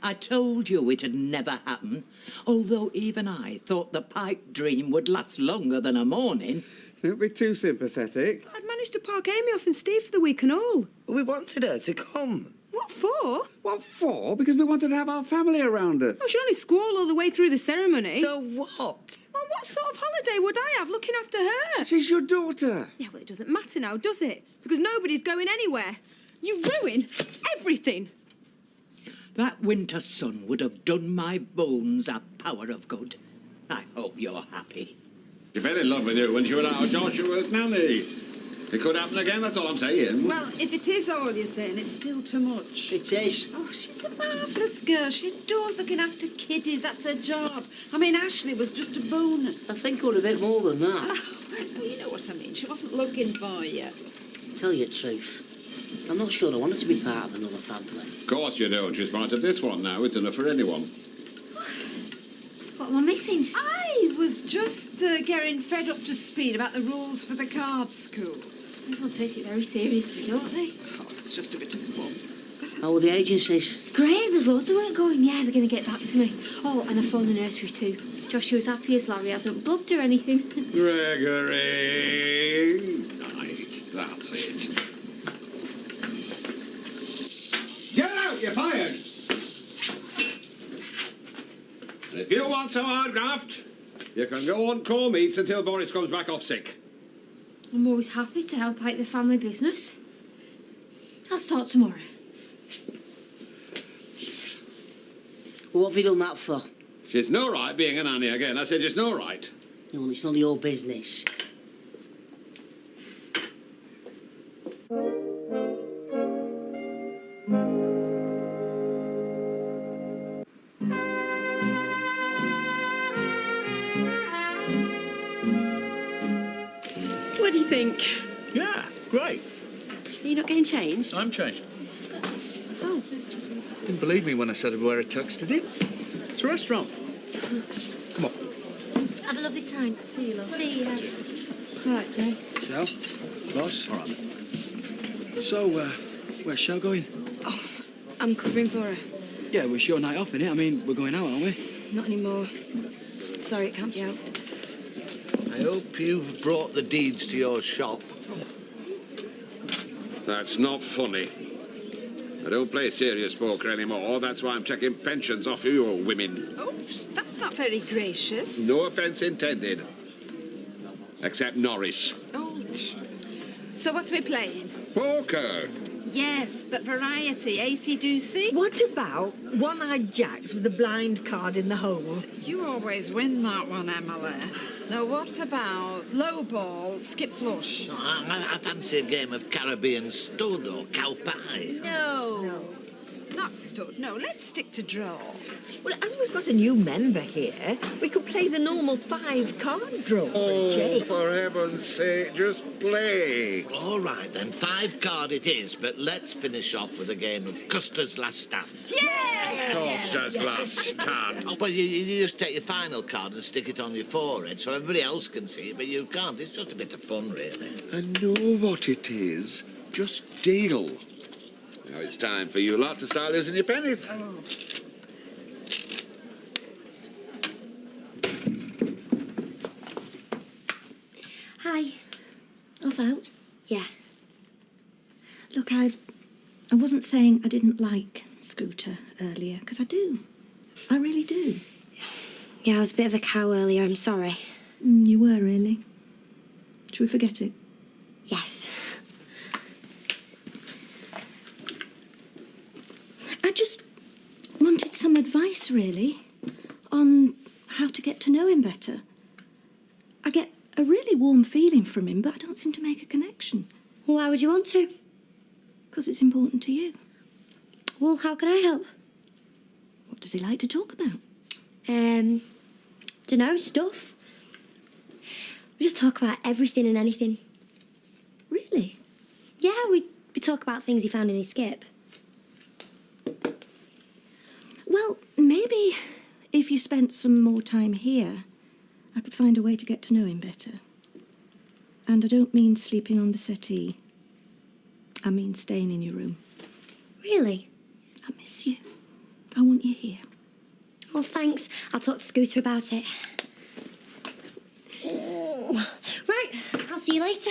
I told you it'd never happen, although even I thought the pipe dream would last longer than a morning. Don't be too sympathetic. I'd managed to park Amy off and Steve for the week and all. We wanted her to come. What for? What for? Because we wanted to have our family around us. Oh, she'd only squall all the way through the ceremony. So what? Well, what sort of holiday would I have looking after her? She's your daughter. Yeah, well, it doesn't matter now, does it? Because nobody's going anywhere. You ruin everything. That winter sun would have done my bones a power of good. I hope you're happy. She fell in love with you when she was our Joshua's nanny. It could happen again, that's all I'm saying. Well, if it is all you're saying, it's still too much. It is. Oh, she's a marvellous girl. She adores looking after kiddies. That's her job. I mean, Ashley was just a bonus. I think we're a bit more than that. Oh, you know what I mean. She wasn't looking for you. Tell you the truth, I'm not sure I wanted to be part of another family. Of course you don't. She's part of this one now. It's enough for anyone. What am I missing? I was just getting fed up to speed about the rules for the card school. Everyone takes it very seriously, don't they? Oh, it's just a bit of fun. How are the agencies? Great, there's loads of work going. Yeah, they're going to get back to me. Oh, and I phoned the nursery too. Joshua's happy as Larry hasn't blubbed or anything. Gregory! Right, that's it. Get out, you're fired! And if you want some hard graft, you can go on call meets until Boris comes back off sick. I'm always happy to help out the family business. I'll start tomorrow. What have you done that for? She's no right being a nanny again. I said she's no right. No, well, it's none of your business. What do you think? Yeah, great. Are you not getting changed? I'm changed. Oh. Didn't believe me when I said I'd wear a tux, did you? It's a restaurant. Come on. Have a lovely time. See you, love. See ya. All right, Jay. Shell? Boss? All right. So, where's Shell going? I'm covering for her. Yeah, well, it's your night off, innit? I mean, we're going out, aren't we? Not anymore. Sorry, it can't be out. I hope you've brought the deeds to your shop. That's not funny. I don't play serious poker anymore. That's why I'm taking pensions off you women. Oh, that's not very gracious. No offence intended. Except Norris. Oh. So what are we playing? Poker. Yes, but variety, AC-doocy. What about one-eyed jacks with a blind card in the hole? You always win that one, Emily. Now, what about low ball, skip flush? I fancy a game of Caribbean stud or cow pie. No. Not stud. No, let's stick to draw. Well, as we've got a new member here, we could play the normal 5-card draw for a change. For heaven's sake, just play. All right, then. 5-card it is, but let's finish off with a game of Custer's Last Stand. Yes! Custer's Last Stand. Oh, well, you just take your final card and stick it on your forehead so everybody else can see it, but you can't. It's just a bit of fun, really. I know what it is. Just deal. Now it's time for you lot to start losing your pennies. Oh. Hi. Off out? Yeah. Look, I wasn't saying I didn't like Scooter earlier, because I do. I really do. Yeah, I was a bit of a cow earlier. I'm sorry. You were, really. Should we forget it? Yes. I just wanted some advice, really, on how to get to know him better. I get a really warm feeling from him, but I don't seem to make a connection. Well, why would you want to? Because it's important to you. Well, how can I help? What does he like to talk about? Dunno, stuff. We just talk about everything and anything. Really? Yeah, we talk about things he found in his skip. Well, maybe if you spent some more time here, I could find a way to get to know him better. And I don't mean sleeping on the settee. I mean staying in your room. Really? I miss you. I want you here. Well, thanks. I'll talk to Scooter about it. Right, I'll see you later.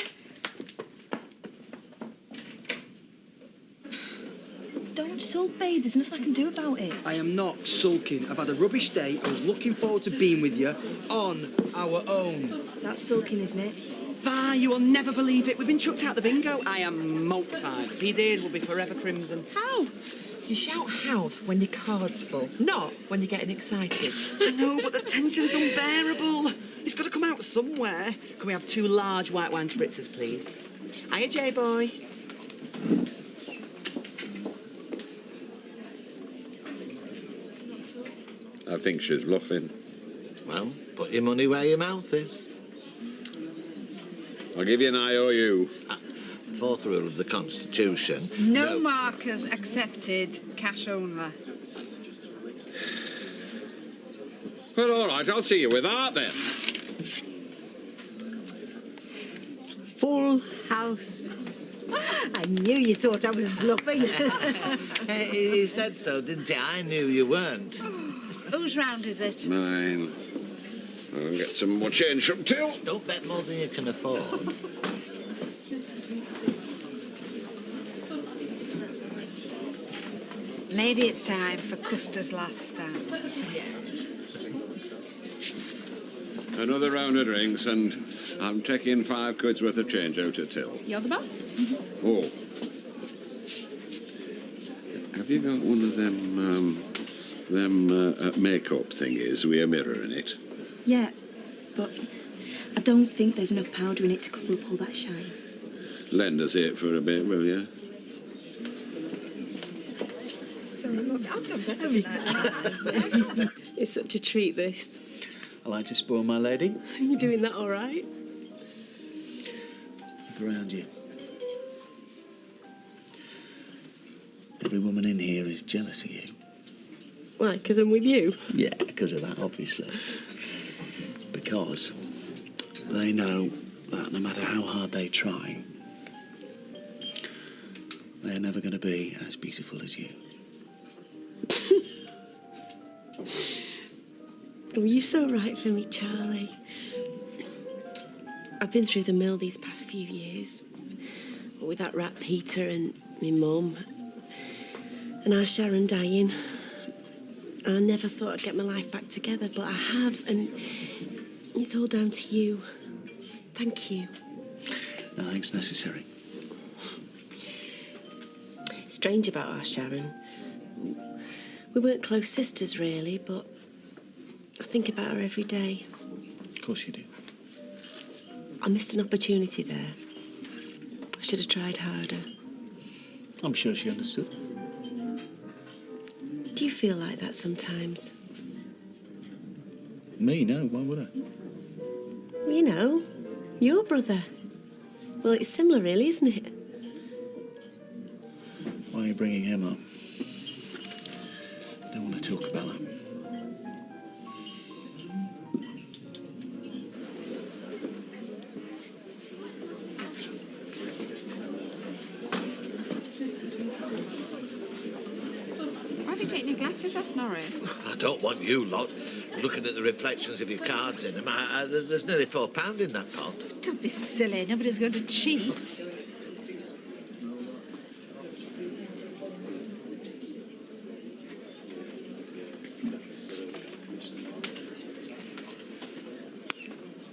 Don't sulk, babe. There's nothing I can do about it. I am not sulking. I've had a rubbish day. I was looking forward to being with you on our own. That's sulking, isn't it? Va, you will never believe it. We've been chucked out the bingo. I am mortified. These ears will be forever crimson. How? You shout house when your card's full, not when you're getting excited. I know, but the tension's unbearable. It's got to come out somewhere. Can we have 2 large white wine spritzers, please? Hiya, J-boy. I think she's bluffing. Well, put your money where your mouth is. I'll give you an IOU. Fourth rule of the Constitution. No markers accepted, cash only. Well, all right, I'll see you with that then. Full house. I knew you thought I was bluffing. He said so, didn't he? I knew you weren't. Whose round is it? Mine. I'll get some more change from Till. Don't bet more than you can afford. Maybe it's time for Custer's last stand. Another round of drinks, and I'm taking 5 quid's worth of change out of Till. You're the boss. Oh. Have you got one of them makeup thingies with a mirror in it? Yeah, but I don't think there's enough powder in it to cover up all that shine. Lend us it for a bit, will you? I've done better tonight. It's such a treat, this. I like to spoil my lady. Are you doing that all right? Look around you. Every woman in here is jealous of you. Why, because I'm with you? Yeah, because of that, obviously. Because they know that no matter how hard they try, they're never going to be as beautiful as you. Oh, you're so right for me, Charlie. I've been through the mill these past few years. With that rat Peter and me mum. And our Sharon dying. I never thought I'd get my life back together, but I have, and it's all down to you. Thank you. Nothing's necessary. Strange about our Sharon. We weren't close sisters, really, but I think about her every day. Of course you do. I missed an opportunity there. I should have tried harder. I'm sure she understood. Do you feel like that sometimes? Me? No, why would I? Well, you know, your brother. Well, it's similar, really, isn't it? Why are you bringing him up? Don't want to talk about that. Why have you taken your glasses off, Norris? I don't want you lot looking at the reflections of your cards in them. There's nearly £4 in that pot. Don't be silly. Nobody's going to cheat.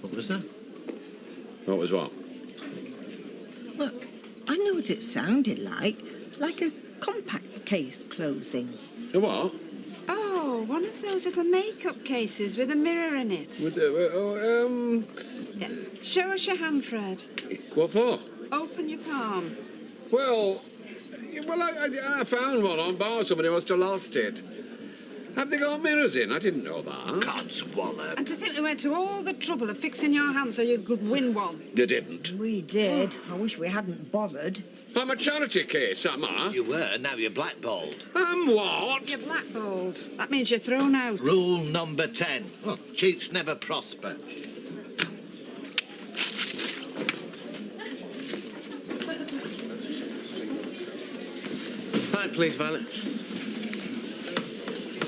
What was that? What was what? Well, I know what it sounded like a compact case closing. A what? Oh, one of those little makeup cases with a mirror in it. Yeah. Show us your hand, Fred. What for? Open your palm. Well, I found one on bar. Somebody must have lost it. Have they got mirrors in? I didn't know that. Can't swallow. And to think we went to all the trouble of fixing your hand so you could win one. You didn't. We did. I wish we hadn't bothered. I'm a charity case, am I? You were, now you're blackballed. I'm what? You're blackballed. That means you're thrown out. Rule number 10. Oh, cheats never prosper. Right, please, Violet.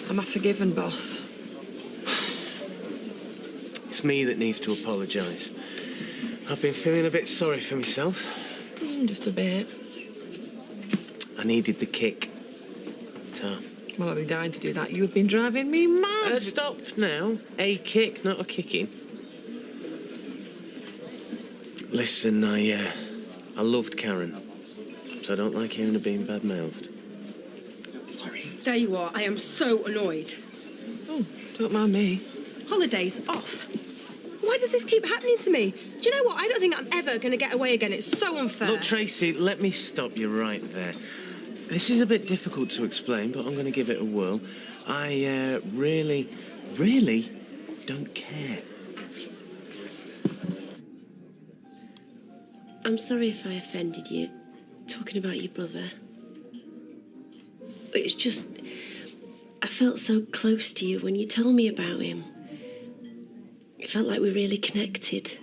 Am I forgiven, boss? It's me that needs to apologise. I've been feeling a bit sorry for myself. Just a bit. I needed the kick. Well, I'd be dying to do that. You have been driving me mad. Stop now. A kick, not a kicking. Listen, I loved Karen, so I don't like hearing her being bad-mouthed. Sorry. There you are. I am so annoyed. Oh, don't mind me. Holidays off. Why does this keep happening to me? Do you know what? I don't think I'm ever going to get away again. It's so unfair. Look, Tracy, let me stop you right there. This is a bit difficult to explain, but I'm going to give it a whirl. I really don't care. I'm sorry if I offended you, talking about your brother. It's just, I felt so close to you when you told me about him. It felt like we really connected.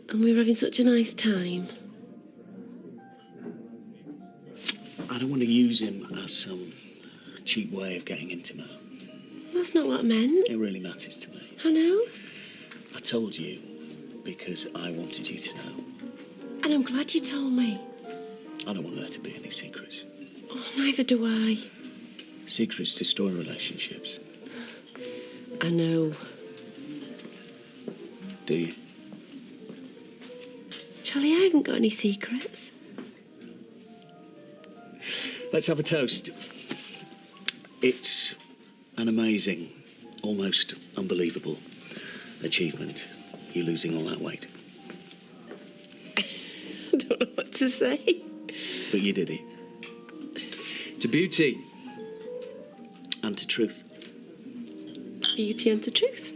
And we were having such a nice time. I don't want to use him as some cheap way of getting intimate. That's not what I meant. It really matters to me. I know. I told you because I wanted you to know. And I'm glad you told me. I don't want there to be any secrets. Oh, neither do I. Secrets destroy relationships. I know. Do you? Charlie, I haven't got any secrets. Let's have a toast. It's an amazing, almost unbelievable achievement, you losing all that weight. I don't know what to say. But you did it. To beauty and to truth. Beauty and to truth.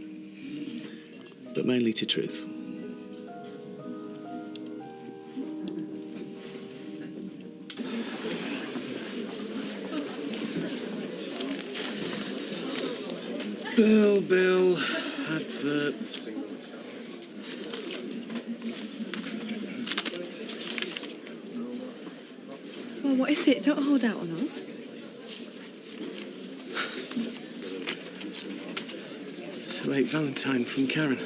But mainly to truth. Bill, advert. Well, what is it? Don't hold out on us. It's a late Valentine from Karen.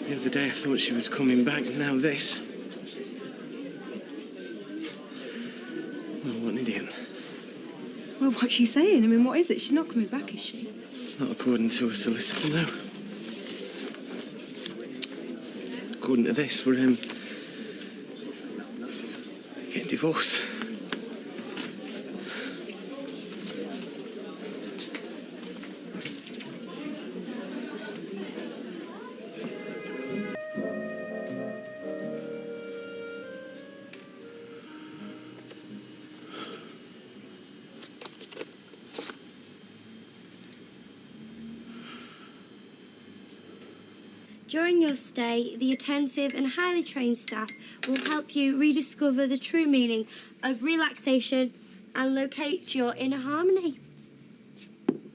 The other day I thought she was coming back, now this. Well, what an idiot. Well, what's she saying? I mean, what is it? She's not coming back, is she? Not according to a solicitor, no. According to this, we're getting divorced. During your stay, the attentive and highly trained staff will help you rediscover the true meaning of relaxation and locate your inner harmony.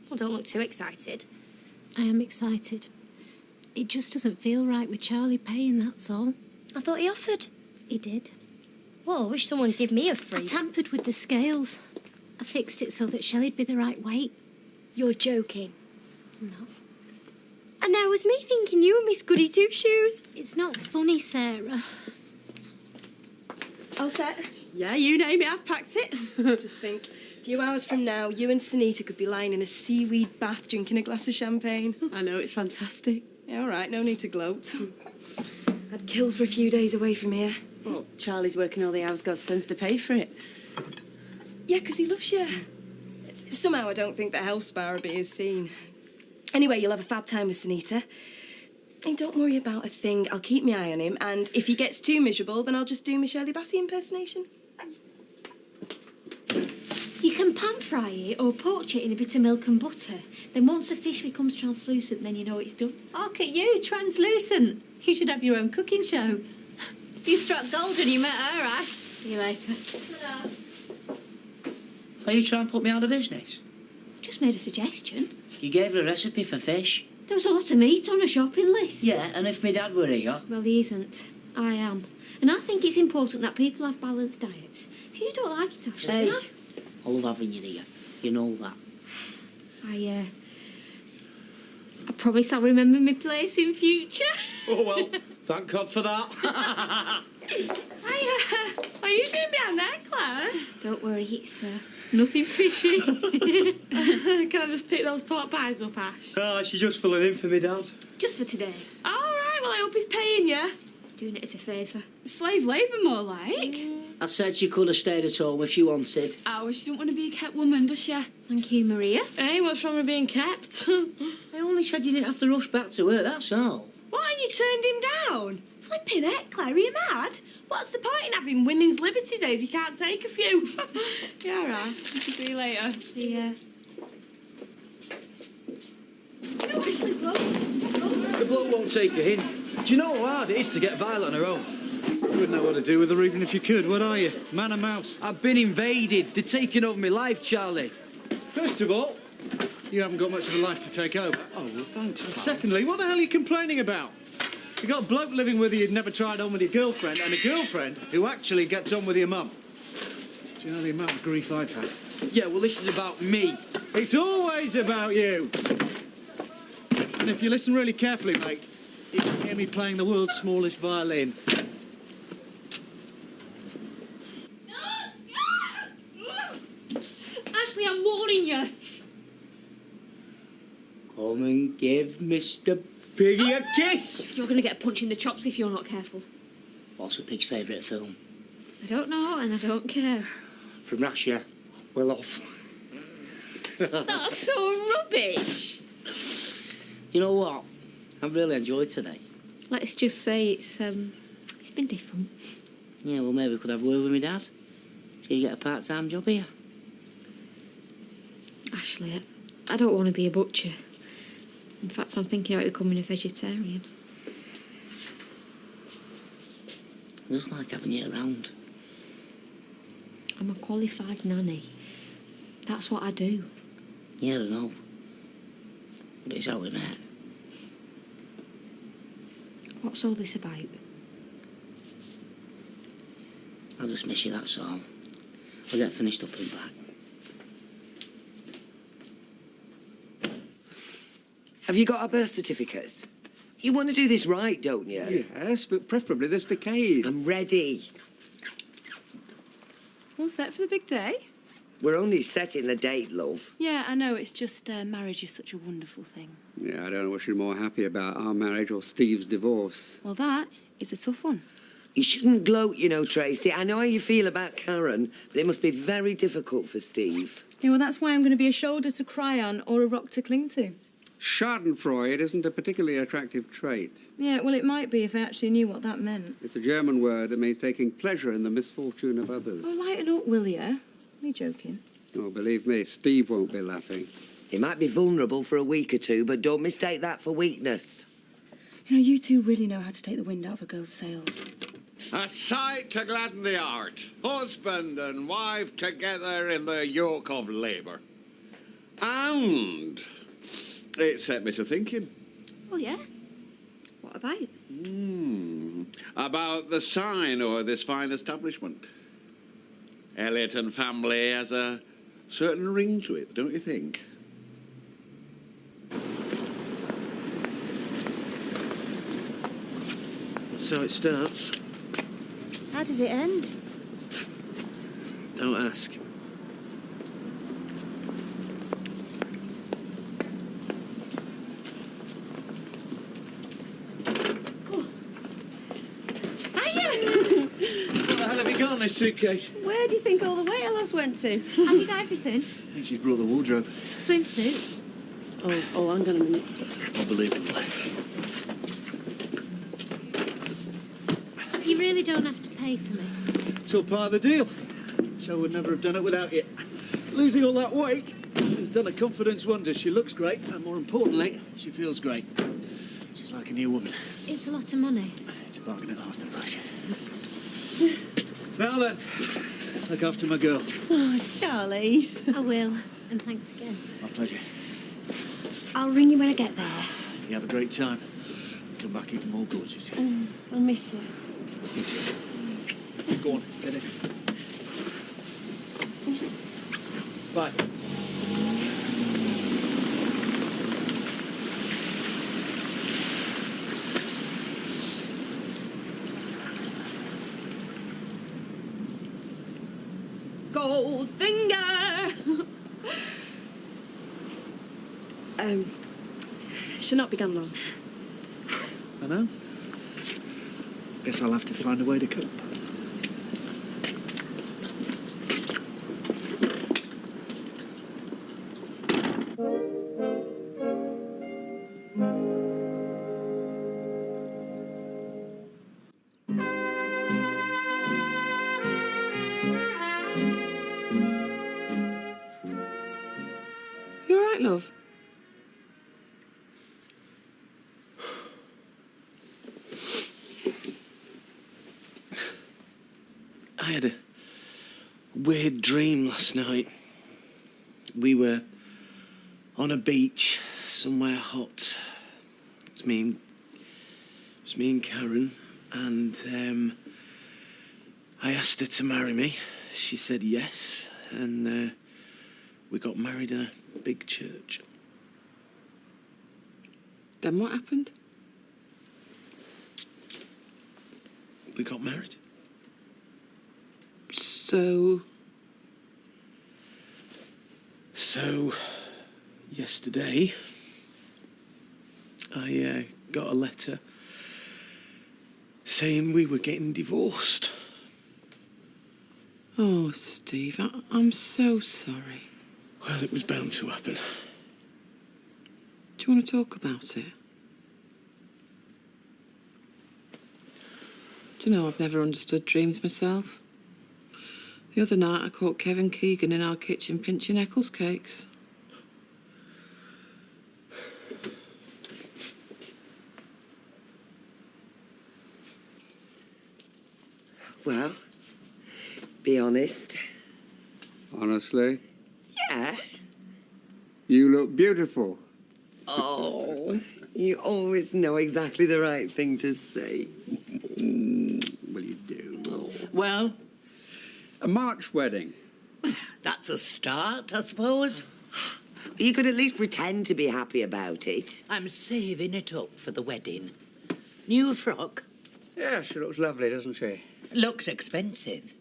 Well, don't look too excited. I am excited. It just doesn't feel right with Charlie paying, that's all. I thought he offered. He did. Well, I wish someone would give me a free. I tampered with the scales. I fixed it so that Shelley'd be the right weight. You're joking. I'm not. And now was me thinking you were Miss Goody Two-Shoes. It's not funny, Sarah. All set? Yeah, you name it, I've packed it. Just think, a few hours from now, you and Sunita could be lying in a seaweed bath drinking a glass of champagne. I know, it's fantastic. Yeah, all right, no need to gloat. I'd kill for a few days away from here. Well, Charlie's working all the hours God sends to pay for it. Yeah, 'cause he loves you. Somehow I don't think the health spa will be as seen. Anyway, you'll have a fab time with Sunita. Hey, don't worry about a thing. I'll keep my eye on him, and if he gets too miserable, then I'll just do my Shirley Bassey impersonation. You can pan fry it or poach it in a bit of milk and butter. Then once the fish becomes translucent, then you know it's done. Look at you, translucent. You should have your own cooking show. You struck gold when you met her, Ash. See you later. Are you trying to put me out of business? Just made a suggestion. You gave her a recipe for fish. There was a lot of meat on a shopping list. Yeah, and if my dad were here... Well, he isn't. I am. And I think it's important that people have balanced diets. If you don't like it, Ashley... Hey, then I love having you here. You know that. I promise I'll remember my place in future. Oh, well, thank God for that. Hiya. Are you doing behind there, Claire? Don't worry, it's nothing fishy. Can I just pick those pork pies up, Ash? She's just filling in for me, Dad. Just for today. All right, well, I hope he's paying you. Doing it as a favour. Slave labour, more like. I said she could have stayed at home if she wanted. Oh, she doesn't want to be a kept woman, does she? Thank you, Maria. Hey, what's wrong with being kept? I only said you didn't have to rush back to her, that's all. Why, you turned him down? Flipping heck, Claire, are you mad? What's the point in having women's liberties if you can't take a few? Yeah, all right. See you later. See ya. The bloke won't take her in. Do you know how hard it is to get Violet on her own? You wouldn't know what to do with her even if you could, would are you? Man or mouse? I've been invaded. They're taking over my life, Charlie. First of all, you haven't got much of a life to take over. Oh, well, thanks, And pal. secondly, what the hell are you complaining about? You got a bloke living with you who'd never tried on with your girlfriend, and a girlfriend who actually gets on with your mum. Do you know the amount of grief I've had? Yeah, well, this is about me. It's always about you. And if you listen really carefully, mate, you can hear me playing the world's smallest violin. Ashley, I'm warning you. Come and give Mr. Piggy a kiss. You're going to get a punch in the chops if you're not careful. What's the pig's favourite film? I don't know, and I don't care. From Russia. Well off. That's so rubbish. You know what? I've really enjoyed today. Let's just say it's been different. Yeah, well, maybe we could have a word with my dad. So you get a part-time job here. Ashley, I don't want to be a butcher. In fact, I'm thinking about becoming a vegetarian. I just like having you around. I'm a qualified nanny. That's what I do. Yeah, I know. But it's how we met. What's all this about? I'll just miss you, that's all. I'll get finished up and back. Have you got our birth certificates? You want to do this right, don't you? Yes, but preferably this decade. I'm ready. All set for the big day? We're only setting the date, love. Yeah, I know. It's just marriage is such a wonderful thing. Yeah, I don't know what you're more happy about, our marriage or Steve's divorce. Well, that is a tough one. You shouldn't gloat, you know, Tracy. I know how you feel about Karen, but it must be very difficult for Steve. Yeah, well, that's why I'm going to be a shoulder to cry on or a rock to cling to. Schadenfreude isn't a particularly attractive trait. Yeah, well, it might be if I actually knew what that meant. It's a German word that means taking pleasure in the misfortune of others. Oh, lighten up, will you? Are you joking? Oh, believe me, Steve won't be laughing. He might be vulnerable for a week or two, but don't mistake that for weakness. You know, you two really know how to take the wind out of a girl's sails. A sight to gladden the heart. Husband and wife together in the yoke of labour. And it set me to thinking. Oh, yeah? What about? About the sign of this fine establishment. Elliot and family has a certain ring to it, don't you think? So it starts. How does it end? Don't ask. What the hell have you got in this suitcase? Where do you think all the weight I lost went to? Have you got everything? I think she's brought the wardrobe. Swimsuit? Oh, hang on a minute. Unbelievably. You really don't have to pay for me. It's all part of the deal. Shell would never have done it without you. Losing all that weight has done a confidence wonder. She looks great, and more importantly, she feels great. She's like a new woman. It's a lot of money. It's a bargain at half the price. Now then, look after my girl. Oh, Charlie. I will, and thanks again. My pleasure. I'll ring you when I get there. You have a great time. Come back even more gorgeous. I'll miss you. You too. Go on, get in. Bye. Goldfinger! She'll not be gone long. I know. Guess I'll have to find a way to cope. had a weird dream last night. We were on a beach somewhere hot. It was me and Karen, and I asked her to marry me. She said yes, and we got married in a big church. Then what happened? We got married. So, yesterday, I got a letter saying we were getting divorced. oh, Steve, I'm so sorry. Well, it was bound to happen. Do you want to talk about it? Do you know, I've never understood dreams myself. The other night, I caught Kevin Keegan in our kitchen pinching Eccles cakes. Well, be honest. Honestly? Yeah. You look beautiful. Oh, you always know exactly the right thing to say. Well, you do. Well, a March wedding. that's a start, I suppose. You could at least pretend to be happy about it. I'm saving it up for the wedding. New frock. Yeah, she looks lovely, doesn't she? Looks expensive.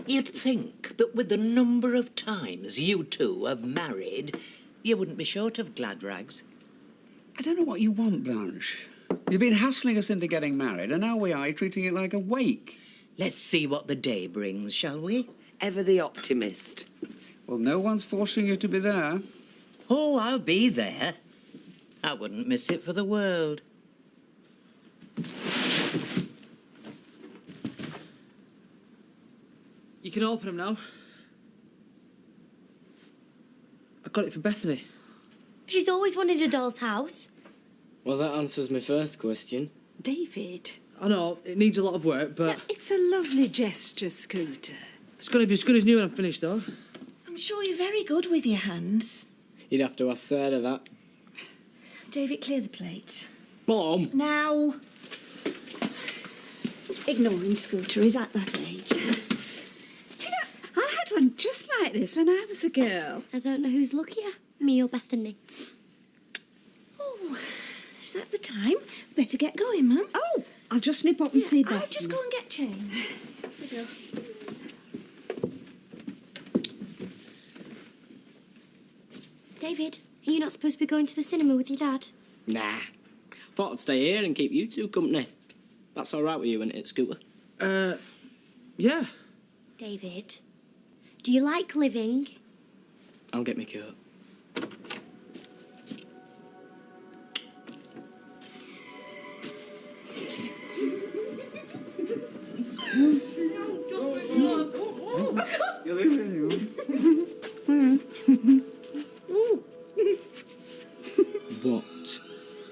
You'd think that with the number of times you two have married, you wouldn't be short of glad rags. I don't know what you want, Blanche. You've been hassling us into getting married, and now we are treating it like a wake. Let's see what the day brings, shall we? Ever the optimist. Well, no one's forcing you to be there. Oh, I'll be there. I wouldn't miss it for the world. You can open them now. I got it for Bethany. She's always wanted a doll's house. Well, that answers my first question. David. I know, it needs a lot of work, but... It's a lovely gesture, Scooter. It's going to be as good as new when I'm finished, though. I'm sure you're very good with your hands. You'd have to ask Sarah that. David, clear the plate. Mom! Now. Ignore him, Scooter. He's at that age. Do you know, I had one just like this when I was a girl. I don't know who's luckier, me or Bethany. Oh, is that the time? Better get going, Mum. Oh, I'll just nip up and see Bethany. I'll just go and get change. Here you go. David, are you not supposed to be going to the cinema with your dad? Nah. Thought I'd stay here and keep you two company. That's all right with you, isn't it, Scooter? Yeah. David, do you like living? I'll get my coat. What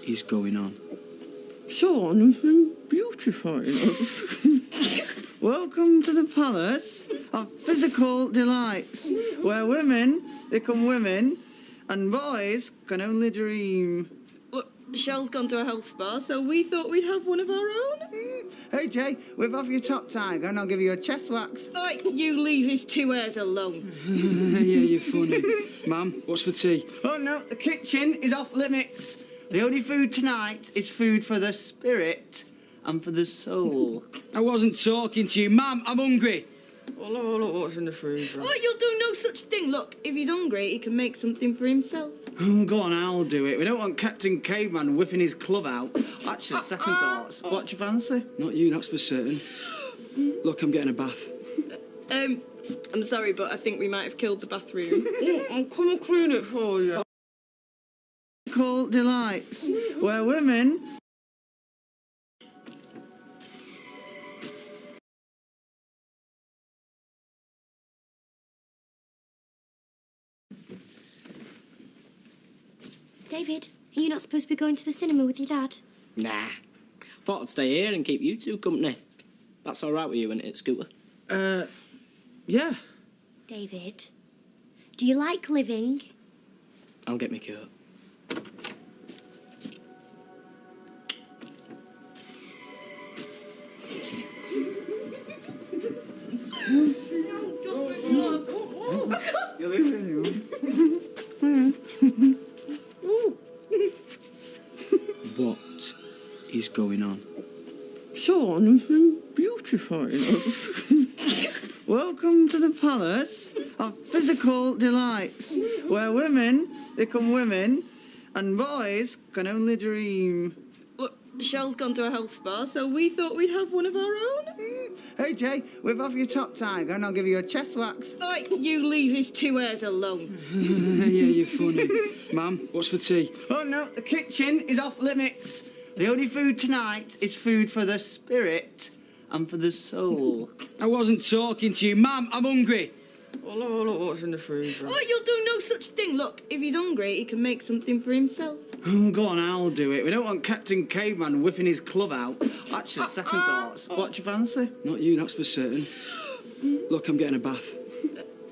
is going on? Sean has been beautifying us. Welcome to the palace of physical delights, where women become women and boys can only dream. Look, Shell's gone to a health spa, so we thought we'd have one of our own. Hey, Jay, whip off your top tiger and I'll give you a chest wax. Oi, you leave his two hairs alone. Yeah, you're funny. Mum, what's for tea? Oh, no, the kitchen is off limits. The only food tonight is food for the spirit and for the soul. I wasn't talking to you. Mum, I'm hungry. Oh, look what's in the freezer. Oh, you'll do no such thing. Look, if he's hungry, he can make something for himself. Oh, go on, I'll do it. We don't want Captain Caveman whipping his club out. Actually, second thoughts. What do you fancy? Not you, that's for certain. Look, I'm getting a bath. I'm sorry, but I think we might have killed the bathroom. I'll come and clean it for you. Physical delights, where women... David, are you not supposed to be going to the cinema with your dad? Nah. Thought I'd stay here and keep you two company. That's all right with you, isn't it, Scooter? Yeah. David, do you like living? I'll get my coat. What is going on? Sean has been beautifying us. Welcome to the palace of physical delights, where women become women and boys can only dream. Look, Shell's gone to a health spa, so we thought we'd have one of our own. Hey, Jay, whip off your top tiger and I'll give you a chest wax. Oi, you leave his two hairs alone. Yeah, you're funny. Ma'am, what's for tea? Oh, no, the kitchen is off limits. The only food tonight is food for the spirit and for the soul. I wasn't talking to you. Ma'am, I'm hungry. Well, look what's in the freezer. Oh, you'll do no such thing. Look, if he's hungry, he can make something for himself. Oh, go on, I'll do it. We don't want Captain Caveman whipping his club out. Actually, second thoughts. What you fancy? Not you, that's for certain. Look, I'm getting a bath.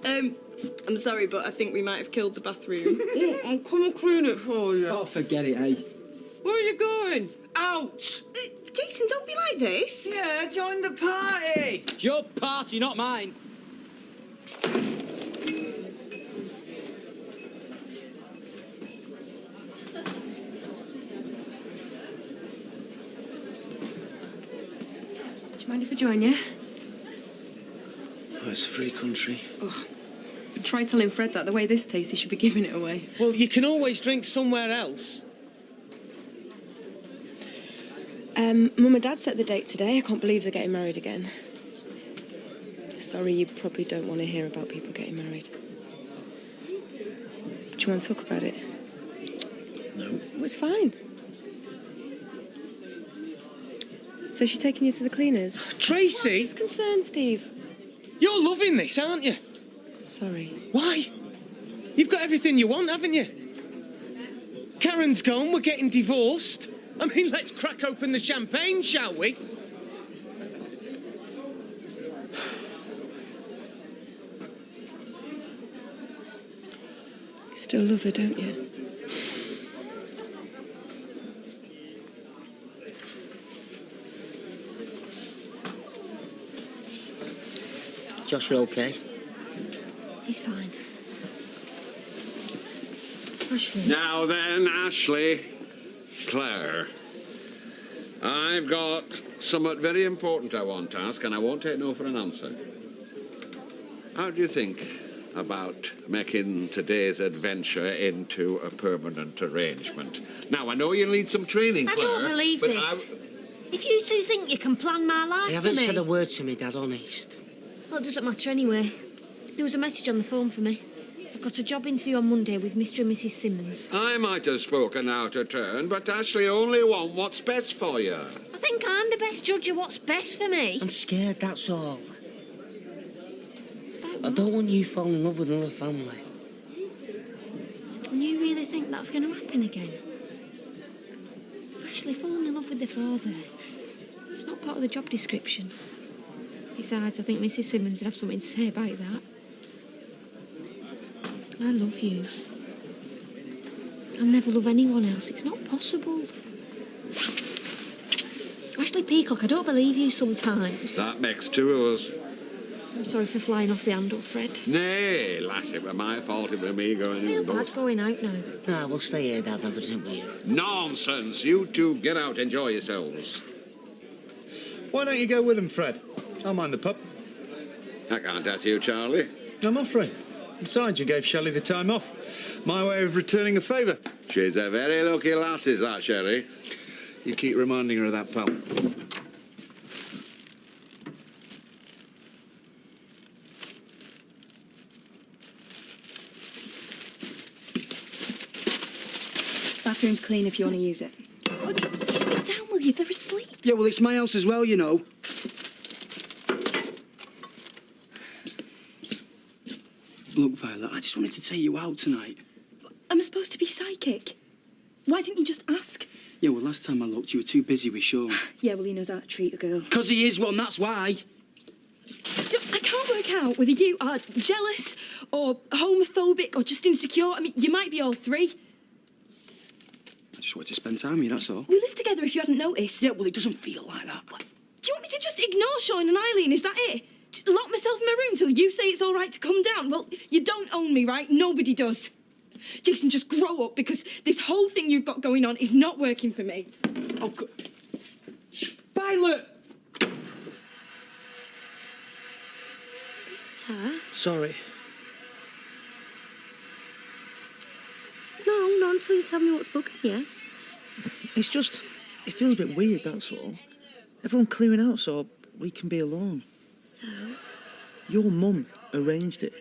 I'm sorry, but I think we might have killed the bathroom. I'll come and clean it for you. Oh, forget it, eh? Where are you going? Out! Jason, don't be like this. Yeah, join the party. It's your party, not mine. Do you mind if I join you? Oh, it's a free country. Oh, try telling Fred that. The way this tastes, he should be giving it away. Well, you can always drink somewhere else. Mum and Dad set the date today. I can't believe they're getting married again. Sorry, you probably don't want to hear about people getting married. Do you want to talk about it? No. Well, it's fine. So she's taking you to the cleaners? Tracy! What's concerned, Steve? You're loving this, aren't you? I'm sorry. Why? You've got everything you want, haven't you? Karen's gone, we're getting divorced. I mean, let's crack open the champagne, shall we? You still love her, don't you? Joshua okay? He's fine. Ashley. Now then, Ashley, Claire, I've got somewhat very important I want to ask, and I won't take no for an answer. How do you think about making today's adventure into a permanent arrangement? Now, I know you'll need some training, I Claire. don't believe but this. If you two think you can plan my life You haven't for me... said a word to me, Dad, honest. Well, it doesn't matter anyway. There was a message on the phone for me. I've got a job interview on Monday with Mr. and Mrs. Simmons. I might have spoken out of turn, but Ashley only want what's best for you. I think I'm the best judge of what's best for me. I'm scared, that's all. I don't want you falling in love with another family. And you really think that's going to happen again? Actually, falling in love with the father. It's not part of the job description. Besides, I think Mrs. Simmons would have something to say about that. I love you. I'll never love anyone else. It's not possible. Ashley Peacock, I don't believe you sometimes. That makes two of us. I'm sorry for flying off the handle, Fred. Nay, lass, it was my fault. It was me going I in feel the bad boat. going out now. Nah, we'll stay here, Dad, have a drink with you. Nonsense. You two get out, enjoy yourselves. Why don't you go with them, Fred? I'll mind the pub. I can't ask you, Charlie. I'm offering. Besides, you gave Shelley the time off. My way of returning a favour. She's a very lucky lass, is that, Sherry? You keep reminding her of that, pal. Bathroom's clean if you want to use it. Oh, keep it down, will you? They're asleep. Yeah, well, it's my house as well, you know. Look, Violet, I just wanted to take you out tonight. Am I supposed to be psychic? Why didn't you just ask? Yeah, well, last time I looked, you were too busy with Sean. Yeah, well, he knows how to treat a girl. 'Cause he is one, that's why. work out whether you are jealous or homophobic or just insecure. I mean, you might be all three. I just wanted to spend time with you, that's all. We live together if you hadn't noticed. Yeah, well, it doesn't feel like that. What? Do you want me to just ignore Sean and Eileen? Is that it? Just lock myself in my room till you say it's all right to come down? Well, you don't own me, right? Nobody does. Jason, just grow up, because this whole thing you've got going on is not working for me. Oh, God. Violet! Scooter? Sorry. No, not until you tell me what's bugging you. It's just, it feels a bit weird, that's all. Everyone clearing out so we can be alone. So? Your mum arranged it.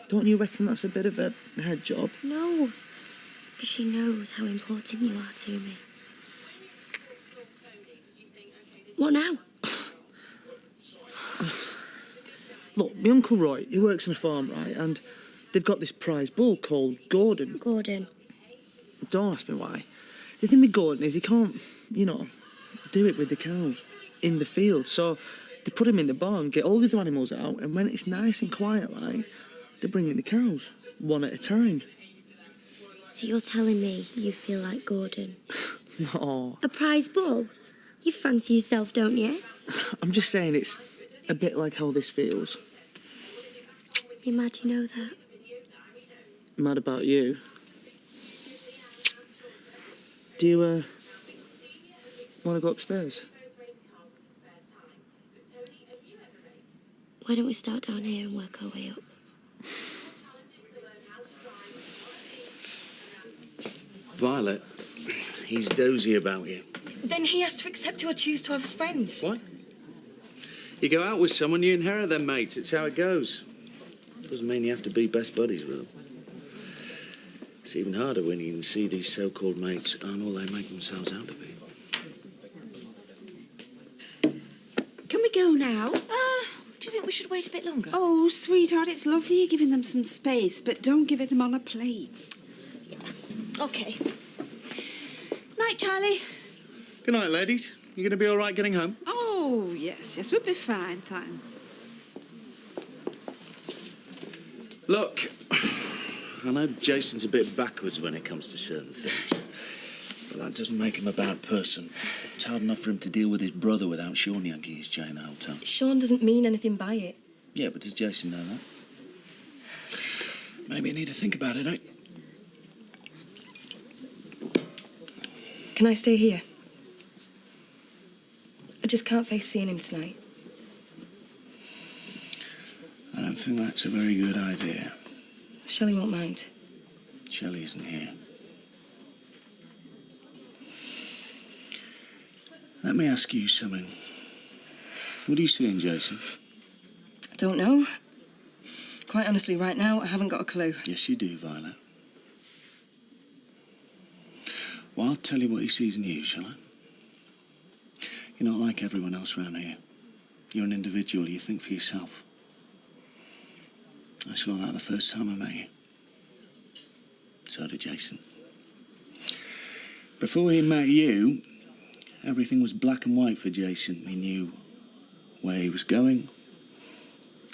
Don't you reckon that's a bit of a head job? No, because she knows how important you are to me. What now? Look, my Uncle Roy, he works on a farm, right? And they've got this prize bull called Gordon. Gordon. Don't ask me why. The thing with Gordon is he can't, do it with the cows in the field. So they put him in the barn, get all the other animals out, and when it's nice and quiet, like, they bring in the cows, one at a time. So you're telling me you feel like Gordon? No. A prize bull? You fancy yourself, don't you? I'm just saying it's a bit like how this feels. You're mad you know that. Mad about you. Do you, want to go upstairs? Why don't we start down here and work our way up? Violet, he's dozy about you. Then he has to accept who I choose to have as friends. What? You go out with someone, you inherit them, mate. It's how it goes. Doesn't mean you have to be best buddies with them. It's even harder when you can see these so-called mates aren't all they make themselves out to be. Can we go now? Do you think we should wait a bit longer? Oh, sweetheart, it's lovely you're giving them some space, but don't give it them on a plate. OK. Night, Charlie. Good night, ladies. You going to be all right getting home? Oh, yes, we'll be fine, thanks. Look, I know Jason's a bit backwards when it comes to certain things, but that doesn't make him a bad person. It's hard enough for him to deal with his brother without Sean yanking his chain the whole time. Sean doesn't mean anything by it. Yeah, but does Jason know that? Maybe you need to think about it, eh? Can I stay here? I just can't face seeing him tonight. I don't think that's a very good idea. Shelley won't mind. Shelley isn't here. Let me ask you something. What are you seeing, Jason? I don't know. Quite honestly, right now, I haven't got a clue. Yes, you do, Violet. Well, I'll tell you what he sees in you, shall I? You're not like everyone else around here. You're an individual. You think for yourself. I saw that the first time I met you. So did Jason. Before he met you, everything was black and white for Jason. He knew where he was going.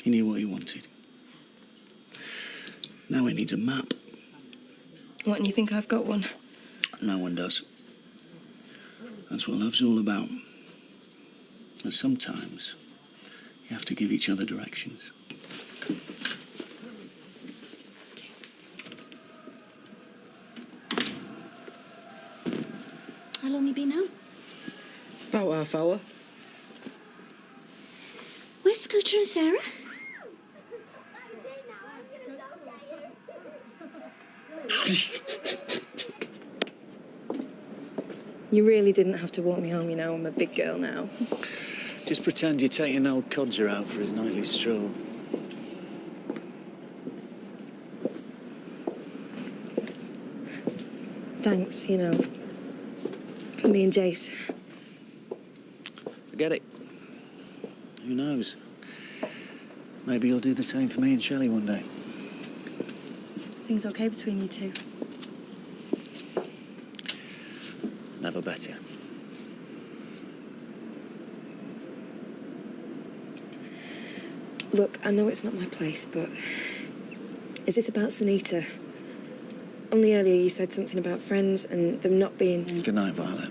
He knew what he wanted. Now he needs a map. What, and you think I've got one? No one does. That's what love's all about. But sometimes you have to give each other directions. How long you been home? About half hour. Where's Scooter and Sarah? You really didn't have to walk me home, you know. I'm a big girl now. Just pretend you're taking old Codger out for his nightly stroll. Thanks, you know. Me and Jace. Forget it. Who knows? Maybe you'll do the same for me and Shelley one day. Things okay between you two? Never better. Look, I know it's not my place, but is this about Sunita? Only earlier you said something about friends and them not being... Good night, Violet.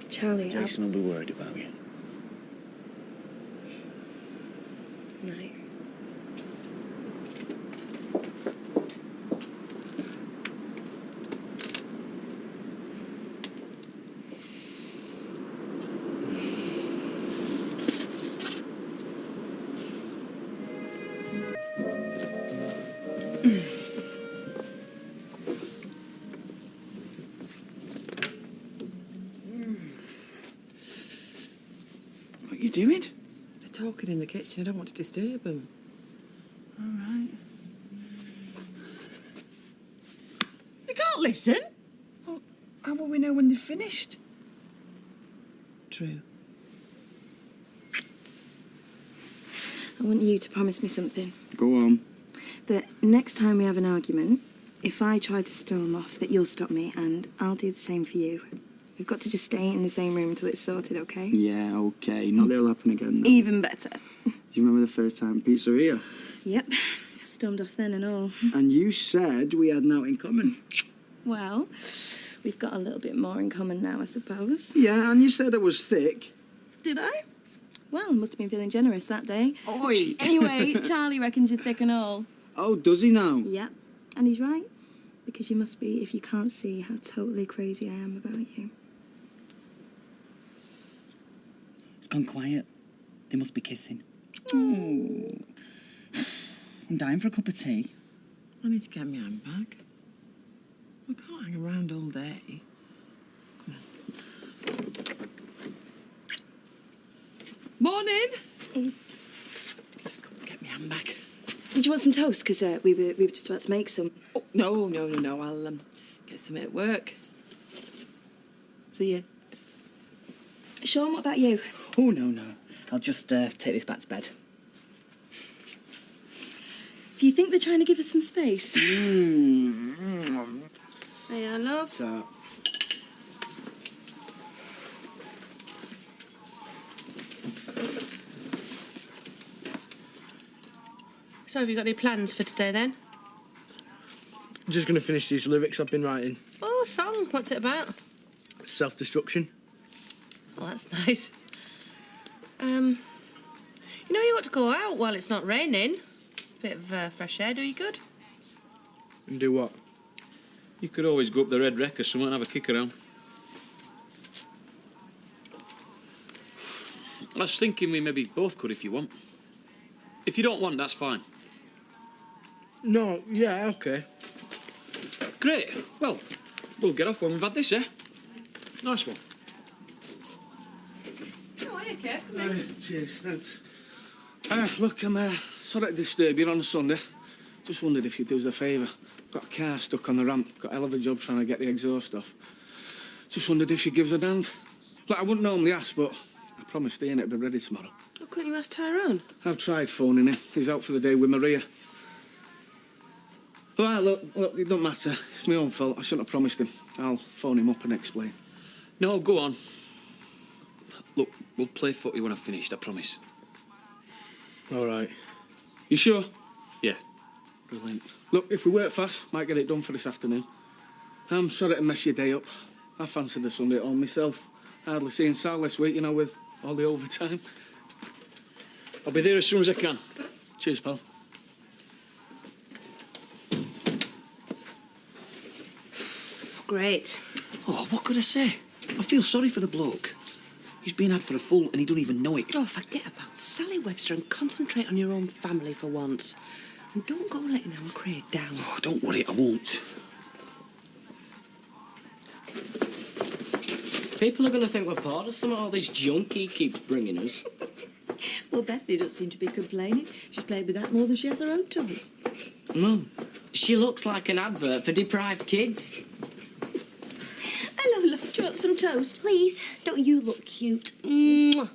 Charlie, Jason will be worried about you. Night. What are you doing? They're talking in the kitchen. I don't want to disturb them. All right. You can't listen. Well, how will we know when they've finished? True. I want you to promise me something. Go on. That next time we have an argument, if I try to storm off, that you'll stop me and I'll do the same for you. We've got to just stay in the same room until it's sorted, okay? Yeah, okay. Not that it'll happen again, though. Even better. Do you remember the first time pizzeria? Yep. Stormed off then and all. And you said we had now in common. Well, we've got a little bit more in common now, I suppose. Yeah, and you said I was thick. Did I? Well, must have been feeling generous that day. Oi! Anyway, Charlie reckons you're thick and all. Oh, does he now? Yep. And he's right. Because you must be if you can't see how totally crazy I am about you. It's gone quiet. They must be kissing. Oh. I'm dying for a cup of tea. I need to get my handbag. I can't hang around all day. Come on. Morning. Just come to get my handbag. Did you want some toast? Because we were just about to make some. Oh, no. I'll get some at work. See you. Sean, what about you? Oh, no. I'll just take this back to bed. Do you think they're trying to give us some space? Hey, love. So, So have you got any plans for today then? I'm just going to finish these lyrics I've been writing. Oh, a song. What's it about? Self-destruction. Oh, that's nice. You know you ought to go out while it's not raining. Bit of fresh air do you good. And do what? You could always go up the Red Wreck or something and have a kick around. I was thinking we maybe both could if you want. If you don't want, that's fine. No, yeah, okay. Great. Well, we'll get off when we've had this, eh? Nice one. Oh, hiya, Kev. Come in. cheers, thanks. Look, I'm sorry to disturb you on a Sunday. Just wondered if you'd do us a favour. Got a car stuck on the ramp. Got a hell of a job trying to get the exhaust off. Just wondered if you'd give us a hand. Like, I wouldn't normally ask, but I promised Ian it'd be ready tomorrow. Oh, couldn't you ask Tyrone? I've tried phoning him. He's out for the day with Maria. All right, look, it don't matter. It's my own fault. I shouldn't have promised him. I'll phone him up and explain. No, go on. Look, we'll play footy when I've finished, I promise. All right. You sure? Yeah. Brilliant. Look, if we work fast, might get it done for this afternoon. I'm sorry to mess your day up. I fancied the Sunday at home myself. Hardly seeing Sal this week, you know, with all the overtime. I'll be there as soon as I can. Cheers, pal. Great. Oh, what could I say? I feel sorry for the bloke. He's been had for a fool and he don't even know it. Oh, forget about Sally Webster and concentrate on your own family for once. And don't go letting Anne Craig down. Oh, don't worry, I won't. People are going to think we're part of some of all this junk he keeps bringing us. Well, Bethany doesn't seem to be complaining. She's played with that more than she has her own toys. Mum, she looks like an advert for deprived kids. Hello, love. Do you want some toast? Please, don't you look cute? Mwah.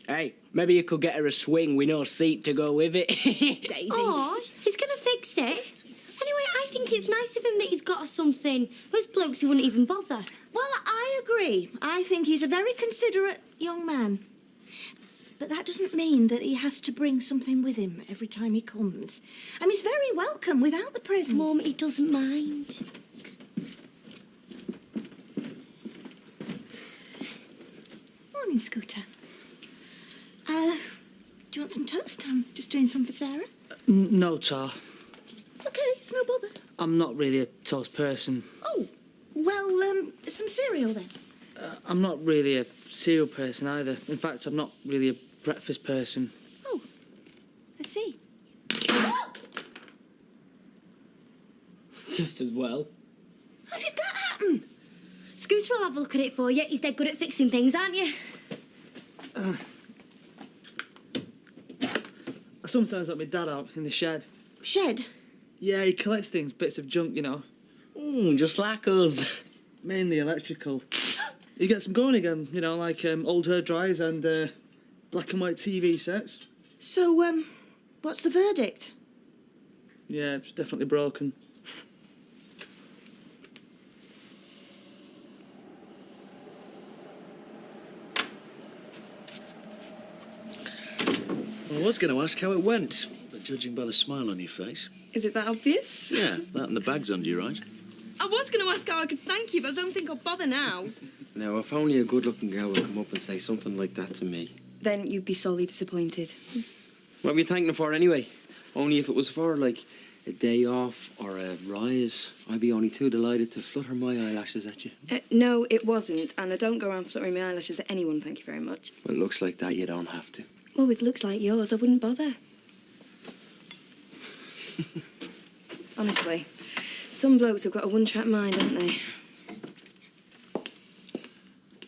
Hey, maybe you could get her a swing with no seat to go with it. Davey. Aw, he's gonna fix it. Anyway, I think it's nice of him that he's got us something. Most blokes, he wouldn't even bother. Well, I agree. I think he's a very considerate young man. but that doesn't mean that he has to bring something with him every time he comes. And he's very welcome without the present. Mum, he doesn't mind. Morning, Scooter. Do you want some toast? I'm just doing some for Sarah. No, Tar. It's okay, it's no bother. I'm not really a toast person. Oh, well, some cereal then. I'm not really a cereal person either. In fact, I'm not really a breakfast person. Oh, I see. Just as well. How did that happen? Scooter will have a look at it for you. He's dead good at fixing things, aren't you? I sometimes let my dad out in the shed. Shed? Yeah, he collects things, bits of junk, you know. Just like us. Mainly electrical. He gets them going again, you know, like old hair dryers and black and white TV sets. So, what's the verdict? Yeah, it's definitely broken. Well, I was going to ask how it went, but judging by the smile on your face... Is it that obvious? Yeah, that and the bag's under your eyes. I was going to ask how I could thank you, but I don't think I'll bother now. Now, if only a good-looking girl would come up and say something like that to me. Then you'd be sorely disappointed. What were you thanking her for anyway? Only if it was for, like, a day off or a rise, I'd be only too delighted to flutter my eyelashes at you. No, it wasn't, and I don't go around fluttering my eyelashes at anyone, thank you very much. Well, it looks like that you don't have to. Well, with looks like yours, I wouldn't bother. Honestly, some blokes have got a one-track mind, haven't they?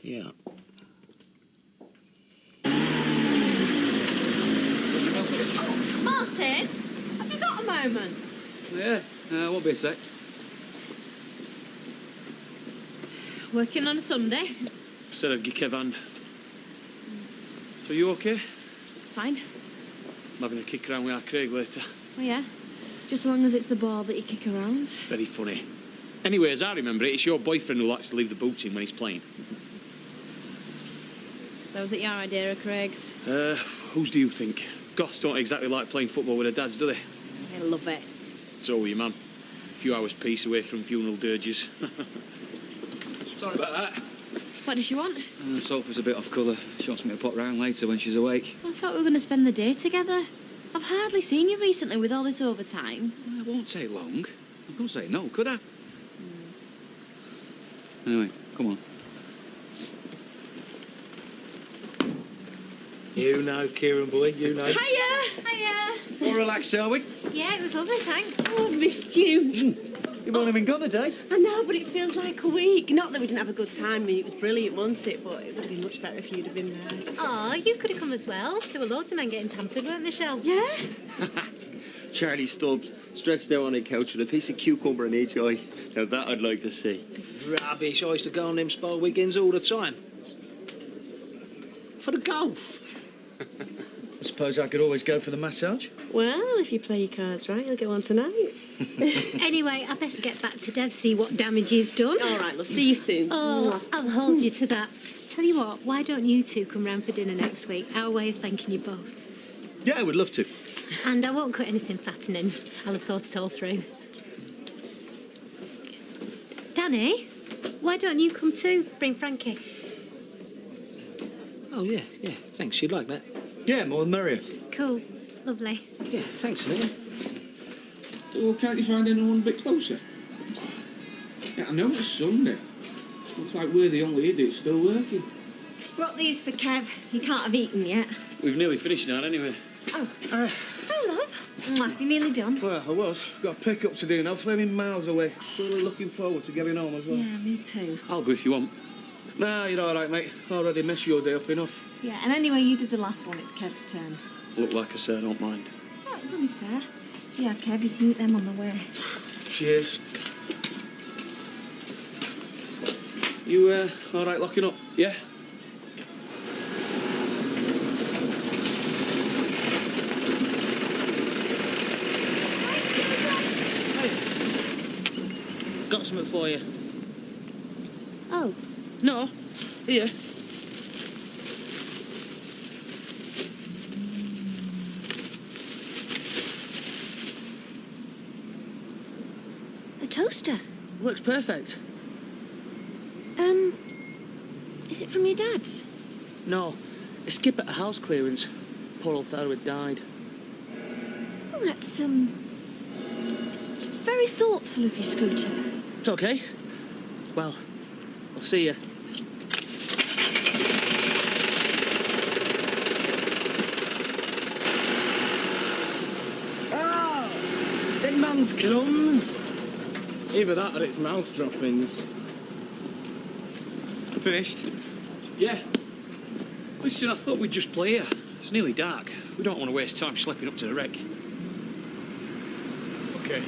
Yeah. Oh, Martin, have you got a moment? Yeah, won't be a sec. Working on a Sunday? Said I'd give Kev a hand. So you okay? Fine. I'm having a kick around with our Craig later. Oh, yeah? Just as long as it's the ball that you kick around. Very funny. Anyway, as I remember it, it's your boyfriend who likes to leave the boot in when he's playing. So was it your idea of Craig's? Whose do you think? Goths don't exactly like playing football with their dads, do they? I love it. So will your mum. A few hours peace away from funeral dirges. Sorry about that. What does she want? The sofa's a bit off colour. She wants me to pop round later when she's awake. I thought we were going to spend the day together. I've hardly seen you recently with all this overtime. It won't take long. I couldn't say no, could I? Anyway, come on. You know, Kieran boy, you know. Hiya! All relaxed, are we? Yeah, it was lovely, thanks. Oh, I've missed you. You've only been gone a day. I know, but it feels like a week. Not that we didn't have a good time. I mean, it was brilliant, wasn't it? But it would have been much better if you'd have been there. Oh, you could have come as well. There were loads of men getting pampered, weren't there, Shell? Yeah? Charlie Stubbs, stretched out on a couch with a piece of cucumber in each eye. Now that I'd like to see. Rubbish. I used to go on them spa weekends all the time. For the golf. I suppose I could always go for the massage. Well, if you play your cards right, you'll get one tonight. Anyway, I best get back to Dev, see what damage he's done. All right, love, see you soon. Oh, I'll hold you to that. Tell you what, why don't you two come round for dinner next week? Our way of thanking you both. Yeah, I would love to. And I won't cut anything fattening. I'll have thought it all through. Danny, why don't you come too? Bring Frankie. Oh, yeah, thanks. You'd like that. Yeah, more the merrier. Cool. Lovely. Yeah, thanks, Anita. Well, can't you find anyone a bit closer? Yeah, I know it's Sunday. Looks like we're the only idiots still working. Brought these for Kev. He can't have eaten yet. We've nearly finished now, anyway. Oh. Hi, love. Mwah, you nearly done? Well, I was. Got a pick-up to do now, flaming miles away. Really looking forward to getting home as well. Yeah, me too. I'll go if you want. Nah, you're all right, mate. Already messed your day up enough. Yeah, and anyway, you did the last one. It's Kev's turn. Look, like I said, I don't mind. Oh, it's only fair. Yeah, Kev, you can eat them on the way. Cheers. You, all right locking up? Yeah? Got something for you. Oh. No. Here. toaster. Works perfect. Is it from your dad's? No, a skip at a house clearance. Poor old fellow had died. Oh, that's, it's very thoughtful of you, Scooter. It's okay. Well, I'll see you. Ah! Big man's crumbs. Either that or it's mouse droppings. Finished? Yeah. Listen, I thought we'd just play here. It's nearly dark. We don't want to waste time schlepping up to the wreck. Okay.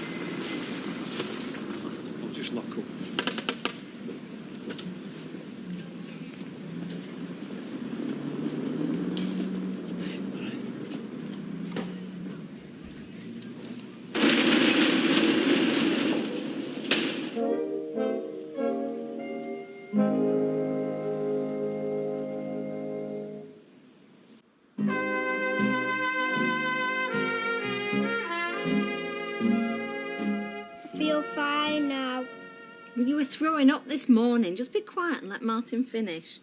I'll just lock up. Feel fine now. Well, you were throwing up this morning. Just be quiet and let Martin finish.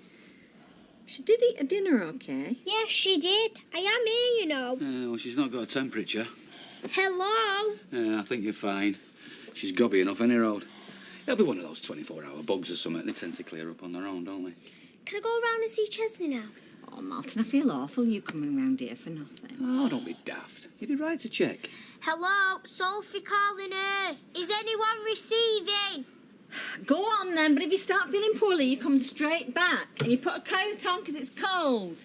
She did eat a dinner, okay? Yes, she did. I am here, you know. Well, she's not got a temperature. Hello. I think you're fine. She's gobby enough any road. It'll be one of those 24-hour bugs or something. They tend to clear up on their own, don't they? Can I go around and see Chesney now? Oh, Martin, I feel awful you coming round here for nothing. Oh, don't be daft. You did right to check. Hello, Sophie calling Earth. Is anyone receiving? Go on then, but if you start feeling poorly, you come straight back. And you put a coat on because it's cold.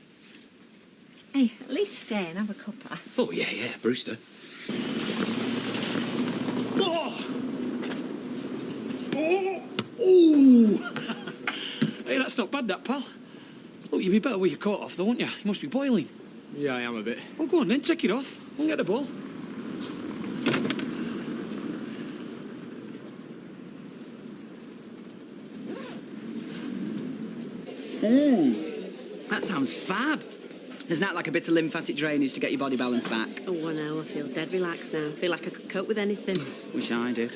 Hey, at least stay and have a cuppa. Oh, yeah, Brewster. Oh! Oh! Ooh! Hey, that's not bad, that, pal. Look, you'd be better with your coat off, though, wouldn't you? You must be boiling. Yeah, I am a bit. Well, go on then, take it off. We'll get the ball. That sounds fab. Isn't that like a bit of lymphatic drainage to get your body balance back? Oh, I know. I feel dead relaxed now. I feel like I could cope with anything. Wish I did.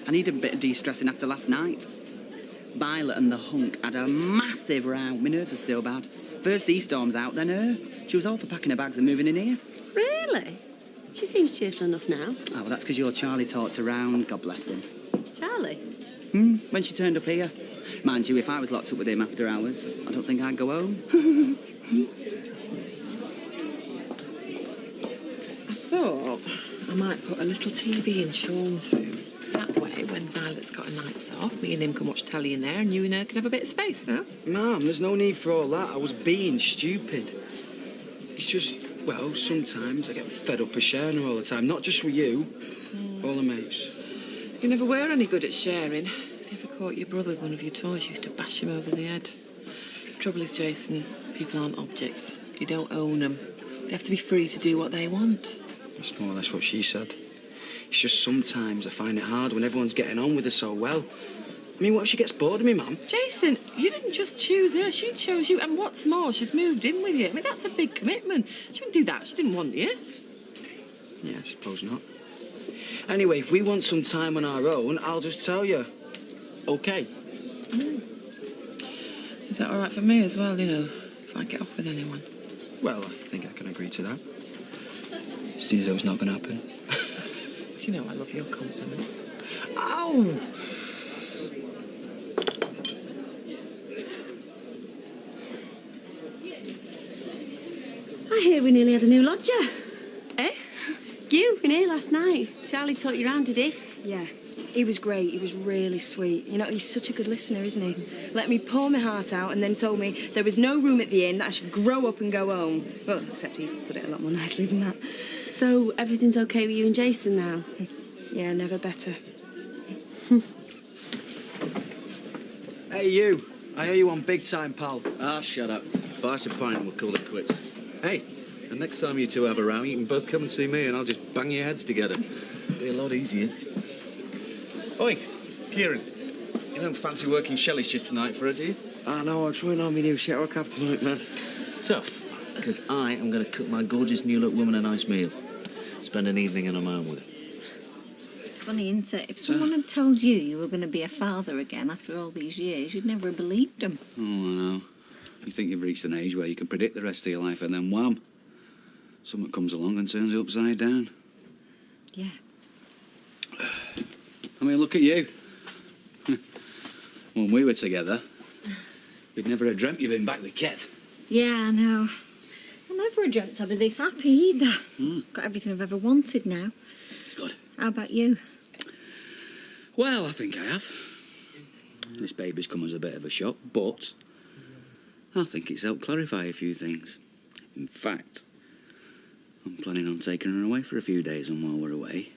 I need a bit of de-stressing after last night. Violet and the hunk had a massive row. My nerves are still bad. First these storms out, then her. She was all for packing her bags and moving in here. Really? She seems cheerful enough now. Oh, well, that's because your Charlie talks around, God bless him. Charlie? When she turned up here. Mind you, if I was locked up with him after hours, I don't think I'd go home. I thought I might put a little TV in Sean's room. That way, when Violet's got a night's off, me and him can watch telly in there and you and her can have a bit of space, no? Mum, there's no need for all that. I was being stupid. It's just, well, sometimes I get fed up of sharing her all the time. Not just with you, all the mates. You never were any good at sharing. If you ever caught your brother with one of your toys, you used to bash him over the head. Trouble is, Jason, people aren't objects. You don't own them. They have to be free to do what they want. That's more or less what she said. It's just sometimes I find it hard when everyone's getting on with her so well. I mean, what if she gets bored of me, Mum? Jason, you didn't just choose her, she chose you. And what's more, she's moved in with you. I mean, that's a big commitment. She wouldn't do that. She didn't want you. Yeah, I suppose not. Anyway, if we want some time on our own, I'll just tell you. OK? Is that all right for me as well, you know, if I get off with anyone? Well, I think I can agree to that. Seems though it's not going to happen. You know I love your compliments. Ow! I hear we nearly had a new lodger. Eh? You in here last night. Charlie taught you round, did he? Yeah, he was great. He was really sweet. You know, he's such a good listener, isn't he? Let me pour my heart out and then told me there was no room at the inn, that I should grow up and go home. Well, except he put it a lot more nicely than that. So everything's okay with you and Jason now? Yeah, never better. Hey, you. I hear you on big time, pal. Ah, shut up. Buy us a pint and we'll call it quits. Hey, and next time you two have a row, you can both come and see me and I'll just bang your heads together. Be a lot easier. Oi, Kieran. You don't fancy working Shelley's shift tonight for her, do you? I know, I'm trying on my new shower cap tonight, man. Tough, because I am going to cook my gorgeous new-look woman a nice meal. Spend an evening in Oman with her. funny, isn't it? If someone had told you were going to be a father again after all these years, you'd never have believed them. Oh, I know. You think you've reached an age where you can predict the rest of your life, and then wham, someone comes along and turns it upside down. Yeah. I mean, look at you. When we were together, we'd never have dreamt you'd been back with Kev. Yeah, I know. I never have dreamt I'd be this happy either. Got everything I've ever wanted now. Good. How about you? Well, I think I have. This baby's come as a bit of a shock, but I think it's helped clarify a few things. In fact, I'm planning on taking her away for a few days, and while we're away,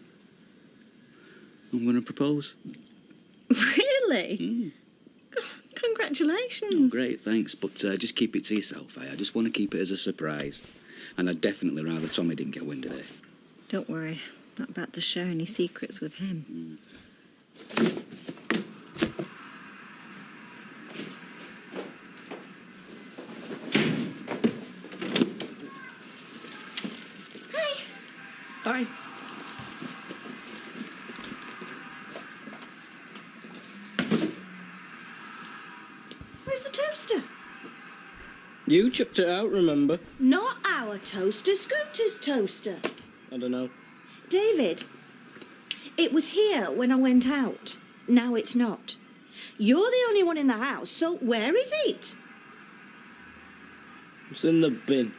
I'm going to propose. Really? Congratulations. Oh, great, thanks. But just keep it to yourself, eh? I just want to keep it as a surprise. And I'd definitely rather Tommy didn't get wind of it. Don't worry. Not about to share any secrets with him. Hi. Where's the toaster? You chucked it out, remember? Not our toaster, Scooter's toaster. I don't know. David, it was here when I went out. Now it's not. You're the only one in the house, so where is it? It's in the bin.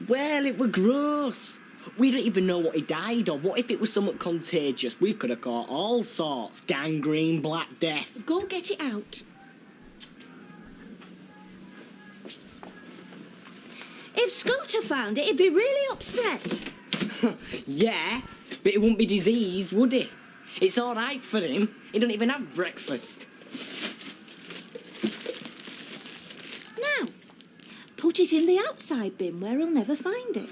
Well, it were gross. We don't even know what he died of. What if it was something contagious? We could have caught all sorts. Gangrene, Black Death. Go get it out. If Scooter found it, he'd be really upset. Yeah, but it wouldn't be diseased, would it? It's all right for him. He don't even have breakfast. Now, put it in the outside bin where he'll never find it.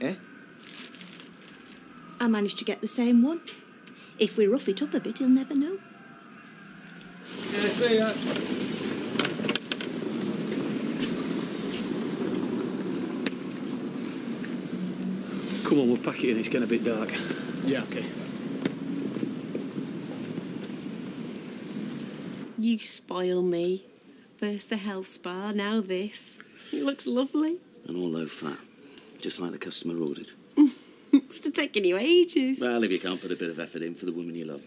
Eh? I managed to get the same one. If we rough it up a bit, he'll never know. Yeah, see ya. Come on, we'll pack it in. It's getting a bit dark. Yeah, okay. You spoil me. First the health spa, now this. It looks lovely. And all low fat, just like the customer ordered. It's taking you ages. Well, if you can't put a bit of effort in for the woman you love.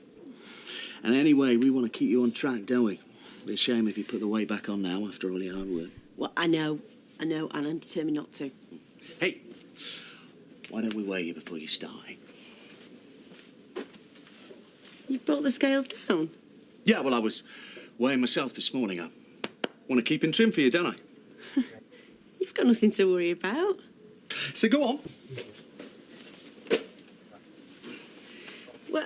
And anyway, we want to keep you on track, don't we? It'd be a shame if you put the weight back on now after all your hard work. Well, I know, and I'm determined not to. Hey, why don't we weigh you before you start? You brought the scales down? Yeah, well, I was weighing myself this morning. I want to keep in trim for you, don't I? You've got nothing to worry about. So go on. Well,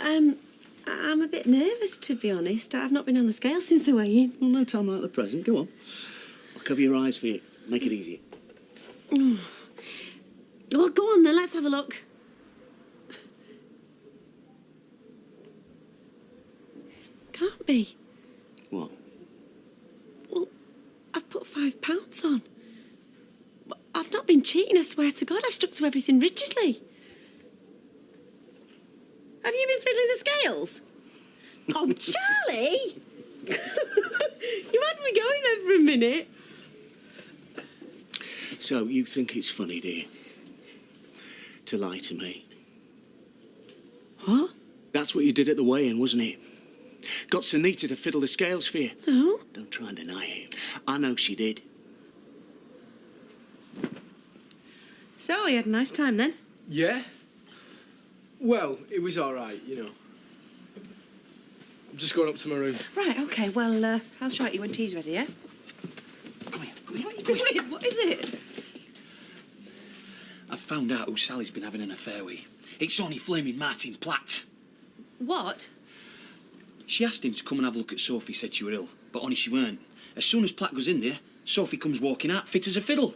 I'm a bit nervous, to be honest. I've not been on the scale since the weigh-in. Well, no time like the present. Go on. I'll cover your eyes for you. Make it easier. Well, go on then, let's have a look. Can't be. What? Well, I've put £5 on. But I've not been cheating, I swear to God. I've stuck to everything rigidly. Have you been fiddling the scales? Oh, Charlie! You had me going there for a minute. So, you think it's funny, dear, to lie to me? What? That's what you did at the weigh-in, wasn't it? Got Sunita to fiddle the scales for you. No. Don't try and deny it. I know she did. So, you had a nice time then? Yeah? Well, it was all right, you know. I'm just going up to my room. Right, OK, well, I'll shout you when tea's ready, yeah? Come here. What are you doing? What is it? I've found out who Sally's been having an affair with. It's only flaming Martin Platt. What? She asked him to come and have a look at Sophie, said she were ill, but only she weren't. As soon as Platt goes in there, Sophie comes walking out, fit as a fiddle.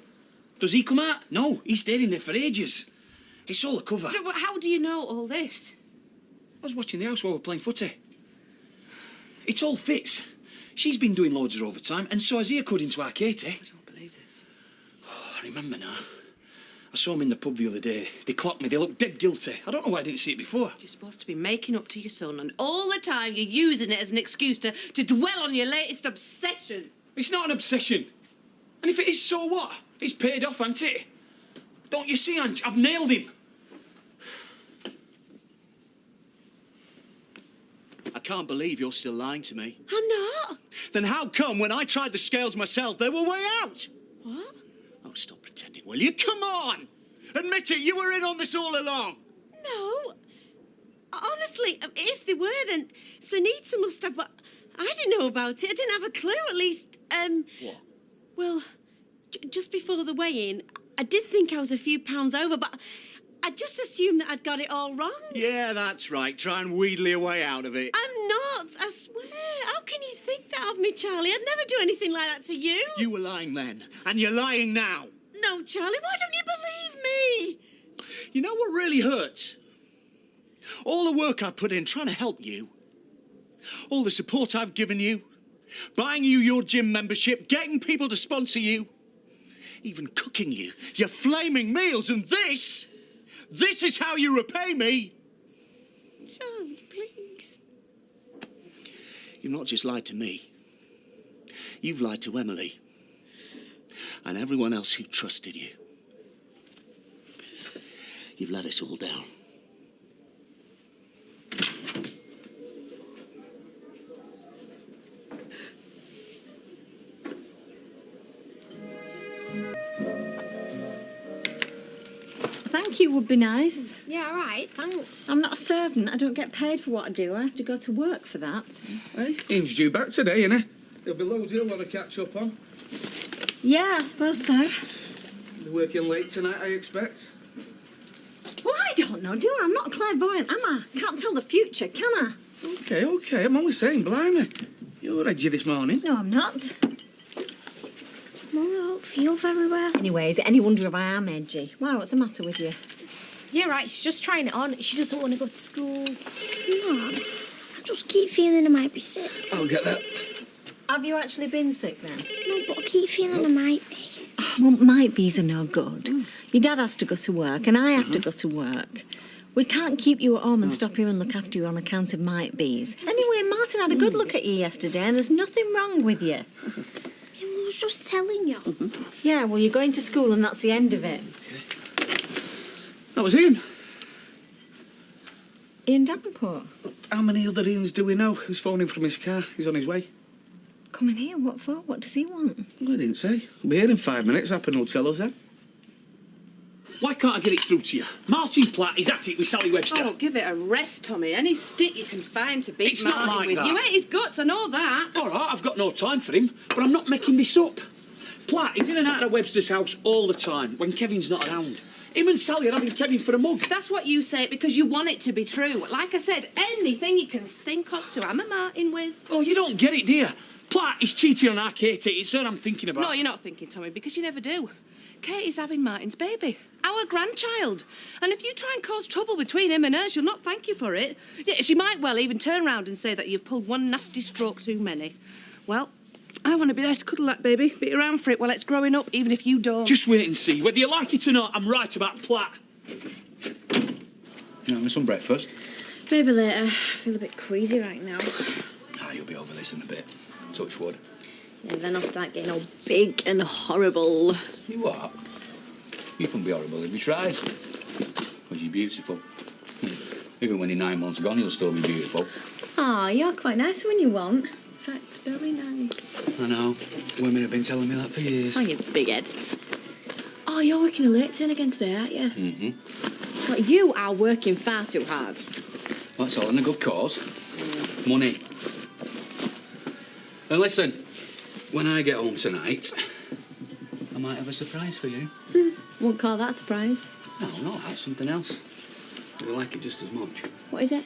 Does he come out? No, he stayed in there for ages. It's all a cover. No, but how do you know all this? I was watching the house while we were playing footy. It's all fits. She's been doing loads of overtime, and so has he, according to our Katie. I don't believe this. Oh, I remember now. I saw them in the pub the other day. They clocked me. They looked dead guilty. I don't know why I didn't see it before. You're supposed to be making up to your son, and all the time you're using it as an excuse to dwell on your latest obsession. It's not an obsession. And if it is, so what? It's paid off, hasn't it? Don't you see, Ange? I've nailed him. I can't believe you're still lying to me. I'm not. Then how come when I tried the scales myself, they were way out? What? Oh, stop pretending, will you? Come on! Admit it, you were in on this all along. No. Honestly, if they were, then Sunita must have, but I didn't know about it. I didn't have a clue, at least. What? Well, just before the weigh-in, I did think I was a few pounds over, but I just assumed that I'd got it all wrong. Yeah, that's right. Try and wheedle your way out of it. I'm not, I swear. How can you think that of me, Charlie? I'd never do anything like that to you. You were lying then, and you're lying now. No, Charlie, why don't you believe me? You know what really hurts? All the work I've put in trying to help you. All the support I've given you. Buying you your gym membership, getting people to sponsor you. Even cooking you your flaming meals, and this is how you repay me. Charlie, please. You've not just lied to me. You've lied to Emily. And everyone else who trusted you. You've let us all down. Thank you would be nice. Yeah, all right, thanks. I'm not a servant. I don't get paid for what I do. I have to go to work for that. Hey, Ian's due back today, innit? There'll be loads he'll want to catch up on. Yeah, I suppose so. Be working late tonight, I expect. Well, I don't know, do I? I'm not clairvoyant, am I? Can't tell the future, can I? Okay, I'm only saying, blimey. You're edgy this morning. No, I'm not. Mum, I don't feel very well. Anyway, is it any wonder if I am edgy? Why, what's the matter with you? Yeah, right, she's just trying it on. She doesn't want to go to school. Mum, I just keep feeling I might be sick. I'll get that. Have you actually been sick then? No, but I keep feeling I might be. Oh, well, might be's are no good. Your dad has to go to work and I have to go to work. We can't keep you at home and stop you and look after you on account of might be's. Anyway, Martin had a good look at you yesterday and there's nothing wrong with you. Yeah, well, I was just telling you. Yeah, well, you're going to school and that's the end of it. That was Ian. Ian Davenport? How many other Ians do we know who's phoning from his car? He's on his way. Coming here, what for? What does he want? Well, I didn't say. We'll be here in 5 minutes. Happen will tell us then. Why can't I get it through to you? Martin Platt is at it with Sally Webster. Oh, give it a rest, Tommy. Any stick you can find to beat It's not Martin like with. that. You ate his guts, I know that. All right, I've got no time for him, but I'm not making this up. Platt is in and out of Webster's house all the time when Kevin's not around. Him and Sally are having Kevin for a mug. That's what you say because you want it to be true. Like I said, anything you can think of to hammer Martin with. Oh, you don't get it, do you? Platt is cheating on our Katie. It's her I'm thinking about. No, you're not thinking, Tommy, because you never do. Katie's having Martin's baby, our grandchild. And if you try and cause trouble between him and her, she'll not thank you for it. Yeah, she might well even turn round and say that you've pulled one nasty stroke too many. Well, I want to be there to cuddle that baby, be around for it while it's growing up, even if you don't. Just wait and see. Whether you like it or not, I'm right about Platt. You want some breakfast? Maybe later. I feel a bit queasy right now. Ah, you'll be over this in a bit. Touch wood. And then I'll start getting all big and horrible. You what? You couldn't be horrible if you tried. Because you're beautiful. Even when you're 9 months gone, you'll still be beautiful. Oh, you're quite nice when you want. In fact, very nice. I know. Women have been telling me that for years. Oh, you big head. Oh, you're working a late turn again today, aren't you? Mm-hmm. But you are working far too hard. That's all in a good cause. Money. And listen, when I get home tonight, I might have a surprise for you. Won't call that a surprise. No, not that. Something else. You'll like it just as much. What is it?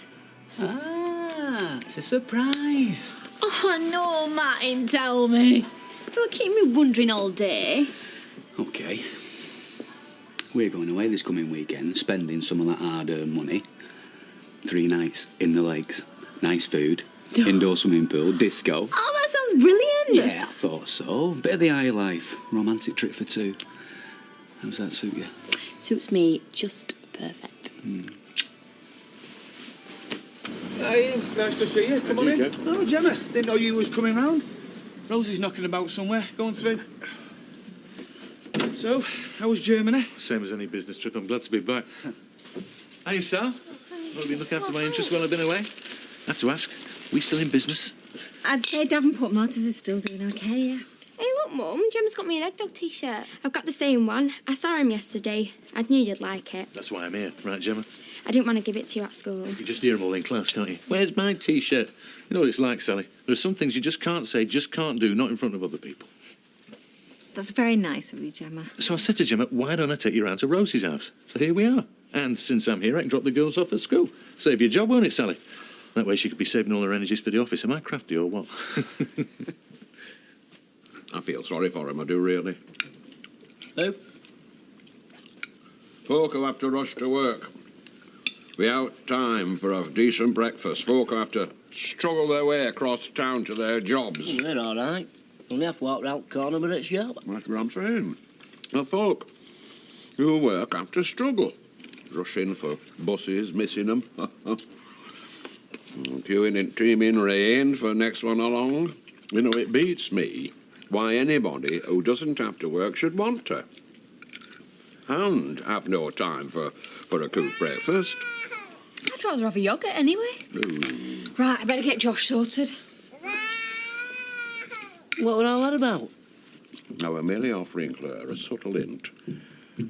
Ah, it's a surprise. Oh, no, Martin, tell me. Don't keep me wondering all day. OK. We're going away this coming weekend, spending some of that hard-earned money. 3 nights in the lakes. Nice food. Indoor swimming pool. Disco. Oh, that sounds brilliant. Yeah, I thought so. Bit of the high life. Romantic trip for 2. How's that suit you? Suits me just perfect. Hey, nice to see you. Come on in. Oh, Gemma, didn't know you was coming round. Rosie's knocking about somewhere, going through. So, how was Germany? Same as any business trip. I'm glad to be back. Hey, Sal. I've been looking after my interests while I've been away. I have to ask, we still in business? I'd say Davenport Motors is still doing okay, yeah. Hey, look, Mum, Gemma's got me an Egg Dog t-shirt. I've got the same one. I saw him yesterday. I knew you'd like it. That's why I'm here, right, Gemma? I didn't want to give it to you at school. You just hear them all in class, can't you? Where's my T-shirt? You know what it's like, Sally. There are some things you just can't say, just can't do, not in front of other people. That's very nice of you, Gemma. So I said to Gemma, why don't I take you round to Rosie's house? So here we are. And since I'm here, I can drop the girls off at school. Save your job, won't it, Sally? That way she could be saving all her energies for the office. Am I crafty or what? I feel sorry for him, I do really. Who? Folk who have to rush to work. Without time for a decent breakfast. Folk who have to struggle their way across town to their jobs. They're all right. Only have to walk round the corner, but it's sharp. That's what I'm saying. The folk who work have to struggle. Rushing for buses, missing them. Queuing in teeming rain for next one along. You know, it beats me why anybody who doesn't have to work should want to. And have no time for a cooked breakfast. I'd rather have a yoghurt anyway. Ooh. Right, I better get Josh sorted. What were all that about? Now, we're merely offering Claire a subtle hint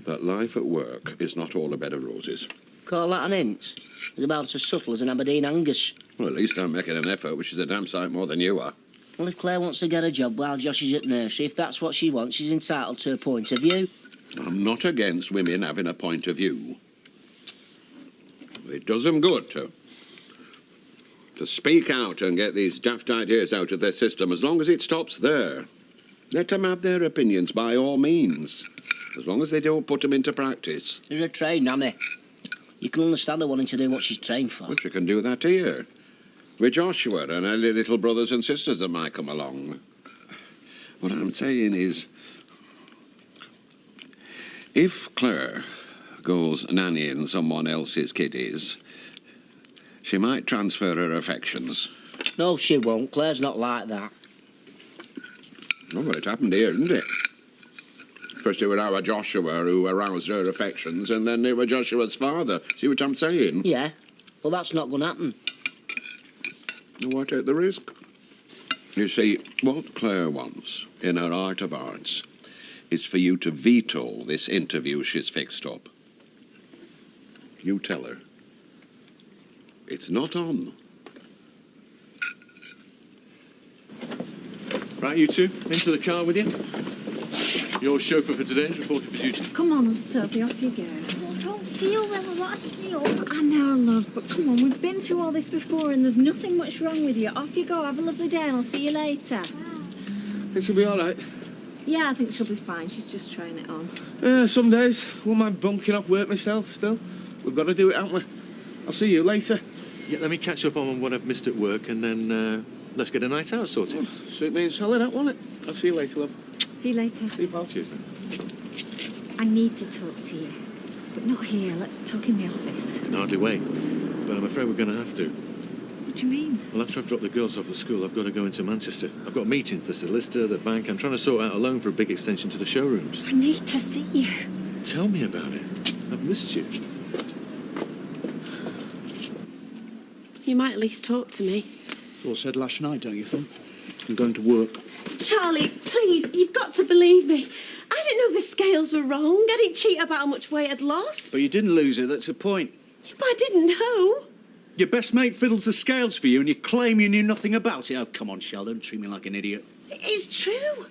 that life at work is not all a bed of roses. Call that an hint? It's about as subtle as an Aberdeen Angus. Well, at least I'm making an effort, which is a damn sight more than you are. Well, if Claire wants to get a job while Josh is at nursery, if that's what she wants, she's entitled to a point of view. I'm not against women having a point of view. It does them good to speak out and get these daft ideas out of their system, as long as it stops there. Let them have their opinions by all means, as long as they don't put them into practice. She's a trained nanny. You can understand her wanting to do what she's trained for. But you can do that here, with Joshua and any little brothers and sisters that might come along. What I'm saying is, if Claire goes nannying someone else's kiddies, she might transfer her affections. No, she won't. Claire's not like that. Oh, well, it happened here, didn't it? First it was our Joshua who aroused her affections, and then it was Joshua's father. See what I'm saying? Yeah. Well, that's not going to happen. Why take the risk? You see, what Claire wants, in her heart of hearts, is for you to veto this interview she's fixed up. You tell her. It's not on. Right, you two, into the car with you. Your chauffeur for today is reported for duty. Come on, Sophie, off you go. I don't feel well. I want to stay up. I know, love, but come on, we've been through all this before and there's nothing much wrong with you. Off you go, have a lovely day and I'll see you later. Think she'll be all right? Yeah, I think she'll be fine. She's just trying it on. Yeah, some days. Won't mind bunking off work myself still. We've got to do it, haven't we? I'll see you later. Yeah, let me catch up on what I've missed at work and then let's get a night out sorted. Suit me and Sally, that, won't it? I'll see you later, love. See you later. See you, pal. Cheers, man. I need to talk to you, but not here. Let's talk in the office. Can hardly wait, but I'm afraid we're going to have to. What do you mean? Well, after I've dropped the girls off at school, I've got to go into Manchester. I've got meetings, the solicitor, the bank. I'm trying to sort out a loan for a big extension to the showrooms. I need to see you. Tell me about it. I've missed you. You might at least talk to me. All said last night, don't you think? I'm going to work. Charlie, please, you've got to believe me. I didn't know the scales were wrong. I didn't cheat about how much weight I'd lost. But you didn't lose it, that's the point. Yeah, but I didn't know. Your best mate fiddles the scales for you and you claim you knew nothing about it. Oh, come on, Shell, don't treat me like an idiot. It's true.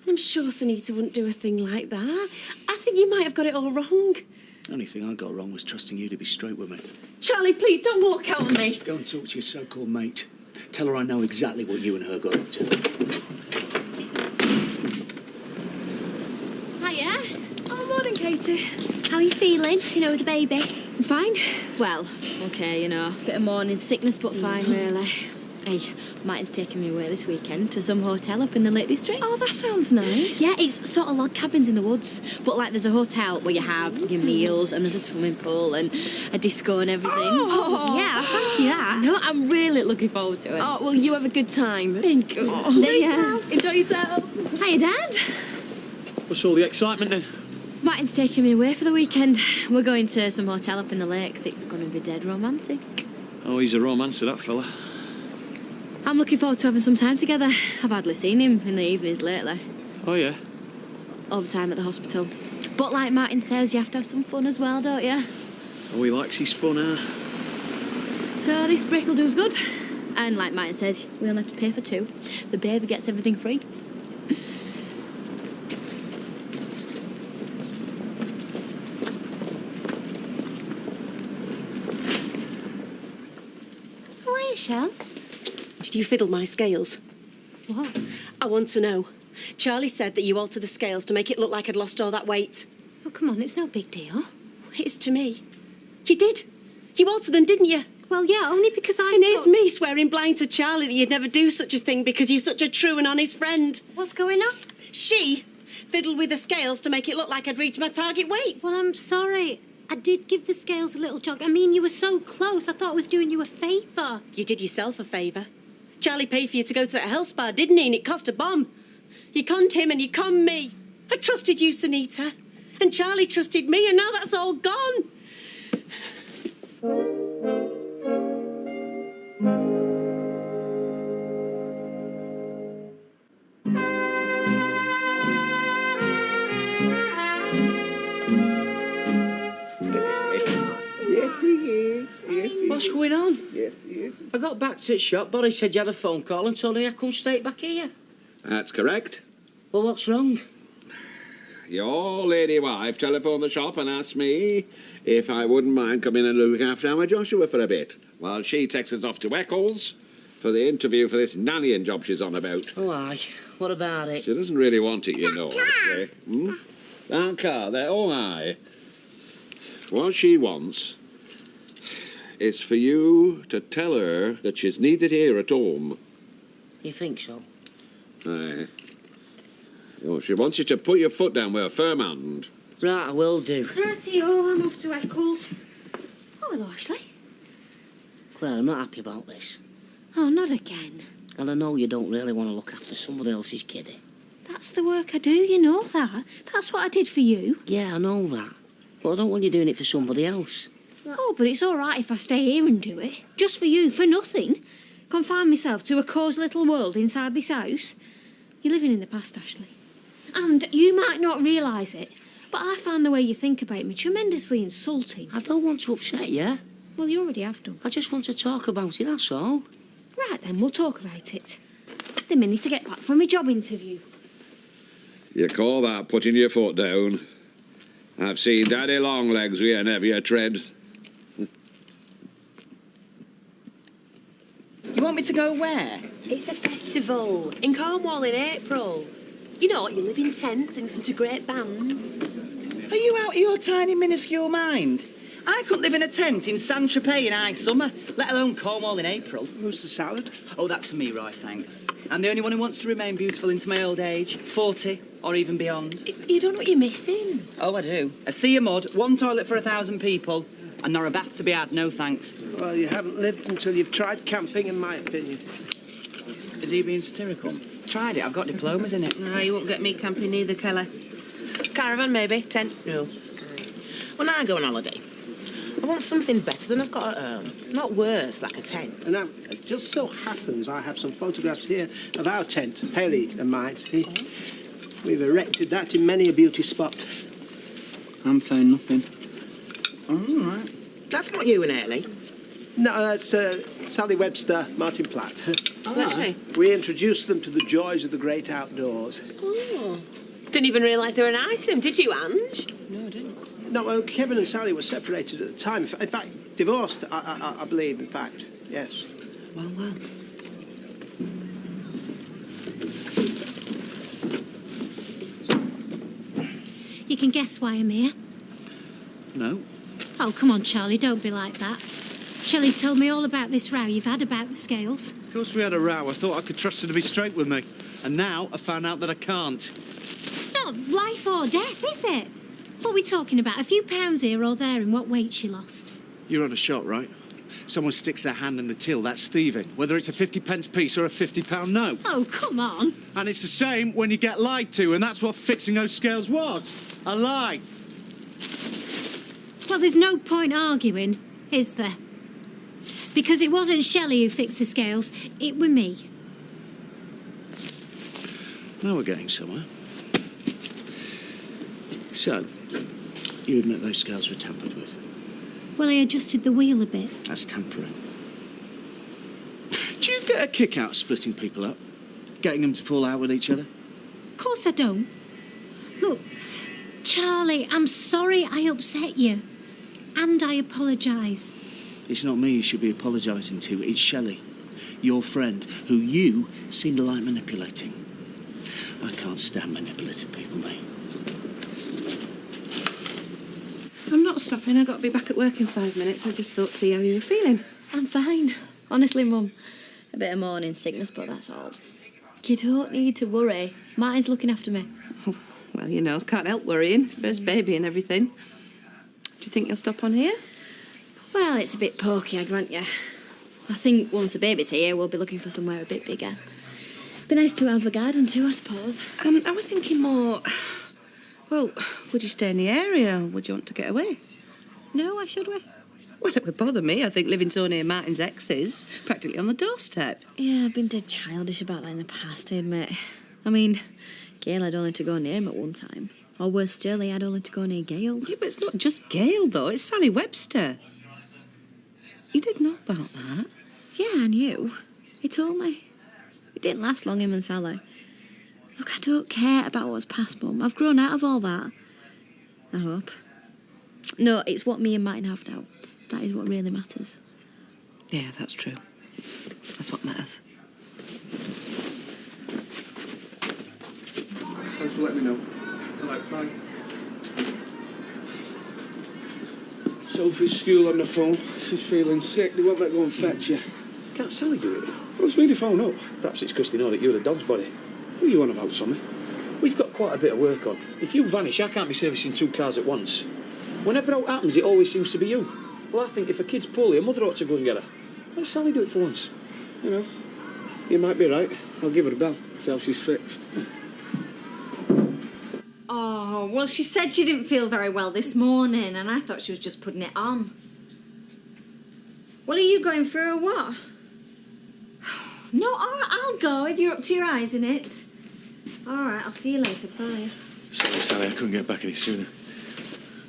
I'm sure Sunita wouldn't do a thing like that. I think you might have got it all wrong. The only thing I got wrong was trusting you to be straight with me. Charlie, please, don't walk out on me. Go and talk to your so-called mate. Tell her I know exactly what you and her got up to. Hiya. Oh, morning, Katie. How are you feeling? You know, with the baby? I'm fine. Well, okay, you know. Bit of morning sickness, but fine, really. Hey, Martin's taking me away this weekend to some hotel up in the Lake District. Oh, that sounds nice. Yeah, it's sort of log cabins in the woods, but like there's a hotel where you have your meals and there's a swimming pool and a disco and everything. Oh. Yeah, I fancy that. No, I'm really looking forward to it. Oh, well, you have a good time. Thank you. Enjoy yourself. Enjoy yourself. Hiya, Dad. What's all the excitement then? Martin's taking me away for the weekend. We're going to some hotel up in the lakes. It's going to be dead romantic. Oh, he's a romancer, that fella. I'm looking forward to having some time together. I've hardly seen him in the evenings lately. Oh, yeah? Overtime at the hospital. But like Martin says, you have to have some fun as well, don't you? Oh, he likes his fun, huh? So this break will do us good. And like Martin says, we only have to pay for 2. The baby gets everything free. How are you, Shell? Did you fiddle my scales? What? I want to know. Charlie said that you altered the scales to make it look like I'd lost all that weight. Oh, come on, it's no big deal. It is to me. You did. You altered them, didn't you? Well, yeah, only because And here's me swearing blind to Charlie that you'd never do such a thing because you're such a true and honest friend. What's going on? She fiddled with the scales to make it look like I'd reached my target weight. Well, I'm sorry. I did give the scales a little jog. I mean, you were so close. I thought I was doing you a favour. You did yourself a favour. Charlie paid for you to go to that health spa, didn't he? And it cost a bomb. You conned him and you conned me. I trusted you, Sunita. And Charlie trusted me, and now that's all gone. Yes, he is. Yes, he What's going on? Yes, he is. I got back to the shop. Boris said you had a phone call and told me I'd come straight back here. That's correct. Well, what's wrong? Your lady wife telephoned the shop and asked me if I wouldn't mind coming and look after our Joshua for a bit while she takes us off to Eccles for the interview for this nannying job she's on about. Oh, aye. What about it? She doesn't really want it, you know, actually. That car there, oh, aye. What she wants is for you to tell her that she's needed here at home. You think so? Aye. Oh, she wants you to put your foot down with a firm hand. Right, I will do. Righty-o, I'm off to Eccles. Oh, hello, Ashley. Claire, I'm not happy about this. Oh, not again. And I know you don't really want to look after somebody else's kiddie. That's the work I do, you know that. That's what I did for you. Yeah, I know that. But I don't want you doing it for somebody else. Oh, but it's all right if I stay here and do it. Just for you, for nothing. Confine myself to a cosy little world inside this house. You're living in the past, Ashley. And you might not realise it, but I find the way you think about me tremendously insulting. I don't want to upset you. Well, you already have done. I just want to talk about it, that's all. Right then, we'll talk about it. The minute I get back from my job interview. You call that putting your foot down? I've seen Daddy Longlegs with an heavier tread. You want me to go where? It's a festival in Cornwall in April. You know, you live in tents and listen to great bands. Are you out of your tiny, minuscule mind? I couldn't live in a tent in Saint-Tropez in high summer, let alone Cornwall in April. Who's the salad? Oh, that's for me, right, thanks. I'm the only one who wants to remain beautiful into my old age, 40 or even beyond. You don't know what you're missing. Oh, I do. A sea of mud, one toilet for 1,000 people, and not a bath to be had, no thanks. Well, you haven't lived until you've tried camping, in my opinion. Is he being satirical? Tried it, I've got diplomas in it. No, you won't get me camping either, Kelly. Caravan, maybe. Tent, no. When I go on holiday, I want something better than I've got at home. Not worse, like a tent. And now, it just so happens I have some photographs here of our tent, Haley and mine. See? We've erected that in many a beauty spot. I'm found nothing. All right. That's not you and Ailey. No, that's Sally Webster, Martin Platt. Oh, is she? We introduced them to the joys of the great outdoors. Oh. Didn't even realise they were an item, did you, Ange? No, I didn't. No, well, Kevin and Sally were separated at the time. In fact, divorced, I believe, in fact. Yes. Well, well. You can guess why I'm here. No. Oh, come on, Charlie, don't be like that. Shelley told me all about this row you've had about the scales. Of course we had a row. I thought I could trust her to be straight with me. And now I found out that I can't. It's not life or death, is it? What are we talking about? A few pounds here or there and what weight she lost? You're on a shot, right? Someone sticks their hand in the till, that's thieving. Whether it's a 50p piece or a £50 note. Oh, come on. And it's the same when you get lied to, and that's what fixing those scales was. A lie. Well, there's no point arguing, is there? Because it wasn't Shelley who fixed the scales, it were me. Now we're getting somewhere. So, you admit those scales were tampered with? Well, I adjusted the wheel a bit. That's tampering. Do you get a kick out of splitting people up? Getting them to fall out with each other? Of course I don't. Look, Charlie, I'm sorry I upset you. And I apologise. It's not me you should be apologising to, it's Shelley, your friend, who you seem to like manipulating. I can't stand manipulative people, mate. I'm not stopping. I've got to be back at work in 5 minutes. I just thought to see how you were feeling. I'm fine. Honestly, Mum. A bit of morning sickness, but that's all. You don't need to worry. Martin's looking after me. Well, you know, can't help worrying. First baby and everything. Do you think you'll stop on here? Well, it's a bit pokey, I grant you. I think once the baby's here, we'll be looking for somewhere a bit bigger. Be nice to have a garden too, I suppose. I was thinking more... Well, would you stay in the area or would you want to get away? No, why should we? Well, it would bother me. I think living so near Martin's ex's, practically on the doorstep. Yeah, I've been dead childish about that in the past, I admit. I mean, Gail had only to go near him at one time. Or worse still, he had only to go near Gail. Yeah, but it's not just Gail, though. It's Sally Webster. You did know about that? Yeah, I knew. He told me. It didn't last long, him and Sally. Look, I don't care about what's past, Mum. I've grown out of all that. I hope. No, it's what me and Martin have now. That is what really matters. Yeah, that's true. That's what matters. Thanks for letting me know. All right, bye. Sophie's school on the phone. She's feeling sick. They won't let go and fetch you. Can't Sally do it? Well, it's me to phone up. Perhaps it's because they know that you're the dog's body. What are you on about, Sonny? We've got quite a bit of work on. If you vanish, I can't be servicing 2 cars at once. Whenever it happens, it always seems to be you. Well, I think if a kid's poorly, a mother ought to go and get her. Let Sally do it for once. You know, you might be right. I'll give her a bell, see how she's fixed. Oh, well, she said she didn't feel very well this morning, and I thought she was just putting it on. Well, are you going for a what? No, all right, I'll go if you're up to your eyes in it. All right, I'll see you later. Bye. Sorry, Sally, I couldn't get back any sooner.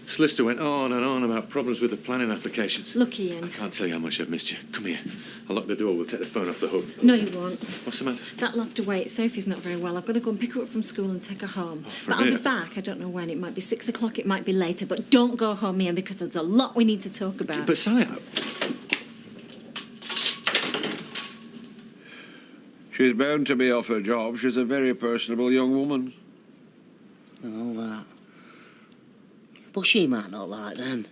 Solicitor went on and on about problems with the planning applications. Look, Ian. I can't tell you how much I've missed you. Come here. I'll lock the door. We'll take the phone off the hook. No, you won't. What's the matter? That'll have to wait. Sophie's not very well. I've got to go and pick her up from school and take her home. from But I'll here? be back. I don't know when. It might be 6 o'clock. It might be later. But don't go home, Ian, because there's a lot we need to talk about. But Sally, She's bound to be off her job. She's a very personable young woman. And all that. But she might not like them.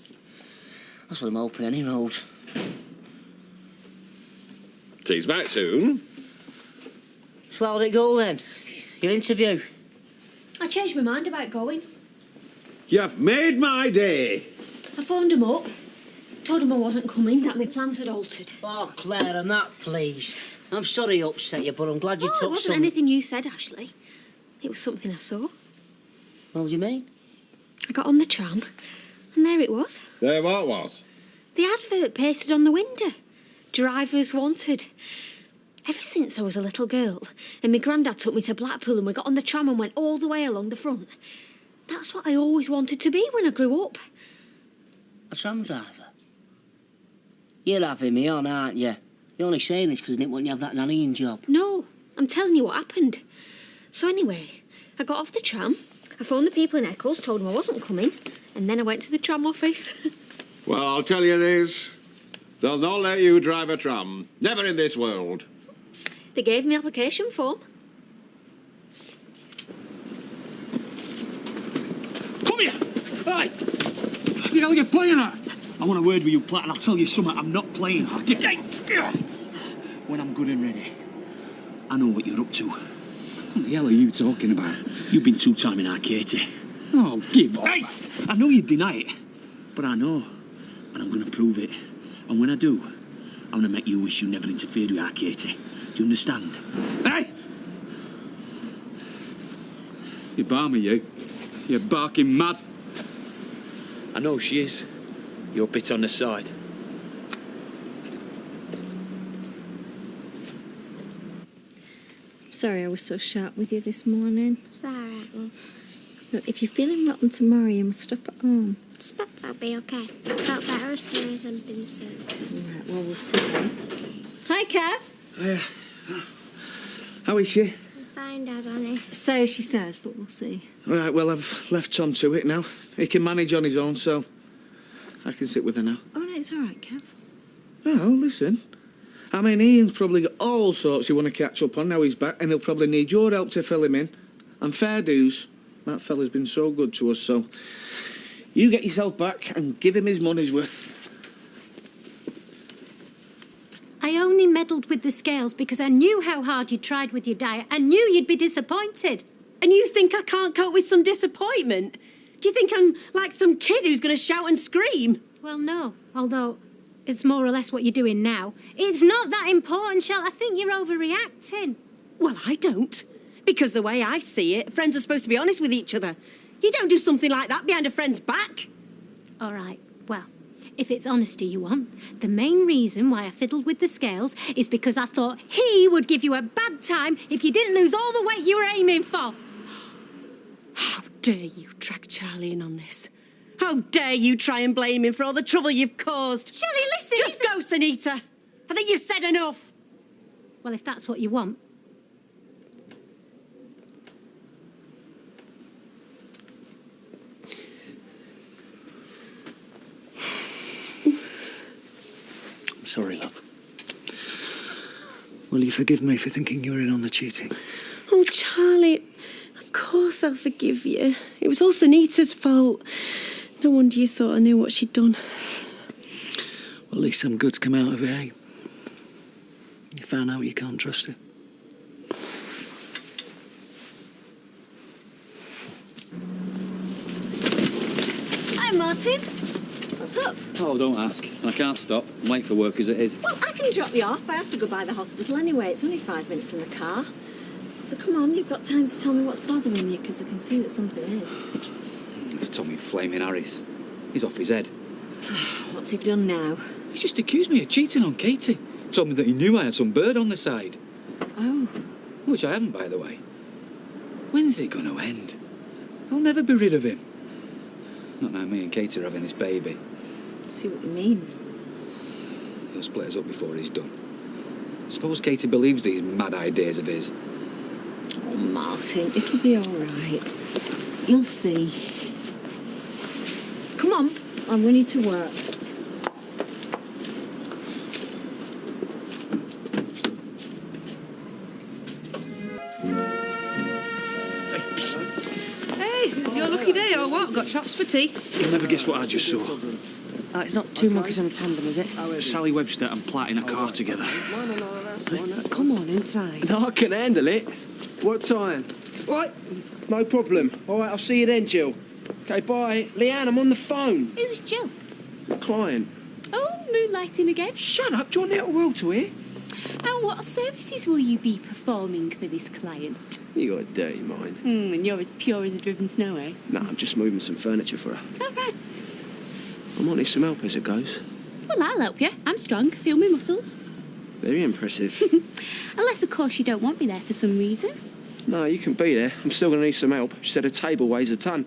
That's what I'm hoping, any road. Tea's back soon. So how did it go then? Your interview? I changed my mind about going. You've made my day. I phoned him up. Told him I wasn't coming, that my plans had altered. Oh, Claire, I'm that pleased. I'm sorry I upset you, but I'm glad you It took wasn't some... anything you said, Ashley. It was something I saw. What do you mean? I got on the tram, and there it was. There what was? The advert pasted on the window. Drivers wanted. Ever since I was a little girl, and my granddad took me to Blackpool and we got on the tram and went all the way along the front. That's what I always wanted to be when I grew up. A tram driver? You're having me on, aren't you? You're only saying this because I didn't want you to have that nannying job. No, I'm telling you what happened. So anyway, I got off the tram, I phoned the people in Eccles, told them I wasn't coming, and then I went to the tram office. Well, I'll tell you this. They'll not let you drive a tram. Never in this world. They gave me application form. Come here! Hey! What the hell are you playing at? I want a word with you, Platt, and I'll tell you something. I'm not playing. Get when I'm good and ready. I know what you're up to. What the hell are you talking about? You've been two-timing our Katie. Oh, give up. Hey! I know you deny it, but I know. And I'm going to prove it. And when I do, I'm going to make you wish you never interfered with our Katie. Do you understand? Hey! You balmy, you. You're barking mad. I know she is. You're a bit on the side. Sorry I was so sharp with you this morning. It's all right, Mum. Look, if you're feeling rotten tomorrow, you must stop at home. Expect I'll be okay. I felt better as soon as I've been sick. Right, well, we'll see then. Hi, Kev. How is she? I'm fine, Dad, honey. So she says, but we'll see. Right, well, I've left Tom to it now. He can manage on his own, so I can sit with her now. Oh, no, it's all right, Kev. No, listen. I mean, Ian's probably got all sorts he want to catch up on now he's back, and he'll probably need your help to fill him in. And fair dues, that fella's been so good to us, so you get yourself back and give him his money's worth. I only meddled with the scales because I knew how hard you tried with your diet. I knew you'd be disappointed. And you think I can't cope with some disappointment? Do you think I'm like some kid who's going to shout and scream? Well, no. Although it's more or less what you're doing now. It's not that important, Shell. I think you're overreacting. Well, I don't. Because the way I see it, friends are supposed to be honest with each other. You don't do something like that behind a friend's back. All right. Well, if it's honesty you want, the main reason why I fiddled with the scales is because I thought he would give you a bad time if you didn't lose all the weight you were aiming for. How dare you drag Charlie in on this? How dare you try and blame him for all the trouble you've caused? Shelley, listen! Just go, Sunita. I think you've said enough. Well, if that's what you want. I'm sorry, love. Will you forgive me for thinking you were in on the cheating? Oh, Charlie, of course I'll forgive you. It was all Sunita's fault. No wonder you thought I knew what she'd done. Well, at least some good's come out of it, eh? You found out you can't trust her. Hi, Martin. What's up? Oh, don't ask. I can't stop. I'm late for work as it is. Well, I can drop you off. I have to go by the hospital anyway. It's only 5 minutes in the car. So come on, you've got time to tell me what's bothering you, because I can see that something is. It's Tommy Flaming Harris. He's off his head. What's he done now? He's just accused me of cheating on Katie. Told me that he knew I had some bird on the side. Oh. Which I haven't, by the way. When's it going to end? I'll never be rid of him. Not now me and Katie are having this baby. See what you mean. He'll split us up before he's done. Suppose Katie believes these mad ideas of his. Oh, Martin, it'll be all right. You'll see. Come on, I'm running to work. Hey, your lucky day or what? Got chops for tea? You'll never guess what I just saw. It's not two monkeys on a tandem, is it? Sally Webster and Platt in a car together. Come on, inside. No, I can handle it. What time? Right, no problem. All right, I'll see you then, Jill. Okay, bye. Leanne, I'm on the phone. Who's Jill? The client. Oh, moonlighting again. Shut up, do you want little world to hear? And what services will you be performing for this client? You got a dirty mind. And you're as pure as a driven snow, eh? No, I'm just moving some furniture for her. Okay. I'm wanting some help as it goes. Well, I'll help you. I'm strong. Feel my muscles. Very impressive. Unless, of course, you don't want me there for some reason. No, you can be there. I'm still going to need some help. She said a table weighs a ton.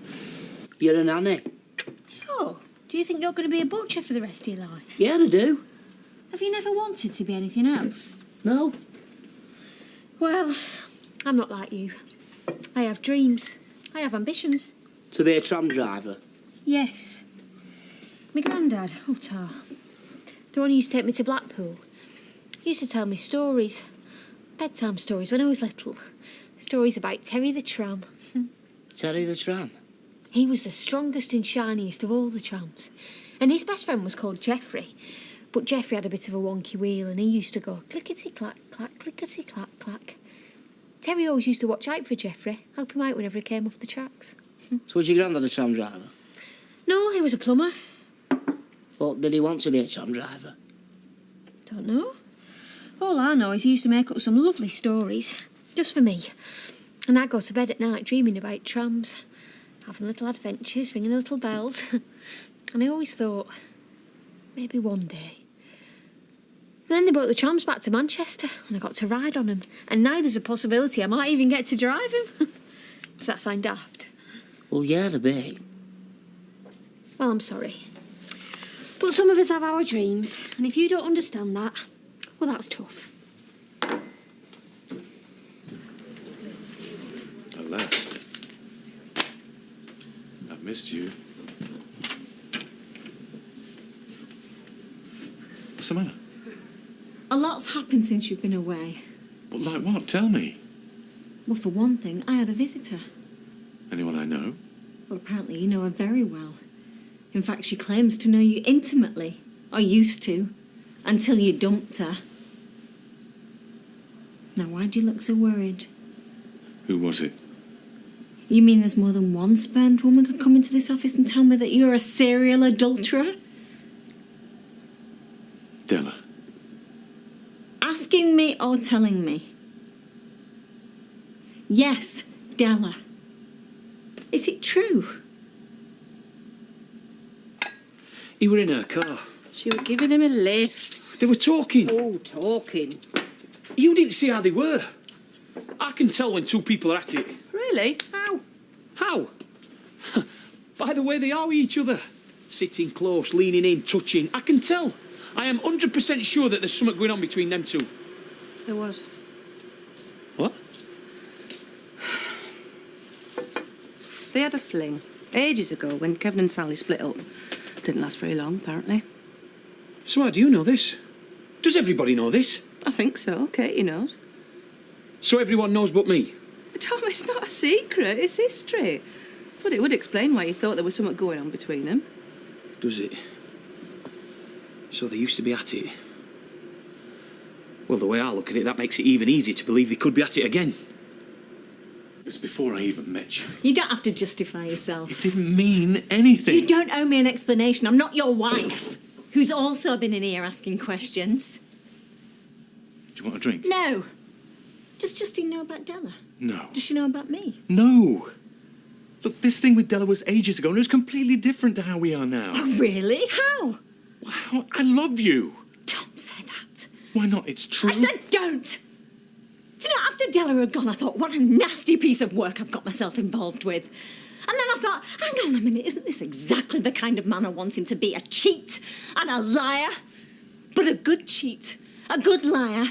You're a nanny. So, do you think you're going to be a butcher for the rest of your life? Yeah, I do. Have you never wanted to be anything else? No. Well, I'm not like you. I have dreams. I have ambitions. To be a tram driver. Yes. My granddad, Tar, the one who used to take me to Blackpool, he used to tell me stories. Bedtime stories when I was little. Stories about Terry the tram. Terry the tram? He was the strongest and shiniest of all the trams. And his best friend was called Geoffrey. But Geoffrey had a bit of a wonky wheel and he used to go clickety-clack, clack, clickety-clack, clack. Terry always used to watch out for Geoffrey, help him out whenever he came off the tracks. So was your granddad a tram driver? No, he was a plumber. Or did he want to be a tram driver? Don't know. All I know is he used to make up some lovely stories, just for me. And I'd go to bed at night dreaming about trams, having little adventures, ringing little bells. And I always thought, maybe one day. And then they brought the trams back to Manchester, and I got to ride on them. And now there's a possibility I might even get to drive them. Does that sound daft? Well, yeah, a bit. Well, I'm sorry. But some of us have our dreams, and if you don't understand that, well, that's tough. At last. I've missed you. What's the matter? A lot's happened since you've been away. But like what? Tell me. Well, for one thing, I had a visitor. Anyone I know? Well, apparently you know her very well. In fact, she claims to know you intimately, or used to, until you dumped her. Now, why do you look so worried? Who was it? You mean there's more than one spurned woman could come into this office and tell me that you're a serial adulterer? Della. Asking me or telling me? Yes, Della. Is it true? He were in her car. She were giving him a lift. They were talking. Oh, talking. You didn't see how they were. I can tell when two people are at it. Really? How? How? By the way they are with each other. Sitting close, leaning in, touching. I can tell. I am 100% sure that there's something going on between them two. There was. What? They had a fling ages ago when Kevin and Sally split up. Didn't last very long, apparently. So how do you know this? Does everybody know this? I think so. Katie knows. So everyone knows but me? Tom, it's not a secret. It's history. But it would explain why you thought there was something going on between them. Does it? So they used to be at it? Well, the way I look at it, that makes it even easier to believe they could be at it again. It was before I even met you. You don't have to justify yourself. It didn't mean anything. You don't owe me an explanation. I'm not your wife, who's also been in here asking questions. Do you want a drink? No. Does Justine know about Della? No. Does she know about me? No. Look, this thing with Della was ages ago, and it was completely different to how we are now. Oh, really? How? Wow, I love you. Don't say that. Why not? It's true. I said don't! Do you know, after Della had gone, I thought, what a nasty piece of work I've got myself involved with. And then I thought, hang on a minute, isn't this exactly the kind of man I want him to be? A cheat and a liar. But a good cheat, a good liar.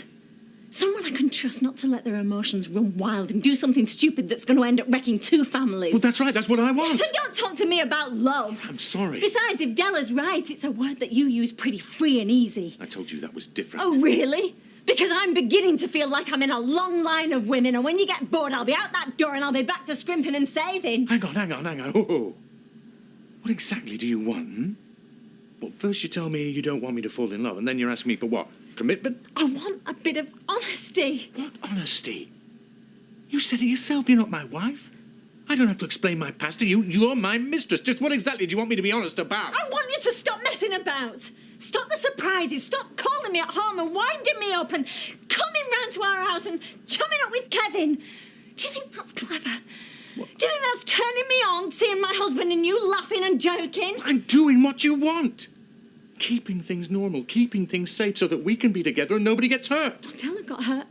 Someone I can trust not to let their emotions run wild and do something stupid that's going to end up wrecking two families. Well, that's right, that's what I want. So don't talk to me about love. I'm sorry. Besides, if Della's right, it's a word that you use pretty free and easy. I told you that was different. Oh, really? Because I'm beginning to feel like I'm in a long line of women, and when you get bored, I'll be out that door and I'll be back to scrimping and saving. Hang on. Oh. What exactly do you want, hmm? Well, first you tell me you don't want me to fall in love, and then you're asking me for what? Commitment? I want a bit of honesty. What honesty? You said it yourself, you're not my wife. I don't have to explain my past to you. You're my mistress. Just what exactly do you want me to be honest about? I want you to stop messing about. Stop the surprises. Stop calling me at home and winding me up and coming round to our house and chumming up with Kevin. Do you think that's clever? What? Do you think that's turning me on, seeing my husband and you laughing and joking? I'm doing what you want. Keeping things normal, keeping things safe so that we can be together and nobody gets hurt. Well, Della got hurt.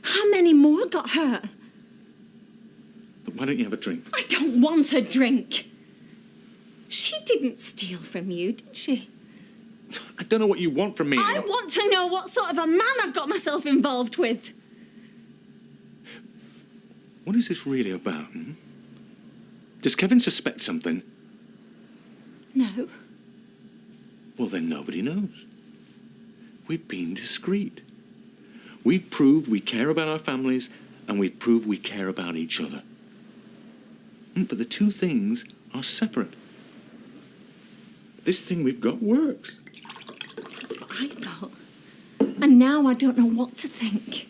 How many more got hurt? But why don't you have a drink? I don't want a drink. She didn't steal from you, did she? I don't know what you want from me. I want to know what sort of a man I've got myself involved with. What is this really about, hmm? Does Kevin suspect something? No. Well, then nobody knows. We've been discreet. We've proved we care about our families, and we've proved we care about each other. But the two things are separate. This thing we've got works. That's what right, though. And now I don't know what to think.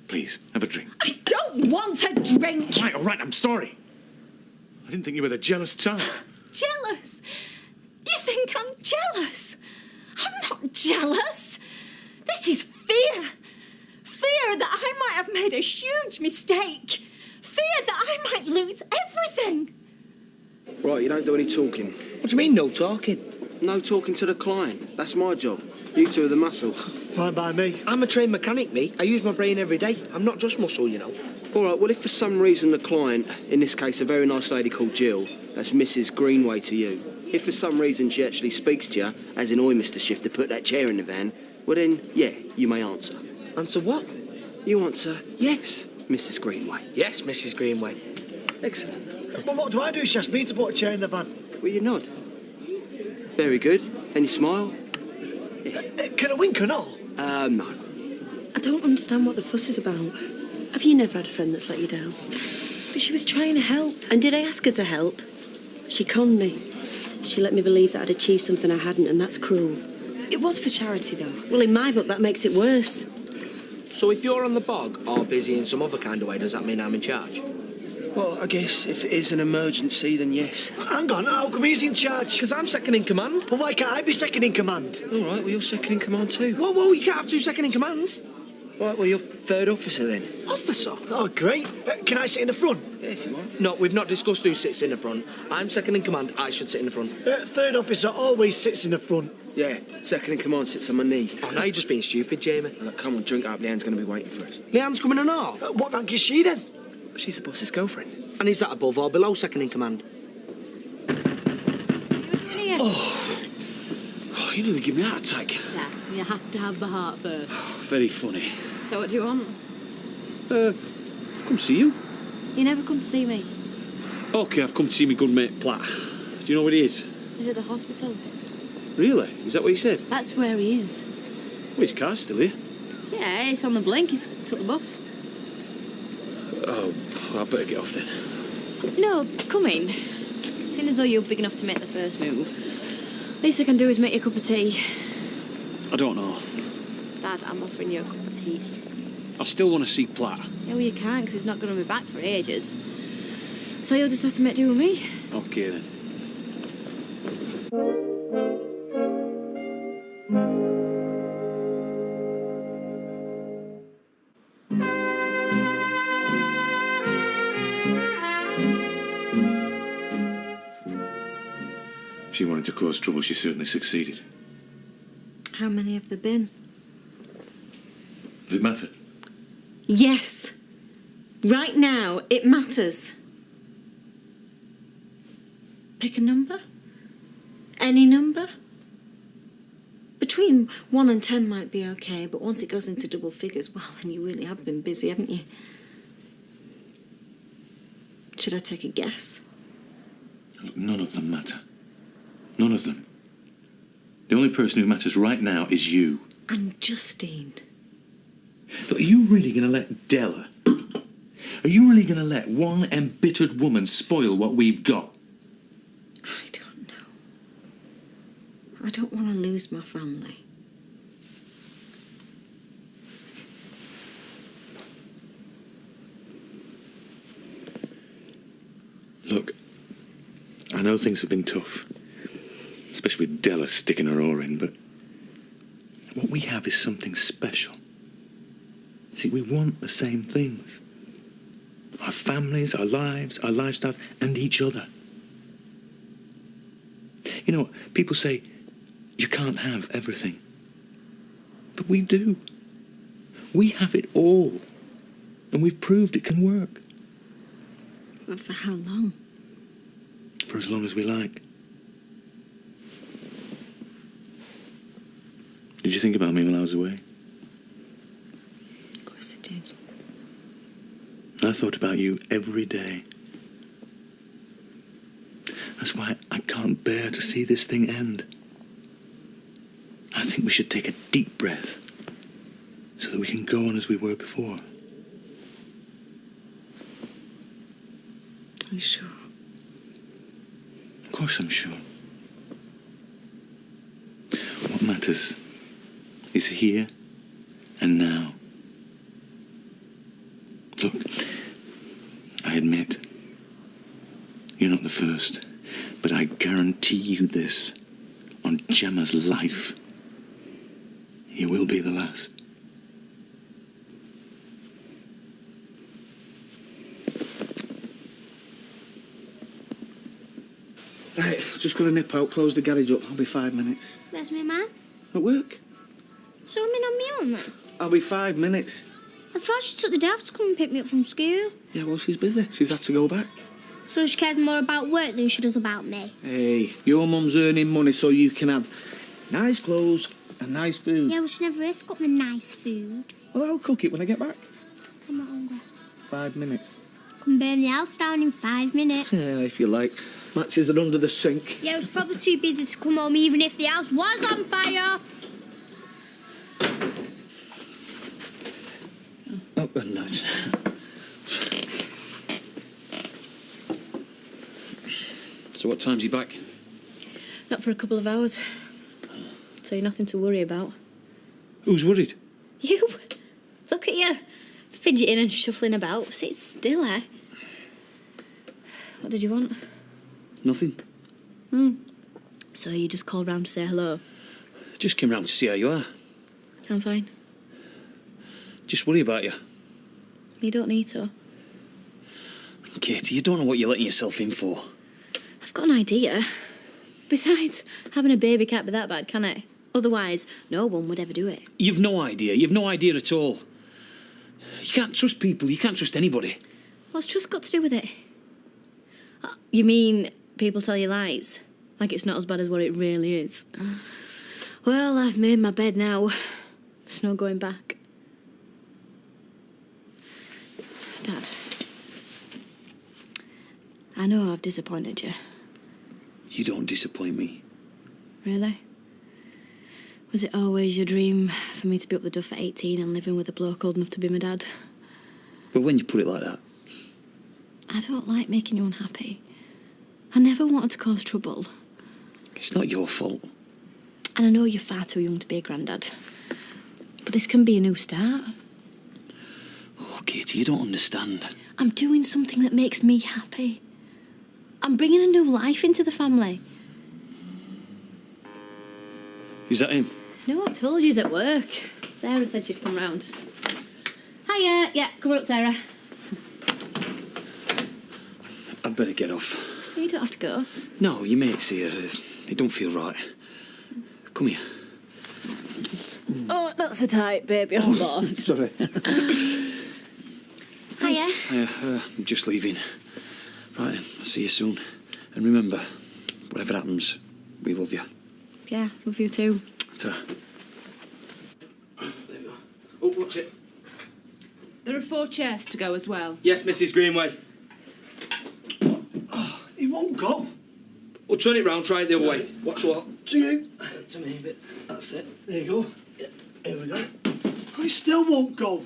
Please, have a drink. I don't want a drink! All right, I'm sorry. I didn't think you were the jealous type. Jealous? You think I'm jealous? I'm not jealous. This is fear. Fear that I might have made a huge mistake. Fear that I might lose everything. Right, you don't do any talking. What do you mean, no talking? No talking to the client. That's my job. You two are the muscle. Fine by me. I'm a trained mechanic, me. I use my brain every day. I'm not just muscle, you know. All right, well, if for some reason the client, in this case a very nice lady called Jill, that's Mrs. Greenway to you, if for some reason she actually speaks to you, as in, oi, Mr. Shifter, put that chair in the van, well then, yeah, you may answer. Answer what? You answer, yes, Mrs. Greenway. Yes, Mrs. Greenway. Excellent. Well, what do I do? She asked me to put a chair in the van. Well, you nod. Very good. And you smile? Can I wink and all? No. I don't understand what the fuss is about. Have you never had a friend that's let you down? But she was trying to help. And did I ask her to help? She conned me. She let me believe that I'd achieved something I hadn't, and that's cruel. It was for charity, though. Well, in my book, that makes it worse. So if you're on the bog or busy in some other kind of way, does that mean I'm in charge? Well, I guess if it is an emergency, then yes. Hang on, how come he's in charge? Because I'm second in command. Well, why can't I be second in command? All right, well, you're second in command too. Whoa, you can't have two second in commands. Right, well, you're third officer then. Officer? Oh, great. Can I sit in the front? Yeah, if you want. No, we've not discussed who sits in the front. I'm second in command. I should sit in the front. Third officer always sits in the front. Yeah, second in command sits on my knee. Oh, now you're just being stupid, Jamie. Look, come on, drink up. Leanne's going to be waiting for us. Leanne's coming and all. What rank is she then? She's the boss's girlfriend. And is that above or below second in command? Oh, you nearly give me a heart attack. Yeah, you have to have the heart first. Very funny. So what do you want? I've come to see you. You never come to see me. OK, I've come to see my good mate Platt. Do you know where he is? He's at the hospital. Really? Is that what he said? That's where he is. Well, his car's still here. Yeah, it's on the blink. He's took the bus. Oh, I better get off then. No, come in. Seeing as though you're big enough to make the first move, least I can do is make you a cup of tea. I don't know. Dad, I'm offering you a cup of tea. I still want to see Platt. Yeah, well, you can, because he's not going to be back for ages. So you'll just have to make do with me. OK, then. If she wanted to cause trouble, she certainly succeeded. How many have there been? Does it matter? Yes. Right now, it matters. Pick a number. Any number. Between 1 and 10 might be okay, but once it goes into double figures, well, then you really have been busy, haven't you? Should I take a guess? Look, none of them matter. None of them. The only person who matters right now is you. And Justine. Look, are you really going to let Della... Are you really going to let one embittered woman spoil what we've got? I don't know. I don't want to lose my family. Look, I know things have been tough, especially with Della sticking her oar in, but what we have is something special. See, we want the same things. Our families, our lives, our lifestyles, and each other. You know, people say you can't have everything. But we do. We have it all. And we've proved it can work. But for how long? For as long as we like. Did you think about me when I was away? Of course I did. I thought about you every day. That's why I can't bear to see this thing end. I think we should take a deep breath so that we can go on as we were before. Are you sure? Of course I'm sure. What matters is here and now. Look, I admit, you're not the first, but I guarantee you this, on Gemma's life, you will be the last. Right, just got to nip out, close the garage up. I'll be 5 minutes. Where's my man? At work. So I'm in on my own then? I'll be 5 minutes. I thought she took the day off to come and pick me up from school. Yeah, well, she's busy. She's had to go back. So she cares more about work than she does about me. Hey, your mum's earning money so you can have nice clothes and nice food. Yeah, well, she never is to cook the nice food. Well, I'll cook it when I get back. I'm not hungry. 5 minutes. Can burn the house down in 5 minutes. Yeah, if you like. Matches are under the sink. Yeah, I was probably too busy to come home even if the house was on fire. Oh, no. So what time's he back? Not for a couple of hours. So you're nothing to worry about. Who's worried? You? Look at you. Fidgeting and shuffling about. Sit still, eh? What did you want? Nothing. So you just called round to say hello? Just came round to see how you are. I'm fine. Just worry about you. You don't need to. Katie, you don't know what you're letting yourself in for. I've got an idea. Besides, having a baby can't be that bad, can it? Otherwise, no one would ever do it. You've no idea. You've no idea at all. You can't trust people. You can't trust anybody. What's trust got to do with it? You mean people tell you lies? Like it's not as bad as what it really is? Well, I've made my bed now. There's no going back. Dad, I know I've disappointed you. You don't disappoint me. Really? Was it always your dream for me to be up the duff at 18 and living with a bloke old enough to be my dad? But when you put it like that... I don't like making you unhappy. I never wanted to cause trouble. It's not your fault. And I know you're far too young to be a granddad. But this can be a new start. Oh, Katie, you don't understand. I'm doing something that makes me happy. I'm bringing a new life into the family. Is that him? No, I told you he's at work. Sarah said she'd come round. Hiya. Yeah, come on up, Sarah. I'd better get off. You don't have to go. No, your mate's here. It don't feel right. Come here. Oh, that's a tight baby on board. Sorry. Hiya. I'm just leaving. Right, I'll see you soon. And remember, whatever happens, we love you. Yeah, love you too. Ta. There we go. Oh, watch it. There are 4 chairs to go as well. Yes, Mrs. Greenway. He won't go. We'll turn it round, try it the other way. Watch what? To you. To me a bit. That's it. There you go. Yeah, here we go. He still won't go.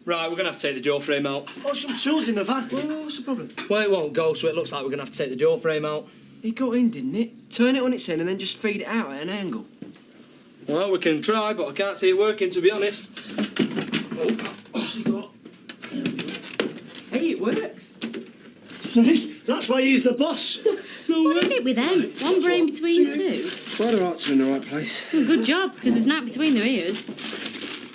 Right, we're going to have to take the door frame out. Oh, some tools in the van. Well, what's the problem? Well, it won't go, so it looks like we're going to have to take the door frame out. It got in, didn't it? Turn it on its end and then just feed it out at an angle. Well, we can try, but I can't see it working, to be honest. Oh, what's he got? Hey, it works. See? That's why he's the boss. What is it with them? One brain between two? Well, their hearts are in the right place. Well, good job, because there's not between their ears.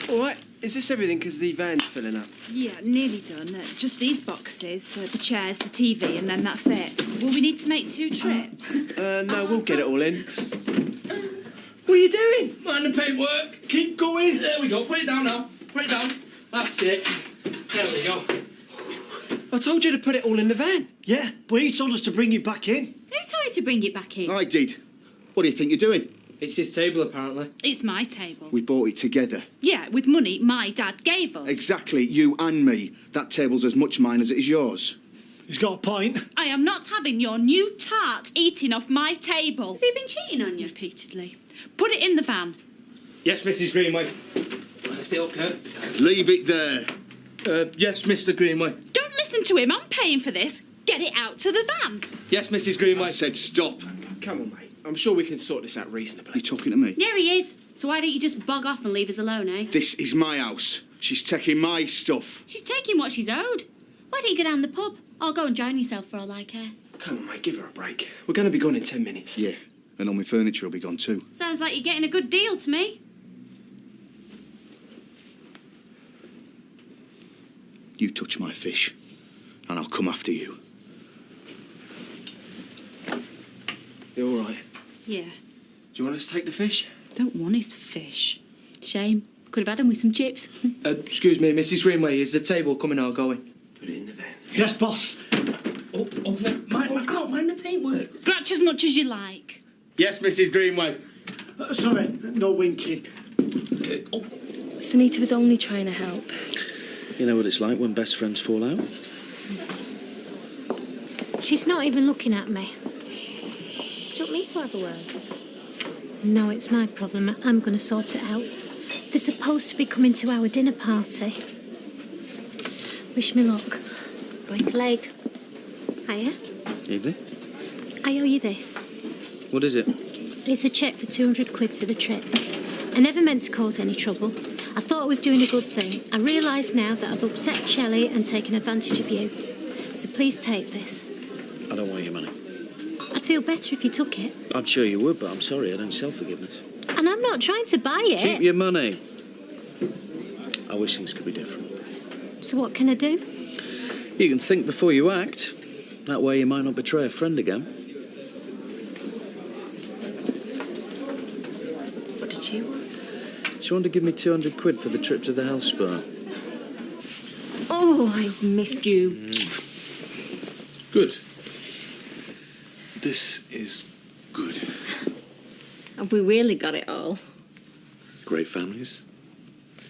All right, is this everything because the van's filling up? Yeah, nearly done. Just these boxes, the chairs, the TV, and then that's it. Will we need to make 2 trips? No, we'll get it all in. What are you doing? Mind the paintwork. Keep going. There we go. Put it down now. Put it down. That's it. There we go. I told you to put it all in the van. Yeah, but he told us to bring it back in. Who told you to bring it back in? I did. What do you think you're doing? It's his table, apparently. It's my table. We bought it together. Yeah, with money my dad gave us. Exactly, you and me. That table's as much mine as it is yours. He's got a point. I am not having your new tart eating off my table. Has he been cheating on you? Repeatedly. Put it in the van. Yes, Mrs. Greenway. Lift it up, Kurt. Leave it there. Yes, Mr. Greenway. Don't listen to him. I'm paying for this. Get it out to the van. Yes, Mrs. Greenway. I said stop. Come on, mate. I'm sure we can sort this out reasonably. You talking to me? Yeah, he is. So why don't you just bog off and leave us alone, eh? This is my house. She's taking my stuff. She's taking what she's owed. Why don't you go down the pub? Or go and join yourself for all I care. Come on, mate, give her a break. We're going to be gone in 10 minutes. Yeah, and all my furniture will be gone too. Sounds like you're getting a good deal to me. You touch my fish, and I'll come after you. You all right? Yeah. Do you want us to take the fish? Don't want his fish. Shame. Could have had him with some chips. Excuse me, Mrs. Greenway, is the table coming or going? Put it in the van. Yes, boss. Mind the paintwork. Scratch as much as you like. Yes, Mrs. Greenway. Sorry, no winking. Sunita was only trying to help. You know what it's like when best friends fall out? She's not even looking at me. Do you want me to have a word? No, it's my problem. I'm going to sort it out. They're supposed to be coming to our dinner party. Wish me luck. Break a leg. Hiya. Evening. I owe you this. What is it? It's a cheque for 200 quid for the trip. I never meant to cause any trouble. I thought I was doing a good thing. I realise now that I've upset Shelley and taken advantage of you. So please take this. I don't want your money. I'd feel better if you took it. I'm sure you would, but I'm sorry, I don't sell forgiveness. And I'm not trying to buy it. Keep your money. I wish things could be different. So what can I do? You can think before you act. That way you might not betray a friend again. What did you want? She wanted to give me 200 quid for the trip to the health spa. Oh, I've missed you. Good. This is good. Have we really got it all? Great families,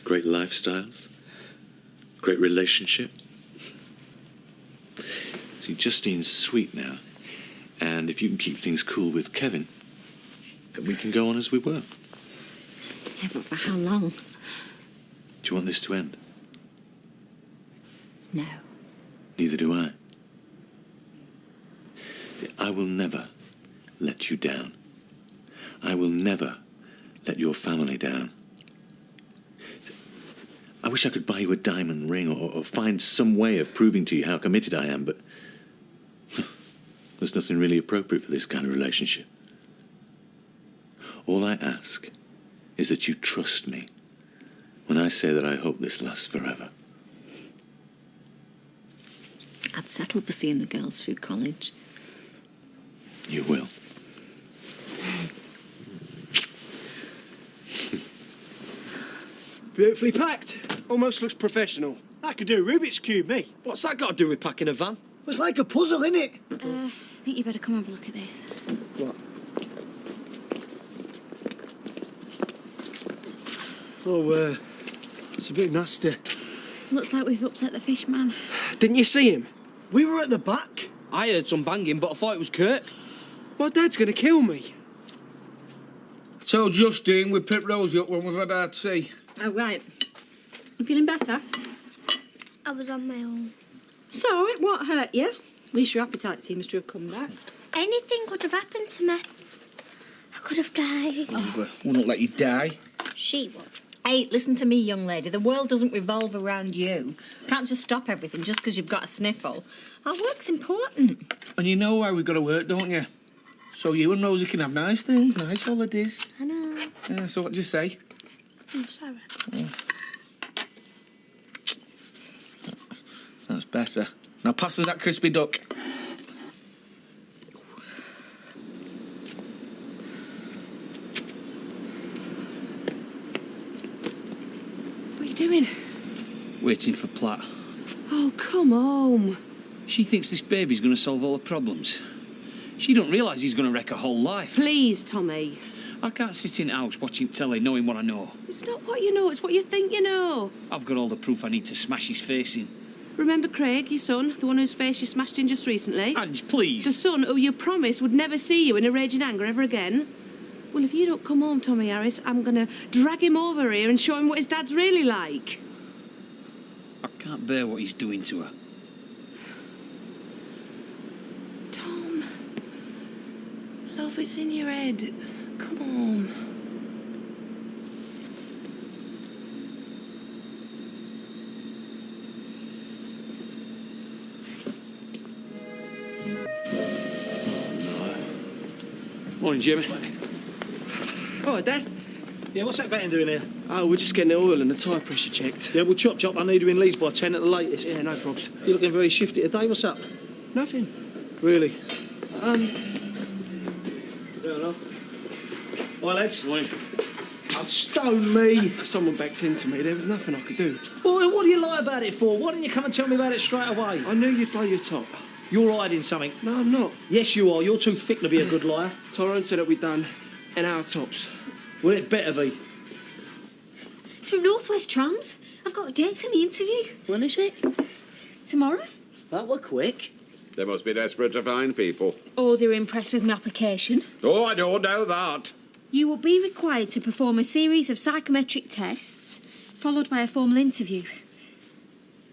great lifestyles, great relationship. See, Justine's sweet now, and if you can keep things cool with Kevin, then we can go on as we were. Yeah, but for how long? Do you want this to end? No. Neither do I. See, I will never let you down. I will never let your family down. I wish I could buy you a diamond ring or find some way of proving to you how committed I am, but there's nothing really appropriate for this kind of relationship. All I ask is that you trust me when I say that I hope this lasts forever. I'd settle for seeing the girls through college. You will. Beautifully packed. Almost looks professional. I could do a Rubik's Cube, me. What's that got to do with packing a van? It's like a puzzle, innit? I think you better come have a look at this. What? Oh, it's a bit nasty. Looks like we've upset the fish man. Didn't you see him? We were at the back. I heard some banging, but I thought it was Kirk. My dad's going to kill me. I told Justine we'd pick Rosie up when we've had our tea. Oh, right. You feeling better? I was on my own. So, it won't hurt you. At least your appetite seems to have come back. Anything could have happened to me. I could have died. We wouldn't let you die. She would. Hey, listen to me, young lady. The world doesn't revolve around you. Can't just stop everything just because you've got a sniffle. Our work's important. And you know why we've got to work, don't you? So you and Rosie can have nice things, nice holidays. I know. Yeah, so what do you say? I'm sorry. Oh. That's better. Now pass us that crispy duck. What are you doing? Waiting for Platt. Oh, come home. She thinks this baby's going to solve all the problems. She don't realise he's going to wreck her whole life. Please, Tommy. I can't sit in the house watching telly knowing what I know. It's not what you know, it's what you think you know. I've got all the proof I need to smash his face in. Remember Craig, your son, the one whose face you smashed in just recently? Ange, please. The son who you promised would never see you in a raging anger ever again? Well, if you don't come home, Tommy Harris, I'm going to drag him over here and show him what his dad's really like. I can't bear what he's doing to her. Tom. Love. stuff. It's in your head. Come on. Morning, Jimmy. Oh, Dad. Yeah, what's that vetting doing here? Oh, we're just getting the oil and the tyre pressure checked. Yeah, well, chop. I need you in Leeds by 10 at the latest. Yeah, no probs. You're looking very shifty today. What's up? Nothing. Really? Um. Hi, lads. Morning. Oh, stone me. Someone backed into me. There was nothing I could do. Boy, what do you lie about it for? Why didn't you come and tell me about it straight away? I knew you'd blow your top. You're hiding something. No, I'm not. Yes, you are. You're too thick to be a good liar. Tyrone said that we'd done an hour tops. Well, it better be. It's from North West Trams. I've got a date for the interview. When is it? Tomorrow. That were quick. They must be desperate to find people. Oh, they're impressed with my application. Oh, I don't know that. You will be required to perform a series of psychometric tests, followed by a formal interview.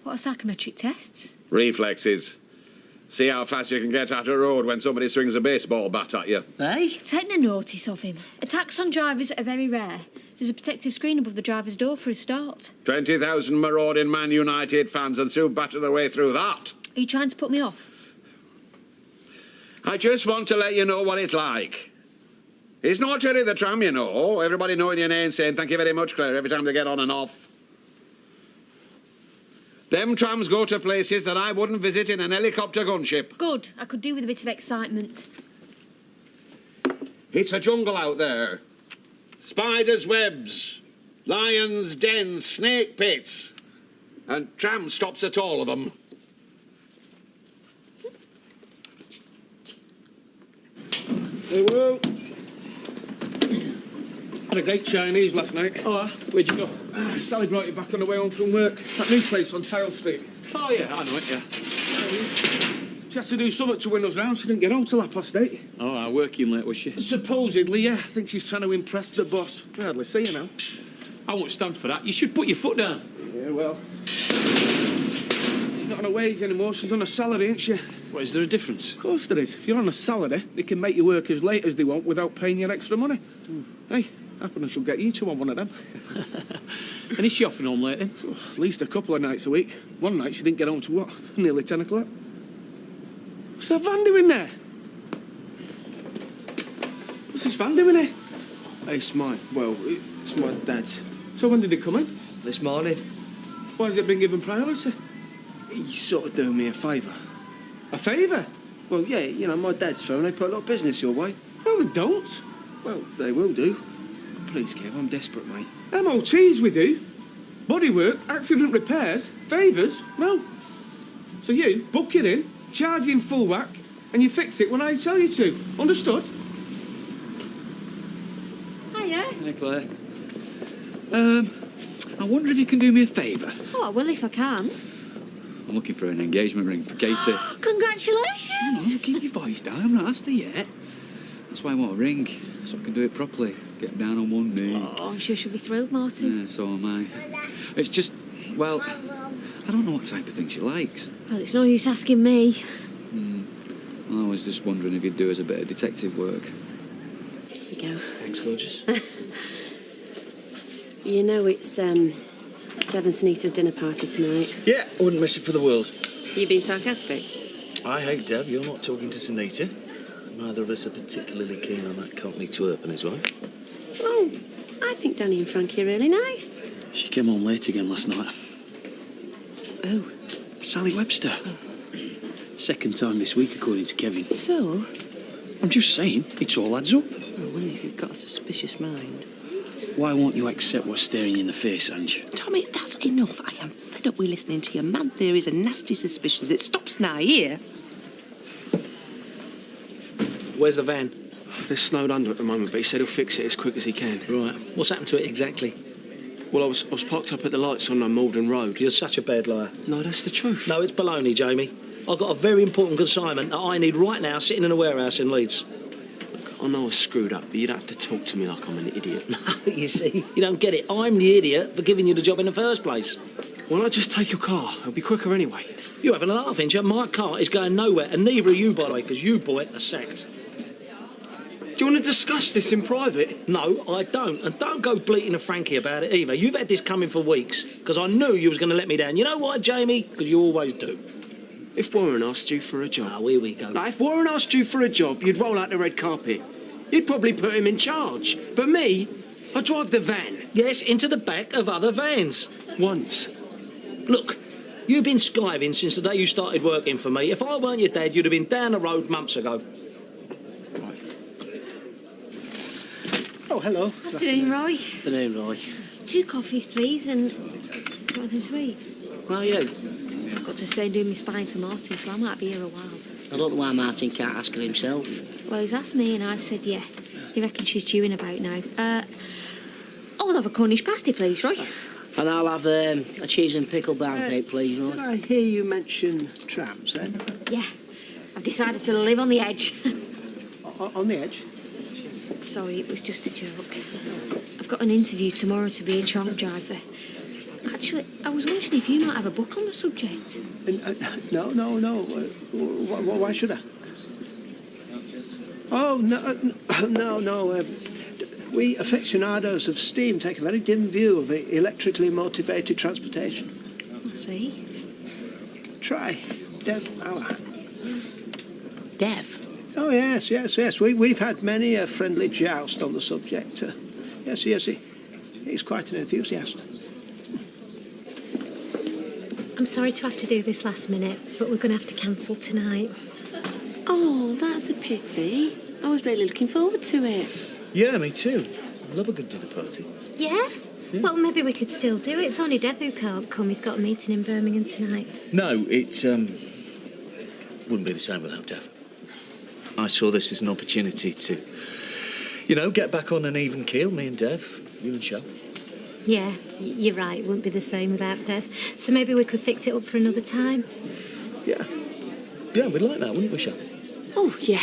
What are psychometric tests? Reflexes. See how fast you can get out of road when somebody swings a baseball bat at you. Hey? Take no notice of him. Attacks on drivers are very rare. There's a protective screen above the driver's door for a start. 20,000 marauding Man United fans and soon batter their way through that. Are you trying to put me off? I just want to let you know what it's like. It's not really the tram, you know. Everybody knowing your name saying thank you very much, Claire, every time they get on and off. Them trams go to places that I wouldn't visit in an helicopter gunship. Good. I could do with a bit of excitement. It's a jungle out there. Spiders' webs, lions' dens, snake pits. And tram stops at all of them. Hey, whoa. Had a great Chinese last night. Oh, where'd you go? Sally brought you back on the way home from work. That new place on Tile Street. Oh, yeah, I know it, yeah. She has to do something to win us round. She didn't get home till 8:30. Oh, I working late, was she? Supposedly, yeah. I think she's trying to impress the boss. I hardly see her now. I won't stand for that. You should put your foot down. Yeah, well. She's not on a wage anymore. She's on a salary, ain't she? What, is there a difference? Of course there is. If you're on a salary, they can make you work as late as they want without paying you extra money. Hey, happen I should get you two on one of them. And is she often home late then? At least a couple of nights a week. One night she didn't get home till what? Nearly 10 o'clock. What's that van doing there? What's this van doing here? It's mine. Well, it's my dad's. So when did it come in? This morning. Why has it been given priority? He's sort of doing me a favour. A favour? Well, yeah, you know, my dad's firm, they put a lot of business your way. No, they don't. Well, they will do. Please, Kev, I'm desperate, mate. MOTs we do. Bodywork, accident repairs, favours, no. So you book it in, charge in full whack, and you fix it when I tell you to. Understood? Hiya. Hey, Claire. I wonder if you can do me a favour. Oh, well, if I can. I'm looking for an engagement ring for Katie. Congratulations! No, keep your voice down. I'm not asked her yet. That's why I want a ring, so I can do it properly. Get down on one knee. Oh, I'm sure she'll be thrilled, Martin. Yeah, so am I. It's just, well, I don't know what type of thing she likes. Well, it's no use asking me. I was just wondering if you'd do us a bit of detective work. Here you go. Thanks, gorgeous. You know it's Dev and Sunita's dinner party tonight. Yeah, I wouldn't miss it for the world. You being sarcastic? I hate Dev, you're not talking to Sunita. Neither of us are particularly keen on that Cockney twerp and his wife. Oh, I think Danny and Frankie are really nice. She came home late again last night. Oh. Sally Webster. Second time this week, according to Kevin. So? I'm just saying, it all adds up. I wonder if you've got a suspicious mind. Why won't you accept what's staring you in the face, Ange? Tommy, that's enough. I am fed up with listening to your mad theories and nasty suspicions. It stops now here. Where's the van? They're snowed under at the moment, but he said he'll fix it as quick as he can. Right. What's happened to it exactly? Well, I was parked up at the lights on Malden Road. You're such a bad liar. No, that's the truth. No, it's baloney, Jamie. I've got a very important consignment that I need right now sitting in a warehouse in Leeds. I know I screwed up, but you don't have to talk to me like I'm an idiot. No, you see, you don't get it. I'm the idiot for giving you the job in the first place. Why not just take your car? It'll be quicker anyway. You're having a laugh, ain't you? My car is going nowhere, and neither are you, by the way, because you, boy, are sacked. ask this in private? No, I don't. And don't go bleating to Frankie about it either. You've had this coming for weeks, because I knew you was going to let me down. You know why, Jamie? Because you always do. If Warren asked you for a job... Ah, here we go. Now, if Warren asked you for a job, you'd roll out the red carpet. You'd probably put him in charge. But me, I drive the van. Yes, into the back of other vans. Once. Look, you've been skiving since the day you started working for me. If I weren't your dad, you'd have been down the road months ago. Oh, hello. Afternoon, Roy. Afternoon, Roy. 2 coffees, please, and nothing to eat. Where are you? I've got to stay and do my spine for Martin, so I might be here a while. I don't know why Martin can't ask her himself. Well, he's asked me, and I've said yeah. They reckon she's due in about now. I'll have a Cornish pasty, please, Roy. And I'll have a cheese and pickle brown cake, please, Roy. Did I hear you mention trams, then? Yeah. I've decided to live on the edge. On the edge? Sorry, it was just a joke. I've got an interview tomorrow to be a tram driver. Actually, I was wondering if you might have a book on the subject. No. Why should I? Oh, no. We aficionados of steam take a very dim view of electrically motivated transportation. I see. Try Dev Hour. Dev? Oh, yes. We've had many a friendly joust on the subject. Yes, he's quite an enthusiast. I'm sorry to have to do this last minute, but we're going to have to cancel tonight. Oh, that's a pity. I was really looking forward to it. Yeah, me too. I love a good dinner party. Yeah? Well, maybe we could still do it. It's only Dev who can't come. He's got a meeting in Birmingham tonight. No, it wouldn't be the same without Dev. I saw this as an opportunity to, get back on an even keel, me and Dev, you and Shell. Yeah, you're right. It wouldn't be the same without Dev. So maybe we could fix it up for another time. Yeah. Yeah, we'd like that, wouldn't we, Shell? Oh, yeah.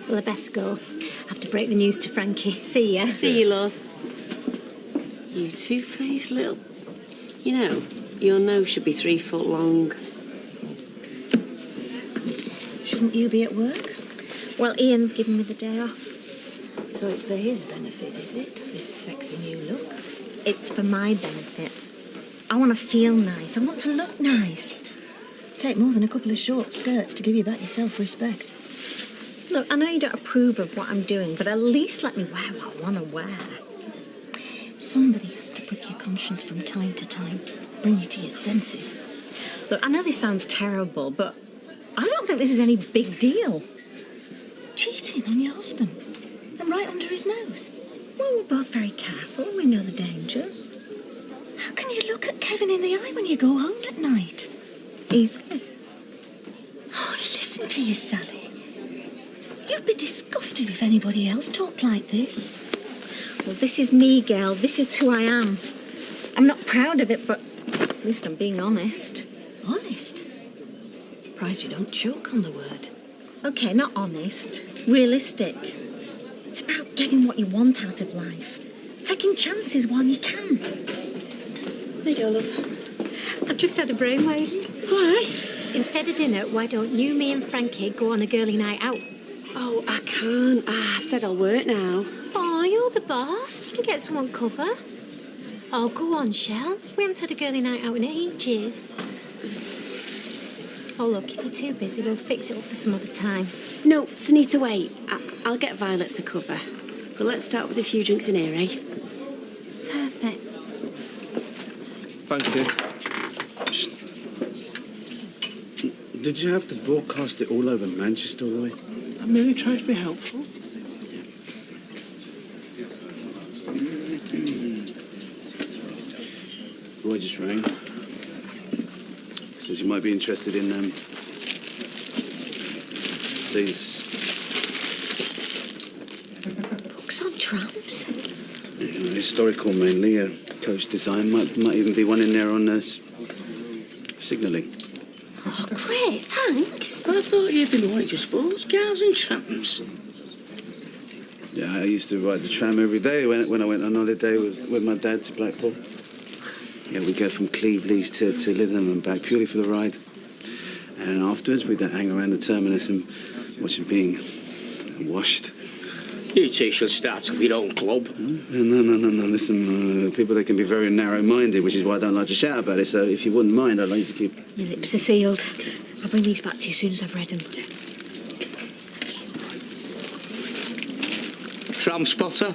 Well, I best go. I have to break the news to Frankie. See ya. See you, love. You two-faced little... your nose should be 3 foot long. Shouldn't you be at work? Well, Ian's given me the day off. So it's for his benefit, is it? This sexy new look? It's for my benefit. I want to feel nice. I want to look nice. Take more than a couple of short skirts to give you back your self-respect. Look, I know you don't approve of what I'm doing, but at least let me wear what I want to wear. Somebody has to prick your conscience from time to time, bring you to your senses. Look, I know this sounds terrible, but I don't think this is any big deal. Cheating on your husband, and right under his nose. Well, we're both very careful. We know the dangers. How can you look at Kevin in the eye when you go home at night? Easily. Oh, listen to you, Sally. You'd be disgusted if anybody else talked like this. Well, this is me, girl. This is who I am. I'm not proud of it, but at least I'm being honest. Honest? Surprised you don't choke on the word. Okay, not honest. Realistic. It's about getting what you want out of life. Taking chances while you can. There you go, love. I've just had a brainwave. Why? Instead of dinner, why don't you, me and Frankie go on a girly night out? Oh, I can't. I've said I'll work now. Oh, you're the boss. You can get someone cover. Oh, go on, Shell. We haven't had a girly night out in ages. Oh, look, if you're too busy, we'll fix it up for some other time. No, Sunita, wait. I'll get Violet to cover. But let's start with a few drinks in here, eh? Perfect. Thank you. Did you have to broadcast it all over Manchester, Roy? I merely tried to be helpful. Roy just rang. Says you might be interested in, these. Books on trams? Historical mainly, coach design. Might even be one in there on signalling. Oh, great, thanks. I thought you'd been more into sports cars and trams. Yeah, I used to ride the tram every day when I went on holiday with my dad to Blackpool. Yeah, we'd go from Cleveland to Lytham and back purely for the ride. And afterwards, we'd hang around the terminus and watch it being washed. You two should start up your own club. No. Listen, people, they can be very narrow-minded, which is why I don't like to shout about it. So if you wouldn't mind, I'd like you to keep... Your lips are sealed. I'll bring these back to you as soon as I've read them. Tram spotter?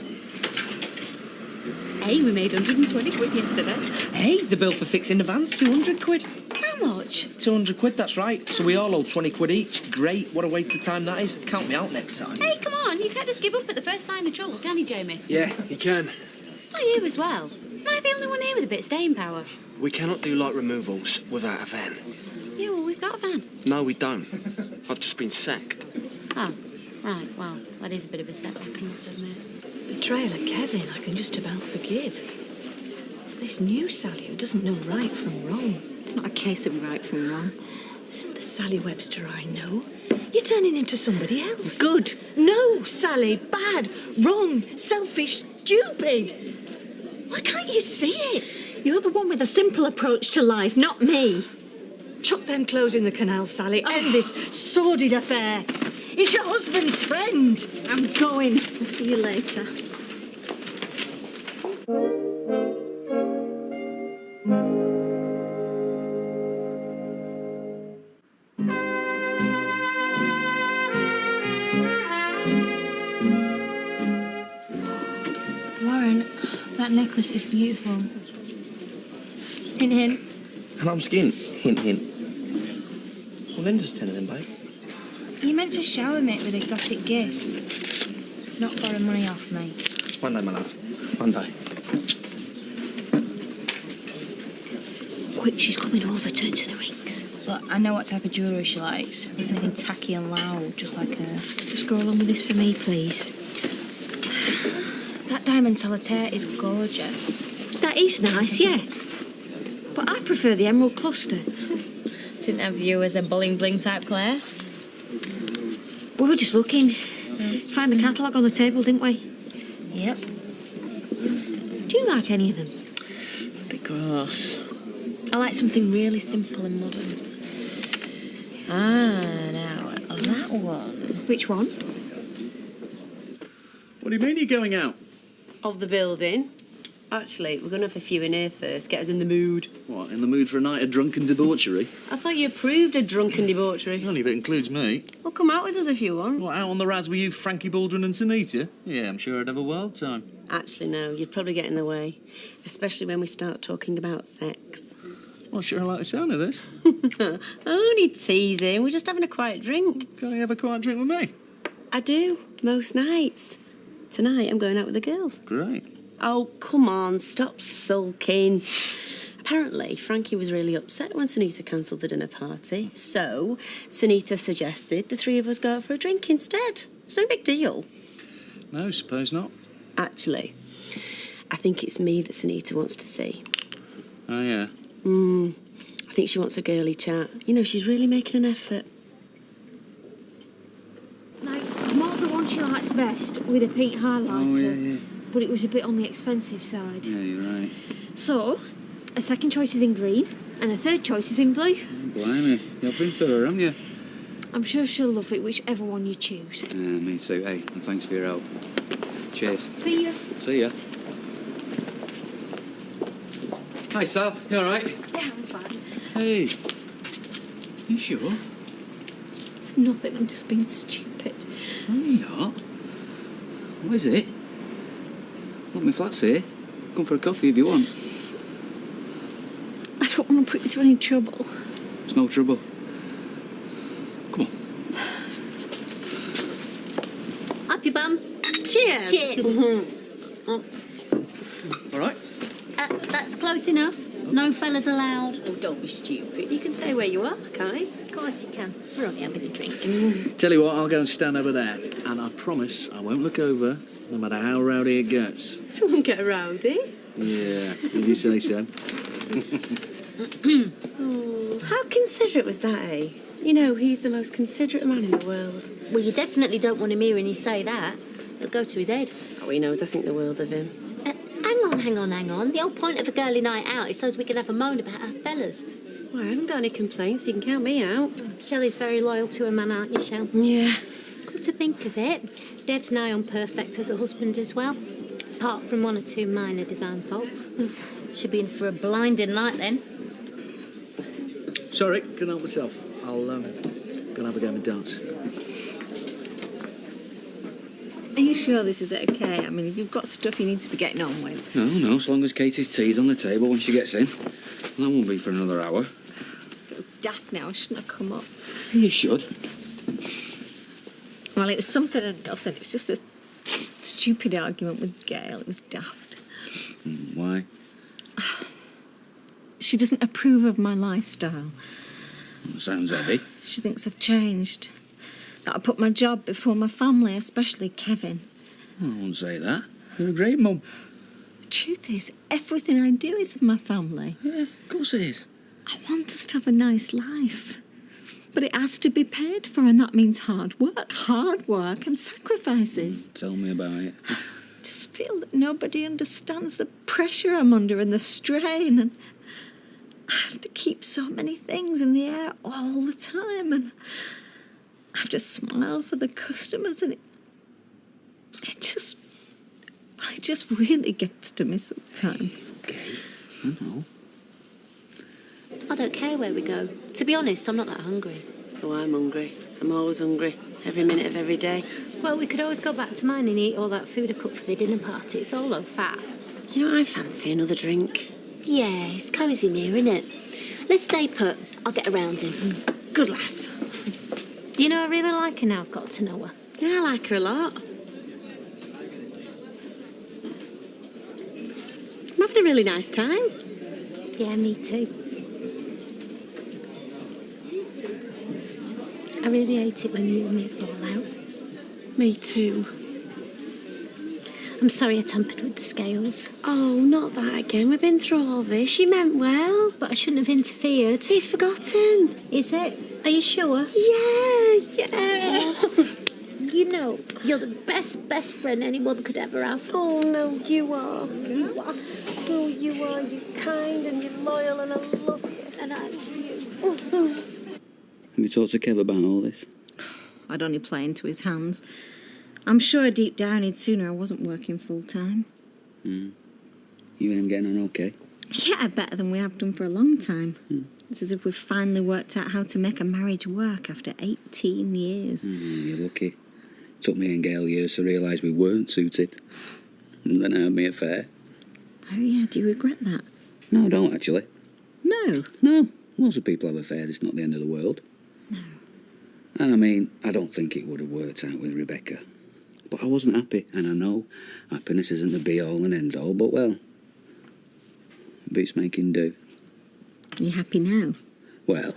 Hey, we made 120 quid yesterday. Hey, the bill for fixing the van's 200 quid. How much? 200 quid, that's right. So we all owe 20 quid each. Great, what a waste of time that is. Count me out next time. Hey, come on, you can't just give up at the first sign of trouble, can you, Jamie? Yeah, you can. Not you as well. Am I the only one here with a bit of staying power? We cannot do light removals without a van. Yeah, well, we've got a van. No, we don't. I've just been sacked. Oh, right, well, that is a bit of a setback, I must admit. Betrayal of Kevin, I can just about forgive. This new Sally who doesn't know right from wrong. It's not a case of right from wrong. This isn't the Sally Webster I know. You're turning into somebody else. Good. No, Sally. Bad. Wrong. Selfish. Stupid. Why can't you see it? You're the one with a simple approach to life, not me. Chuck them clothes in the canal, Sally. End this sordid affair. It's your husband's friend. I'm going. I'll see you later. Warren, that necklace is beautiful. Hint, hint. And I'm skinned. Hint, hint. Well, then just 10 of them, babe. You meant to shower me with exotic gifts, not borrow money off me. One day, my love. One day. Quick, she's coming over. Turn to the rings. But I know what type of jewellery she likes. Anything tacky and loud, just like her. Just go along with this for me, please. That diamond solitaire is gorgeous. That is nice, yeah. But I prefer the emerald cluster. Didn't have you as a bling bling type, Claire? We were just looking. Find the catalogue on the table, didn't we? Yep. Do you like any of them? A bit gross. I like something really simple and modern. Now, that one. Which one? What do you mean you're going out? Of the building. Actually, we're going to have a few in here first, get us in the mood. What, in the mood for a night of drunken debauchery? I thought you approved of drunken debauchery. Only if it includes me. Well, come out with us if you want. What, out on the Raz with you, Frankie Baldwin and Sunita? Yeah, I'm sure I'd have a wild time. Actually, no, you'd probably get in the way. Especially when we start talking about sex. Well, sure I like the sound of this. Only teasing, we're just having a quiet drink. Can't you have a quiet drink with me? I do, most nights. Tonight, I'm going out with the girls. Great. Oh, come on, stop sulking. Apparently, Frankie was really upset when Sunita cancelled the dinner party. So, Sunita suggested the three of us go out for a drink instead. It's no big deal. No, suppose not. Actually, I think it's me that Sunita wants to see. Oh, yeah? I think she wants a girly chat. You know, she's really making an effort. Like, I marked the one she likes best with a pink highlighter. Oh, yeah. But it was a bit on the expensive side. Yeah, you're right. So, a second choice is in green, and a third choice is in blue. Blimey, you've been thorough, haven't you? I'm sure she'll love it, whichever one you choose. Yeah, me too. Hey, and thanks for your help. Cheers. See ya. See ya. Hi, Sal. You all right? Yeah, I'm fine. Hey. You sure? It's nothing, I'm just being stupid. I'm not. What is it? Look, my flat's here. Come for a coffee if you want. I don't want to put you to any trouble. It's no trouble. Come on. Up your bum. Cheers. Cheers. All right. That's close enough. No fellas allowed. Oh, don't be stupid. You can stay where you are, can't you? Of course you can. We're only having a drink. Tell you what, I'll go and stand over there. And I promise I won't look over, no matter how rowdy it gets. I won't get rowdy. Yeah, if you say so. Oh, how considerate was that, eh? You know, he's the most considerate man in the world. Well, you definitely don't want him hearing you say that. It'll go to his head. Oh, he knows I think the world of him. Hang on. The whole point of a girly night out is so as we can have a moan about our fellas. Well, I haven't got any complaints. You can count me out. Shelley's very loyal to her man, aren't you, Shell? Yeah. Good to think of it, Dev's nigh on perfect as a husband as well, apart from 1 or 2 minor design faults. Should be in for a blinding light then. Sorry, can help myself. I'll go and have a game of darts. Are you sure this is okay? I mean, if you've got stuff you need to be getting on with. No, as long as Katie's tea's on the table when she gets in. Well, that won't be for another hour. Go daft now, I shouldn't have come up. You should. Well, it was something and nothing. It was just a stupid argument with Gail. It was daft. Why? She doesn't approve of my lifestyle. Sounds heavy. She thinks I've changed. That I put my job before my family, especially Kevin. I wouldn't say that. You're a great mum. The truth is, everything I do is for my family. Yeah, of course it is. I want us to have a nice life. But it has to be paid for, and that means hard work and sacrifices. Tell me about it. I just feel that nobody understands the pressure I'm under and the strain, and I have to keep so many things in the air all the time, and I have to smile for the customers, and it just really gets to me sometimes. Okay, I know. I don't care where we go. To be honest, I'm not that hungry. Oh, I'm hungry. I'm always hungry. Every minute of every day. Well, we could always go back to mine and eat all that food I cooked for the dinner party. It's all low fat. You know, I fancy another drink. Yeah, it's cosy near, innit? Let's stay put. I'll get around him. Good lass. You know, I really like her now I've got to know her. Yeah, I like her a lot. I'm having a really nice time. Yeah, me too. I really hate it when you and me fall out. Me too. I'm sorry I tampered with the scales. Oh, not that again. We've been through all this. She meant well. But I shouldn't have interfered. He's forgotten. Is it? Are you sure? Yeah. You know, you're the best friend anyone could ever have. Oh, no, you are. You are. Oh, you are. You're kind and you're loyal and I love you. And I love you. Have you talked to Kev about all this? I'd only play into his hands. I'm sure deep down he'd sooner I wasn't working full-time. You and him getting on okay? Yeah, better than we have done for a long time. It's as if we've finally worked out how to make a marriage work after 18 years. You're lucky. Took me and Gail years to realise we weren't suited. And then I had me affair. Oh, yeah, do you regret that? No, I don't, actually. No? No. Lots of people have affairs. It's not the end of the world. No. And I mean, I don't think it would have worked out with Rebecca. But I wasn't happy, and I know happiness isn't the be-all and end-all, but, well, beats making do. Are you happy now? Well,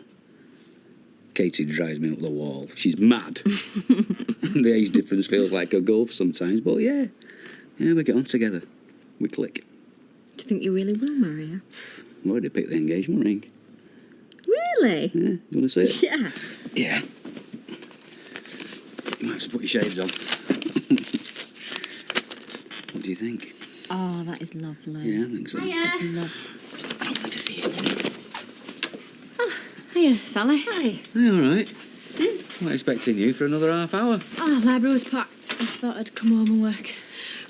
Katie drives me up the wall. She's mad. The age difference feels like a gulf sometimes, but yeah, we get on together. We click. Do you think you really will marry her? I've already picked the engagement ring. Really? Yeah, do you want to see it? Yeah. Yeah. You might have to put your shades on. What do you think? Oh, that is lovely. Yeah, I think so. It's lovely. I don't want to see it. Hiya, Sally. Hi. Hey, all right. I'm not expecting you for another half hour. Oh, library was packed. I thought I'd come home and work.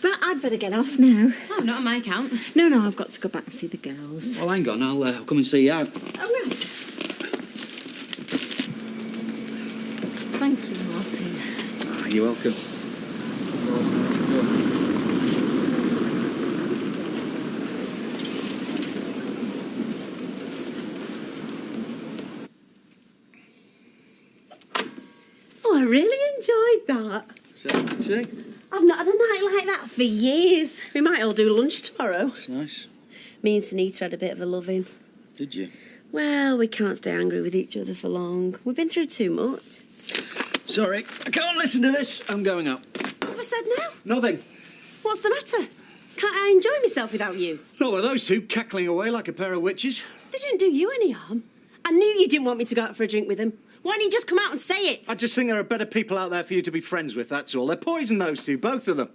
Right, I'd better get off now. Oh, not on my account. No, I've got to go back and see the girls. Well, hang on. I'll come and see you out. Oh, right. Thank you, Martin. You're welcome. Oh, I really enjoyed that. So, see? I've not had a night like that for years. We might all do lunch tomorrow. That's nice. Me and Sunita had a bit of a loving. Did you? Well, we can't stay angry with each other for long. We've been through too much. Sorry, I can't listen to this. I'm going up. What have I said now? Nothing. What's the matter? Can't I enjoy myself without you? Not with those two cackling away like a pair of witches. They didn't do you any harm. I knew you didn't want me to go out for a drink with them. Why don't you just come out and say it? I just think there are better people out there for you to be friends with, that's all. They're poison, those two, both of them.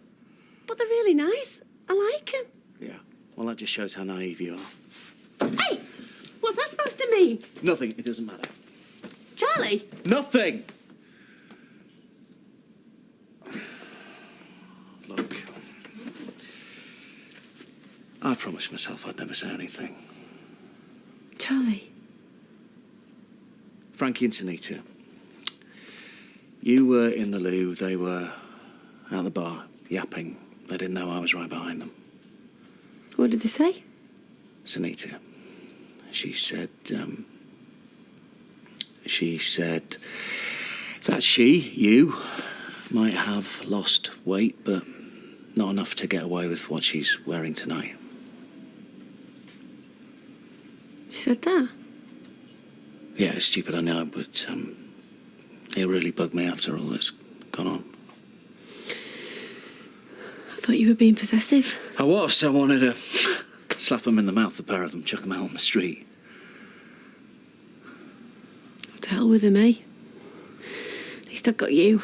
But they're really nice. I like them. Yeah, well, that just shows how naive you are. Hey! What's that supposed to mean? Nothing, it doesn't matter. Charlie? Nothing! I promised myself I'd never say anything. Charlie. Frankie and Sunita. You were in the loo, they were at the bar, yapping. They didn't know I was right behind them. What did they say? Sunita. She said that you, might have lost weight, but not enough to get away with what she's wearing tonight. She said that? Yeah, it's stupid, I know, but it really bugged me after all that's gone on. I thought you were being possessive. I was. I wanted to slap them in the mouth, the pair of them, chuck them out on the street. To hell with him, eh? At least I've got you.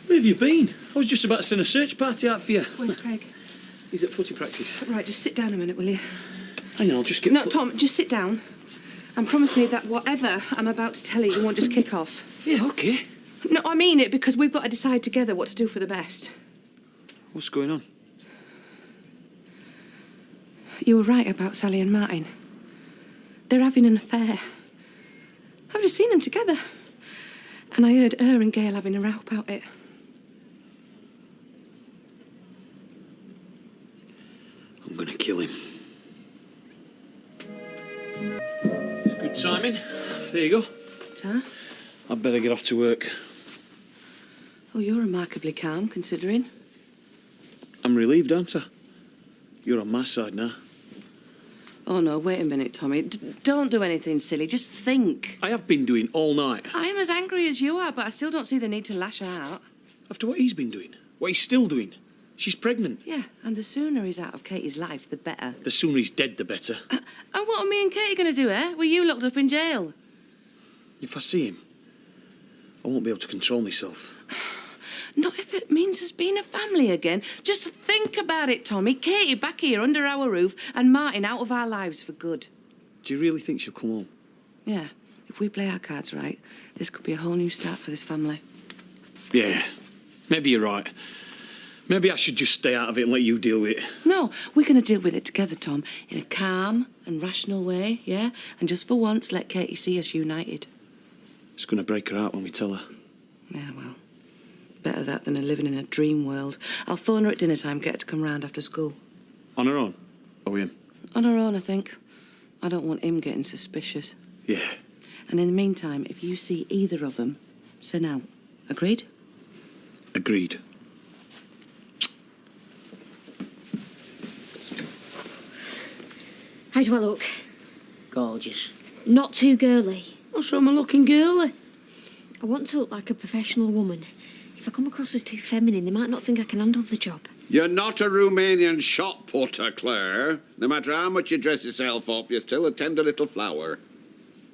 Where have you been? I was just about to send a search party out for you. Where's Craig? He's at footy practice. Right, just sit down a minute, will you? Hang on, I'll just get... No, Tom, just sit down and promise me that whatever I'm about to tell you won't just kick off. Yeah, OK. No, I mean it, because we've got to decide together what to do for the best. What's going on? You were right about Sally and Martin. They're having an affair. I've just seen them together. And I heard her and Gail having a row about it. I'm going to kill him. It's good timing. There you go. Huh? I'd better get off to work. Oh, you're remarkably calm, considering. I'm relieved, aren't I? You're on my side now. Oh, no, wait a minute, Tommy. Don't do anything silly. Just think. I have been doing all night. I am as angry as you are, but I still don't see the need to lash out. After what he's been doing. What he's still doing. She's pregnant. Yeah, and the sooner he's out of Katie's life, the better. The sooner he's dead, the better. And what are me and Katie going to do, eh? Were you locked up in jail? If I see him, I won't be able to control myself. Not if it means us being a family again. Just think about it, Tommy. Katie back here under our roof and Martin out of our lives for good. Do you really think she'll come home? Yeah, if we play our cards right, this could be a whole new start for this family. Yeah, maybe you're right. Maybe I should just stay out of it and let you deal with it. No, we're going to deal with it together, Tom, in a calm and rational way, yeah? And just for once, let Katie see us united. It's going to break her out when we tell her. Yeah, well, better that than living in a dream world. I'll phone her at dinner time, get her to come round after school. On her own? Or with him? On her own, I think. I don't want him getting suspicious. Yeah. And in the meantime, if you see either of them, say no. Agreed? Agreed. How do I look? Gorgeous. Not too girly. What's wrong with looking girly? I want to look like a professional woman. If I come across as too feminine, they might not think I can handle the job. You're not a Romanian shot putter, Claire. No matter how much you dress yourself up, you're still a tender little flower.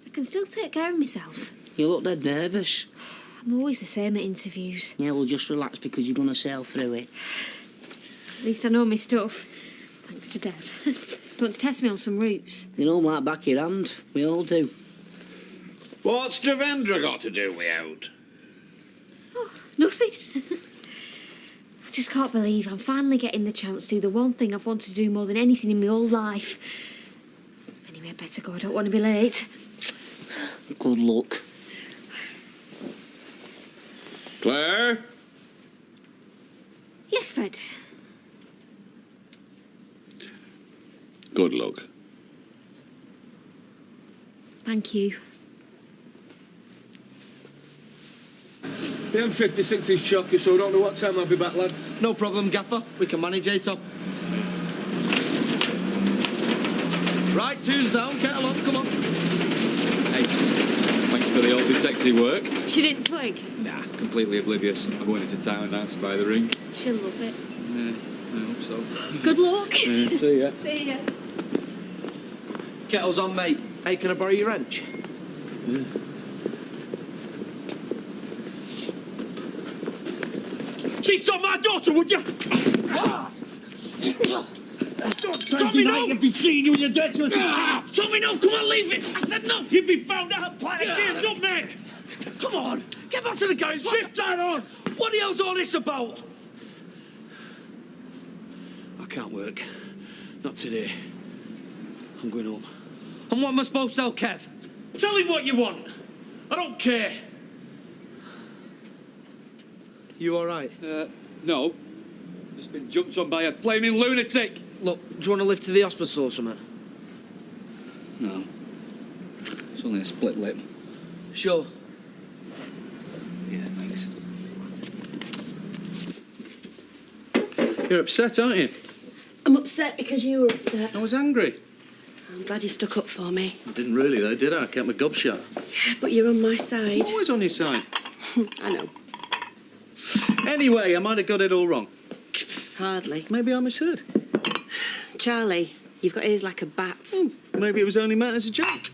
I can still take care of myself. You look dead nervous. I'm always the same at interviews. Yeah, well, just relax because you're going to sail through it. At least I know my stuff. Thanks to Dev. Do you want to test me on some routes? You know, like back your hand. We all do. What's Devendra got to do with out? Oh, nothing. I just can't believe I'm finally getting the chance to do the one thing I've wanted to do more than anything in my whole life. Anyway, I better go. I don't want to be late. Good luck. Claire? Yes, Fred. Good luck. Thank you. The M56 is chocky, so I don't know what time I'll be back, lads. No problem, Gaffer. We can manage, A-Top. Right, two's down. Get along, come on. Hey, thanks for the old detective work. She didn't twig? Nah, completely oblivious. I'm going into town now to buy the ring. She'll love it. Yeah, I hope so. Good luck. See ya. See ya. Kettle's on, mate. Hey, can I borrow your wrench? Yeah. Cheat on my daughter, would you? Tommy, no! I've been seeing you in your dirty little... Tommy, no, come on, leave it. I said no. You've been found out playing a game, don't mate? Come on, get back to the guys. Shift that on. What the hell's all this about? can't work. Not today. I'm going home. And what am I supposed to tell Kev? Tell him what you want. I don't care. You all right? No. Just been jumped on by a flaming lunatic. Look, do you want to lift to the hospital or something? No. It's only a split lip. Sure. Yeah, thanks. You're upset, aren't you? I'm upset because you were upset. I was angry. I'm glad you stuck up for me. I didn't really, though, did I? I kept my gob shut. Yeah, but you're on my side. I'm always on your side. I know. Anyway, I might have got it all wrong. Hardly. Maybe I misheard. Charlie, you've got ears like a bat. Maybe it was only meant as a joke.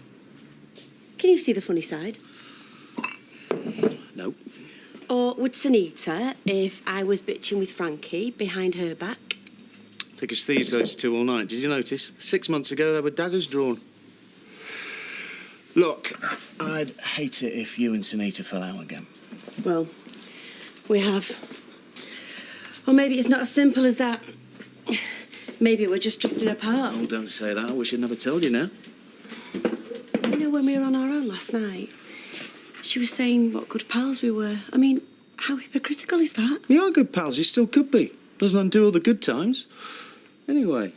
Can you see the funny side? No. Or would Sunita if I was bitching with Frankie behind her back? Thick as thieves, those two all night. Did you notice? 6 months ago, there were daggers drawn. Look, I'd hate it if you and Sunita fell out again. Well, we have. Or maybe it's not as simple as that. Maybe we're just drifting apart. Oh, don't say that. I wish I'd never told you now. You know, when we were on our own last night, she was saying what good pals we were. I mean, how hypocritical is that? You are good pals. You still could be. Doesn't undo all the good times. Anyway,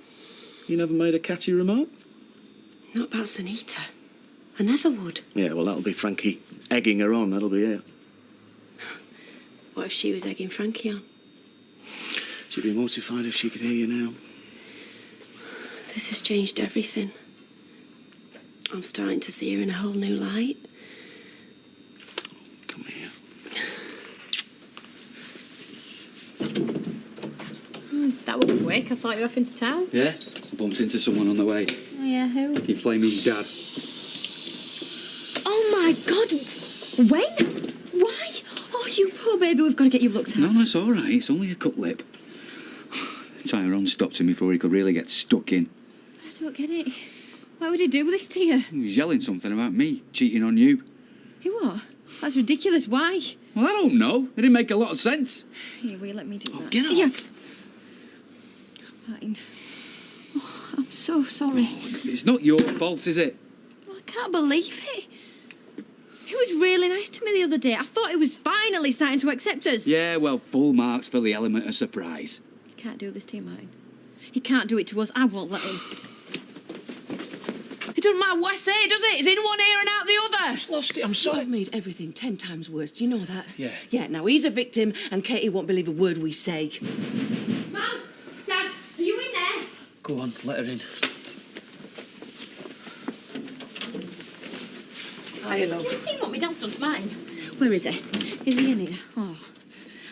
you never made a catty remark? Not about Sunita. I never would. Yeah, well, that'll be Frankie egging her on. That'll be it. What if she was egging Frankie on? She'd be mortified if she could hear you now. This has changed everything. I'm starting to see her in a whole new light. Come here. That was quick. I thought you were off into town. Yeah? Bumped into someone on the way. Oh, yeah, who? Your flaming dad. Oh, my God. When? Why? Oh, you poor baby. We've got to get you looked at. No, that's all right. It's only a cut lip. Tyrone stopped him before he could really get stuck in. I don't get it. Why would he do this to you? He was yelling something about me cheating on you. You what? That's ridiculous. Why? Well, I don't know. It didn't make a lot of sense. Here, will you let me do that? Get off. Yeah. Fine. Oh, I'm so sorry. It's not your fault, is it? I can't believe it. He was really nice to me the other day. I thought he was finally starting to accept us. Yeah, well, full marks for the element of surprise. He can't do this to you, Martin. He can't do it to us. I won't let him. It doesn't matter what I say, does it? It's in one ear and out the other. Just lost it. I'm sorry. I've made everything 10 times worse. Do you know that? Yeah. Yeah, now he's a victim and Katie won't believe a word we say. Mum! Dad! Are you in there? Go on, let her in. Hi, love. Have you seen what my dad's done to mine? Where is he? Is he in here? Oh.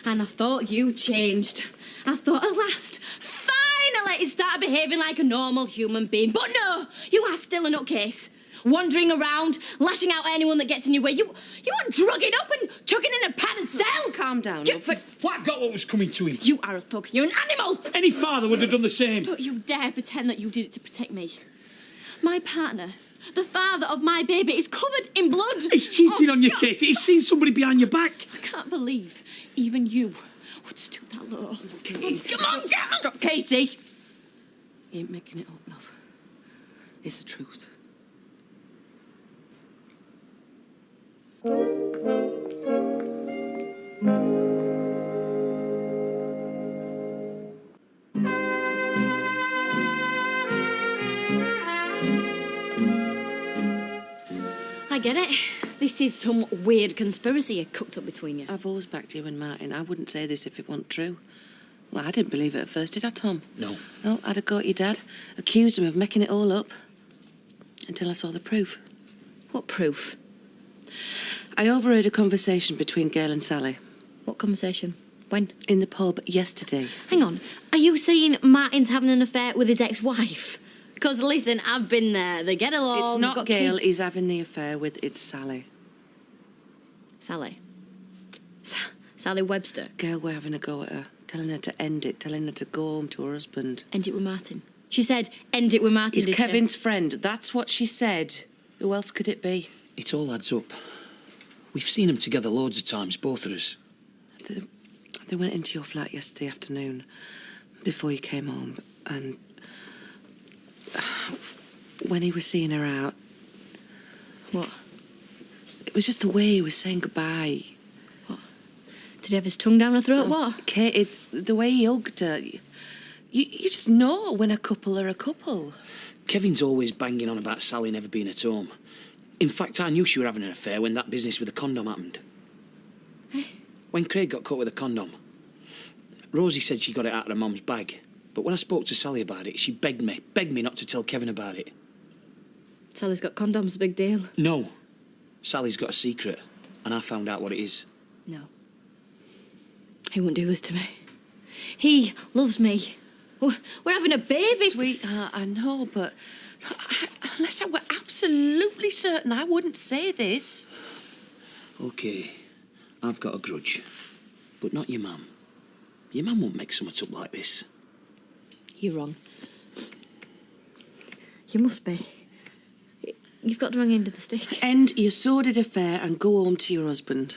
And I thought you changed. I thought at last, finally, he started behaving like a normal human being. But no, you are still a nutcase. Wandering around, lashing out at anyone that gets in your way. You are drugging up and chucking in a padded cell. Just calm down, love. What got what was coming to him? You are a thug. You're an animal. Any father would have done the same. Don't you dare pretend that you did it to protect me. My partner, the father of my baby, is covered in blood. He's cheating on you, Katie. He's seen somebody behind your back. I can't believe even you would stoop that low. Katie. Come on, get up! Stop, Katie. You ain't making it up, love. It's the truth. I get it. This is some weird conspiracy you cooked up between you. I've always backed you and Martin. I wouldn't say this if it wasn't true. Well, I didn't believe it at first, did I, Tom? No. No, I had a go at your dad, accused him of making it all up, until I saw the proof. What proof? I overheard a conversation between Gail and Sally. What conversation? When? In the pub yesterday. Hang on. Are you saying Martin's having an affair with his ex-wife? Because, listen, I've been there. They get along. It's they've not got Gail kids. he's having the affair with, it's Sally. Sally? Sally Webster? Gail were having a go at her, telling her to end it, telling her to go home to her husband. End it with Martin. She said, end it with Martin, He's did Kevin's friend. That's what she said. Who else could it be? It all adds up. We've seen them together loads of times, both of us. They went into your flat yesterday afternoon. before you came home, and when he was seeing her out. What? It was just the way he was saying goodbye. What? Did he have his tongue down her throat? What? Katie, the way he hugged her. You just know when a couple are a couple. Kevin's always banging on about Sally never being at home. In fact, I knew she were having an affair when that business with the condom happened. Eh? When Craig got caught with a condom. Rosie said she got it out of her mum's bag. But when I spoke to Sally about it, she begged me not to tell Kevin about it. Sally's got condoms, big deal. No. Sally's got a secret, and I found out what it is. No. He wouldn't do this to me. He loves me. We're having a baby. Sweetheart, I know, but unless I were absolutely certain, I wouldn't say this. OK, I've got a grudge. But not your mum. Your mum won't make something up like this. You're wrong. You must be. You've got the wrong end of the stick. End your sordid affair and go home to your husband.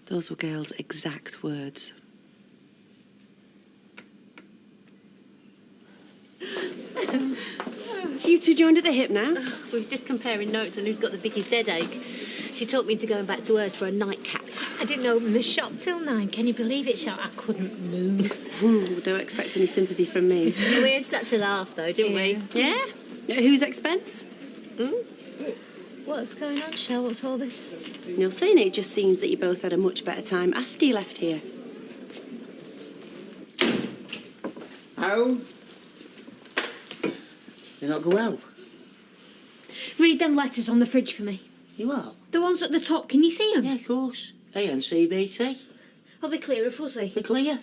Those were Gail's exact words. You two joined at the hip now? We was just comparing notes on who's got the biggest headache. She talked me into going back to hers for a nightcap. I didn't open the shop till 9. Can you believe it, Shot? I couldn't move. Don't expect any sympathy from me. We had such a laugh, though, didn't we? Yeah? At whose expense? What's going on, Shell? What's all this? Nothing. It just seems that you both had a much better time after you left here. How? Did not go well? Read them letters on the fridge for me. You are? The ones at the top, can you see them? Yeah, of course. ANCBT. Are they clear or fuzzy? They're clear.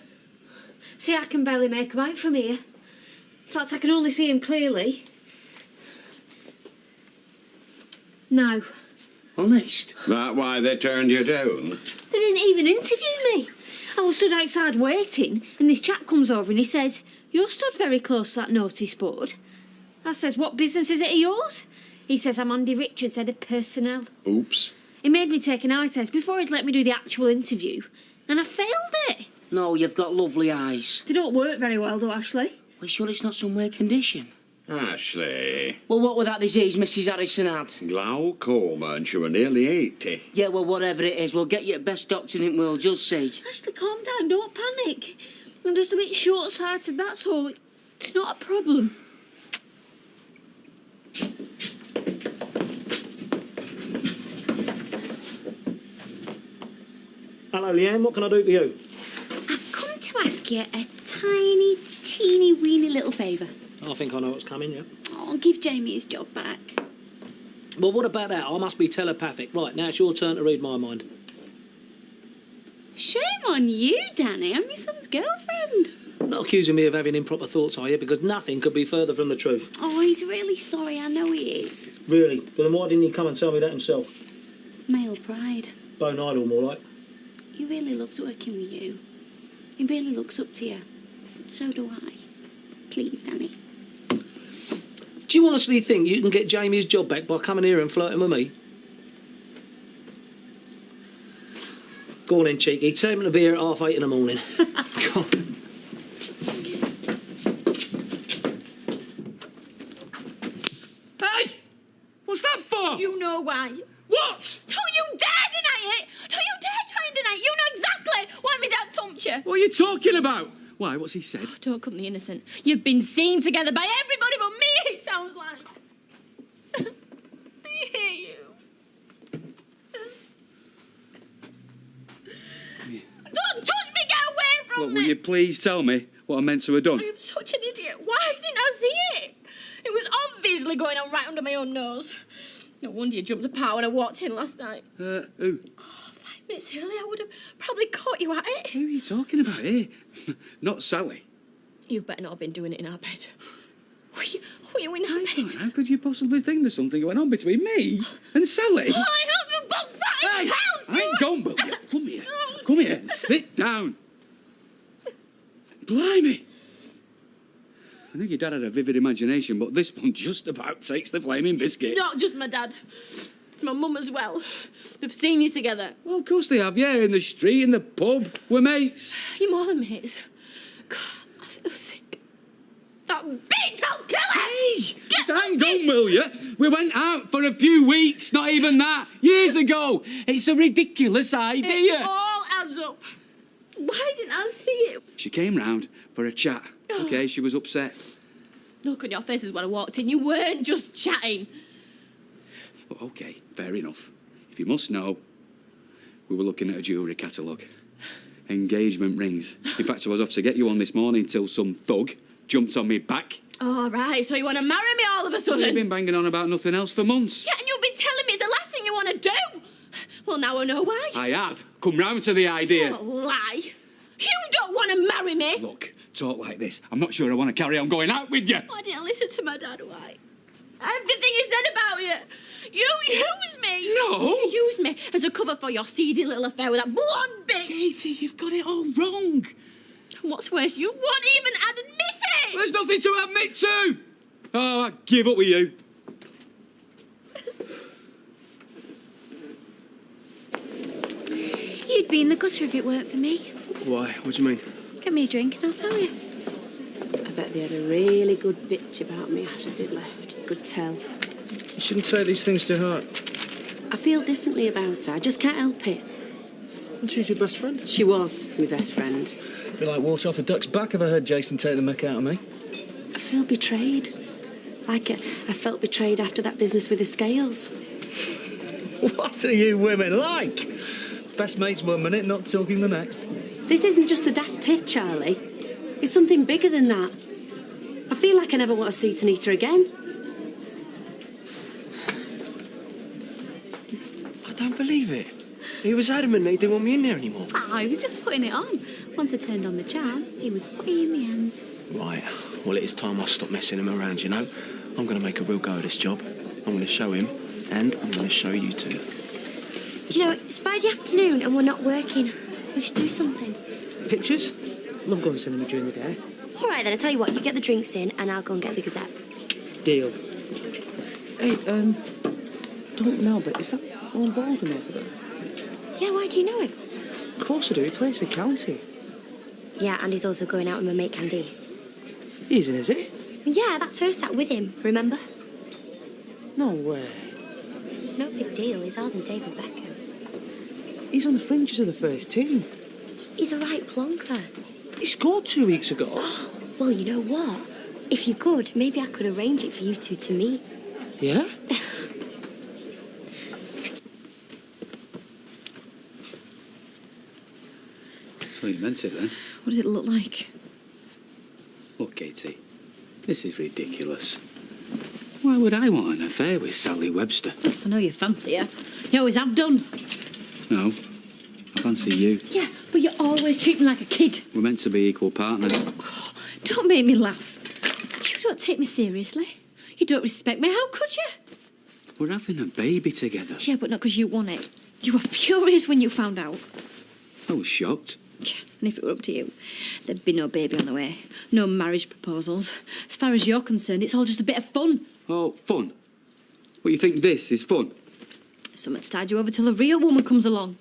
See, I can barely make them out from here. In fact, I can only see them clearly. No. Honest? That why they turned you down? They didn't even interview me. I was stood outside waiting, and this chap comes over and he says, "You're stood very close to that notice board." I says, "What business is it of yours?" He says, "I'm Andy Richards, head of personnel." Oops. He made me take an eye test before he'd let me do the actual interview, and I failed it. No, you've got lovely eyes. They don't work very well, though, Ashley. Well, sure it's not some weird condition? Ashley. Well, what was that disease Mrs. Harrison had? Glaucoma, and she were nearly 80. Yeah, well, whatever it is, we'll get you the best doctor in the world, you'll see. Ashley, calm down, don't panic. I'm just a bit short-sighted, that's all. It's not a problem. Hello, Leanne. What can I do for you? I've come to ask you a tiny, teeny, weeny little favour. I think I know what's coming, yeah. Oh, give Jamie his job back. Well, what about that? I must be telepathic. Right, now it's your turn to read my mind. Shame on you, Danny. I'm your son's girlfriend. Not accusing me of having improper thoughts, are you? Because nothing could be further from the truth. Oh, he's really sorry. I know he is. Really? Well, then why didn't he come and tell me that himself? Male pride. Bone idle, more like. He really loves working with you. He really looks up to you. So do I. Please, Danny. Do you honestly think you can get Jamie's job back by coming here and flirting with me? Go on then, cheeky. Tell him to be here at 8:30 in the morning. Go on. Hey! What's that for? You know why. What? Don't you dare deny it! Don't you dare try and deny it! You know exactly why my dad thumped you! What are you talking about? Why, what's he said? Oh, don't come the innocent. You've been seen together by everybody but me, it sounds like. I hate you. Don't touch me! Get away from Look, me! will you please tell me what I meant to have done? I am such an idiot. Why didn't I see it? It was obviously going on right under my own nose. No wonder you jumped apart when I walked in last night. Who? 5 minutes early, I would have probably caught you at it. Who are you talking about here? Not Sally. You better not have been doing it in our bed. Were you in our bed? How could you possibly think there's something going on between me and Sally? Oh, I help you both right! Hey, Help! I ain't gone, will you? Come here. Come here. Sit down. Blimey. I know your dad had a vivid imagination, but this one just about takes the flaming biscuit. Not just my dad. It's my mum as well. They've seen you together. Well, of course they have, yeah, in the street, in the pub. We're mates. You're more than mates. God, I feel sick. that bitch, I'll kill her! Hey, just hang on, will you? We went out for a few weeks, not even that, years ago. It's a ridiculous idea. It all adds up. Why didn't I see it? She came round for a chat, OK? She was upset. Look on your faces when I walked in. You weren't just chatting. But OK, fair enough. If you must know, we were looking at a jewellery catalogue. Engagement rings. In fact, I was off to get you one this morning till some thug jumped on me back. All right, so you want to marry me all of a sudden? You've been banging on about nothing else for months. Yeah, and you've been telling me it's the last thing you want to do. Well, now I know why. I had come round to the idea. Oh, lie. You don't want to marry me. Look, talk like this. I'm not sure I want to carry on going out with you. I didn't listen to my dad, why? Everything he said about you. You use me. No. You use me as a cover for your seedy little affair with that blonde bitch. Katie, you've got it all wrong. And what's worse, you won't even admit it. There's nothing to admit to. Oh, I give up with you. You'd be in the gutter if it weren't for me. Why? What do you mean? Get me a drink and I'll tell you. I bet they had a really good bitch about me after they'd left. Could tell. You shouldn't take these things to heart. I feel differently about her. I just can't help it. And she's your best friend? She was my best friend. Be like water off a duck's back if I heard Jason take the mick out of me. I feel betrayed. Like I felt betrayed after that business with the scales. What are you women like? Best mates 1 minute, not talking the next. This isn't just a daft tiff, Charlie. It's something bigger than that. I feel like I never want to see Tanita again. I don't believe it. He was adamant he didn't want me in there anymore. Ah, he was just putting it on. Once I turned on the charm, he was putting it in my hands. Right. Well, it is time I stop messing him around, you know. I'm going to make a real go of this job. I'm going to show him, and I'm going to show you too. Do you know, it's Friday afternoon and we're not working. We should do something. Pictures? Love going to cinema during the day. All right, then, I tell you what, you get the drinks in and I'll go and get the Gazette. Deal. Hey, don't know, but is that Owen Baldwin over there? Yeah, why do you know him? Of course I do, he plays for County. Yeah, and he's also going out with my mate Candice. He isn't, is he? Yeah, that's her sat with him, remember? No way. It's no big deal, he's hardly David Beckham. He's on the fringes of the first team. He's a right plonker. He scored 2 weeks ago. Well, you know what? If you could, maybe I could arrange it for you two to meet. Yeah? So you meant it then? What does it look like? Look, Katie, this is ridiculous. Why would I want an affair with Sally Webster? I know you fancy her. You always have done. No, I fancy you. Yeah, but you always treat me like a kid. We're meant to be equal partners. Don't make me laugh. You don't take me seriously. You don't respect me. How could you? We're having a baby together. Yeah, but not because you want it. You were furious when you found out. I was shocked. Yeah, and if it were up to you, there'd be no baby on the way. No marriage proposals. As far as you're concerned, it's all just a bit of fun. Oh, fun? What, you think this is fun? Something to tide you over till a real woman comes along.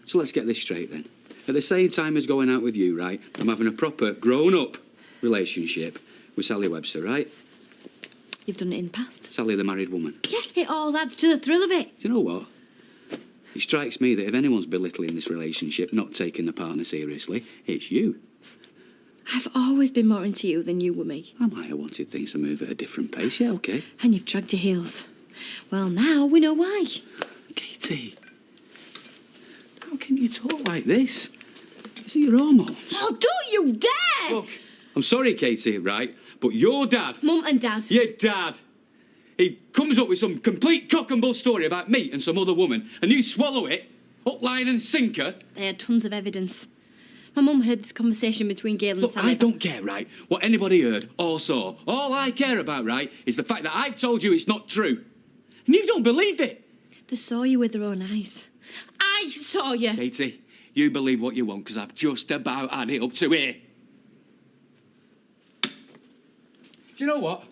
So let's get this straight then. At the same time as going out with you, right, I'm having a proper grown-up relationship with Sally Webster, right? You've done it in the past. Sally, the married woman. Yeah, it all adds to the thrill of it. Do you know what? It strikes me that if anyone's belittling this relationship, not taking the partner seriously, it's you. I've always been more into you than you were me. I might have wanted things to move at a different pace, yeah, OK. And you've dragged your heels. Well, now we know why. Katie, how can you talk like this? Is it your hormones? Oh, don't you dare! Look, I'm sorry, Katie, right, but your dad... Mum and Dad. Your dad. He comes up with some complete cock and bull story about me and some other woman, and you swallow it, hook, line and sinker. They had tons of evidence. My mum heard this conversation between Gail and Look, Sally. I don't care, right, what anybody heard or saw. All I care about, right, is the fact that I've told you it's not true. And you don't believe it. They saw you with their own eyes. I saw you. Katie, you believe what you want, because I've just about had it up to here. Do you know what?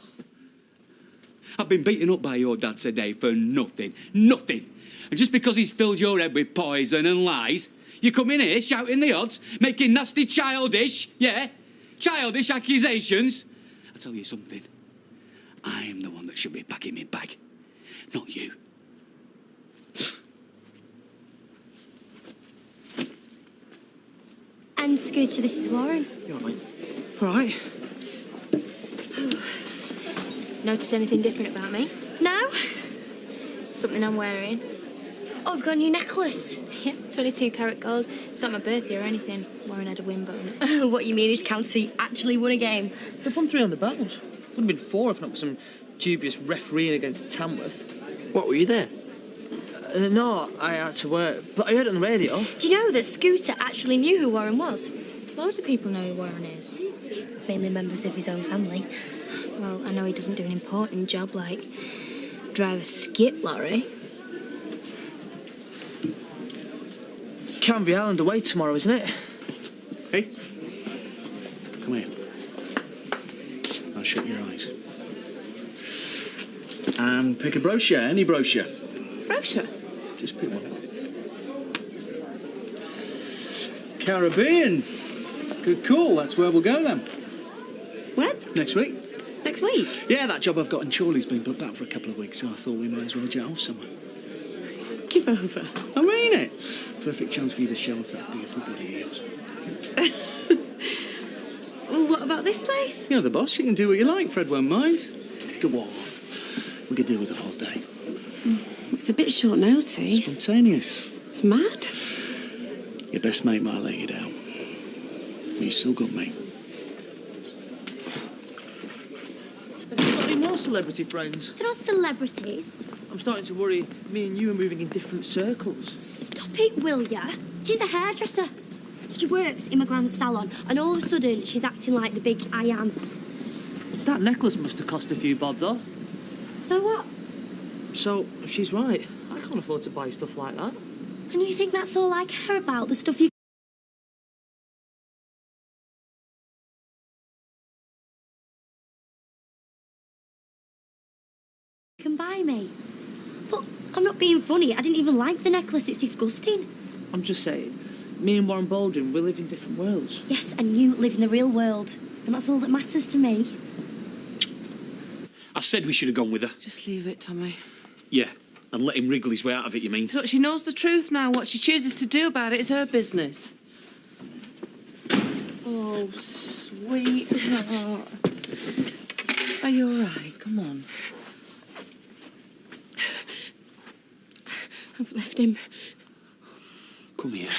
I've been beaten up by your dad today for nothing. Nothing. And just because he's filled your head with poison and lies, you come in here shouting the odds, making nasty childish accusations. I tell you something. I'm the one that should be packing my bag, not you. And Scooter, this is Warren. You all right, mate? All right. Notice anything different about me? No? Something I'm wearing? Oh, I've got a new necklace. Yeah, 22 karat gold. It's not my birthday or anything. Warren had a win bone. What you mean is County actually won a game? They've won 3 on the bounce. Would have been 4 if not for some dubious refereeing against Tamworth. What, were you there? No, I had to work, but I heard it on the radio. Do you know that Scooter actually knew who Warren was? Loads of people know who Warren is. Mainly members of his own family. Well, I know he doesn't do an important job like drive a skip lorry. Canvey Island away tomorrow, isn't it? Hey, come here. Now shut your eyes. And pick a brochure, any brochure. Brochure? Just pick one. Caribbean. Good call, that's where we'll go then. When? Next week. Next week? Yeah, that job I've got in Chorley's been booked out for a couple of weeks, so I thought we might as well jet off somewhere. Give over. I mean it. Perfect chance for you to show off that beautiful body of yours. Well, what about this place? You're the boss, you can do what you like, Fred won't mind. Go on. We could do with a whole day. It's a bit short notice. Spontaneous. It's mad. Your best mate might let you down. But you still got me. Have you got any more celebrity friends? They're not celebrities. I'm starting to worry me and you are moving in different circles. Stop it, will ya? She's a hairdresser. She works in my grand's salon, and all of a sudden she's acting like the big I am. That necklace must have cost a few bob, though. So what? So, if she's right, I can't afford to buy stuff like that. And you think that's all I care about? The stuff you can buy me? Look, I'm not being funny. I didn't even like the necklace. It's disgusting. I'm just saying, me and Warren Baldwin, we live in different worlds. Yes, and you live in the real world. And that's all that matters to me. I said we should have gone with her. Just leave it, Tommy. Yeah, and let him wriggle his way out of it, you mean? Look, she knows the truth now. What she chooses to do about it is her business. Oh, sweetheart. Are you all right? Come on. I've left him. Come here.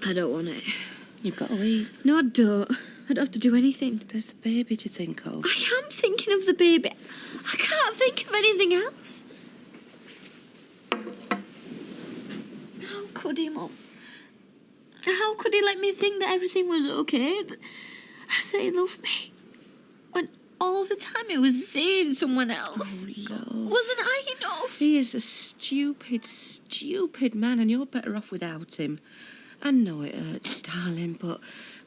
I don't want it. You've got to eat. No, I don't. I don't have to do anything. There's the baby to think of. I am thinking of the baby. I can't think of anything else. How could he, Mum? How could he let me think that everything was okay? That he loved me? When all the time he was seeing someone else. Oh, love. Wasn't I enough? He is a stupid, stupid man, and you're better off without him. I know it hurts, darling, but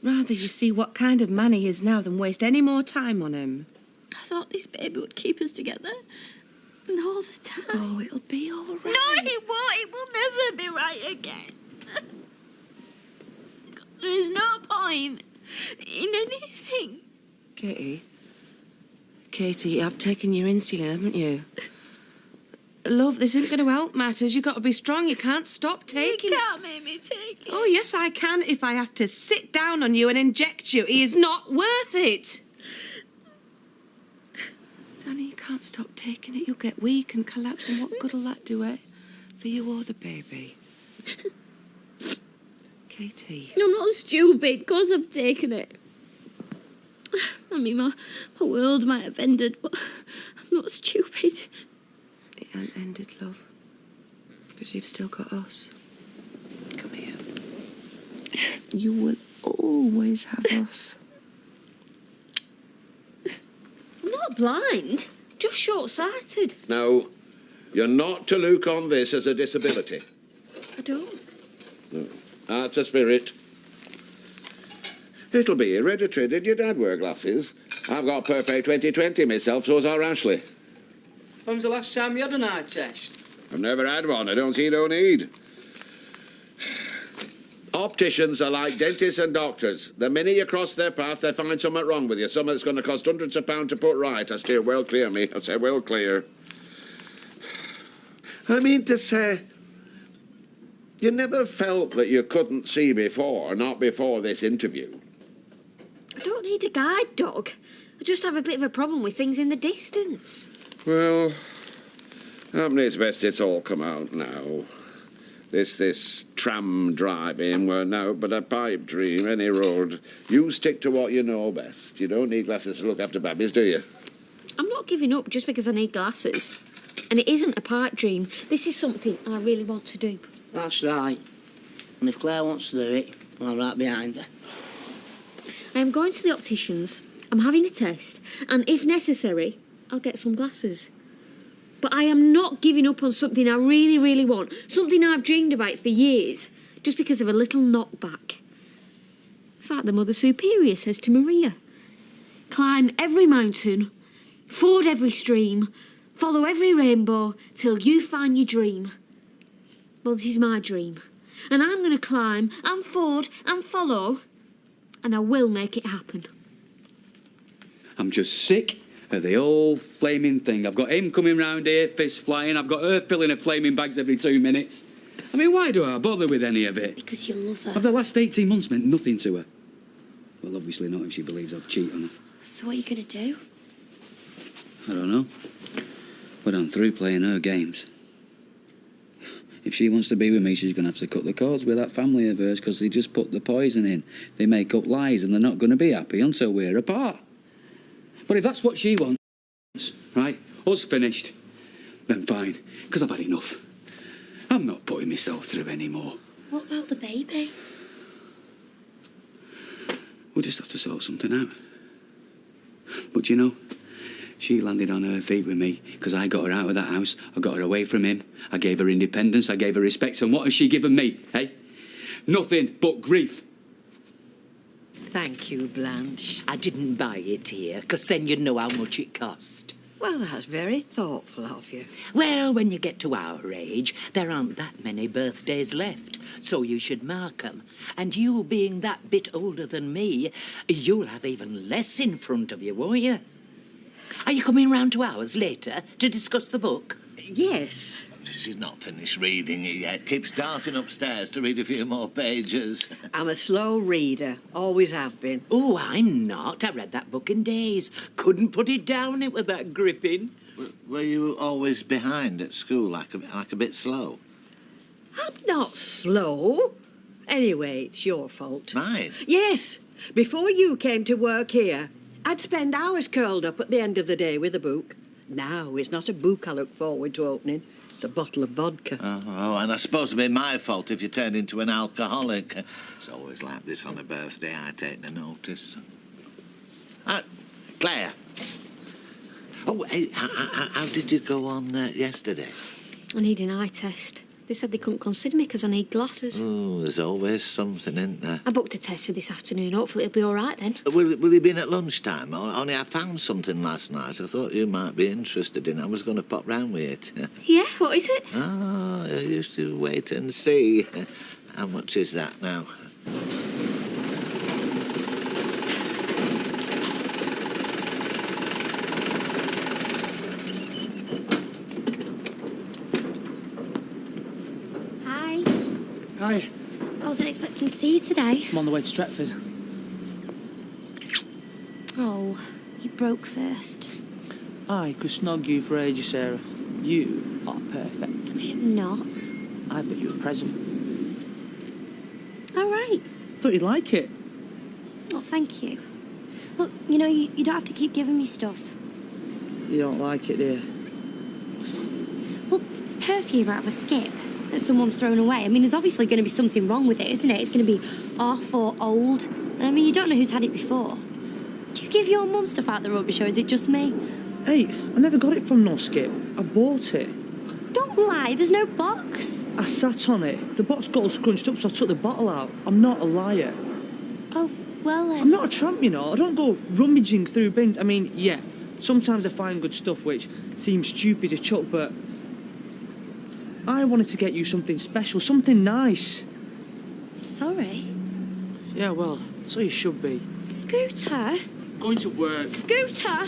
rather you see what kind of man he is now than waste any more time on him. I thought this baby would keep us together. And all the time. Oh, it'll be all right. No, it won't. It will never be right again. There is no point in anything. Katie, I've taken your insulin, haven't you? Love, this isn't going to help matters. You've got to be strong. You can't stop taking it. You can't make me take it. Oh, yes, I can if I have to sit down on you and inject you. He is not worth it. Danny, you can't stop taking it. You'll get weak and collapse, and what good will that do, eh? For you or the baby? Katie. I'm not stupid because I've taken it. I mean, my world might have ended, but I'm not stupid. It ain't ended, love. Because you've still got us. Come here. You will always have us. I'm not blind, just short-sighted. No, you're not to look on this as a disability. I don't. No. That's the spirit. It'll be hereditary. Did your dad wear glasses? I've got perfect 20/20 myself, so's our Ashley. When's the last time you had an eye test? I've never had one. I don't see no need. Opticians are like dentists and doctors. The minute you cross their path, they find something wrong with you, something that's going to cost hundreds of pounds to put right. I steer well clear, me. I say well clear. I mean to say, you never felt that you couldn't see before, not before this interview. I don't need a guide dog. I just have a bit of a problem with things in the distance. Well, it's best it's all come out now. This tram driving were now but a pipe dream, any road. You stick to what you know best. You don't need glasses to look after babbies, do you? I'm not giving up just because I need glasses. And it isn't a pipe dream. This is something I really want to do. That's right. And if Claire wants to do it, well, I'm right behind her. I am going to the opticians. I'm having a test. And if necessary, I'll get some glasses. But I am not giving up on something I really, really want. Something I've dreamed about for years. Just because of a little knockback. It's like the Mother Superior says to Maria. Climb every mountain, ford every stream, follow every rainbow till you find your dream. Well, this is my dream. And I'm going to climb and ford and follow. And I will make it happen. I'm just sick of the old flaming thing. I've got him coming round here, fists flying. I've got her filling her flaming bags every 2 minutes. I mean, why do I bother with any of it? Because you love her. Have the last 18 months meant nothing to her? Well, obviously not if she believes I've cheated on her. So what are you going to do? I don't know. But I'm through playing her games. If she wants to be with me, she's going to have to cut the cords with that family of hers because they just put the poison in. They make up lies and they're not going to be happy until we're apart. But if that's what she wants, right, us finished, then fine, because I've had enough. I'm not putting myself through anymore. What about the baby? We'll just have to sort something out. But you know, she landed on her feet with me because I got her out of that house. I got her away from him. I gave her independence. I gave her respect. And what has she given me, eh? Nothing but grief. Thank you, Blanche. I didn't buy it here, because then you'd know how much it cost. Well, that's very thoughtful of you. Well, when you get to our age, there aren't that many birthdays left, so you should mark 'em. And you being that bit older than me, you'll have even less in front of you, won't you? Are you coming round to ours later to discuss the book? Yes. She's not finished reading it yet. Keep starting upstairs to read a few more pages. I'm a slow reader. Always have been. Oh, I'm not. I read that book in days. Couldn't put it down. It was that gripping. Were you always behind at school, like a bit slow? I'm not slow. Anyway, it's your fault. Mine? Yes. Before you came to work here, I'd spend hours curled up at the end of the day with a book. Now, it's not a book I look forward to opening. It's a bottle of vodka. Oh, and I suppose it'd be my fault if you turned into an alcoholic. It's always like this on a birthday. I take no notice. Claire. Oh, hey, how did you go on yesterday? I need an eye test. They said they couldn't consider me because I need glasses. Oh, there's always something, isn't there? I booked a test for this afternoon. Hopefully it'll be all right then. Will you be in at lunchtime? Only I found something last night I thought you might be interested in. I was going to pop round with it. Yeah, what is it? Oh, you should wait and see. How much is that now? Hi. I wasn't expecting to see you today. I'm on the way to Stretford. Oh, you broke first. I could snog you for ages, Sarah. You are perfect. I am not. I've got you a present. All right. Thought you'd like it. Oh, thank you. Look, you know, you don't have to keep giving me stuff. You don't like it, dear? Well, perfume out of a skip that someone's thrown away. I mean, there's obviously going to be something wrong with it, isn't it? It's going to be off or old. And I mean, you don't know who's had it before. Do you give your mum stuff out the rubbish, or is it just me? Hey, I never got it from no skip. I bought it. Don't lie, there's no box. I sat on it. The box got all scrunched up, so I took the bottle out. I'm not a liar. Oh, well then. I'm not a tramp, you know. I don't go rummaging through bins. I mean, yeah, sometimes I find good stuff which seems stupid to chuck, but I wanted to get you something special, something nice. Sorry. Yeah, well, so you should be. Scooter? Going to work. Scooter?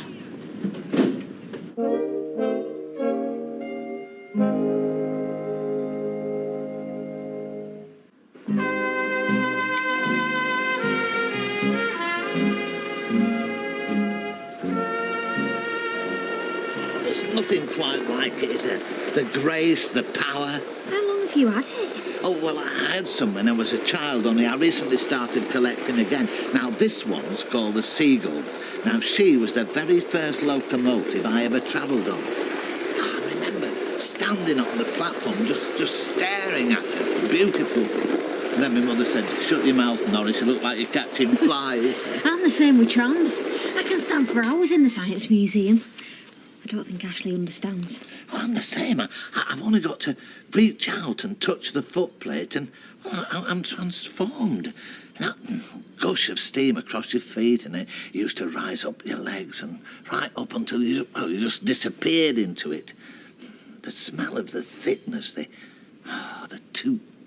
There's nothing quite like it, is there? The grace, the power. How long have you had it? Oh, well, I had some when I was a child, only I recently started collecting again. Now, this one's called the Seagull. Now, she was the very first locomotive I ever travelled on. I remember standing on the platform, just staring at her. Beautiful. And then my mother said, "Shut your mouth, Norris, you look like you're catching flies." I'm the same with trams. I can stand for hours in the Science Museum. I don't think Ashley understands. Well, I'm the same. I've only got to reach out and touch the footplate and I'm transformed. That gush of steam across your feet and it used to rise up your legs and right up until you just disappeared into it. The smell of the thickness, the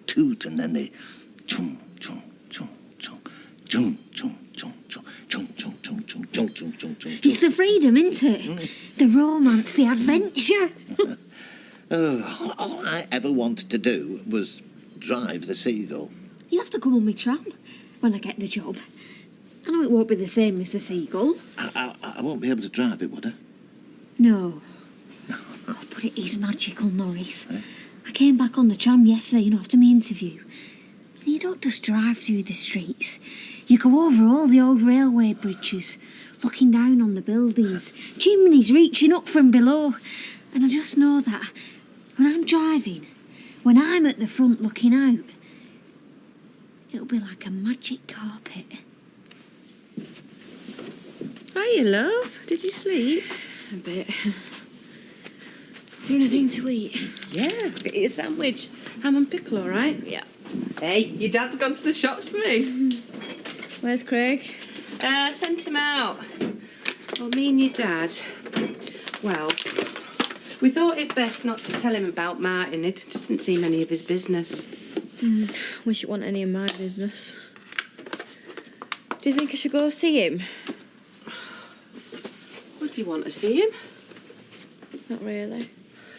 toot and then the chung, chung, chung, chung, chung, chung, chung, chung, chung, chung, chung, chung, chung, chung, chung, chung. It's the freedom, isn't it? The romance, the adventure. All I ever wanted to do was drive the Seagull. You'll have to come on my tram when I get the job. I know it won't be the same as the Seagull. I won't be able to drive it, would I? No. Oh, but it is magical, Norris. I came back on the tram yesterday, after my interview. And you don't just drive through the streets. You go over all the old railway bridges, looking down on the buildings, chimneys reaching up from below. And I just know that when I'm driving, when I'm at the front looking out, it'll be like a magic carpet. Hiya, love. Did you sleep? A bit. Do you want anything to eat? Yeah, get you a sandwich. Ham and pickle, all right? Yeah. Hey, your dad's gone to the shops for me. Where's Craig? Sent him out. Well, me and your dad. Well, we thought it best not to tell him about Martin. It just didn't seem any of his business. Wish it wasn't any of my business. Do you think I should go see him? Well, if you want to see him, Not really.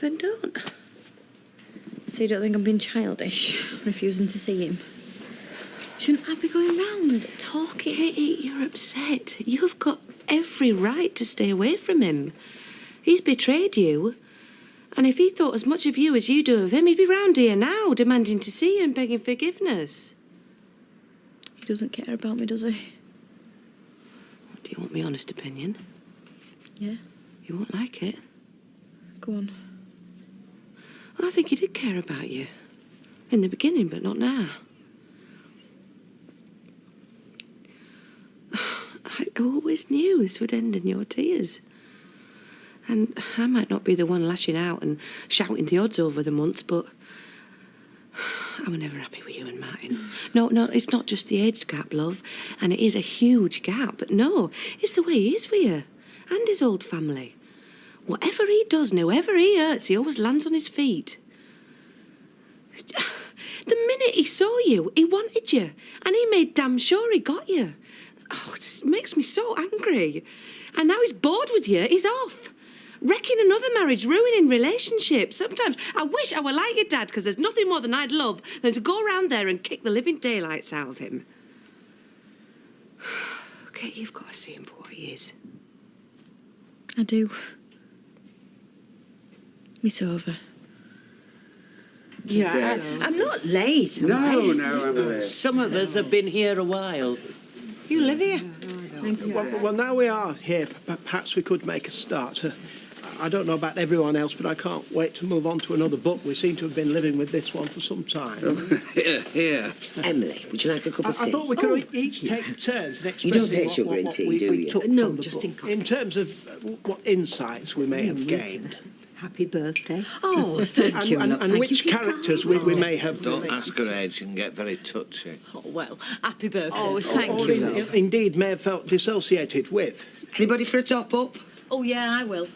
then don't. So you don't think I'm being childish, refusing to see him? Shouldn't I be going round talking? Katie, you're upset. You've got every right to stay away from him. He's betrayed you. And if he thought as much of you as you do of him, he'd be round here now, demanding to see you and begging forgiveness. He doesn't care about me, does he? Do you want my honest opinion? Yeah. You won't like it. Go on. I think he did care about you. In the beginning, but not now. I always knew this would end in your tears. And I might not be the one lashing out and shouting the odds over the months, but I was never happy with you and Martin. No, it's not just the age gap, love, and it is a huge gap, but no, it's the way he is with you and his old family. Whatever he does, and whoever he hurts, he always lands on his feet. The minute he saw you, he wanted you, and he made damn sure he got you. Oh, it makes me so angry. And now he's bored with you, he's off. Wrecking another marriage, ruining relationships. Sometimes I wish I were like your dad, because there's nothing more than I'd love than to go around there and kick the living daylights out of him. Okay, you've got to see him for what he is. I do. It's over. Yeah, I'm not late, am I? No, Emily. Some of us have been here a while. You live here? Well, now we are here, perhaps we could make a start. I don't know about everyone else, but I can't wait to move on to another book. We seem to have been living with this one for some time. Here. Emily, would you like a cup of tea? I thought we could each take turns in expressing You don't take sugar in tea, do we you? took No, from the just book. in coffee. In terms of what insights we may have gained. Happy birthday. Oh, thank you. And which characters we may have... Don't ask her age, she can get very touchy. Oh, well, happy birthday. Or indeed may have felt dissociated with. Anybody for a top-up? Oh, yeah, I will.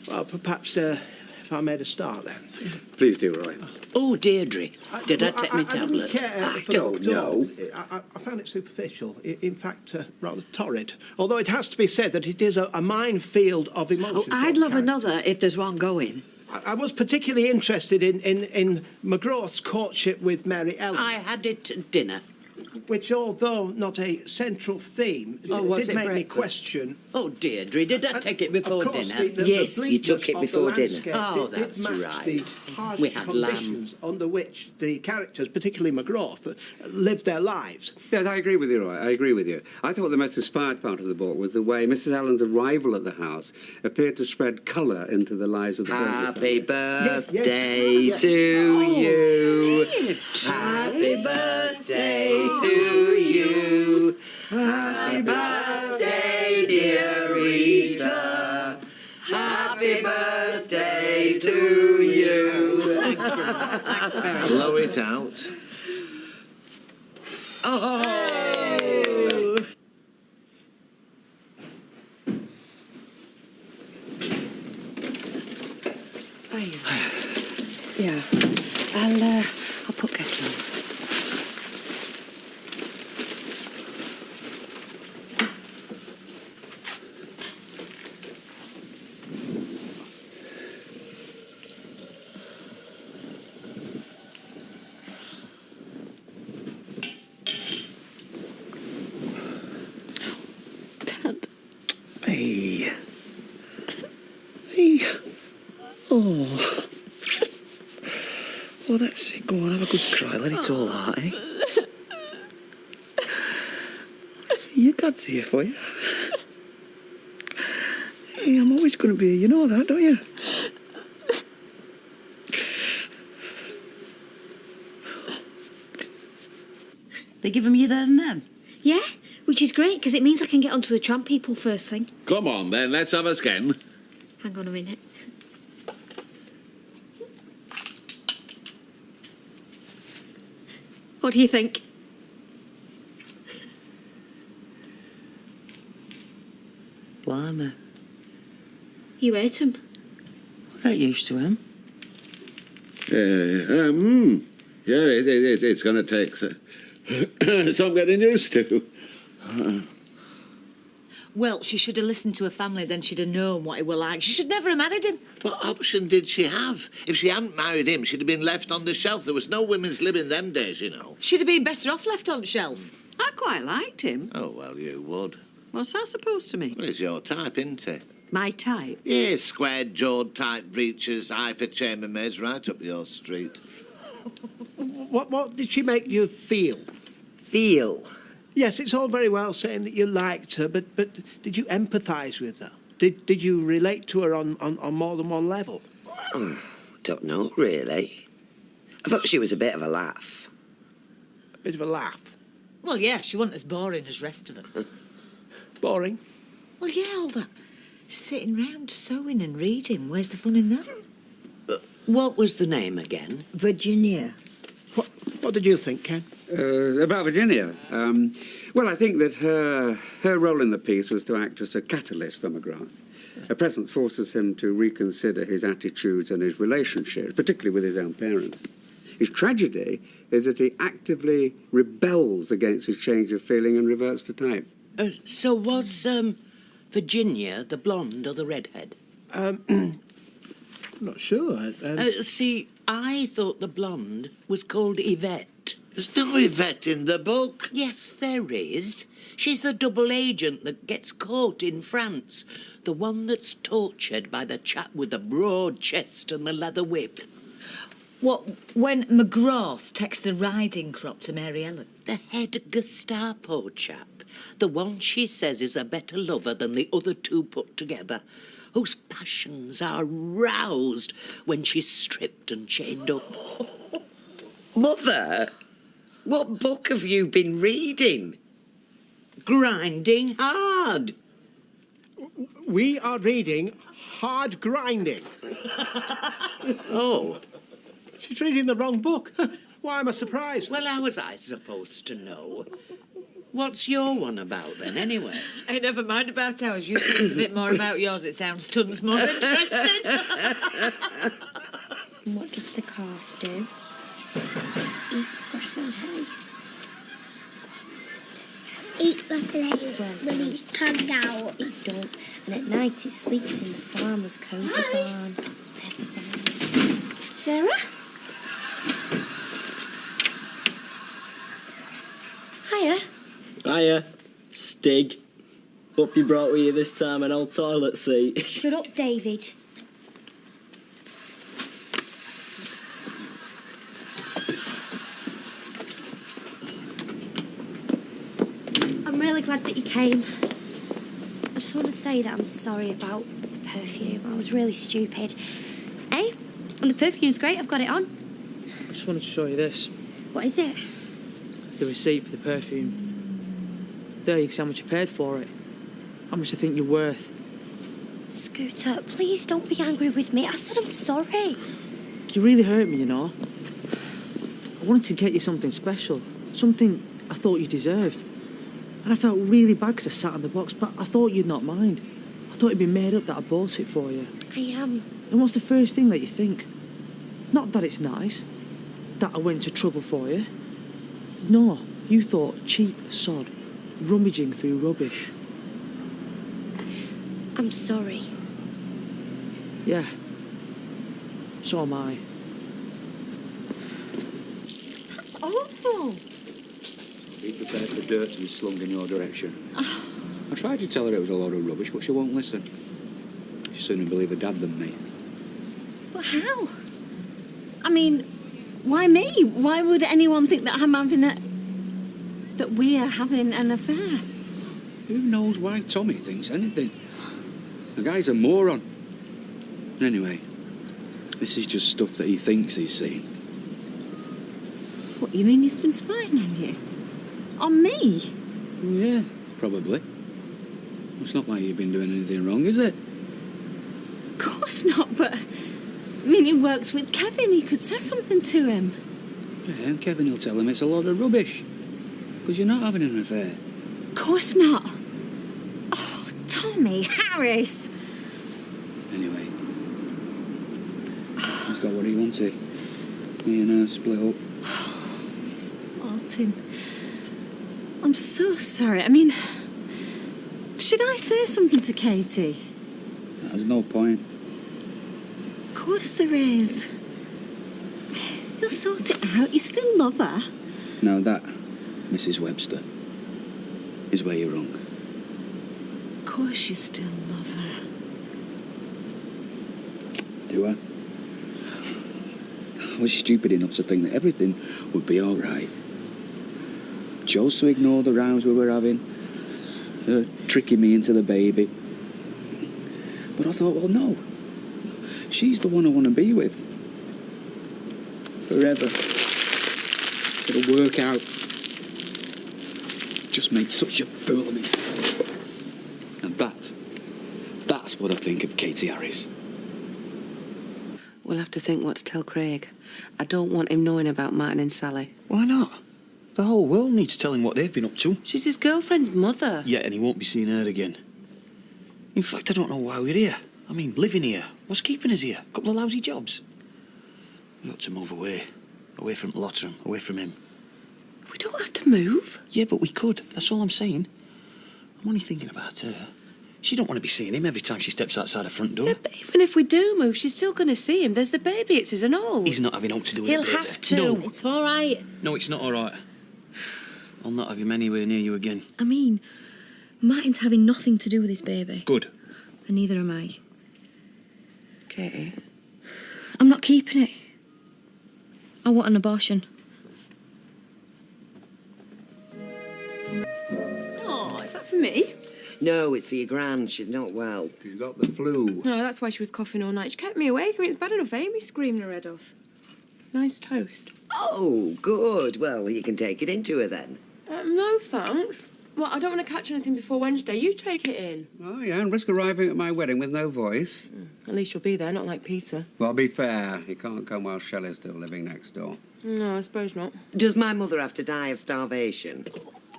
Well, perhaps if I made a start then. Please do, Roy. Oh, Deirdre, did I take my I tablet? didn't care I for the don't book at all. know. I found it superficial. In fact, rather torrid. Although it has to be said that it is a minefield of emotion. Oh, I'd love another if there's one going. I was particularly interested in McGraw's courtship with Mary Ellen. I had it at dinner. Which, although not a central theme, was did it make me breakfast? question. Oh, Deirdre, did I take it before Of course, dinner? the bleakness of the landscape Oh, did that's match right. the harsh We had lamb. conditions under which the characters, particularly McGraw, lived their lives. Yes, I agree with you, Roy. I agree with you. I thought the most inspired part of the book was the way Mrs. Allen's arrival at the house appeared to spread colour into the lives of the Happy birthday Yes. to you. Dear Happy birthday to you. Happy birthday, dear Rita. Happy birthday to you. Thank you. Thanks very much. Blow it out. Oh! Yeah. I'll put kettle on. Hey. Hey. Oh. Well, that's it. Go on, have a good cry. Let it all out, eh? Your dad's here for you. Hey, I'm always going to be here. You know that, don't you? They give them you there and then? Yeah, which is great because it means I can get onto the tram people first thing. Come on, then, let's have a scan. Hang on a minute. What do you think? Blimey. You ate them. I'll get used to him. Yeah, it's going to take some getting used to. Well, she should have listened to her family, then she'd have known what he were like. She should never have married him. What option did she have? If she hadn't married him, she'd have been left on the shelf. There was no women's lib in them days, you know. She'd have been better off left on the shelf. I quite liked him. Oh, well, you would. What's that supposed to mean? Well, it's your type, isn't it? My type? Yes, square-jawed, tight breeches, eye for chambermaids, right up your street. What did she make you feel? Feel? Yes, it's all very well saying that you liked her, but did you empathise with her? Did you relate to her on more than one level? Well, don't know, really. I thought she was a bit of a laugh. A bit of a laugh? Well, yeah, she wasn't as boring as the rest of them. Boring? Well, yeah, all that sitting round sewing and reading. Where's the fun in that? What was the name again? Virginia. What did you think, Ken? About Virginia. Well, I think that her role in the piece was to act as a catalyst for McGrath. Her presence forces him to reconsider his attitudes and his relationships, particularly with his own parents. His tragedy is that he actively rebels against his change of feeling and reverts to type. So was Virginia the blonde or the redhead? I'm not sure. See, I thought the blonde was called Yvette. There's no Yvette in the book. Yes, there is. She's the double agent that gets caught in France. The one that's tortured by the chap with the broad chest and the leather whip. What, when McGrath takes the riding crop to Mary Ellen? The head Gestapo chap. The one she says is a better lover than the other two put together. Whose passions are roused when she's stripped and chained up. Mother, what book have you been reading? Grinding Hard. We are reading hard grinding. Oh. She's reading the wrong book. Why am I surprised? Well, how was I supposed to know? What's your one about then, anyway? Hey, never mind about ours. You tell us a bit more about yours. It sounds tons more interesting. What does the calf do? Eats grass and hay. Eat grass and hay when he's tagged out. It does. And at night it sleeps in the farmer's cosy barn. There's the barn. Sarah? Hiya. Hiya. Stig. Hope you brought with you this time an old toilet seat. Shut up, David. I'm really glad that you came. I just want to say that I'm sorry about the perfume. I was really stupid. Eh? And the perfume's great. I've got it on. I just wanted to show you this. What is it? The receipt for the perfume. There, you can see how much I paid for it. How much I think you're worth. Scooter, please don't be angry with me. I said I'm sorry. You really hurt me, you know. I wanted to get you something special. Something I thought you deserved. And I felt really bad because I sat on the box, but I thought you'd not mind. I thought it'd be made up that I bought it for you. I am. And what's the first thing that you think? Not that it's nice, that I went to trouble for you. No, you thought cheap sod, rummaging through rubbish. I'm sorry. Yeah, so am I. That's awful. Be prepared for dirt to be slung in your direction. I tried to tell her it was a load of rubbish, but she won't listen. She sooner believe her dad than me. Well, how? I mean, why me? Why would anyone think that I'm having that we're having an affair? Who knows why Tommy thinks anything? The guy's a moron. Anyway, this is just stuff that he thinks he's seen. What, you mean he's been spying on you? On me? Yeah, probably. It's not like you've been doing anything wrong, is it? Of course not, but... I mean, he works with Kevin. He could say something to him. Yeah, and Kevin will tell him it's a lot of rubbish. Because you're not having an affair. Of course not. Oh, Tommy, Harris. Anyway, he's got what he wanted. Me and her split up. Martin, I'm so sorry. I mean, should I say something to Katie? There's no point. Of course there is. You'll sort it out. You still love her. Now that, Mrs. Webster, is where you're wrong. Of course you still love her. Do I? I was stupid enough to think that everything would be all right. Chose to ignore the rows we were having, her tricking me into the baby. But I thought, well, no. She's the one I want to be with. Forever. It'll work out. Just make such a fool of myself. And that's what I think of Katie Harris. We'll have to think what to tell Craig. I don't want him knowing about Martin and Sally. Why not? The whole world needs telling what they've been up to. She's his girlfriend's mother. Yeah, and he won't be seeing her again. In fact, I don't know why we're here. I mean, living here. What's keeping us here? A couple of lousy jobs. We ought to move away. Away from Lotterham, away from him. We don't have to move. Yeah, but we could. That's all I'm saying. I'm only thinking about her. She don't want to be seeing him every time she steps outside her front door. Yeah, but even if we do move, she's still going to see him. There's the baby, it's his and all. He's not having aught to do with He'll the baby. have to. No. It's all right. No, it's not all right. I'll not have him anywhere near you again. I mean, Martin's having nothing to do with his baby. Good. And neither am I. Katie. I'm not keeping it. I want an abortion. Oh, is that for me? No, it's for your gran. She's not well. She's got the flu. No, that's why she was coughing all night. She kept me awake. I mean, it's bad enough Amy screaming her head off. Nice toast. Oh, good. Well, you can take it into her then. No, thanks. Well, I don't want to catch anything before Wednesday. You take it in. Oh, yeah, and risk arriving at my wedding with no voice. At least you'll be there, not like Peter. Well, be fair, he can't come while Shelley's still living next door. No, I suppose not. Does my mother have to die of starvation?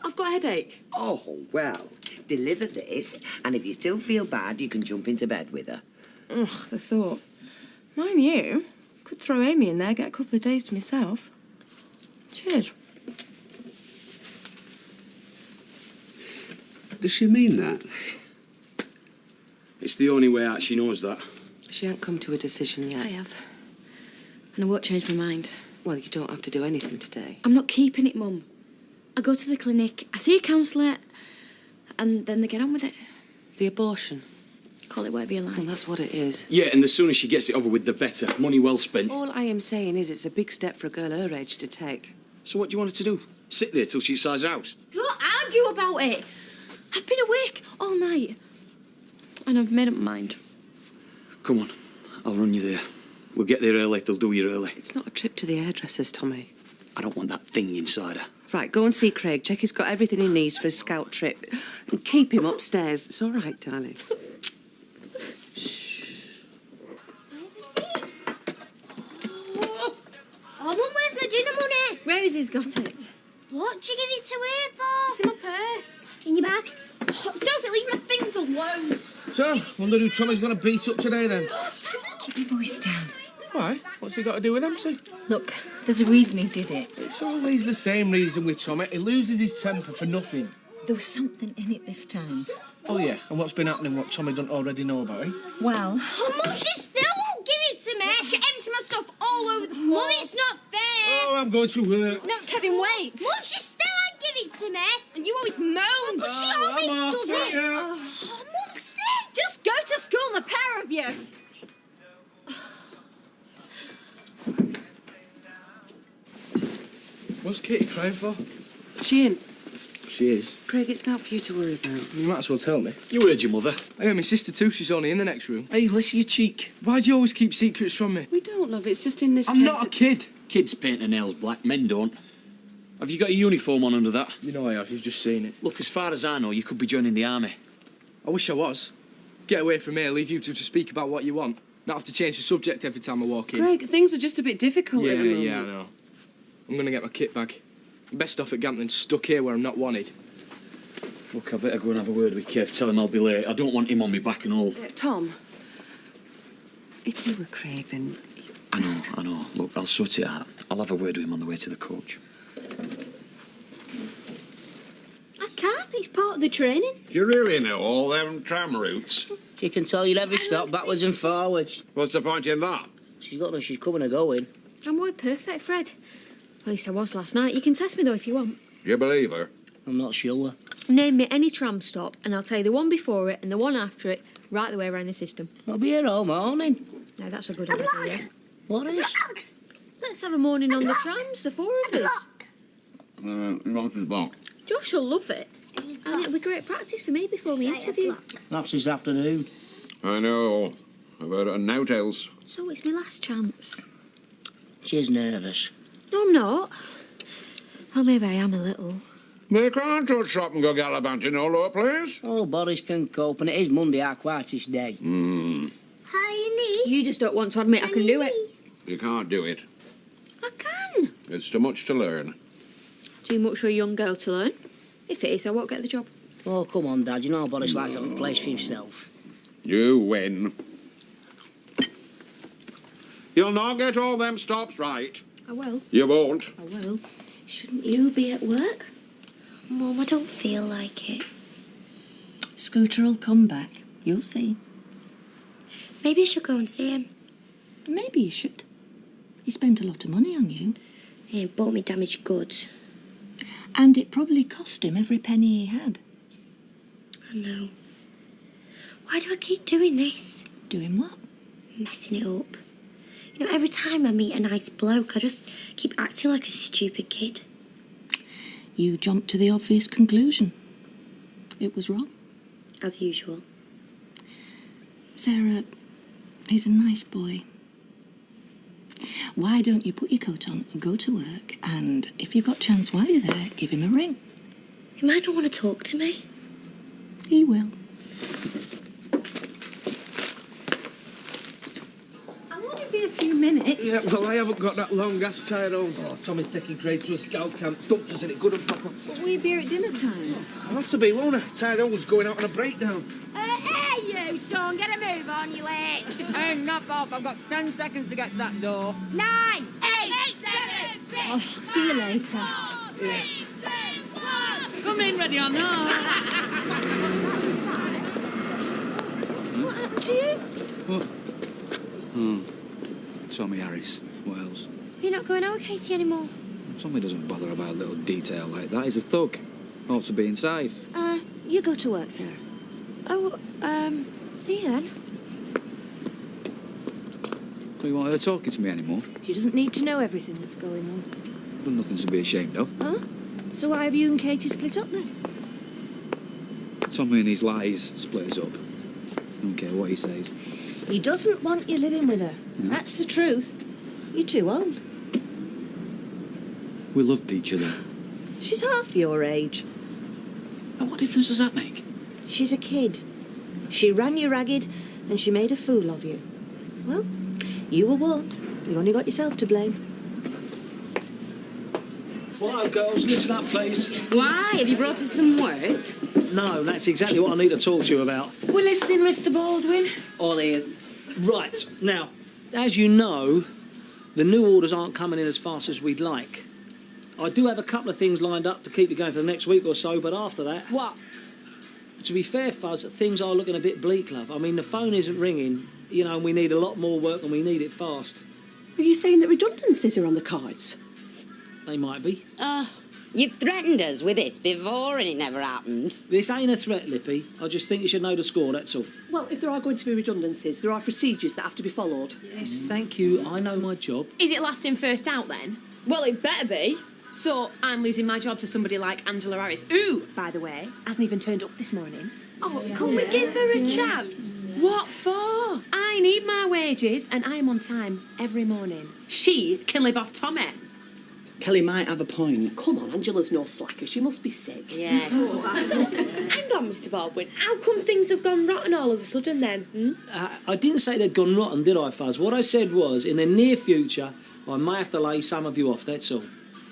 I've got a headache. Oh, well, deliver this, and if you still feel bad, you can jump into bed with her. Ugh, the thought. Mind you, could throw Amy in there, get a couple of days to myself. Cheers. Does she mean that? It's the only way out, she knows that. She ain't come to a decision yet. I have. And I won't change my mind. Well, you don't have to do anything today. I'm not keeping it, Mum. I go to the clinic, I see a counsellor, and then they get on with it. The abortion. Call it whatever you like. Well, that's what it is. Yeah, and the sooner she gets it over with, the better. Money well spent. All I am saying is it's a big step for a girl her age to take. So what do you want her to do? Sit there till she decides out? Don't argue about it. I've been awake all night. And I've made up my mind. Come on, I'll run you there. We'll get there early, they'll do you early. It's not a trip to the hairdresser's, Tommy. I don't want that thing inside her. Right, go and see Craig. Check he's got everything he needs for his scout trip. And keep him upstairs. It's all right, darling. Oh, Mum, where's my dinner money? Rosie's got it. What do you give it to her for? It's in my purse. In your bag? Sophie, leave my things alone. So, wonder who Tommy's going to beat up today, then? Keep your voice down. Why? What's he got to do with them two? Look, there's a reason he did it. It's always the same reason with Tommy. He loses his temper for nothing. There was something in it this time. Oh, yeah, and what's been happening what Tommy don't already know about, eh? Well... Oh, Mum, she still won't give it to me. She empties my stuff all over the floor. Mum, it's not fair. Oh, I'm going to work. No, Kevin, wait. Mum, she still won't give it to me. And you always moan, but she always does it. Oh, Mum, stay. Just go to school, the pair of you. What's Katie crying for? She ain't. She is. Craig, it's not for you to worry about. You might as well tell me. You heard your mother. I heard my sister too, she's only in the next room. Hey, listen, your cheek. Why do you always keep secrets from me? We don't, love. It's just in this I'm case not a kid. Kids paint their nails black, men don't. Have you got a uniform on under that? You know I have, you've just seen it. Look, as far as I know, you could be joining the army. I wish I was. Get away from me, leave you two to speak about what you want. Not have to change the subject every time I walk in. Craig, things are just a bit difficult at the moment. Yeah, I know. I'm gonna get my kit back. Best off at Gantling, stuck here where I'm not wanted. Look, I better go and have a word with Kev. Tell him I'll be late. I don't want him on me back and all. Tom, if you were Craig, then... I know. Look, I'll sort it out. I'll have a word with him on the way to the coach. I can't. It's part of the training. Do you really know all them tram routes? She can tell you every stop, backwards and forwards. What's the point in that? She's got to know she's coming or going. I'm more perfect, Fred. At least I was last night. You can test me, though, if you want. You believe her? I'm not sure. Name me any tram stop, and I'll tell you the one before it and the one after it, right the way around the system. I'll be here all morning. Now, that's a good idea. What is? Let's have a morning on the trams, the four of us. Nonsense block. Josh will love it. And it'll be great practice for me before we interview. That's this afternoon. I know. I've heard it on now tales. So it's my last chance. She's nervous. No, I'm not. Well, maybe I am a little. They can't touch shop and go gallivanting all over the place. Oh, Boris can cope, and it is Monday, our quietest day. You just don't want to admit I can do it. You can't do it. I can. It's too much to learn. Too much for a young girl to learn. If it is, I won't get the job. Oh, come on, Dad. You know how Boris likes having a place for himself. You win. You'll not get all them stops right. I will. You won't. I will. Shouldn't you be at work? Mum, I don't feel like it. Scooter will come back. You'll see. Maybe I should go and see him. Maybe you should. He spent a lot of money on you. He bought me damaged goods. And it probably cost him every penny he had. I know. Why do I keep doing this? Doing what? Messing it up. You know, every time I meet a nice bloke, I just keep acting like a stupid kid. You jumped to the obvious conclusion. It was wrong. As usual. Sarah, he's a nice boy. Why don't you put your coat on and go to work, and if you've got chance while you're there, give him a ring? He might not want to talk to me. He will. I'll only be a few minutes. Yeah, well, I haven't got that long gas Tyrone. Oh, Tommy's taking Craig to a scout camp. Dumped us in it good and proper. But we'll be here at dinner time. I'll have to be, won't I? Tyrone was going out on a breakdown. Hey, you, Sean, get a move on, you late. Hey, knock off. I've got 10 seconds to get to that door. 9, 8, 7, 6. Oh, see you later. Yeah. Come in, ready or not. What happened to you? What? Oh, Tommy Harris. What else? You're not going out with Katie anymore. Tommy doesn't bother about a little detail like that. He's a thug. Ought to be inside. You go to work, Sarah. Oh, see you then. Do you want her talking to me anymore? She doesn't need to know everything that's going on. Done nothing to be ashamed of. Huh? So why have you and Katie split up then? Tommy and his lies split us up. Don't care what he says. He doesn't want you living with her. That's the truth. You're too old. We loved each other. She's half your age. And what difference does that make? She's a kid. She ran you ragged and she made a fool of you. Well, you were warned. You only got yourself to blame. Well, girls, listen up, please. Why? Have you brought us some work? No, that's exactly what I need to talk to you about. We're listening, Mr. Baldwin. All ears. Right, now, as you know, the new orders aren't coming in as fast as we'd like. I do have a couple of things lined up to keep you going for the next week or so, but after that... What? To be fair, Fuzz, things are looking a bit bleak, love. I mean, the phone isn't ringing, you know, and we need a lot more work and we need it fast. Are you saying that redundancies are on the cards? They might be. You've threatened us with this before and it never happened. This ain't a threat, Lippy. I just think you should know the score, that's all. Well, if there are going to be redundancies, there are procedures that have to be followed. Yes, thank you. I know my job. Is it last in, first out then? Well, it better be. So I'm losing my job to somebody like Angela Harris, who, by the way, hasn't even turned up this morning. Oh, can we give her a chance? What for? I need my wages and I am on time every morning. She can live off Tommy. Kelly might have a point. Come on, Angela's no slacker. She must be sick. Yes. So, hang on, Mr. Baldwin. How come things have gone rotten all of a sudden then? I didn't say they'd gone rotten, did I, Fuzz? What I said was, in the near future, I may have to lay some of you off, that's all.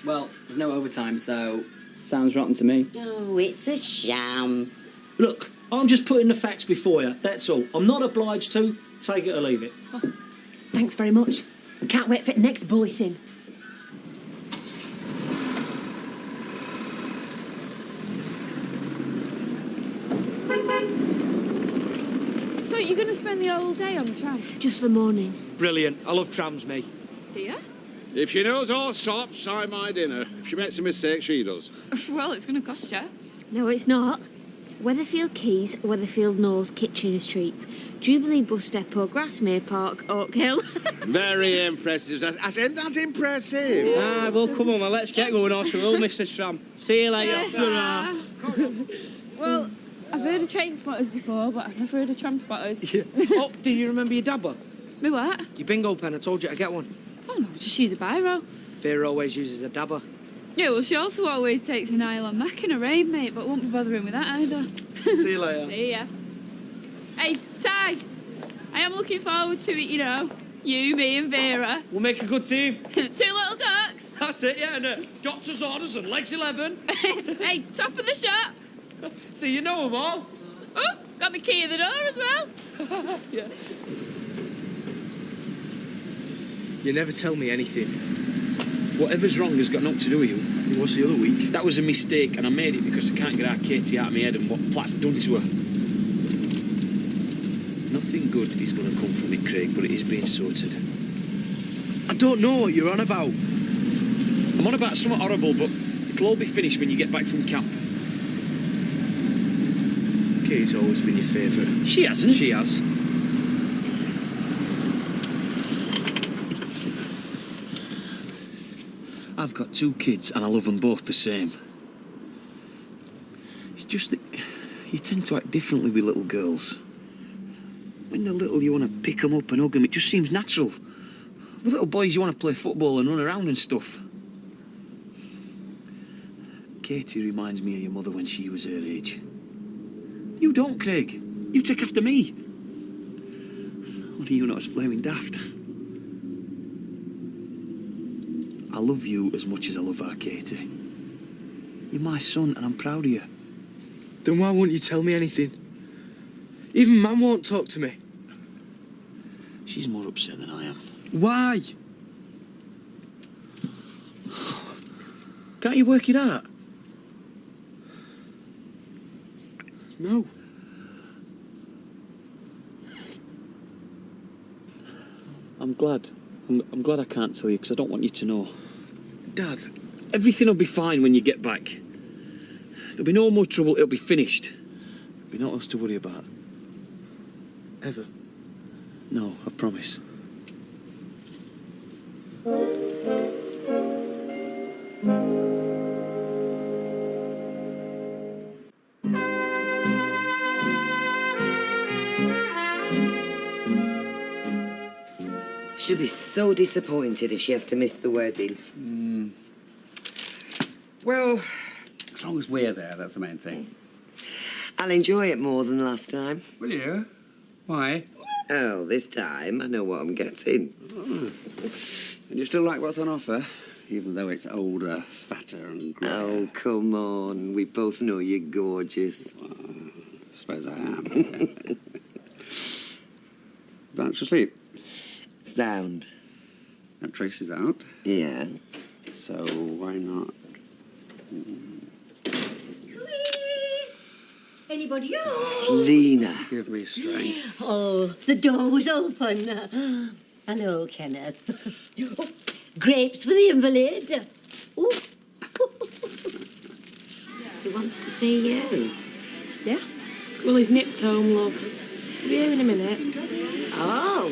Well, there's no overtime, so sounds rotten to me. Oh, it's a sham. Look, I'm just putting the facts before you, that's all. I'm not obliged to. Take it or leave it. Oh, thanks very much. Can't wait for the next bulletin. So you're going to spend the whole day on the tram? Just the morning. Brilliant. I love trams, me. Do you? If she knows all stops, I my dinner. If she makes a mistake, she does. Well, it's going to cost you. No, it's not. Weatherfield Quays, Weatherfield North, Kitchener Street, Jubilee Bus Depot, Grasmere Park, Oak Hill. Very impressive. I said that impressive. Ah, well, come on, let's get going, or she will miss the tram. See you later. Ta-ra. Well, I've heard of train spotters before, but I've never heard of tram spotters. Yeah. Oh, do you remember your dabber? Me what? Your bingo pen, I told you to get one. Oh no, just use a biro. Vera always uses a dabber. Yeah, well, she also always takes an nylon mac in a rain, mate, but won't be bothering with that either. See you later. See ya. Hey, Ty, I am looking forward to it, you know. You, me and Vera. We'll make a good team. 2 little ducks. That's it, yeah, and doctor's orders and legs 11. Hey, top of the shop. See, you know them all. Oh, got my key in the door as well. Yeah. You never tell me anything. Whatever's wrong has got nothing to do with you. It was the other week. That was a mistake, and I made it because I can't get our Katie out of my head and what Platt's done to her. Nothing good is going to come from it, Craig, but it is being sorted. I don't know what you're on about. I'm on about something horrible, but it'll all be finished when you get back from camp. Katie's always been your favourite. She hasn't. She has. I've got 2 kids and I love them both the same. It's just that you tend to act differently with little girls. When they're little, you want to pick them up and hug them. It just seems natural. With little boys, you want to play football and run around and stuff. Katie reminds me of your mother when she was her age. You don't, Craig. You take after me. Only you're not as flaming daft. I love you as much as I love our Katie. You're my son and I'm proud of you. Then why won't you tell me anything? Even Mum won't talk to me. She's more upset than I am. Why? Can't you work it out? No. I'm glad. I'm glad I can't tell you because I don't want you to know. Dad. Everything will be fine when you get back. There'll be no more trouble, it'll be finished. There'll be nothing else to worry about. Ever? No, I promise. She'll be so disappointed if she has to miss the wedding. Well, as long as we're there, that's the main thing. I'll enjoy it more than last time. Will you? Why? Oh, this time I know what I'm getting. And you still like what's on offer, even though it's older, fatter and grey? Oh, come on. We both know you're gorgeous. I suppose I am. Bounce to sleep? Sound. And Tracy's out? Yeah. So why not? Anybody else? Lena. Give me strength. Oh, the door was open. Hello, Kenneth. Grapes for the invalid. Ooh. He wants to see you. Yeah? Well, he's nipped home, love. He'll be here in a minute. Oh,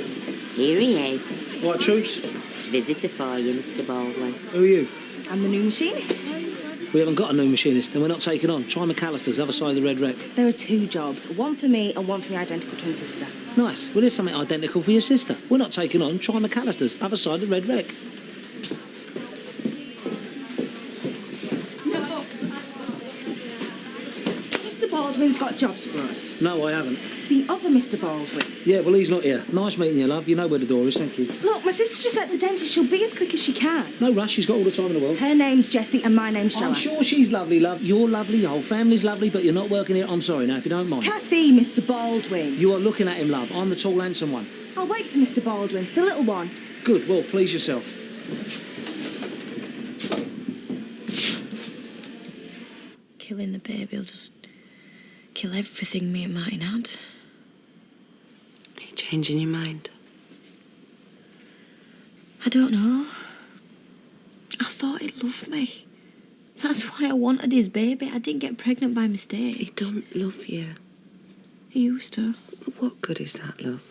here he is. What, troops? Visitor for you, Mr. Baldwin. Who are you? I'm the new machinist. We haven't got a new machinist, and we're not taking on. Try McAllister's, other side of the red wreck. There are 2 jobs, one for me and one for my identical twin sister. Nice. Well, there's something identical for your sister. We're not taking on. Try McAllister's, other side of the red wreck. Mr. Baldwin's got jobs for us. No, I haven't. The other Mr. Baldwin. Yeah, well, he's not here. Nice meeting you, love. You know where the door is, thank you. Look, my sister's just at the dentist. She'll be as quick as she can. No rush, she's got all the time in the world. Her name's Jessie and my name's Joanne. I'm sure she's lovely, love. You're lovely, your whole family's lovely, but you're not working here. I'm sorry now, if you don't mind. Cassie, Mr. Baldwin. You are looking at him, love. I'm the tall, handsome one. I'll wait for Mr. Baldwin, the little one. Good, well, please yourself. Killing the baby will just kill everything me and Martin had. Are you changing your mind? I don't know. I thought he'd love me. That's why I wanted his baby. I didn't get pregnant by mistake. He don't love you. He used to. What good is that, love?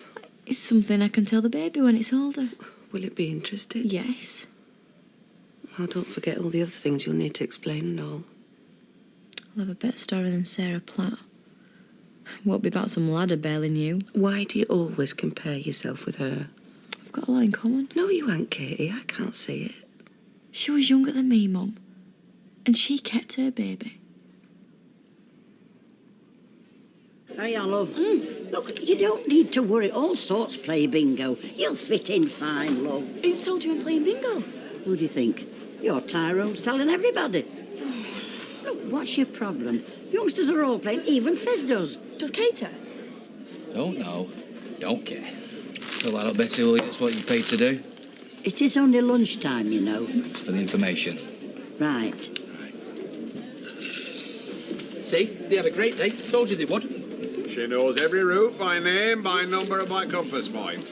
It's something I can tell the baby when it's older. Will it be interested? Yes. Well, don't forget all the other things you'll need to explain and all. I'll have a better story than Sarah Platt. Won't be about some ladder bailing you. Why do you always compare yourself with her? I've got a lot in common. No, you ain't, Katie. I can't see it. She was younger than me, Mum. And she kept her baby. Hiya, love. Look, you don't need to worry. All sorts play bingo. You'll fit in fine, love. Who told you I'm playing bingo? Who do you think? You're Tyrone selling everybody. Look, what's your problem? Youngsters are all playing, even Fizz does. Does Kater? Don't know. Don't care. Fill that up, Betty, will you? That's what you paid to do. It is only lunchtime, you know. It's for the information. Right. See? They had a great day. Told you they would. She knows every route by name, by number, and by compass point.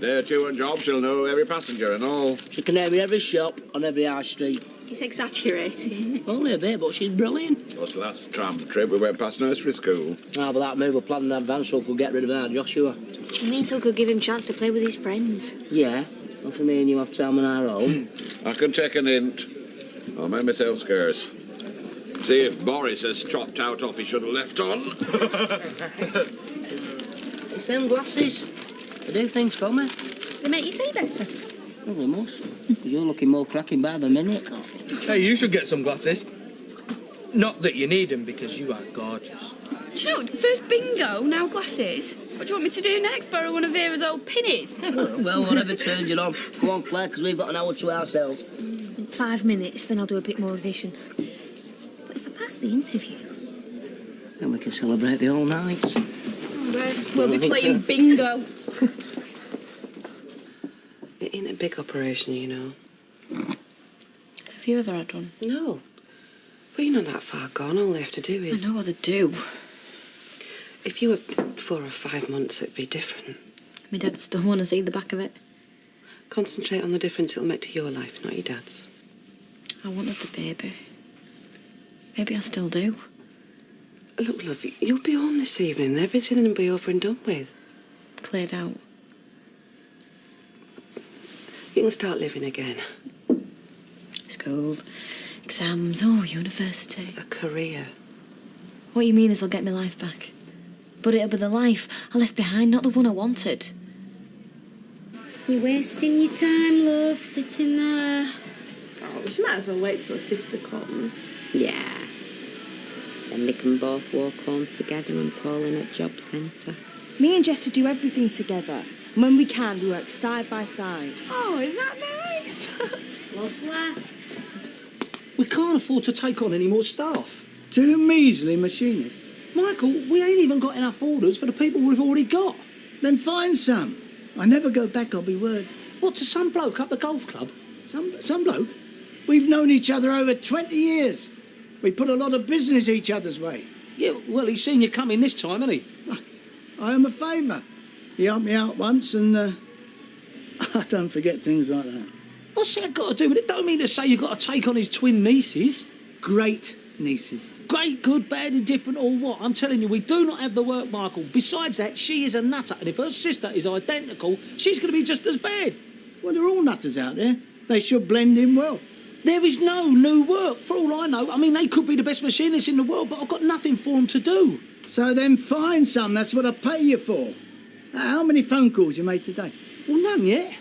There, too, and job, she'll know every passenger and all. She can name every shop on every high street. He's exaggerating. Only a bit, but she's brilliant. What's the last tram trip we went past nursery school? Ah, but that move we're planning in advance so we could get rid of our Joshua. It means we could give him a chance to play with his friends. Yeah, not for me and you have time on our own. I can take an hint. I'll make myself scarce. See if Boris has chopped out off he should have left on. It's them glasses. They do things for me. They make you see better. Well, they must. Because you're looking more cracking by the minute. Hey, you should get some glasses. Not that you need them, because you are gorgeous. Do you know, first bingo, now glasses. What do you want me to do next? Borrow one of Vera's old pennies? Well, whatever turns you on. Go on, Claire, because we've got an hour to ourselves. 5 minutes, then I'll do a bit more revision. But if I pass the interview... Then we can celebrate the whole night. We'll be playing bingo. It ain't a big operation, you know. Have you ever had one? No. But you're not that far gone. All they have to do is... I know what they do. If you were 4 or 5 months, it'd be different. My dad still want to see the back of it. Concentrate on the difference it'll make to your life, not your dad's. I wanted the baby. Maybe I still do. Look, love, you'll be home this evening. Everything will be over and done with. Cleared out. You can start living again. School, exams, university. A career. What you mean is I'll get my life back. But it'll be the life I left behind, not the one I wanted. You're wasting your time, love, sitting there. Oh, she might as well wait till her sister comes. Yeah. Then they can both walk home together and call in at job centre. Me and Jessie do everything together. And when we can, we work side by side. Oh, isn't that nice? Lovely. We can't afford to take on any more staff. 2 measly machinists. Michael, we ain't even got enough orders for the people we've already got. Then find some. I never go back, I'll be word. What, to some bloke up the golf club? Some bloke? We've known each other over 20 years. We put a lot of business each other's way. Yeah, well, he's seen you coming this time, hasn't he? I owe him a favour. He helped me out once and I don't forget things like that. What's that got to do with it? Don't mean to say you've got to take on his twin nieces. Great nieces. Great, good, bad, indifferent, or what? I'm telling you, we do not have the work, Michael. Besides that, she is a nutter, and if her sister is identical, she's going to be just as bad. Well, they're all nutters out there. They should blend in well. There is no new work, for all I know. I mean, they could be the best machinists in the world, but I've got nothing for them to do. So then find some. That's what I pay you for. How many phone calls you made today? Well, none yet.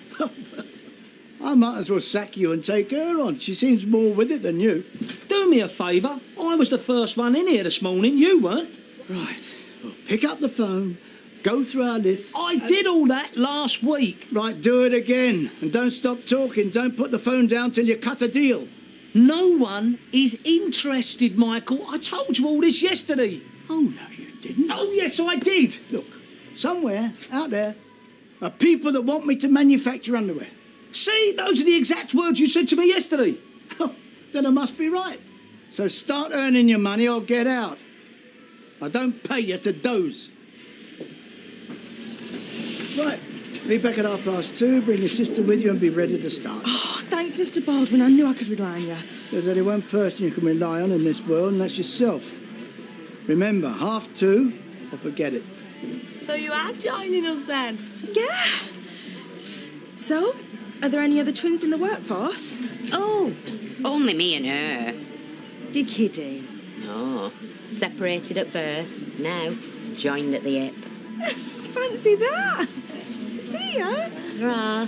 I might as well sack you and take her on. She seems more with it than you. Do me a favour. I was the first one in here this morning. You weren't. Right. Well, pick up the phone, go through our list. I did all that last week. Right, do it again. And don't stop talking. Don't put the phone down till you cut a deal. No one is interested, Michael. I told you all this yesterday. Oh, no, you didn't. Oh, yes, I did. Look, somewhere out there are people that want me to manufacture underwear. See, those are the exact words you said to me yesterday. Then I must be right. So start earning your money or get out. I don't pay you to doze. Right, be back at 2:30, bring your sister with you and be ready to start. Oh, thanks, Mr. Baldwin. I knew I could rely on you. There's only one person you can rely on in this world, and that's yourself. Remember, 2:30 or forget it. So you are joining us then? Yeah. So, are there any other twins in the workforce? Oh, only me and her. You're kidding. No. Separated at birth, now joined at the hip. Fancy that. See ya. Ra.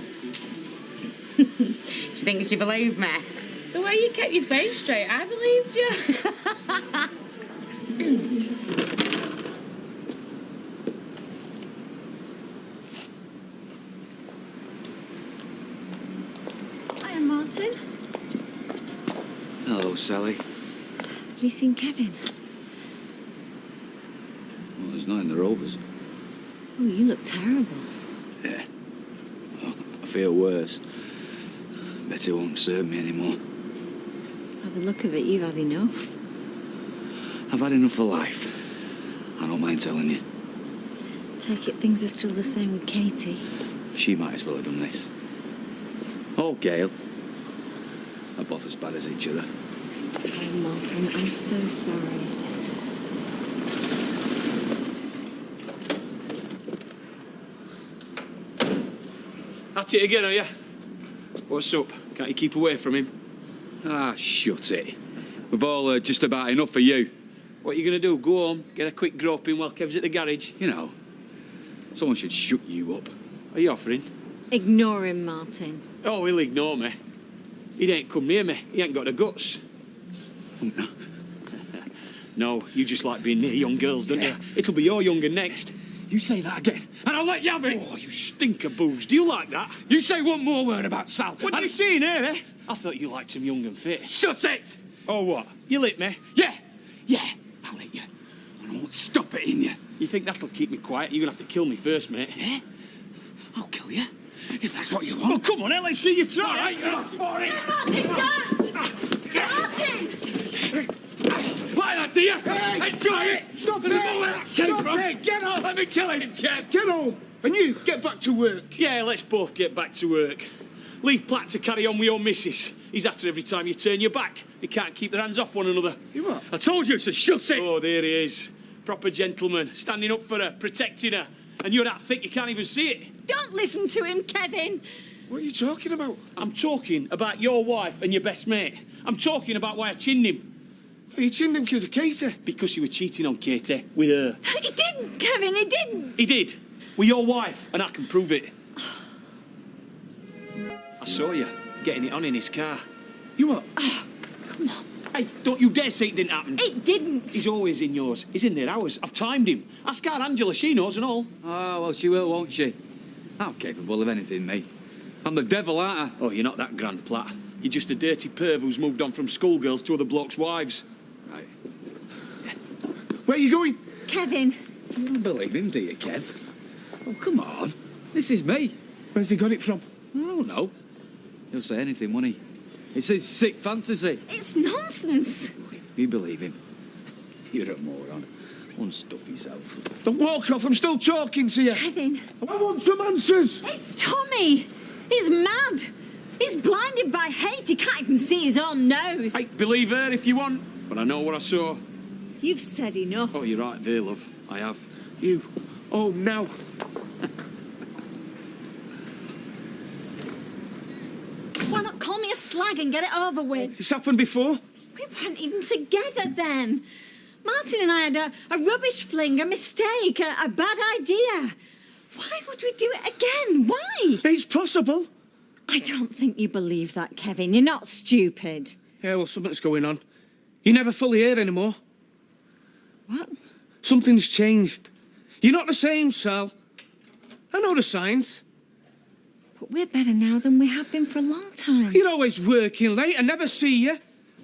Do you think she believed me? The way you kept your face straight, I believed you. Hiya, Martin. Hello, Sally. Have you seen Kevin? Well, there's nothing the rovers. Oh, you look terrible. Yeah. Well, I feel worse. Bet it won't serve me anymore. By the look of it, you've had enough. I've had enough of life. I don't mind telling you. Take it things are still the same with Katie. She might as well have done this. Oh, Gail. Are both as bad as each other. Oh, Martin, I'm so sorry. At it again, are you? What's up? Can't you keep away from him? Ah, shut it. We've all heard just about enough of you. What are you going to do? Go home, get a quick grope in while Kev's at the garage? You know, someone should shut you up. Are you offering? Ignore him, Martin. Oh, he'll ignore me. He ain't come near me. He ain't got the guts. Oh, no. No, you just like being near young girls, don't you? It'll be your younger next. You say that again, and I'll let you have it. Oh, you stinker boobs. Do you like that? You say one more word about Sal. What are you saying here, eh? I thought you liked him young and fit. Shut it! Oh, what? You lit me? Yeah, I'll let you. And I won't stop it in you. You think that'll keep me quiet? You're going to have to kill me first, mate. Yeah? I'll kill you, if that's what you Oh, want. come on, let's see you try. All right, you're not for it. Martin! Like that, do you? Hey, enjoy it! Stop There's it! more where that came Stop from. it! Get off! Let me kill him, Jed. Get home! And you, get back to work. Yeah, let's both get back to work. Leave Platt to carry on with your missus. He's at her every time you turn your back. They can't keep their hands off one another. You what? I told you to shut it. Oh, there he is. Proper gentleman, standing up for her, protecting her. And you're that thick you can't even see it. Don't listen to him, Kevin. What are you talking about? I'm talking about your wife and your best mate. I'm talking about why I chinned him. You chinned him because of Katie. Because you were cheating on Katie with her. He didn't, Kevin, he didn't. He did. With your wife, and I can prove it. I saw you getting it on in his car. You what? Oh, come on. Hey, don't you dare say it didn't happen. It didn't. He's always in yours. He's in their hours. I've timed him. Ask our Angela, she knows and all. Oh, well, she will, won't she? I'm capable of anything, me. I'm the devil, aren't I? Oh, you're not that grand, Platt. You're just a dirty perv who's moved on from schoolgirls to other blokes' wives. Right. Where are you going? Kevin. You don't believe him, do you, Kev? Oh, come on. This is me. Where's he got it from? I don't know. He'll say anything, won't he? It's his sick fantasy. It's nonsense. You believe him? You're a moron. Unstuff yourself. Don't walk off, I'm still talking to you. Kevin. I want some answers. It's Tommy. He's mad. He's blinded by hate. He can't even see his own nose. Hey, believe her if you want, but I know what I saw. You've said enough. Oh, you're right there, love. I have. You. Oh, no. Why not call me a slag and get it over with? It's happened before. We weren't even together then. Martin and I had a rubbish fling, a mistake, a bad idea. Why would we do it again? Why? It's possible. I don't think you believe that, Kevin. You're not stupid. Yeah, well, something's going on. You're never fully here anymore. What? Something's changed. You're not the same, Sal. I know the signs. But we're better now than we have been for a long time. You're always working late. I never see you.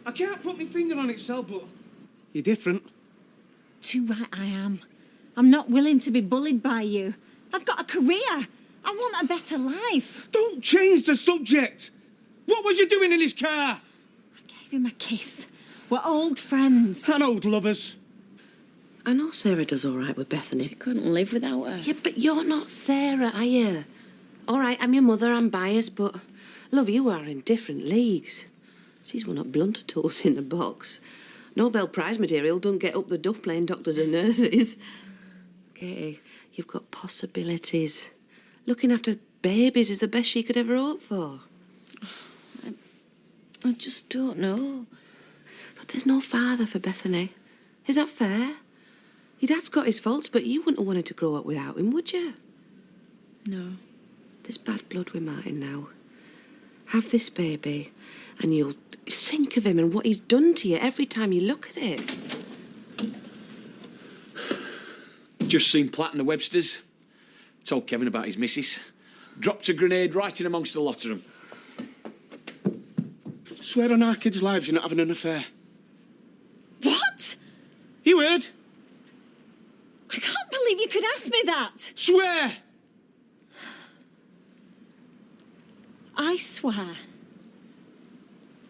I can't put my finger on it, Sal, but you're different. Too right I am. I'm not willing to be bullied by you. I've got a career. I want a better life. Don't change the subject. What was you doing in his car? I gave him a kiss. We're old friends. And old lovers. I know Sarah does all right with Bethany. She couldn't live without her. Yeah, but you're not Sarah, are you? All right, I'm your mother, I'm biased, but love, you are in different leagues. She's one of blunter tools in the box. Nobel Prize material don't get up the duff playing doctors and nurses. Katie, you've got possibilities. Looking after babies is the best she could ever hope for. I just don't know. But there's no father for Bethany. Is that fair? Your dad's got his faults, but you wouldn't have wanted to grow up without him, would you? No. There's bad blood with Martin now. Have this baby, and you'll think of him and what he's done to you every time you look at it. Just seen Platt and the Websters. Told Kevin about his missus. Dropped a grenade right in amongst the lot of them. Swear on our kids' lives you're not having an affair. What? You heard? I can't believe you could ask me that. Swear! I swear.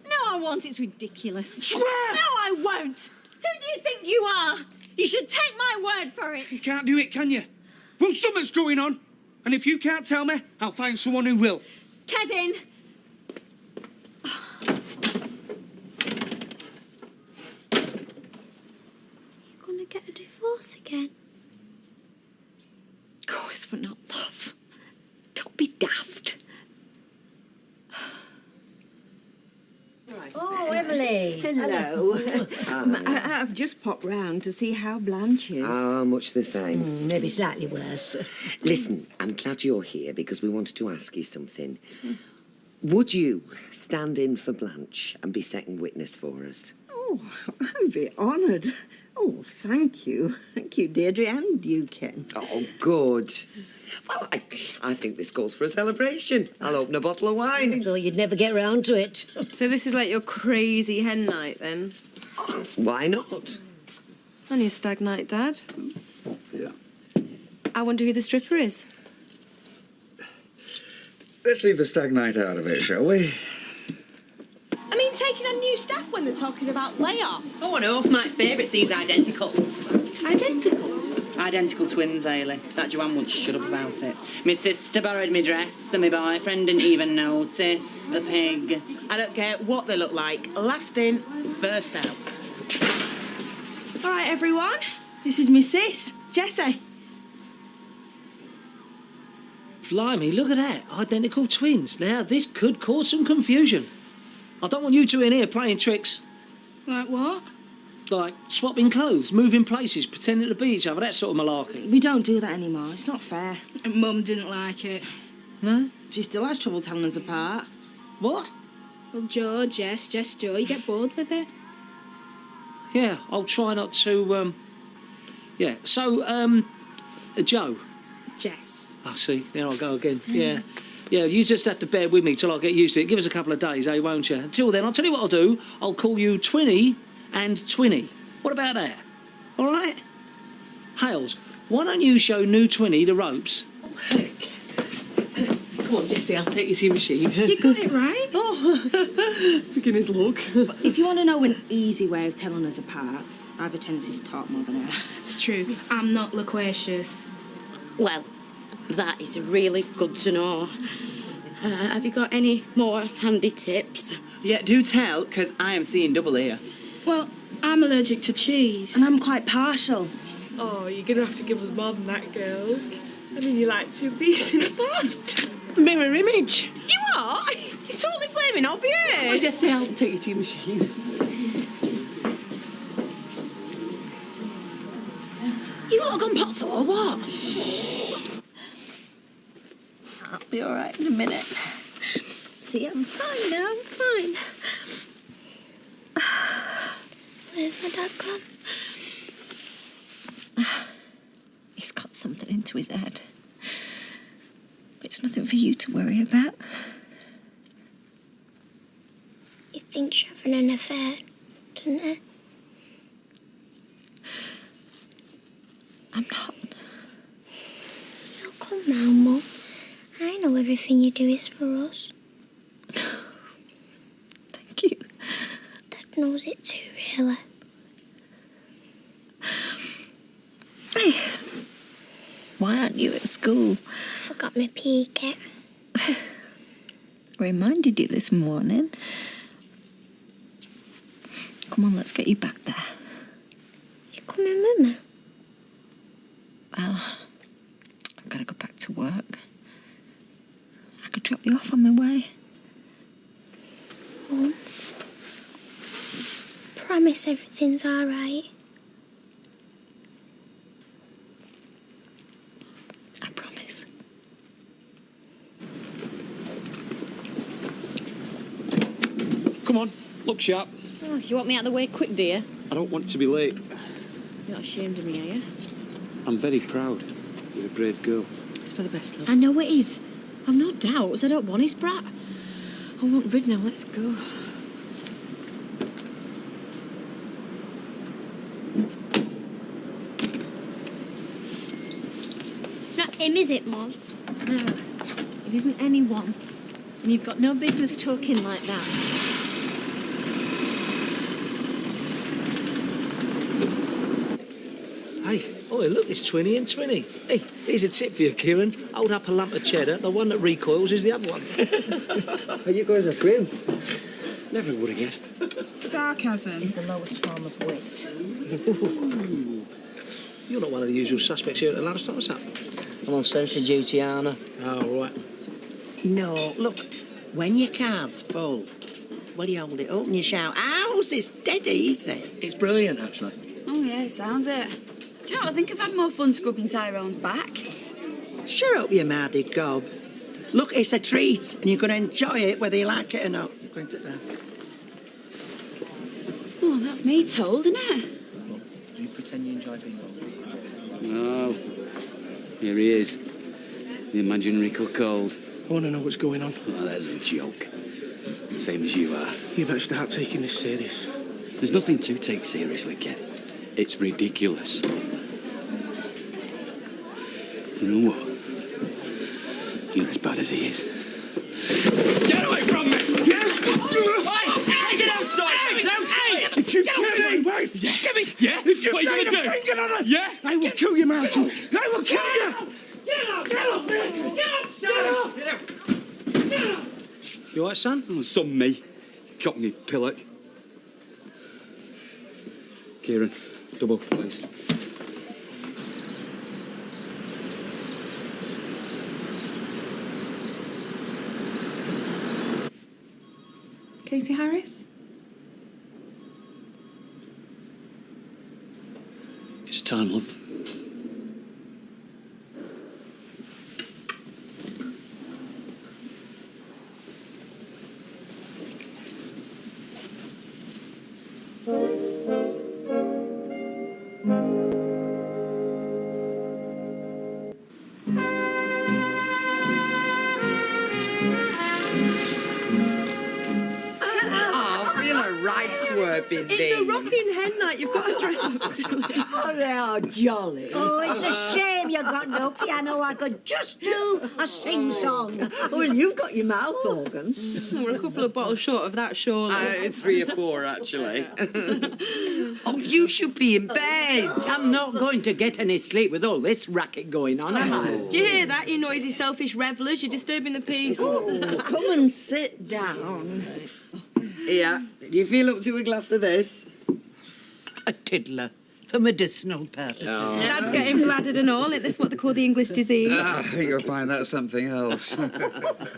No, I won't. It's ridiculous. Swear! No, I won't. Who do you think you are? You should take my word for it. You can't do it, can you? Well, something's going on. And if you can't tell me, I'll find someone who will. Kevin. You're gonna get a divorce again? Of course, but not love. Don't be daft. Oh, Emily. Hello. I've just popped round to see how Blanche is. Ah, much the same. Maybe slightly worse. Listen, I'm glad you're here because we wanted to ask you something. Would you stand in for Blanche and be second witness for us? Oh, I'd be honoured. Oh, thank you. Thank you, Deirdre, and you, Ken. Oh, good. Well, I think this calls for a celebration. I'll open a bottle of wine. So you'd never get round to it. So this is like your crazy hen night, then? Why not? And your stag night, Dad? Yeah. I wonder who the stripper is. Let's leave the stag night out of it, shall we? I mean, taking on new staff when they're talking about layoff. Oh, I know. Mike's favourite's these identicals. Identicals? Identical twins, Ailey. That Joanne won't shut up about it. My sister borrowed my dress and my boyfriend didn't even notice. The pig. I don't care what they look like. Last in, first out. All right, everyone. This is my sis, Jessie. Blimey, look at that. Identical twins. Now, this could cause some confusion. I don't want you two in here playing tricks. Like what? Like swapping clothes, moving places, pretending to be each other, that sort of malarkey. We don't do that anymore. It's not fair. And Mum didn't like it. No? She still has trouble telling us apart. What? Well, Joe, Jess, Joe, you get bored with it. Yeah, I'll try not to, Yeah, so, Joe. Jess. Oh, see, there I go again. Yeah. Yeah, you just have to bear with me till I get used to it. Give us a couple of days, eh, won't you? Until then, I'll tell you what I'll do. I'll call you Twinny and Twinny. What about that? All right? Hales, why don't you show new Twinny the ropes? Come on, Jessie, I'll take you to your machine. You got it right. Oh, beginner's luck. If you want to know an easy way of telling us apart, I have a tendency to talk more than her. It's true. I'm not loquacious. Well, that is really good to know. Have you got any more handy tips? Yeah, do tell, because I am seeing double here. Well, I'm allergic to cheese. And I'm quite partial. Oh, you're going to have to give us more than that, girls. I mean, you're like two beasts in a pod. Mirror image. You are? It's totally flaming obvious. Well, Jessie, I'll take you to your machine. You lot gone pots or what? I'll be all right in a minute. See, I'm fine now. I'm fine. Where's my dad gone? He's got something into his head. But it's nothing for you to worry about. He thinks you're having an affair, doesn't he? I'm not. Oh, come round, Mum. I know everything you do is for us. Thank you. Dad knows it too, really. Hey, why aren't you at school? Forgot my PE kit. I reminded you this morning. Come on, let's get you back there. You coming with me? Well, I've got to go back to work. I could drop you off on my way. Mum, promise everything's all right. I promise. Come on, look sharp. Oh, you want me out of the way quick, dear? I don't want to be late. You're not ashamed of me, are you? I'm very proud. You're a brave girl. It's for the best, love. I know it is. I've no doubts. I don't want his brat. I want rid now. Let's go. It's not him, is it, Mum? No, it isn't anyone. And you've got no business talking like that. Hey, oh, look, it's Twinny and Twinny. Hey, here's a tip for you, Kieran. Hold up a lump of cheddar. The one that recoils is the other one. Hey, you guys are twins. Never would have guessed. Sarcasm Is the lowest form of wit. You're not one of the usual suspects here at the lunchtime. What's up? I'm on central duty, Anna. Oh, right. No, look, when your card's full, when you hold it up and you shout, "Ows!" It's dead easy. It's brilliant, actually. Oh, yeah, it sounds it. Do you know, I think I've had more fun scrubbing Tyrone's back. Shut up, you mardy gob. Look, it's a treat, and you're going to enjoy it whether you like it or not. I'm going to Oh, that's me told, isn't it? pretend you enjoy bingo. No. Here he is. The imaginary cuckold. I want to know what's going on. Oh, there's a joke. Same as you are. You better start taking this serious. There's nothing to take seriously, Kev. It's ridiculous. You know what? You're as bad as he is. Get away from me! Yeah? Hey, get outside! Hey, outside! If you turn my wife, Give me! Yeah? if you What are you lay gonna a do? finger on her, Yeah? I will kill you, Martin. I will kill you! Get up! Get up, man! Get up! Get up! Get up! Get up! You all right, son? Oh, son, me. Cockney pillock. Kieran, double, please. Katie Harris? It's time, love. It's a rocking hen night. You've got to dress up silly. Oh, they are jolly. Oh, it's a shame you got no piano. I could just do a sing-song. Well, you've got your mouth organ. We're a couple of bottles short of that, surely. 3 or 4, actually. Oh, you should be in bed. I'm not going to get any sleep with all this racket going on, am I? Do you hear that, you noisy, selfish revellers? You're disturbing the peace. Oh, come and sit down. Yeah. Do you feel up to a glass of this? A tiddler for medicinal purposes. Oh. Dad's getting bladdered and all. Isn't this what they call the English disease? I think you'll find that's something else.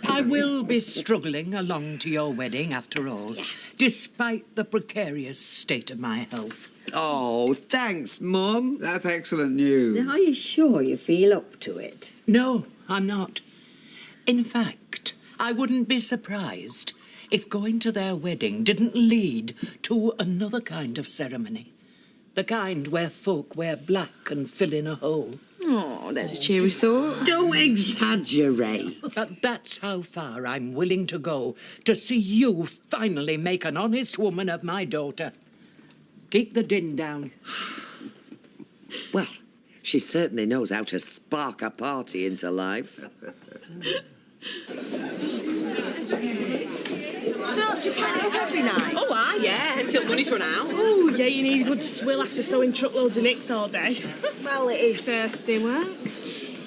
I will be struggling along to your wedding, after all. Yes. Despite the precarious state of my health. Oh, thanks, Mum. That's excellent news. Are you sure you feel up to it? No, I'm not. In fact, I wouldn't be surprised if going to their wedding didn't lead to another kind of ceremony. The kind where folk wear black and fill in a hole. Oh, there's a cheery thought. Don't exaggerate. That's how far I'm willing to go to see you finally make an honest woman of my daughter. Keep the din down. Well, she certainly knows how to spark a party into life. So, do you party up every night? Oh, yeah, until money's run out. Oh, yeah, you need a good swill after sewing truckloads of nicks all day. Well, it is thirsty work.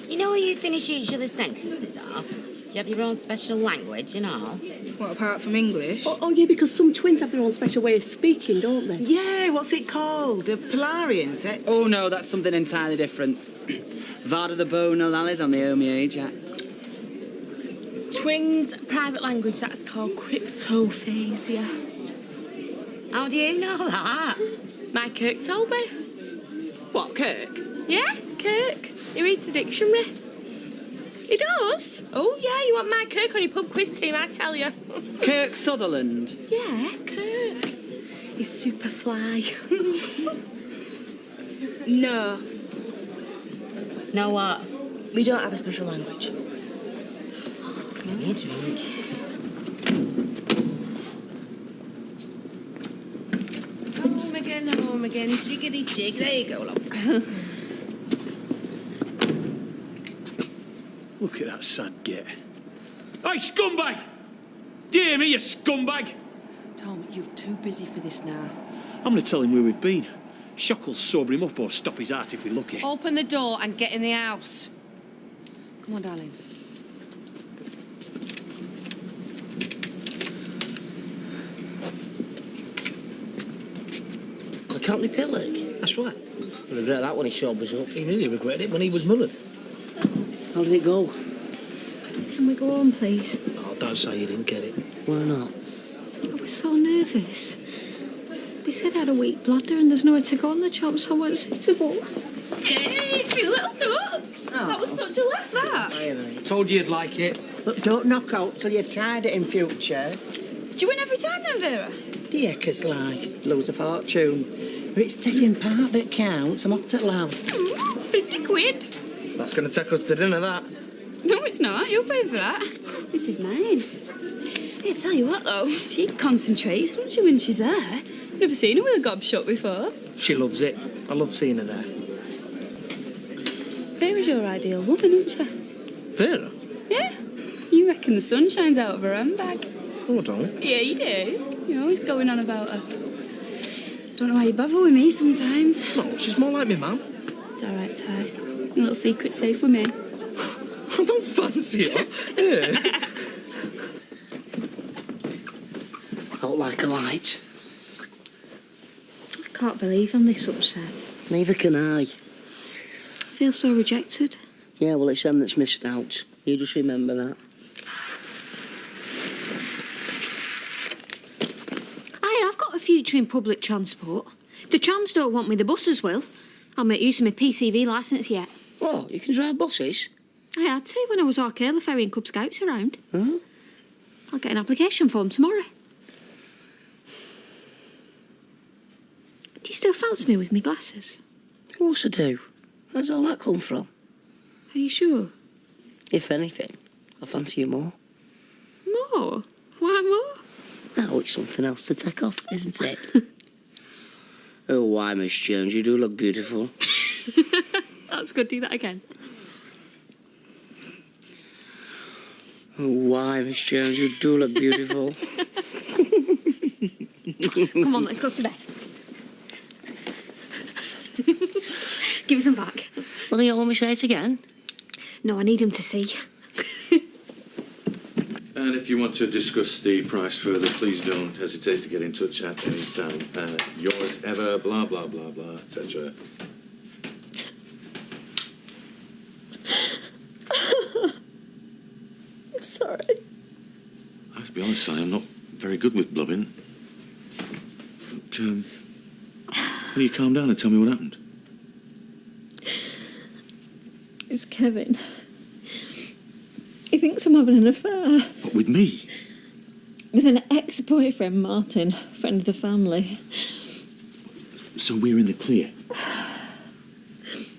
You know how you finish each other's sentences off? Do you have your own special language and all? What, apart from English? Oh, yeah, because some twins have their own special way of speaking, don't they? Yeah, what's it called? A Polari, isn't it? Oh, no, that's something entirely different. Vada the Bono, that is on the Omi Ajax. Twins' private language, that's called cryptophasia. How do you know that? My Kirk told me. What, Kirk? Yeah, Kirk. He reads the dictionary. He does? Oh, yeah, you want my Kirk on your pub quiz team, I tell you. Kirk Sutherland? Yeah, Kirk. He's super fly. No. No what? We don't have a special language. Let me a drink. Home again, jiggity jig. There you go, love. Look at that sad git. Hey, scumbag! Do you hear me, you scumbag? Tom, you're too busy for this now. I'm going to tell him where we've been. Shock'll sober him up or stop his heart if we're lucky. Open the door and get in the house. Come on, darling. A Cockney pillock? That's right. I regret that when he sobers up. He nearly regretted it when he was mullered. How did it go? Can we go on, please? Oh, don't say you didn't get it. Why not? I was so nervous. They said I had a weak bladder and there's nowhere to go on the job, so I weren't suitable. Yay, 2 little ducks. That was such a laugh, that. I told you you'd like it. Look, don't knock out till you've tried it in future. Do you win every time then, Vera? The Eckers lie. Lose a fortune. But it's taking part that counts. I'm off to love. 50 quid. That's going to take us to dinner, that. No, it's not. You'll pay for that. This is mine. Hey, tell you what, though. She concentrates, doesn't she, when she's there? Never seen her with a gob shut before. She loves it. I love seeing her there. Vera's your ideal woman, isn't she? Vera? Yeah. You reckon the sun shines out of her handbag. Oh, I don't. Yeah, you do. You're always going on about her. Don't know why you bother with me sometimes. No, she's more like me, Mum. It's all right, Ty. A little secret safe with me. I don't fancy her. Yeah. Out like a light. I can't believe I'm this upset. Neither can I. I feel so rejected. Yeah, well, it's them that's missed out. You just remember that. I've got a future in public transport. If the trams don't want me, the buses will. I'll make use of my PCV licence yet. What, you can drive buses? I had to when I was Arcala ferrying Cub Scouts around. Huh? I'll get an application form tomorrow. Do you still fancy me with my glasses? Of course I do. Where's all that come from? Are you sure? If anything, I fancy you more. More? Why more? Oh, it's something else to take off, isn't it? Oh, why, Miss Jones? You do look beautiful. That's good. Do that again. Oh, why, Miss Jones? You do look beautiful. Come on, let's go to bed. Give us them back. Well, then you want me to say it again? No, I need him to see. And if you want to discuss the price further, please don't hesitate to get in touch at any time. Yours ever, blah, blah, blah, blah, etc. I'm sorry. I have to be honest, Sally, I'm not very good with blubbing. Look, will you calm down and tell me what happened? It's Kevin. He thinks I'm having an affair. What, with me? With an ex-boyfriend, Martin, friend of the family. So we're in the clear.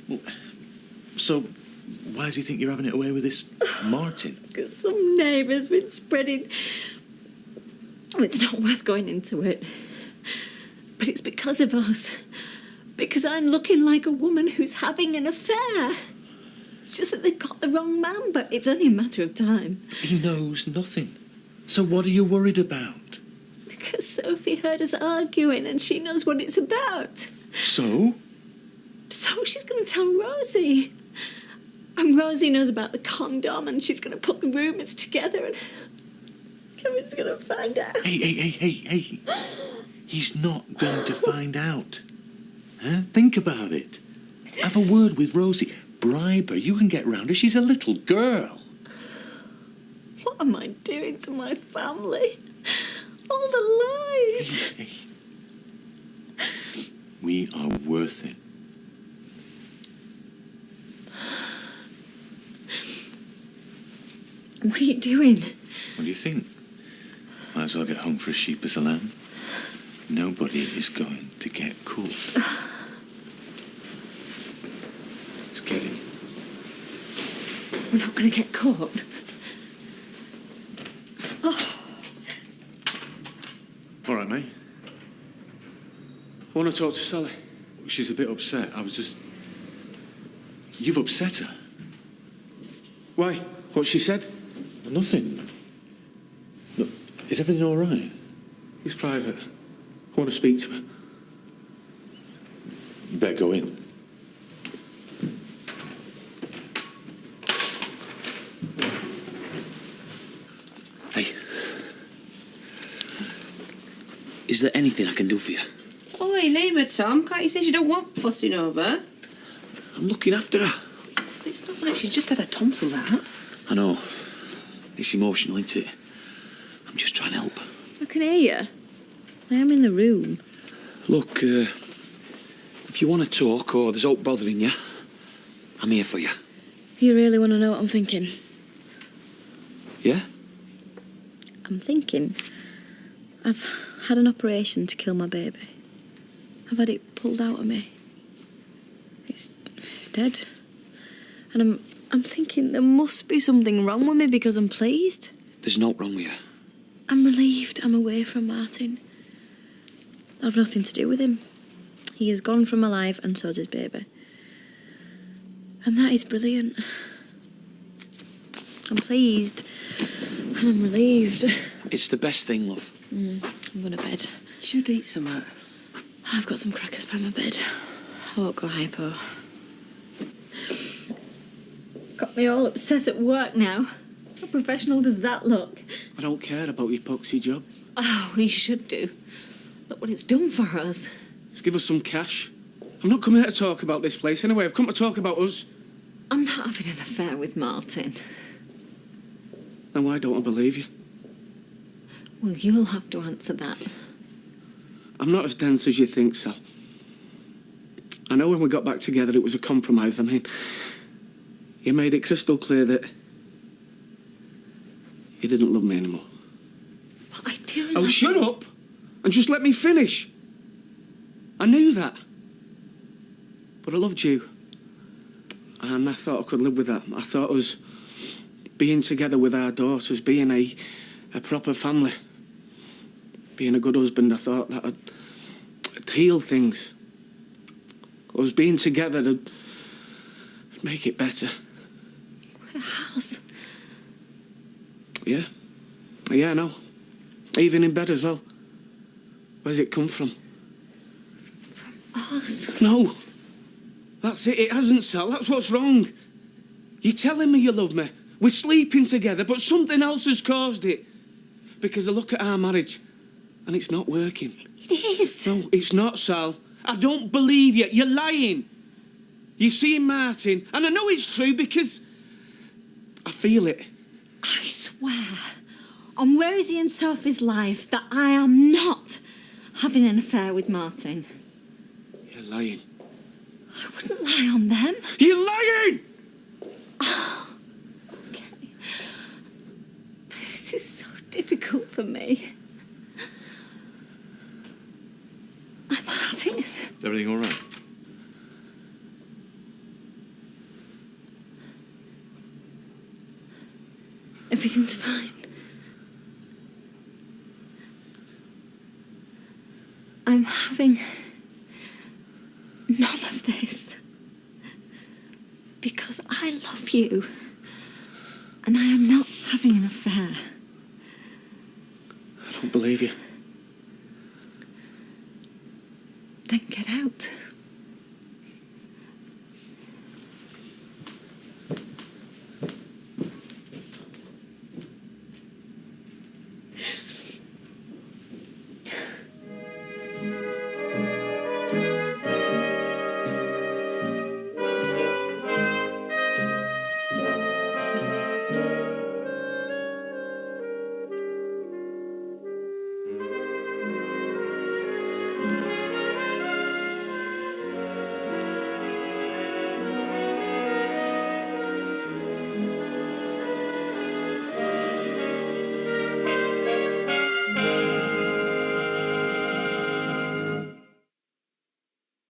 Well, so why does he think you're having it away with this Martin? Because some neighbour's been spreading... Oh, it's not worth going into it. But it's because of us. Because I'm looking like a woman who's having an affair. It's just that they've got the wrong man, but it's only a matter of time. He knows nothing. So what are you worried about? Because Sophie heard us arguing and she knows what it's about. So? So she's going to tell Rosie. And Rosie knows about the condom and she's going to put the rumours together and Kevin's going to find out. Hey. He's not going to find out. Huh? Think about it. Have a word with Rosie. Bribe her. You can get round her. She's a little girl. What am I doing to my family? All the lies. Hey. We are worth it. What are you doing? What do you think? Might as well get home for a sheep as a lamb. Nobody is going to get caught. It's Kevin. We're not going to get caught. Oh. All right, mate. I want to talk to Sally. She's a bit upset. You've upset her. Why? What she said? Nothing. Look, is everything all right? It's private. I want to speak to her. You better go in. Hey. Is there anything I can do for you? Oi, leave her, Tom. Can't you see she don't want fussing over? I'm looking after her. It's not like she's just had her tonsils out. I know. It's emotional, isn't it? I'm just trying to help. I can hear you. I am in the room. Look, if you want to talk or there's hope bothering you, I'm here for you. You really want to know what I'm thinking? Yeah? I'm thinking I've had an operation to kill my baby. I've had it pulled out of me. It's dead. And I'm thinking there must be something wrong with me because I'm pleased. There's naught wrong with you. I'm relieved I'm away from Martin. I've nothing to do with him. He is gone from my life and so's his baby. And that is brilliant. I'm pleased and I'm relieved. It's the best thing, love. I'm going to bed. You should eat some, Matt. I've got some crackers by my bed. I won't go hypo. Got me all upset at work now. How professional does that look? I don't care about your poxy job. Oh, we should do. Look what it's done for us. Just give us some cash. I'm not coming here to talk about this place anyway. I've come to talk about us. I'm not having an affair with Martin. Then why don't I believe you? Well, you'll have to answer that. I'm not as dense as you think, Sal. I know when we got back together it was a compromise. I mean, you made it crystal clear that you didn't love me anymore. But I do Oh, love shut up and just let me finish. I knew that. But I loved you. And I thought I could live with that. I thought us being together with our daughters, being a proper family, being a good husband, I thought that I'd heal things. Us being together would make it better. It has. Yeah. Yeah, I know. Even in bed as well. Where's it come from? Us? No. That's it. It hasn't, Sal. That's what's wrong. You're telling me you love me. We're sleeping together, but something else has caused it. Because I look at our marriage, and it's not working. It is. No, it's not, Sal. I don't believe you. You're lying. You're seeing Martin, and I know it's true because I feel it. I swear on Rosie and Sophie's life that I am not having an affair with Martin. You're lying. I wouldn't lie on them. You're lying! Oh, okay. This is so difficult for me. I'm having... Everything all right? Everything's fine. I'm having none of this because I love you and I am not having an affair. I don't believe you. Then get out.